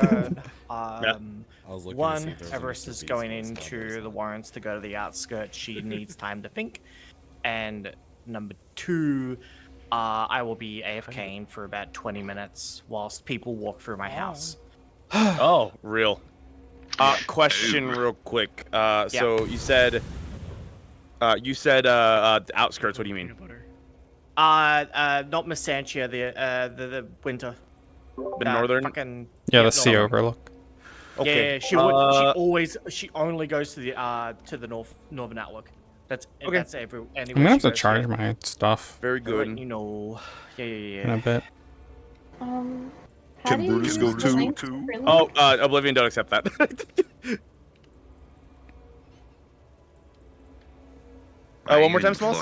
One, Everest is going into the warrants to go to the outskirts. She needs time to think. And number two, I will be AFKing for about 20 minutes whilst people walk through my house. Oh, real. Question real quick. So you said outskirts. What do you mean? Not Miss Sanchia, the winter. The northern. Yeah, the sea overlook. Okay. Yeah, she only goes to the northern outlook. That's every. I'm gonna have to charge my stuff. Very good. You know, yeah. In a bit. Can Brutus go too? Oh, Oblivion, don't accept that. One more time, Smalls.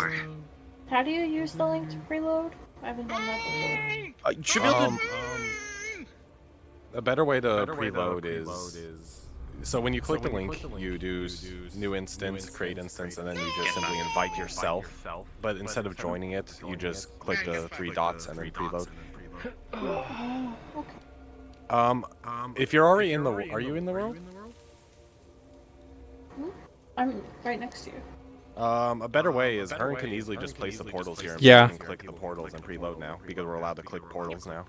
How do you use the link to preload? I haven't done that before. You should be able to... A better way to preload is... So when you click the link, you do new instance, create instance, and then you just simply invite yourself. But instead of joining it, you just click the 3 dots and then preload. If you're already in the... Are you in the world? I'm right next to you. A better way is Hearn can easily just place the portals here and yeah. click the portals and preload now, because we're allowed to click portals now.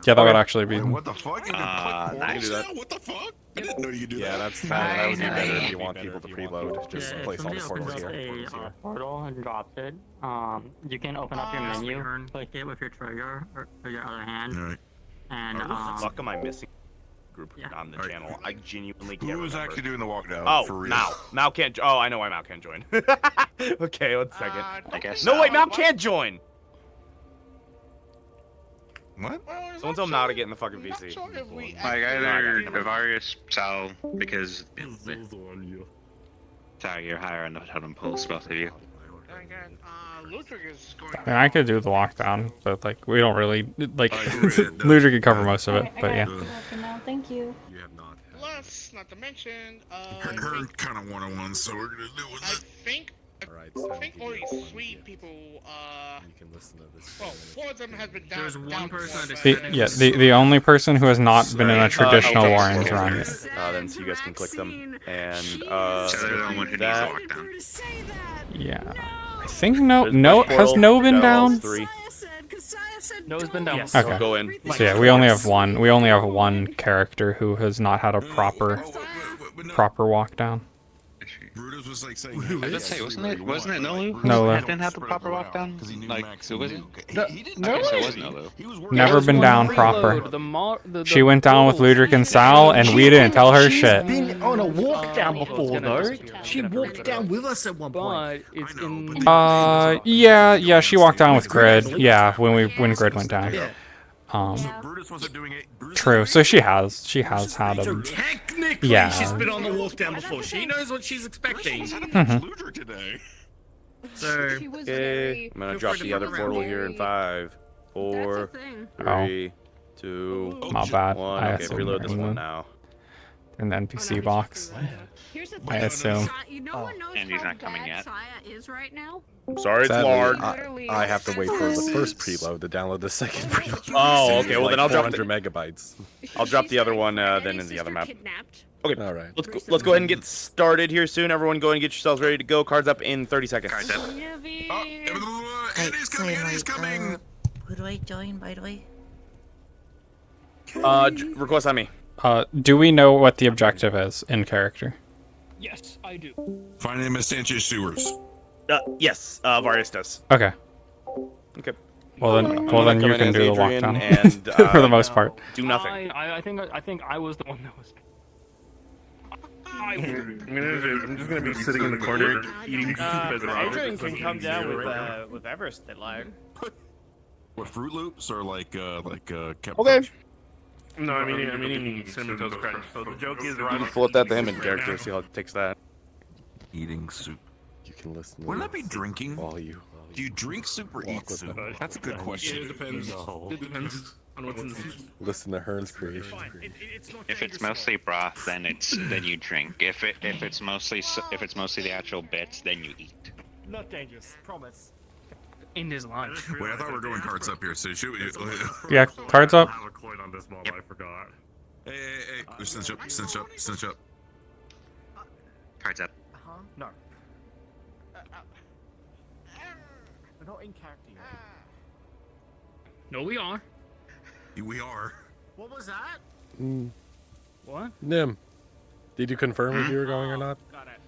Yeah, that would actually be... What the fuck? You can click portals now? What the fuck? I didn't know you could do that. Yeah, that would be better if you want people to preload. Just place all the portals here. Portal and drop it. You can open up your menu, click it with your trigger or your other hand. Right. And what the fuck am I missing? Group on the channel. I genuinely can't. Who was actually doing the walk down? Oh, for real? Mal can't. Oh, I know why Mal can't join. Okay, 1 second. I guess. No, wait, Mal can't join. What? Someone tell Mal to get in the fucking VC. Like either Avarius, Sal, because sorry, you're higher on the totem pole, both of you. I mean, I could do the lockdown, but like we don't really like. Ludwig could cover most of it, but yeah. Thank you. You have not. Plus, not to mention, Her kind of 101, so we're gonna do with it. I think I think only sweet people, You can listen to this. well, 4 of them have been down. There's one person that The only person who has not been in a traditional Warren's run. Then so you guys can click them. And, So they're the one who needs to that. walk down. Yeah. I think no has no been down? 3. No's been down. Okay. Go in. So yeah, we only have one. We only have one character who has not had a proper walk down. Brutus was like saying, I was gonna say, wasn't it Nolu? Nolu. That didn't have the proper walk down? Like, who was it? No, I guess it was Nolu. Never been down proper. She went down with Ludwig and Sal, and we didn't tell her shit. She's been on a walk down before, though. She walked down with us at one point. It's in. Yeah, she walked down with Grid. Yeah, when Grid went down. True. So she has had So a. technically, Yeah. she's been on the walk down before. She knows what she's expecting. Mhm. So, Okay, I'm gonna drop the other portal here in 5, 4, Oh. 3, 2, My bad. 1. I Okay, assume reload this you're in one the- now. In the NPC box. I assume. And he's not coming yet. Is right now. I'm sorry, it's Sadly, large. I have to wait for the first preload to download the second preload. Oh, okay. Well, then I'll drop 400 megabytes. I'll drop the other one then in the other map. Okay. All right. Let's go ahead and get started here soon. Everyone, go ahead and get yourselves ready to go. Cards up in 30 seconds. Eddie's coming, Eddie's coming! Who do I join, by the way? Request on me. Do we know what the objective is in character? Yes, I do. Finding Miss Sanchez sewers. Yes, Varius does. Okay. Okay. Well then I'm you gonna come can in as do the walk Adrian down and, for the most part. Do nothing. I think I was the one that was. I'm just gonna be sitting in the corner eating soup as Adrian can come down with Everest that like. What, Fruit Loops or like Cap Okay. No, I mean Cinnamon Toast Crunch. So the joke is You can flip that to him in character, see how it takes that. Eating soup. You can listen to Wouldn't that be drinking? all you. Do you drink soup or eat soup? That's a good question. it depends. It depends on what's in the soup. Listen to Hearn's creation. If it's mostly broth, then you drink. If it's mostly the actual bits, then you eat. Not dangerous, promise. In his line. Wait, I thought we were going cards up here, so should we... Yeah, cards up. I have a coin on this ball, I forgot. Hey, cinch up. Cards up. No. We're not in character yet. No, we are. We are. What was that? What? Nim, did you confirm if you were going or not? Got it.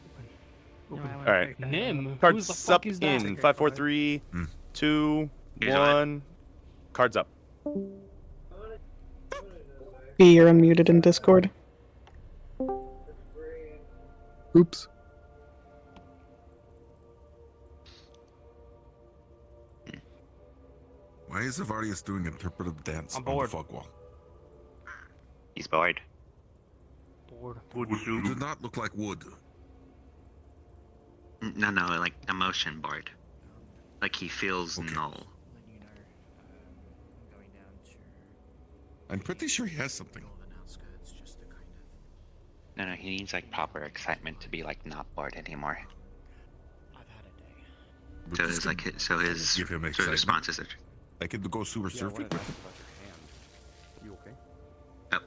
All right. Nim. Who the Cards fuck up is that? in 5, 4, 3, 2, He's on. 1. Cards up. B, you're unmuted in Discord. Oops. Why is Zavarius doing interpretive dance on the fog wall? He's bored. Wood did not look like wood. No, like emotion bored. Like he feels null. I'm pretty sure he has something. No, he needs like proper excitement to be like not bored anymore. So his responses are. I could go super surfing. You okay? Oh.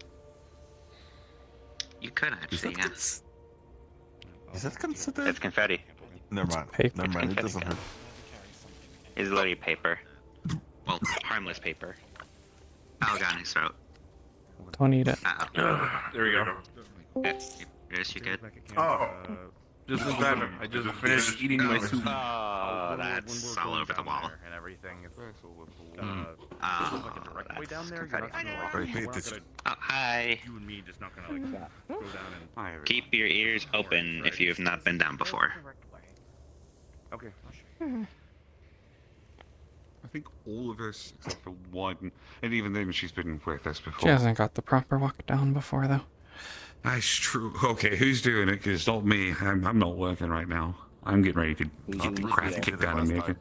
You could actually, yeah. Is that considered? It's confetti. Never mind. Paper. Never mind. It doesn't hurt. It's literally paper. Well, harmless paper. Oh, got in his throat. Don't eat it. There we go. Yes, you good? Oh. Just in time. I just finished eating my soup. Oh, that's all over the wall. And everything. It's Way down there. Oh, hi. You and me just not gonna like go down and. Keep your ears open if you have not been down before. Okay. I think all of us, except for one, and even then she's been with us before. She hasn't got the proper walk down before though. That's true. Okay, who's doing it? Because it's not me. I'm not working right now. I'm getting ready to get the crap kicked out of me again.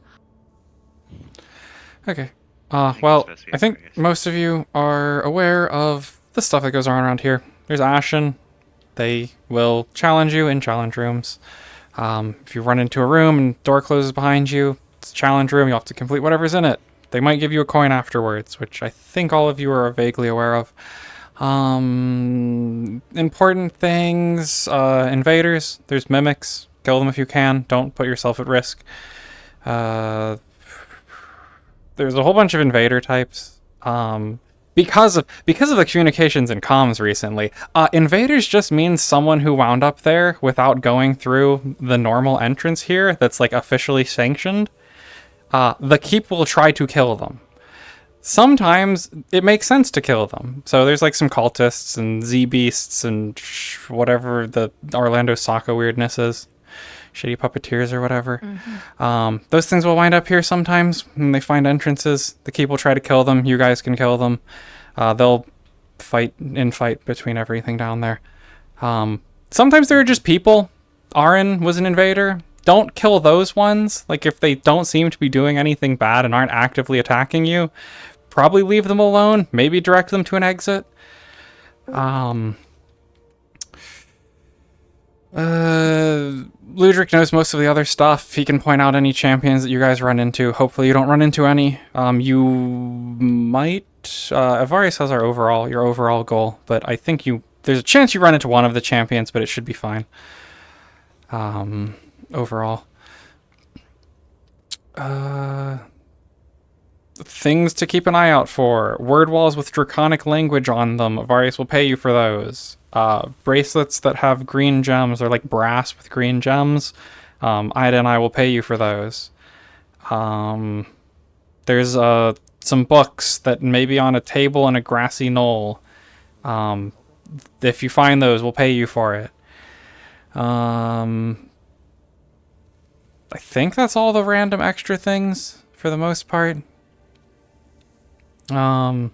Okay. Well, I think most of you are aware of the stuff that goes on around here. There's Ashen. They will challenge you in challenge rooms. If you run into a room and door closes behind you, it's a challenge room, you have to complete whatever's in it. They might give you a coin afterwards, which I think all of you are vaguely aware of. Important things, invaders, there's mimics, kill them if you can, don't put yourself at risk. There's a whole bunch of invader types. Because of the communications and comms recently, invaders just means someone who wound up there without going through the normal entrance here that's like officially sanctioned. The keep will try to kill them. Sometimes it makes sense to kill them. So there's like some cultists and Z-beasts and whatever the Orlando Socko weirdness is. Shitty puppeteers or whatever. Those things will wind up here sometimes when they find entrances. The keep will try to kill them. You guys can kill them. They'll fight between everything down there. Sometimes there are just people. Arin was an invader. Don't kill those ones. Like, if they don't seem to be doing anything bad and aren't actively attacking you, probably leave them alone. Maybe direct them to an exit. Ludric knows most of the other stuff. He can point out any champions that you guys run into. Hopefully you don't run into any. You might... Avarius has your overall goal, but I think there's a chance you run into one of the champions, but it should be fine. Overall. Things to keep an eye out for. Word walls with draconic language on them. Avarius will pay you for those. Bracelets that have green gems, or like brass with green gems. Ida and I will pay you for those. There's some books that may be on a table in a grassy knoll. If you find those, we'll pay you for it. I think that's all the random extra things for the most part. Yeah,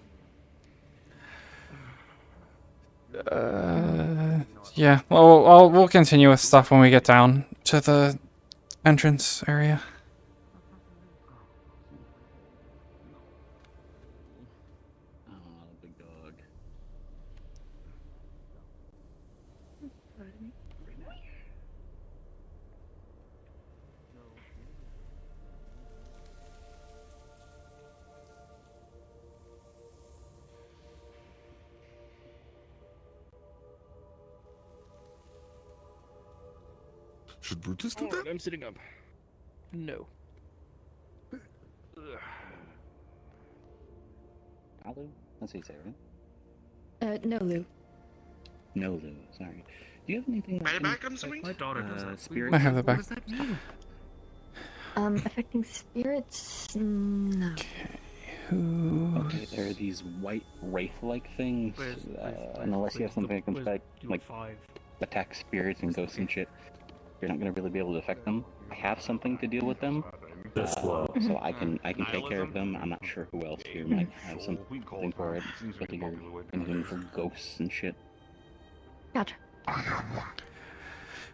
well, we'll continue with stuff when we get down to the entrance area. Should Brutus do that? I'm sitting up. No. Lou? That's what you say, right? No, Lou. No, Lou. Sorry. Do you have anything? My daughter does that. Spirit? I have the back. What does that mean? Affecting spirits? No. Okay, there are these white wraith-like things, and unless you have something that can like attack spirits and ghosts and shit, you're not gonna really be able to affect them. I have something to deal with them, so I can take care of them. I'm not sure who else here might have something for it, especially anything for ghosts and shit. Gotcha.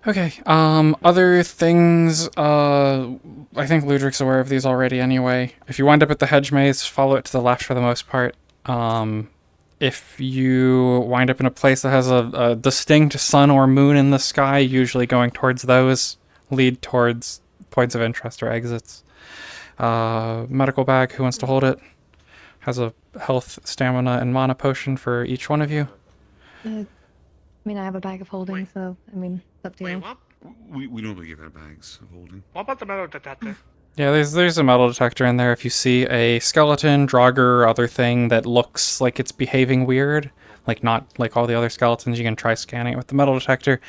Okay, other things, I think Ludric's aware of these already anyway. If you wind up at the hedge maze, follow it to the left for the most part. If you wind up in a place that has a distinct sun or moon in the sky, usually going towards those lead towards points of interest or exits. Medical bag, who wants to hold it? Has a health, stamina, and mana potion for each one of you. I mean, I have a bag of holding, so, I mean, it's up to you. We normally give out bags of holding. What about the metal detector? Yeah, there's a metal detector in there. If you see a skeleton, draugr, or other thing that looks like it's behaving weird, like not like all the other skeletons, you can try scanning it with the metal detector.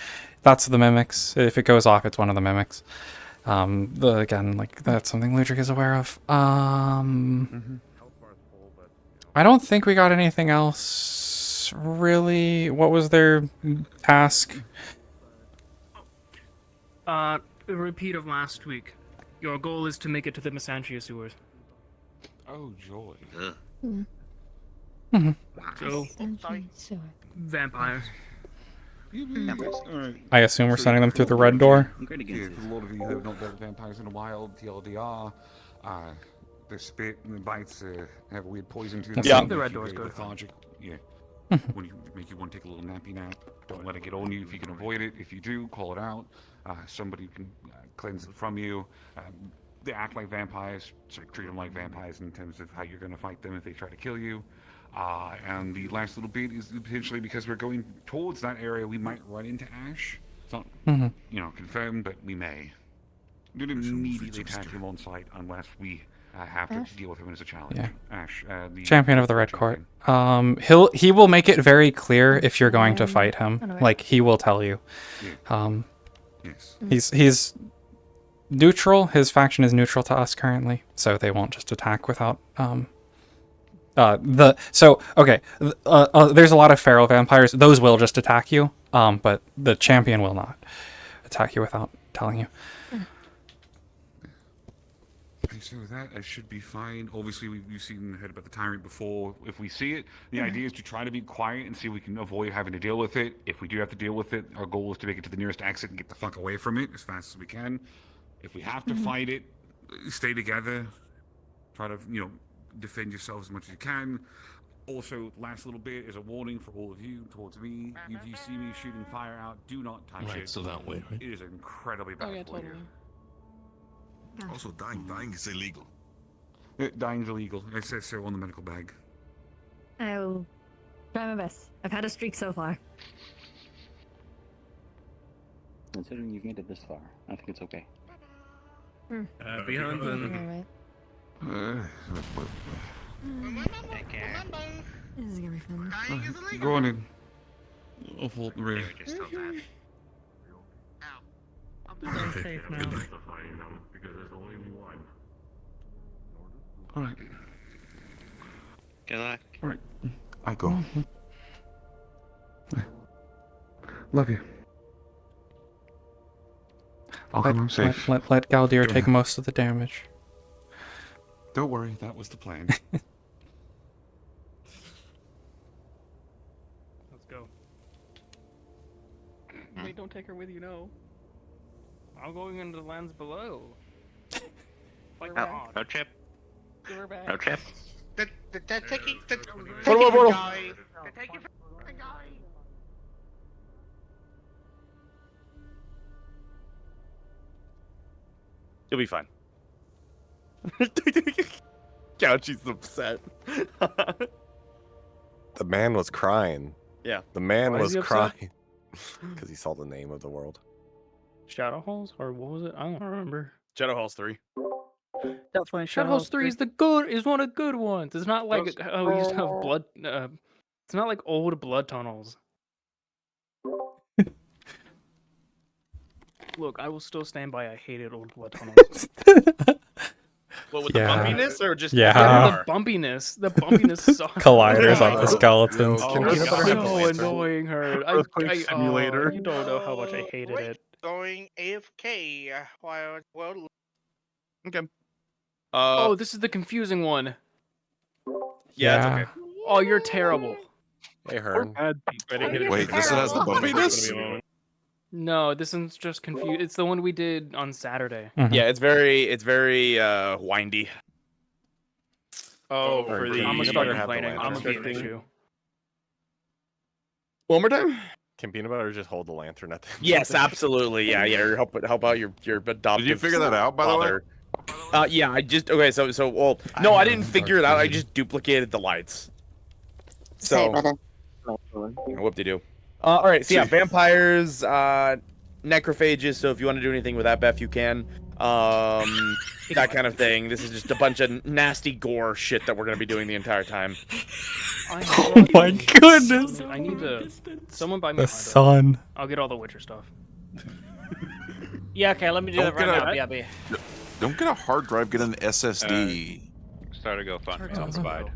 That's the mimics. If it goes off, it's one of the mimics. Again, like, that's something Ludric is aware of. I don't think we got anything else, really. What was their task? A repeat of last week. Your goal is to make it to the Misantria sewers. Oh, joy. So, vampires. I assume we're sending them through the red door. Yeah, for a lot of you who have not dealt with vampires in a while, TLDR, their spit and bites have weird poison to them. Yeah. The red door's good. Lethargic. Yeah. When you make you want to take a little nappy nap. Don't let it get on you if you can avoid it. If you do, call it out. Somebody can cleanse it from you. They act like vampires, so treat them like vampires in terms of how you're going to fight them if they try to kill you. And the last little bit is potentially because we're going towards that area, we might run into Ash. It's not, confirmed, but we may. Don't immediately attack him on sight unless we have to deal with him as a challenge. Yeah. Ash, the Champion of the Red Court. He will make it very clear if you're going to fight him. Like, he will tell you. He's neutral. His faction is neutral to us currently, so they won't just attack without there's a lot of feral vampires. Those will just attack you, but the champion will not attack you without telling you. So that should be fine. Obviously, we've seen heard about the tyrant before. If we see it, the idea is to try to be quiet and see if we can avoid having to deal with it. If we do have to deal with it, our goal is to make it to the nearest exit and get the fuck away from it as fast as we can. If we have to fight it, stay together. Try to, defend yourself as much as you can. Also, last little bit is a warning for all of you towards me. If you see me shooting fire out, do not touch it. Right, so that way, right? It is incredibly bad for you. Also, dying is illegal. Dying's illegal. It says so on the medical bag. I'll try my best. I've had a streak so far. Considering you've made it this far, I think it's okay. Happy hunting. This is gonna be fun. Go on in. I'll hold the rear. I'm safe now. Alright. Good luck. Alright. I go. Love you. I'll come home safe. Let Galdir take most of the damage. Don't worry, that was the plan. Let's go. Wait, don't take her with you, no. I'm going into the lands below. Like no trip. Give her back. No trip. They're taking the guy. They're taking the guy. You'll be fine. Couchy's upset. The man was crying. Yeah. The man Why is was he upset? crying. Because he saw the name of the world. Shadow Halls? Or what was it? I don't remember. Shadow Halls 3. Definitely Shadow Halls 3 is is one of the good ones. It's not like how we used to have blood. It's not like old blood tunnels. Look, I will still stand by. I hated old blood tunnels. What, with the bumpiness or just the bumpiness? The bumpiness sucks. Colliders on the skeletons. It's so annoying, her. Earthquake simulator. You don't know how much I hated it. Going AFK while well. Okay. Oh, this is the confusing one. Yeah, it's okay. Oh, you're terrible. Hey, Hearn. Wait, this has the bumpiness? No, this one's just confused. It's the one we did on Saturday. Yeah, it's very windy. Oh, for the I'm gonna start complaining. I'm gonna be an issue. One more time. Can Peanut Butter just hold the lantern at the end? Yes, absolutely. Yeah. Help out your adoptive. Did you figure that out, by the way? Yeah, I just well, no, I didn't figure it out. I just duplicated the lights. So, whoop-de-doo. All right, so yeah, vampires, necrophages. So if you want to do anything with that, Beth, you can. That kind of thing. This is just a bunch of nasty gore shit that we're gonna be doing the entire time. Oh my goodness! I need to. Someone buy me The a sun. I'll get all the Witcher stuff. Yeah, okay, let me do that right now. BRB. Don't get a hard drive, get an SSD. Start a GoFundMe on Spide.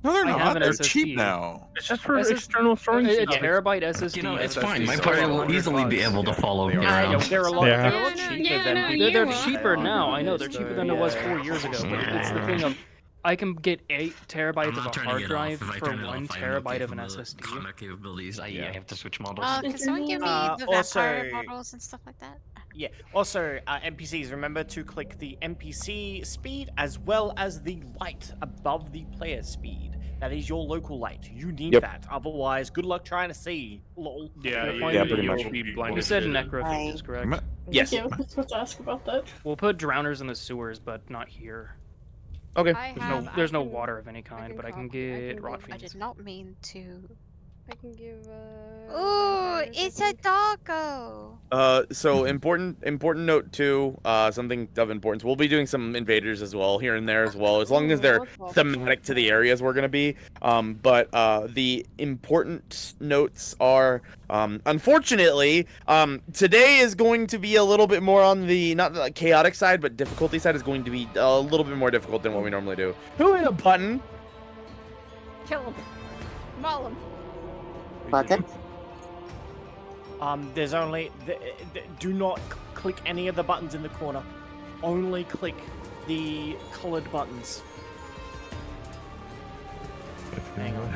No, they're I have not. an They're SSD. cheap now. It's just for external storage. A terabyte SSD. You know, it's fine. My party will easily be able to follow me around. They're a lot cheaper than they're cheaper now. I know they're cheaper than it was 4 years ago. But it's the thing of I can get 8 terabytes of a hard drive for 1 terabyte of an SSD. Combat capabilities. I have to switch models. Can someone give me the vampire models and stuff like that? Yeah. Also, NPCs, remember to click the NPC speed as well as the light above the player speed. That is your local light. You need Yep. that. Otherwise, good luck trying to see. Lol. Yeah, pretty much. You said necrophages, correct? Yes. Yeah, I was supposed to ask about that. We'll put drowners in the sewers, but not here. Okay. There's no water of any kind, but I can get rot I fiends. did not mean to. I can give. Ooh, it's a doggo. So important note too. Something of importance. We'll be doing some invaders as well here and there as well, as long as they're thematic to the areas we're gonna be. But the important notes are, unfortunately, today is going to be a little bit more on the not the chaotic side, but difficulty side is going to be a little bit more difficult than what we normally do. Who hit a button? Kill him. Maul him. Button. There's only. Do not click any of the buttons in the corner. Only click the colored buttons. Hang on.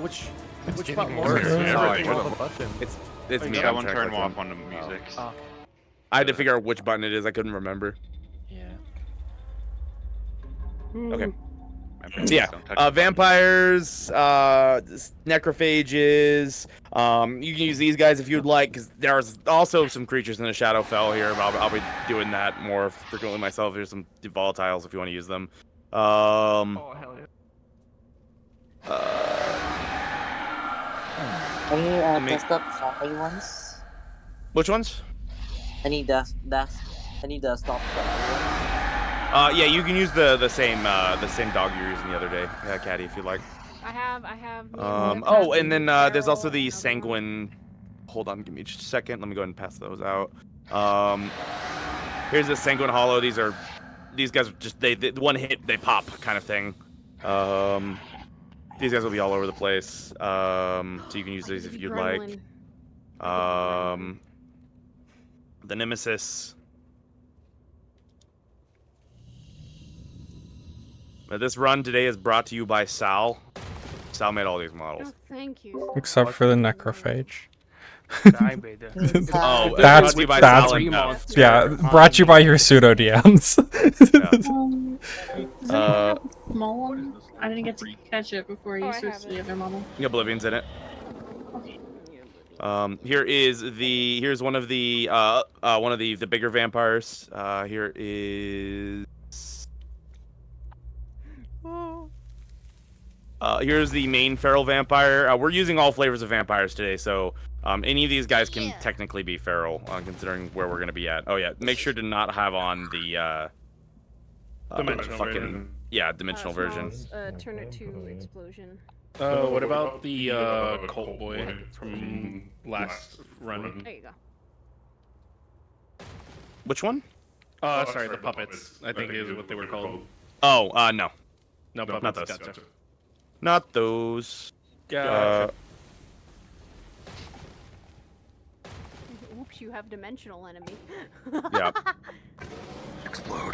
Which button was it? It's me. That one turned off on the music. I had to figure out which button it is. I couldn't remember. Yeah. Okay. So yeah, vampires, necrophages. You can use these guys if you'd like, because there's also some creatures in the Shadowfell here. But I'll be doing that more frequently myself. There's some volatiles if you want to use them. Oh hell yeah. Any desktop zombie ones? Which ones? Any desktop zombie ones? Yeah, you can use the same dog you were using the other day, Caddy, if you'd like. I have. Oh, and then there's also the sanguine. Hold on, give me just a second. Let me go ahead and pass those out. Here's the sanguine hollow. These guys are just they one hit they pop kind of thing. These guys will be all over the place. So you can use these if you'd like. The Nemesis. Now, this run today is brought to you by Sal. Sal made all these models. Oh, thank you. Except for the necrophage. Oh, that's brought to you by Sal and yeah, brought to you by your pseudo DMs. Small one? I didn't get to catch it before you switched to the other model. Oblivion's in it. Here's one of the bigger vampires. Here is. Here's the main feral vampire. We're using all flavors of vampires today, so any of these guys can technically be feral, considering where we're gonna be at. Oh yeah, make sure to not have on the dimensional version. Yeah, dimensional version. Turn it to explosion. What about the cult boy from last run? There you go. Which one? Sorry, the puppets. I think is what they were called. Oh, no. No puppets. Not those. Gotcha. Not those. Gotcha. Oops, you have dimensional enemy. Yeah. Explode.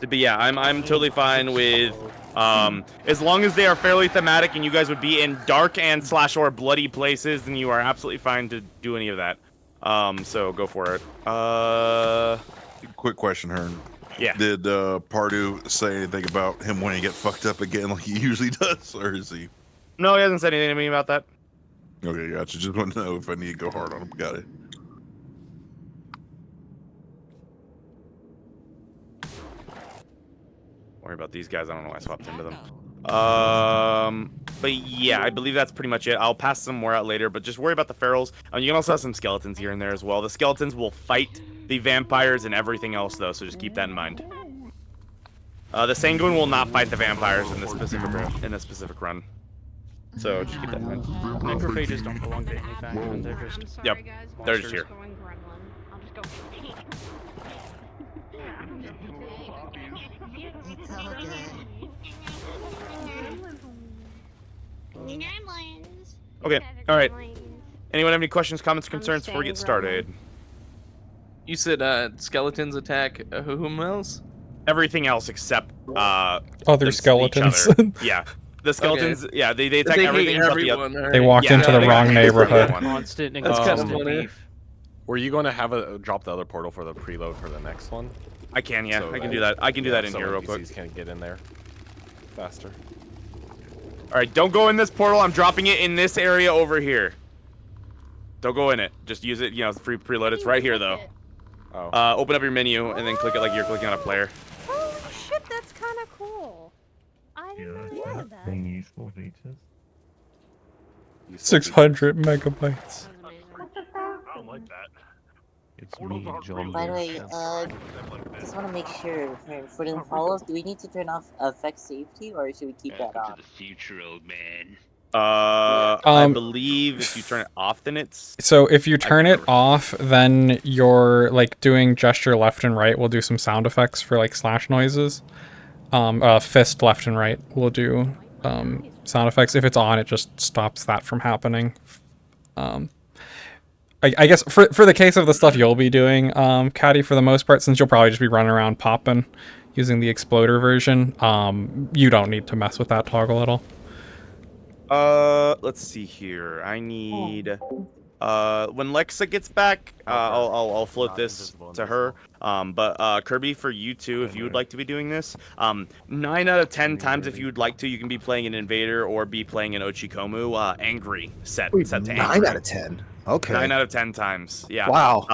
But yeah, I'm totally fine with as long as they are fairly thematic and you guys would be in dark and / or bloody places, then you are absolutely fine to do any of that. So go for it. Quick question, Hearn. Yeah. Did Pardew say anything about him wanting to get fucked up again like he usually does, or is he? No, he hasn't said anything to me about that. Okay, gotcha. Just want to know if I need to go hard on him. Got it. Worry about these guys. I don't know why I swapped into them. But yeah, I believe that's pretty much it. I'll pass some more out later, but just worry about the ferals. You can also have some skeletons here and there as well. The skeletons will fight the vampires and everything else, though, so just keep that in mind. The sanguine will not fight the vampires in this specific run. So just keep that in mind. Necrophages don't belong to any faction. They're just yep. They're just here. It's all good. Okay, alright. Anyone have any questions, comments, concerns before we get started? You said skeletons attack whom else? Everything else except other skeletons. Yeah. The skeletons, Okay. yeah, they attack everything but the other. They walked into the wrong neighborhood. Constant and That's kind of constant funny. beef. Were you going to have a drop the other portal for the preload for the next one? I can, yeah. I can do that. I can do that in here real quick. Can get in there faster. All right, don't go in this portal. I'm dropping it in this area over here. Don't go in it. Just use it. You know, free preload. It's right here though. Oh. Open up your menu and then click it like you're clicking on a player. Oh shit, that's kind of cool. I didn't know that. Useful features. 600 megabytes. I don't like that. It's me, John. By the way, just want to make sure for the follows, do we need to turn off effect safety or should we keep that on? To the future, old man. I believe if you turn it off, then it's... So if you turn it off, then you're like doing gesture left and right will do some sound effects for like slash noises. Fist left and right will do sound effects. If it's on, it just stops that from happening. I guess for the case of the stuff you'll be doing, Caddy, for the most part, since you'll probably just be running around popping using the exploder version, you don't need to mess with that toggle at all. Let's see here. I need when Lexa gets back, I'll float this to her. But Kirby, for you too, if you would like to be doing this, 9 out of 10 times if you would like to, you can be playing an Invader or be playing an Ochikomu. Angry set to angry. 9 out of 10. Okay. 9 out of 10 times. Yeah. Wow.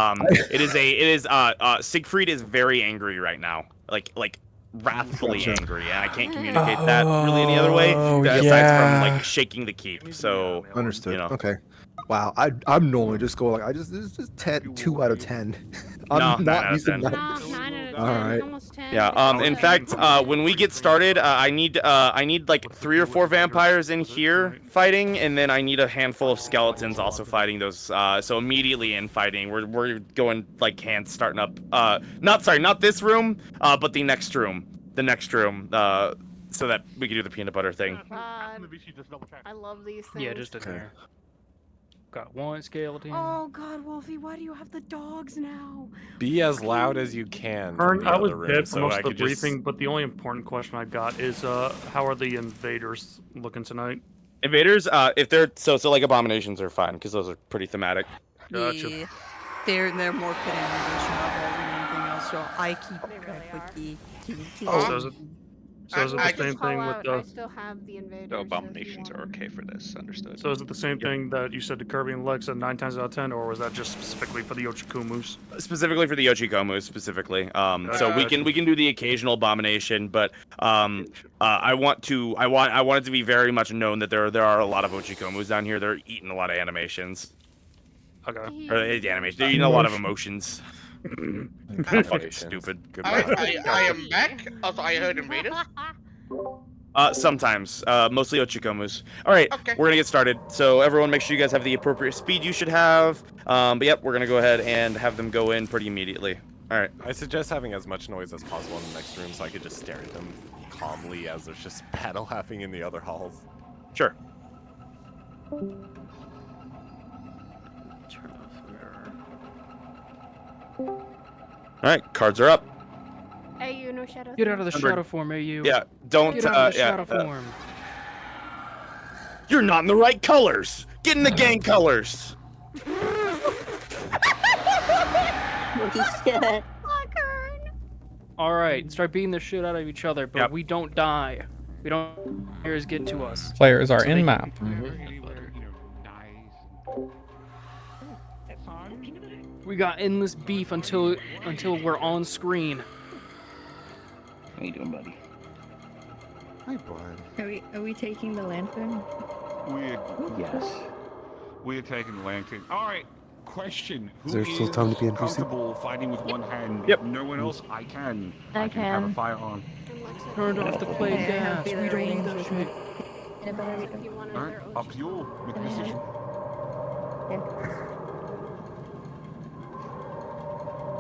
Siegfried is very angry right now. Like wrathfully angry, and I can't communicate that really any other way aside from like shaking the keep. So understood. You know. Okay. Wow. I'm normally just going like this is just 2 out of 10. I'm not used to 9 out of 10. All right. Yeah. In fact, when we get started, I need like 3 or 4 vampires in here fighting, and then I need a handful of skeletons also fighting those. So immediately in fighting, we're going like hands starting up. Not this room, but the next room. So that we can do the peanut butter thing. I love these things. Yeah, just in there. Got one skeleton. Oh God, Wolfie, why do you have the dogs now? Be as loud as you can. Ern, I was dead for most of the briefing, but the only important question I got is, how are the invaders looking tonight? Invaders, if they're so like abominations are fine because those are pretty thematic. Gotcha. Yeah. They're more fitting invasion levels than anything else, so I keep track with the So is it the same thing with the... I still have the invaders. The abominations are okay for this, understood. So is it the same thing that you said to Kirby and Lex at 9 times out of 10, or was that just specifically for the Ochikomus? Specifically for the Ochikomus, specifically. So we can do the occasional abomination, but I want it to be very much known that there are a lot of Ochikomus down here. They're eating a lot of animations. Okay. Or animation. They're eating a lot of emotions. I'm fucking stupid. I am back. Also, I heard invaders. Sometimes. Mostly Ochikomus. Alright, we're gonna get started. So everyone make sure you guys have the appropriate speed you should have. But yep, we're gonna go ahead and have them go in pretty immediately. Alright. I suggest having as much noise as possible in the next room so I could just stare at them calmly as there's just battle happening in the other halls. Sure. Turn off mirror. Alright, cards are up. Hey, you know shadow. Get out of the shadow form, you. Yeah, don't. Get out of the shadow form. You're not in the right colors. Get in the gang colors. All right, start beating the shit out of each other, but we don't die. We don't. Players get to us. Players are in map. We got endless beef until we're on screen. How you doing, buddy? Hi, bud. Are we taking the lantern? We're taking the lantern. All right. Question: Is there still time to be NPC? Comfortable fighting with one hand? Yep. If no one else, I can. I can have a firearm. Turned off the play gas. We don't need that shit. All right. Up to you. Make a decision.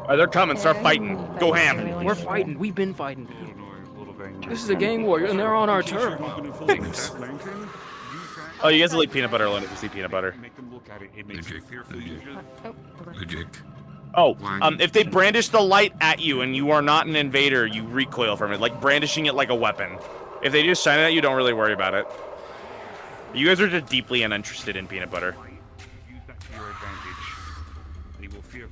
Alright, they're coming. Start fighting. Go ham. We're fighting. We've been fighting. This is a gang war, and they're on our turf. Oh, you guys will eat peanut butter alone if you see peanut butter. Oh, if they brandish the light at you and you are not an invader, you recoil from it, like brandishing it like a weapon. If they just shine it at you, don't really worry about it. You guys are just deeply uninterested in peanut butter. Use that to your advantage. They will fear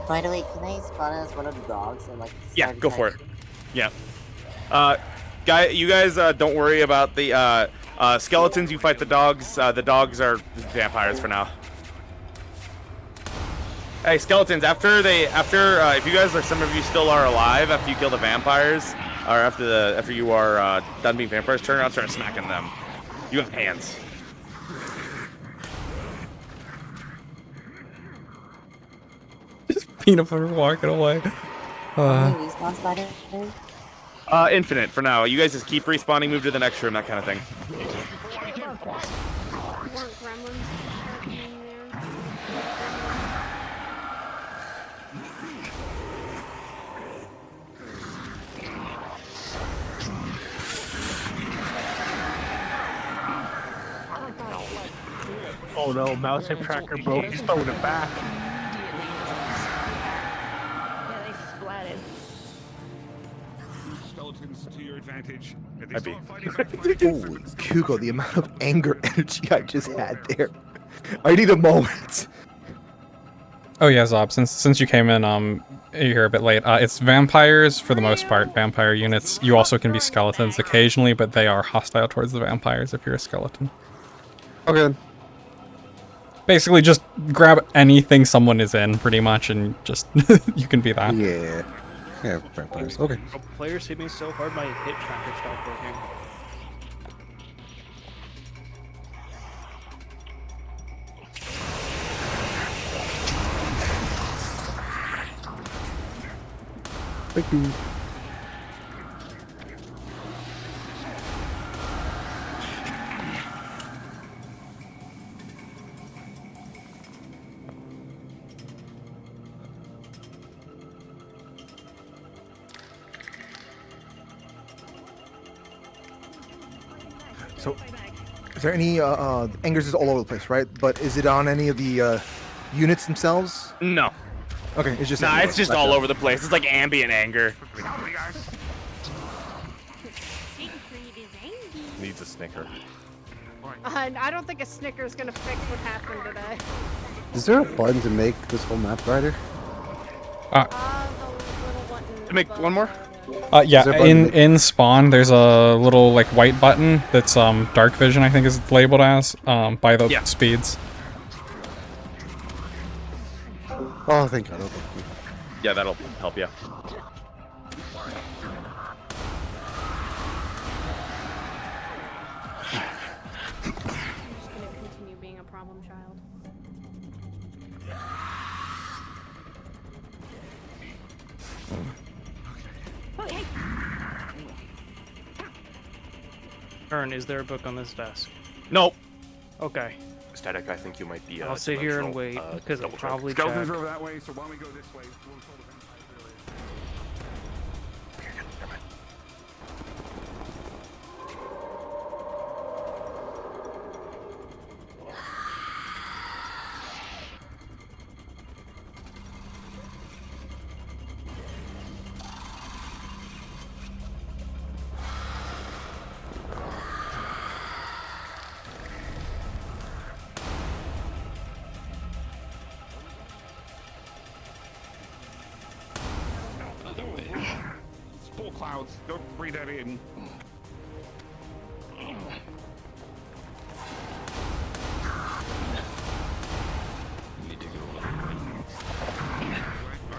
By the way, can I spawn as one of the dogs and like? Yeah, go for it. Yeah. You guys, don't worry about the skeletons. You fight the dogs. The dogs are vampires for now. Hey, skeletons. If you guys are, some of you still are alive after you kill the vampires, or after you are done being vampires, turn around, and start smacking them. You have hands. Peanut butter walking away. How many respawns by the way? Infinite for now. You guys just keep respawning, move to the next room, that kind of thing. Oh no, mouse hip tracker broke. He's throwing it back. Yeah, they splatted. Skeletons to your advantage. Holy Hugo, the amount of anger energy I just had there. I need a moment. Oh yeah, Zob, since you came in, you're here a bit late. It's vampires for the most part, vampire units. You also can be skeletons occasionally, but they are hostile towards the vampires if you're a skeleton. Okay. Basically, just grab anything someone is in, pretty much, and just you can be that. Yeah. Yeah, vampires. Okay. Oh, players hit me so hard my hit tracker stopped working. Thank you. So, is there any angers is all over the place, right? But is it on any of the units themselves? No. Okay, it's just it's just all over the place. It's like ambient anger. Needs a snicker. I don't think a Snicker's gonna fix what happened today. Is there a button to make this whole map brighter? To make one more? Yeah, in spawn, there's a little like white button that's dark vision, I think is labeled as, by the speeds. Oh, thank God. Okay. Yeah, that'll help you. I'm just gonna continue being a problem child. Ern, is there a book on this desk? Nope. Okay. Static, I think you might be. I'll sit here and wait because I'll probably check. Skeletons are over that way, so why don't we go this way? Spore clouds, don't breathe that in. Alright,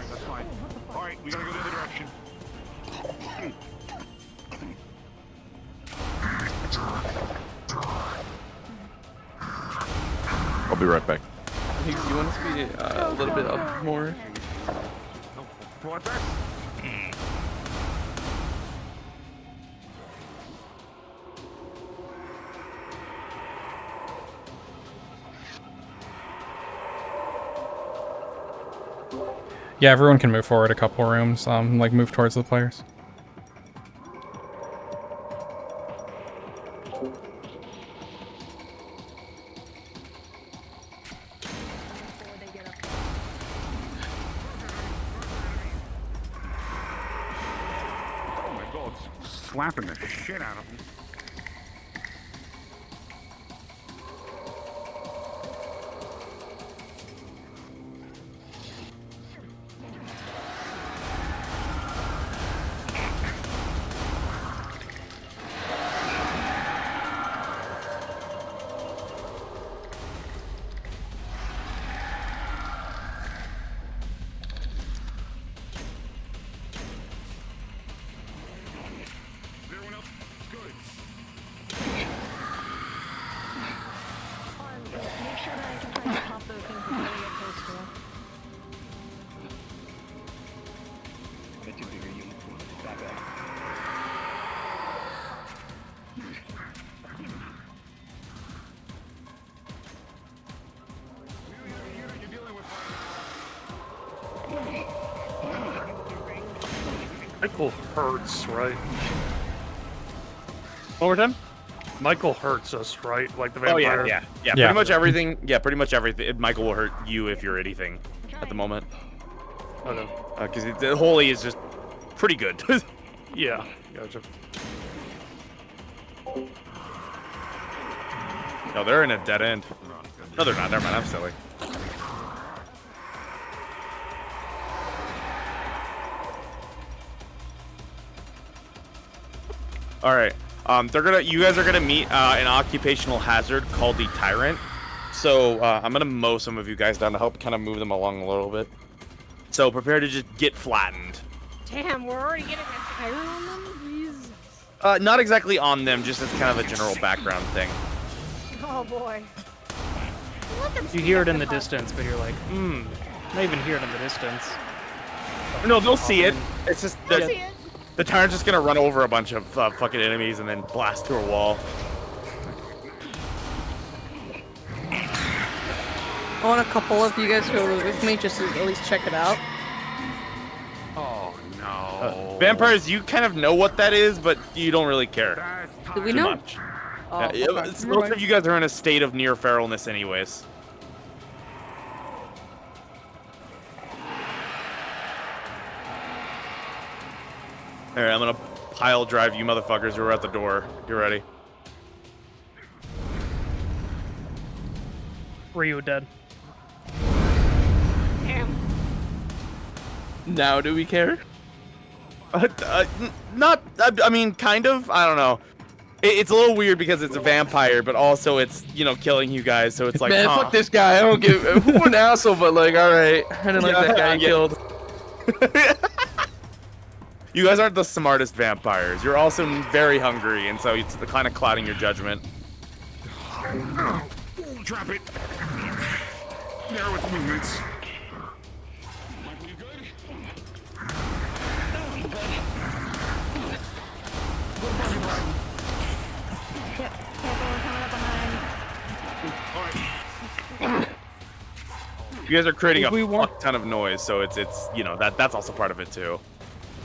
that's fine. Alright, we gotta go the other direction. I'll be right back. Hey, do you want to speed it a little bit up more? What that? Yeah, everyone can move forward a couple rooms, like move towards the players. Oh my God, slapping the shit out of them. Michael hurts, right? One more time? Michael hurts us, right? Like the vampire. Oh yeah. Pretty much everything. Yeah, pretty much everything. Michael will hurt you if you're anything at the moment. Okay. Because the holy is just pretty good. Yeah. Gotcha. No, they're in a dead end. No, they're not. Never mind. I'm silly. All right. You guys are gonna meet an occupational hazard called the Tyrant. So I'm gonna mow some of you guys down to help kind of move them along a little bit. So prepare to just get flattened. Damn, we're already getting a tyrant on them? Jeez. Not exactly on them, just as kind of a general background thing. Oh boy. You hear it in the distance, but you're like, not even hear it in the distance. No, they'll see it. It's just the Tyrant's just gonna run over a bunch of fucking enemies and then blast through a wall. I want a couple of you guys who are with me just to at least check it out. Oh no. Vampires, you kind of know what that is, but you don't really care. Do we too know? much. Oh, Yeah, okay. most of you guys are in a state of near feralness anyways. Alright, I'm gonna pile drive you motherfuckers who are at the door. You ready? Ryu dead. Damn. Now do we care? I mean, kind of. I don't know. It's a little weird because it's a vampire, but also it's, killing you guys, so it's like, Man, fuck this guy. I don't give who an asshole, but like, alright. I didn't like that guy killed. You guys aren't the smartest vampires. You're also very hungry, and so it's kind of clouding your judgment. Drop it. There with the movements. Michael, you good? No, you good. Yep, careful, we're coming up behind. You guys are creating a fuck ton of noise, so it's that's also part of it too.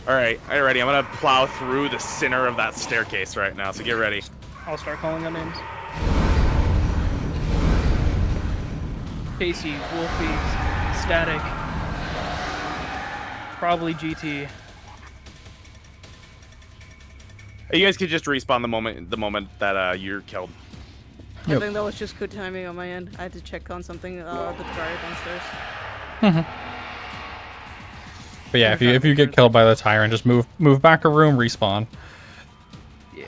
All right, are you ready? I'm gonna plow through the center of that staircase right now, so get ready. I'll start calling on names. Casey, Wolfie, Static, probably GT. You guys could just respawn the moment that you're killed. I think that was just good timing on my end. I had to check on something, the dryer downstairs. But yeah, if you get killed by the Tyrant, just move back a room, respawn. Yeah.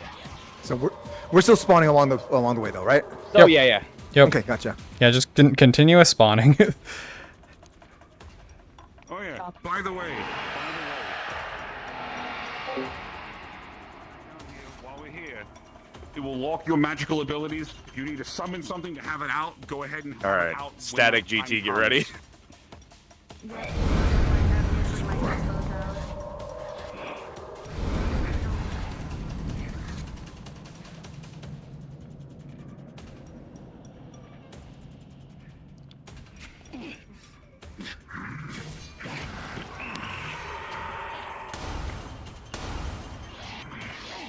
So we're still spawning along the way though, right? Oh yeah. Yep. Okay, gotcha. Yeah, just continuous spawning. Oh yeah. By the way. While we're here, it will lock your magical abilities. If you need to summon something to have it out, go ahead and have it out. Static GT, get ready.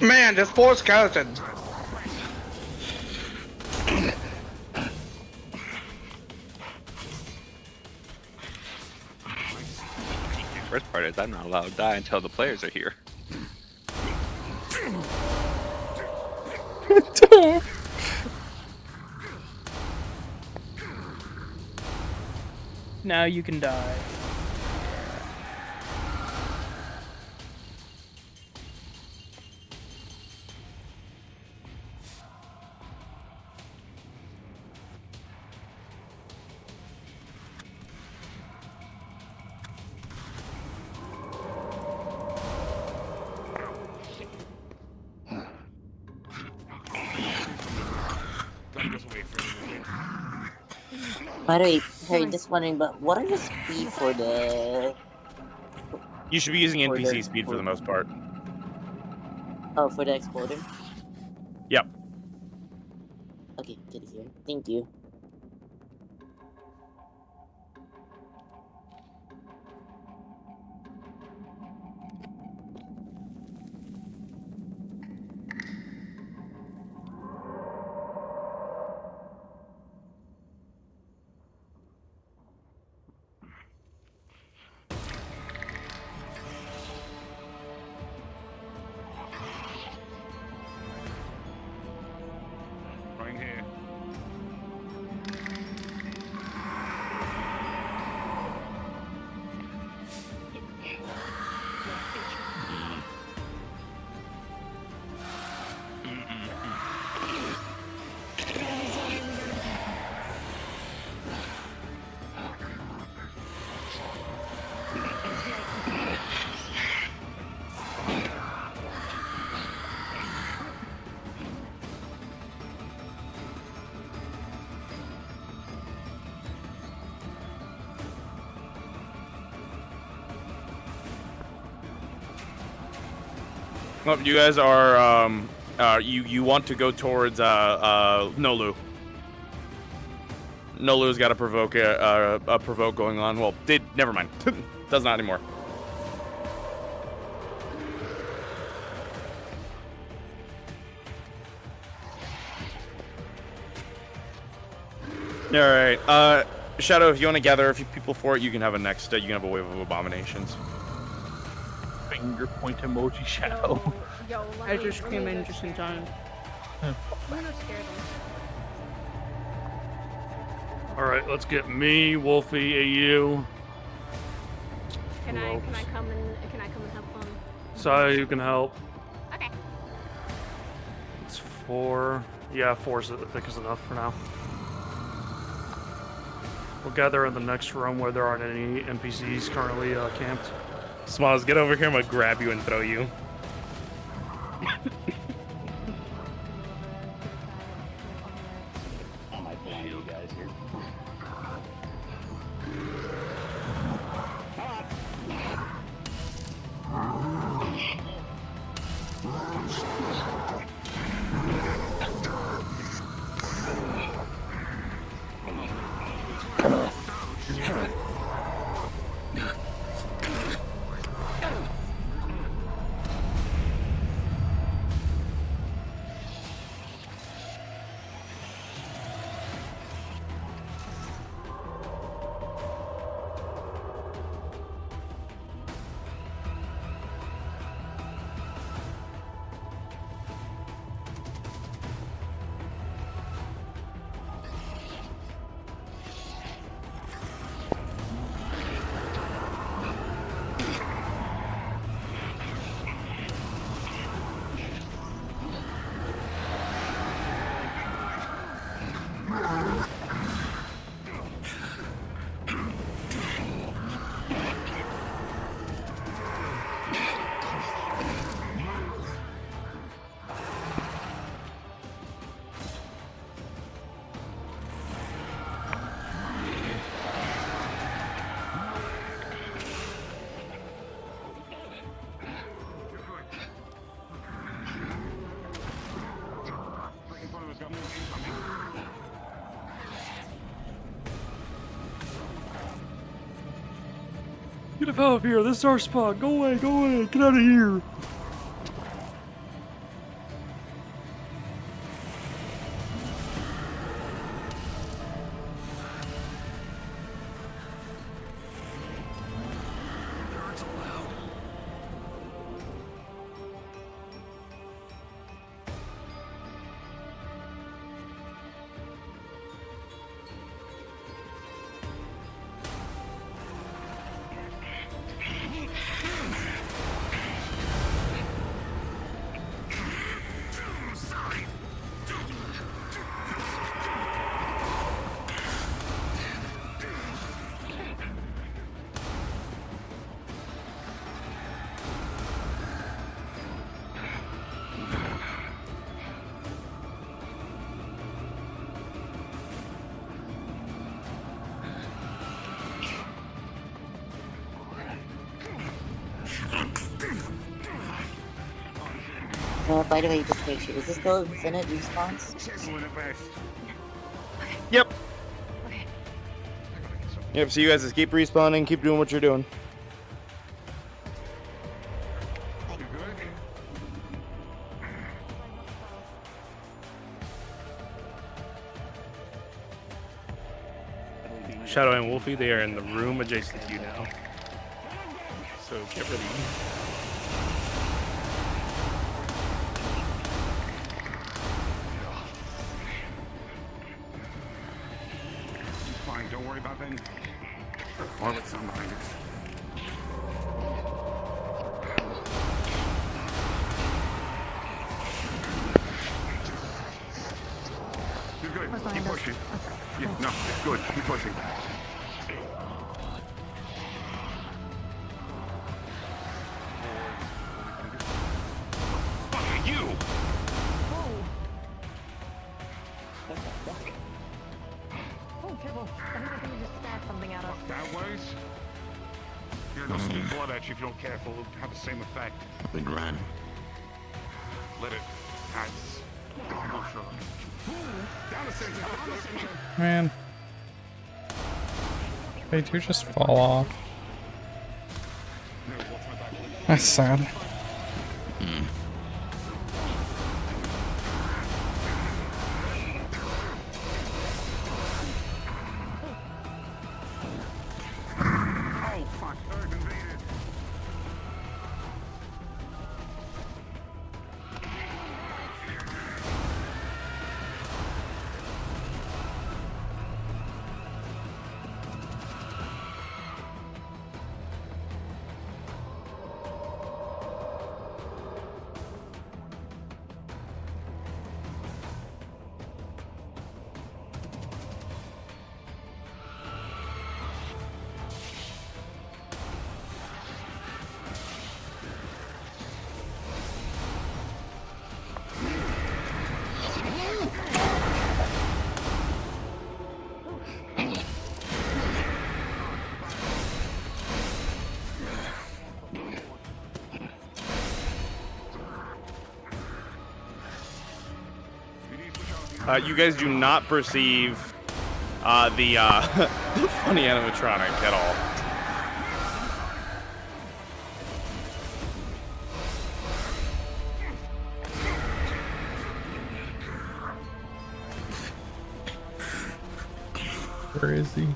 Man, there's 4 skeletons. First part is I'm not allowed to die until the players are here. Now you can die. By the way, Harry, just wondering, but what are the speed for the... You should be using NPC speed for the most part. Oh, for the exploder? Yep. Okay, good to hear. Thank you. Well, you guys are you want to go towards Nolu. Nolu's got a provoke going on. Well, never mind. Does not anymore. All right. Shadow, if you want to gather a few people for it, you can have a next. You can have a wave of abominations. Finger point emoji, Shadow. Yo, I just came in just in time. I'm gonna scare them. All right, let's get me, Wolfie, AU. Can I come and have fun? Sai, you can help. Okay. It's 4. Yeah, 4 is I think is enough for now. We'll gather in the next room where there aren't any NPCs currently camped. Smalls, get over here. I'm gonna grab you and throw you. Get out of here, this is our spot. Go away, get out of here. By the way, just make sure, is this still infinite respawns? Yep. Yep, so you guys just keep respawning, keep doing what you're doing. Shadow and Wolfie, they are in the room adjacent to you now. So get ready. Fine, don't worry about that. Or with some behind it. You're good. Keep pushing. Yeah, no, it's good. Keep pushing. Fuck you! Oh, careful. I think I can just stab something at us. That ways? Yeah, they'll spew blood at you if you don't careful. It'll have the same effect. Big run. let it pass. Oh, sure. Down the center, down the center. Man. They do just fall off. That's sad. Oh, fuck. Earth invaded. You guys do not perceive the funny animatronic at all. Where is he?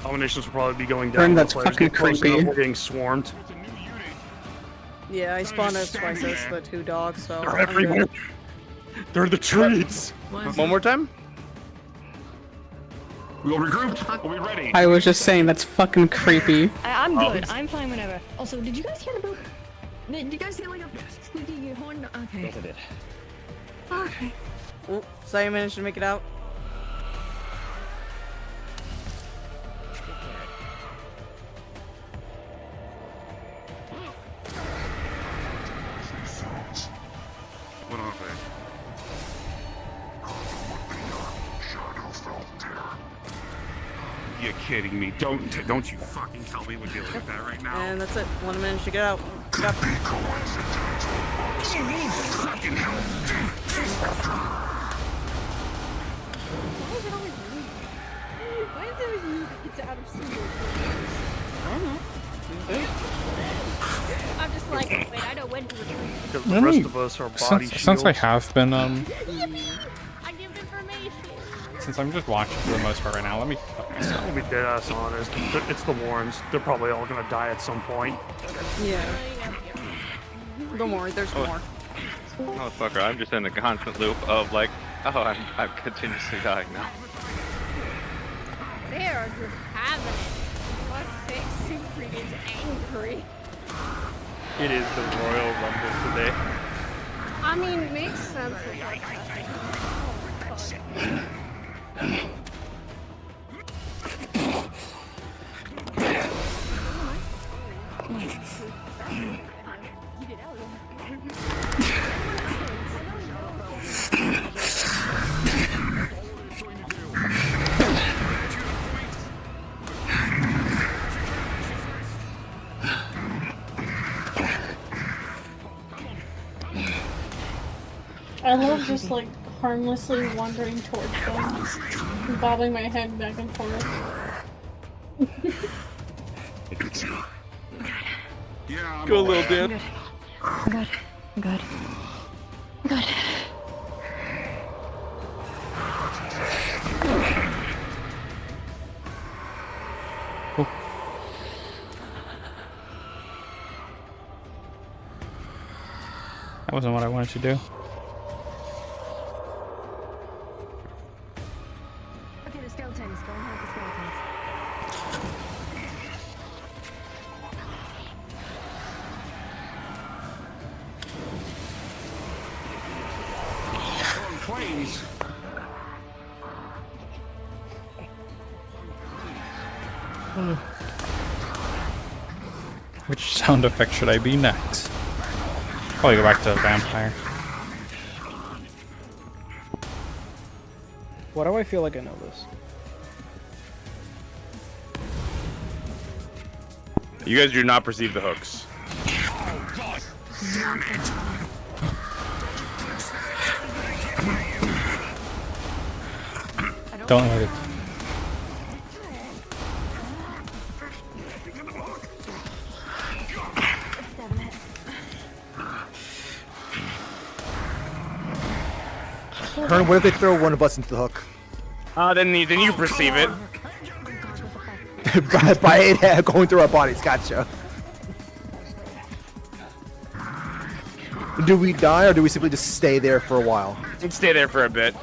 Dominations will probably be going down. Burn, that's Players fucking get close creepy. enough, we're getting swarmed. Yeah, I spawned as twice as the 2 dogs, so. They're everywhere. They're the trees. One more time. We'll regroup. We'll be ready. I was just saying that's fucking creepy. I'm good. I'm fine whenever. Also, did you guys hear the boop? Did you guys hear like a squeaky horn? Okay. Yes, I did. Okay. Oh, so you managed to make it out. What are they? You're kidding me. Don't you fucking tell me we're dealing with that right now. And that's it. 1 minute to get out. Get up. Fucking hell. Why is it always me that gets out of single? I don't know. I'm just like, wait, I know when to retreat. Because the rest of us are body Since I have been I give information. since I'm just watching for the most part right now, let me I'll be dead ass honest. It's the Warrens. They're probably all gonna die at some point. Yeah. Don't worry, there's more. Motherfucker, I'm just in a constant loop of like, oh, I'm continuously dying now. They are just having it. What six Siegfried is angry. It is the Royal Rumble today. I mean, it makes sense. With like, I love just like harmlessly wandering towards them, bobbing my head back and forth. Yeah, go, little Dan. I'm good. I'm good. I'm good. That wasn't what I wanted to do. Okay, the skeletons. Go and help the skeletons. Which sound effect should I be next? Probably go back to vampire. Why do I feel like I know this? You guys do not perceive the hooks. Don't let it. Kern, what if they throw one of us into the hook? Then you perceive it. by it going through our bodies, gotcha. Do we die or do we simply just stay there for a while? We'd stay there for a bit.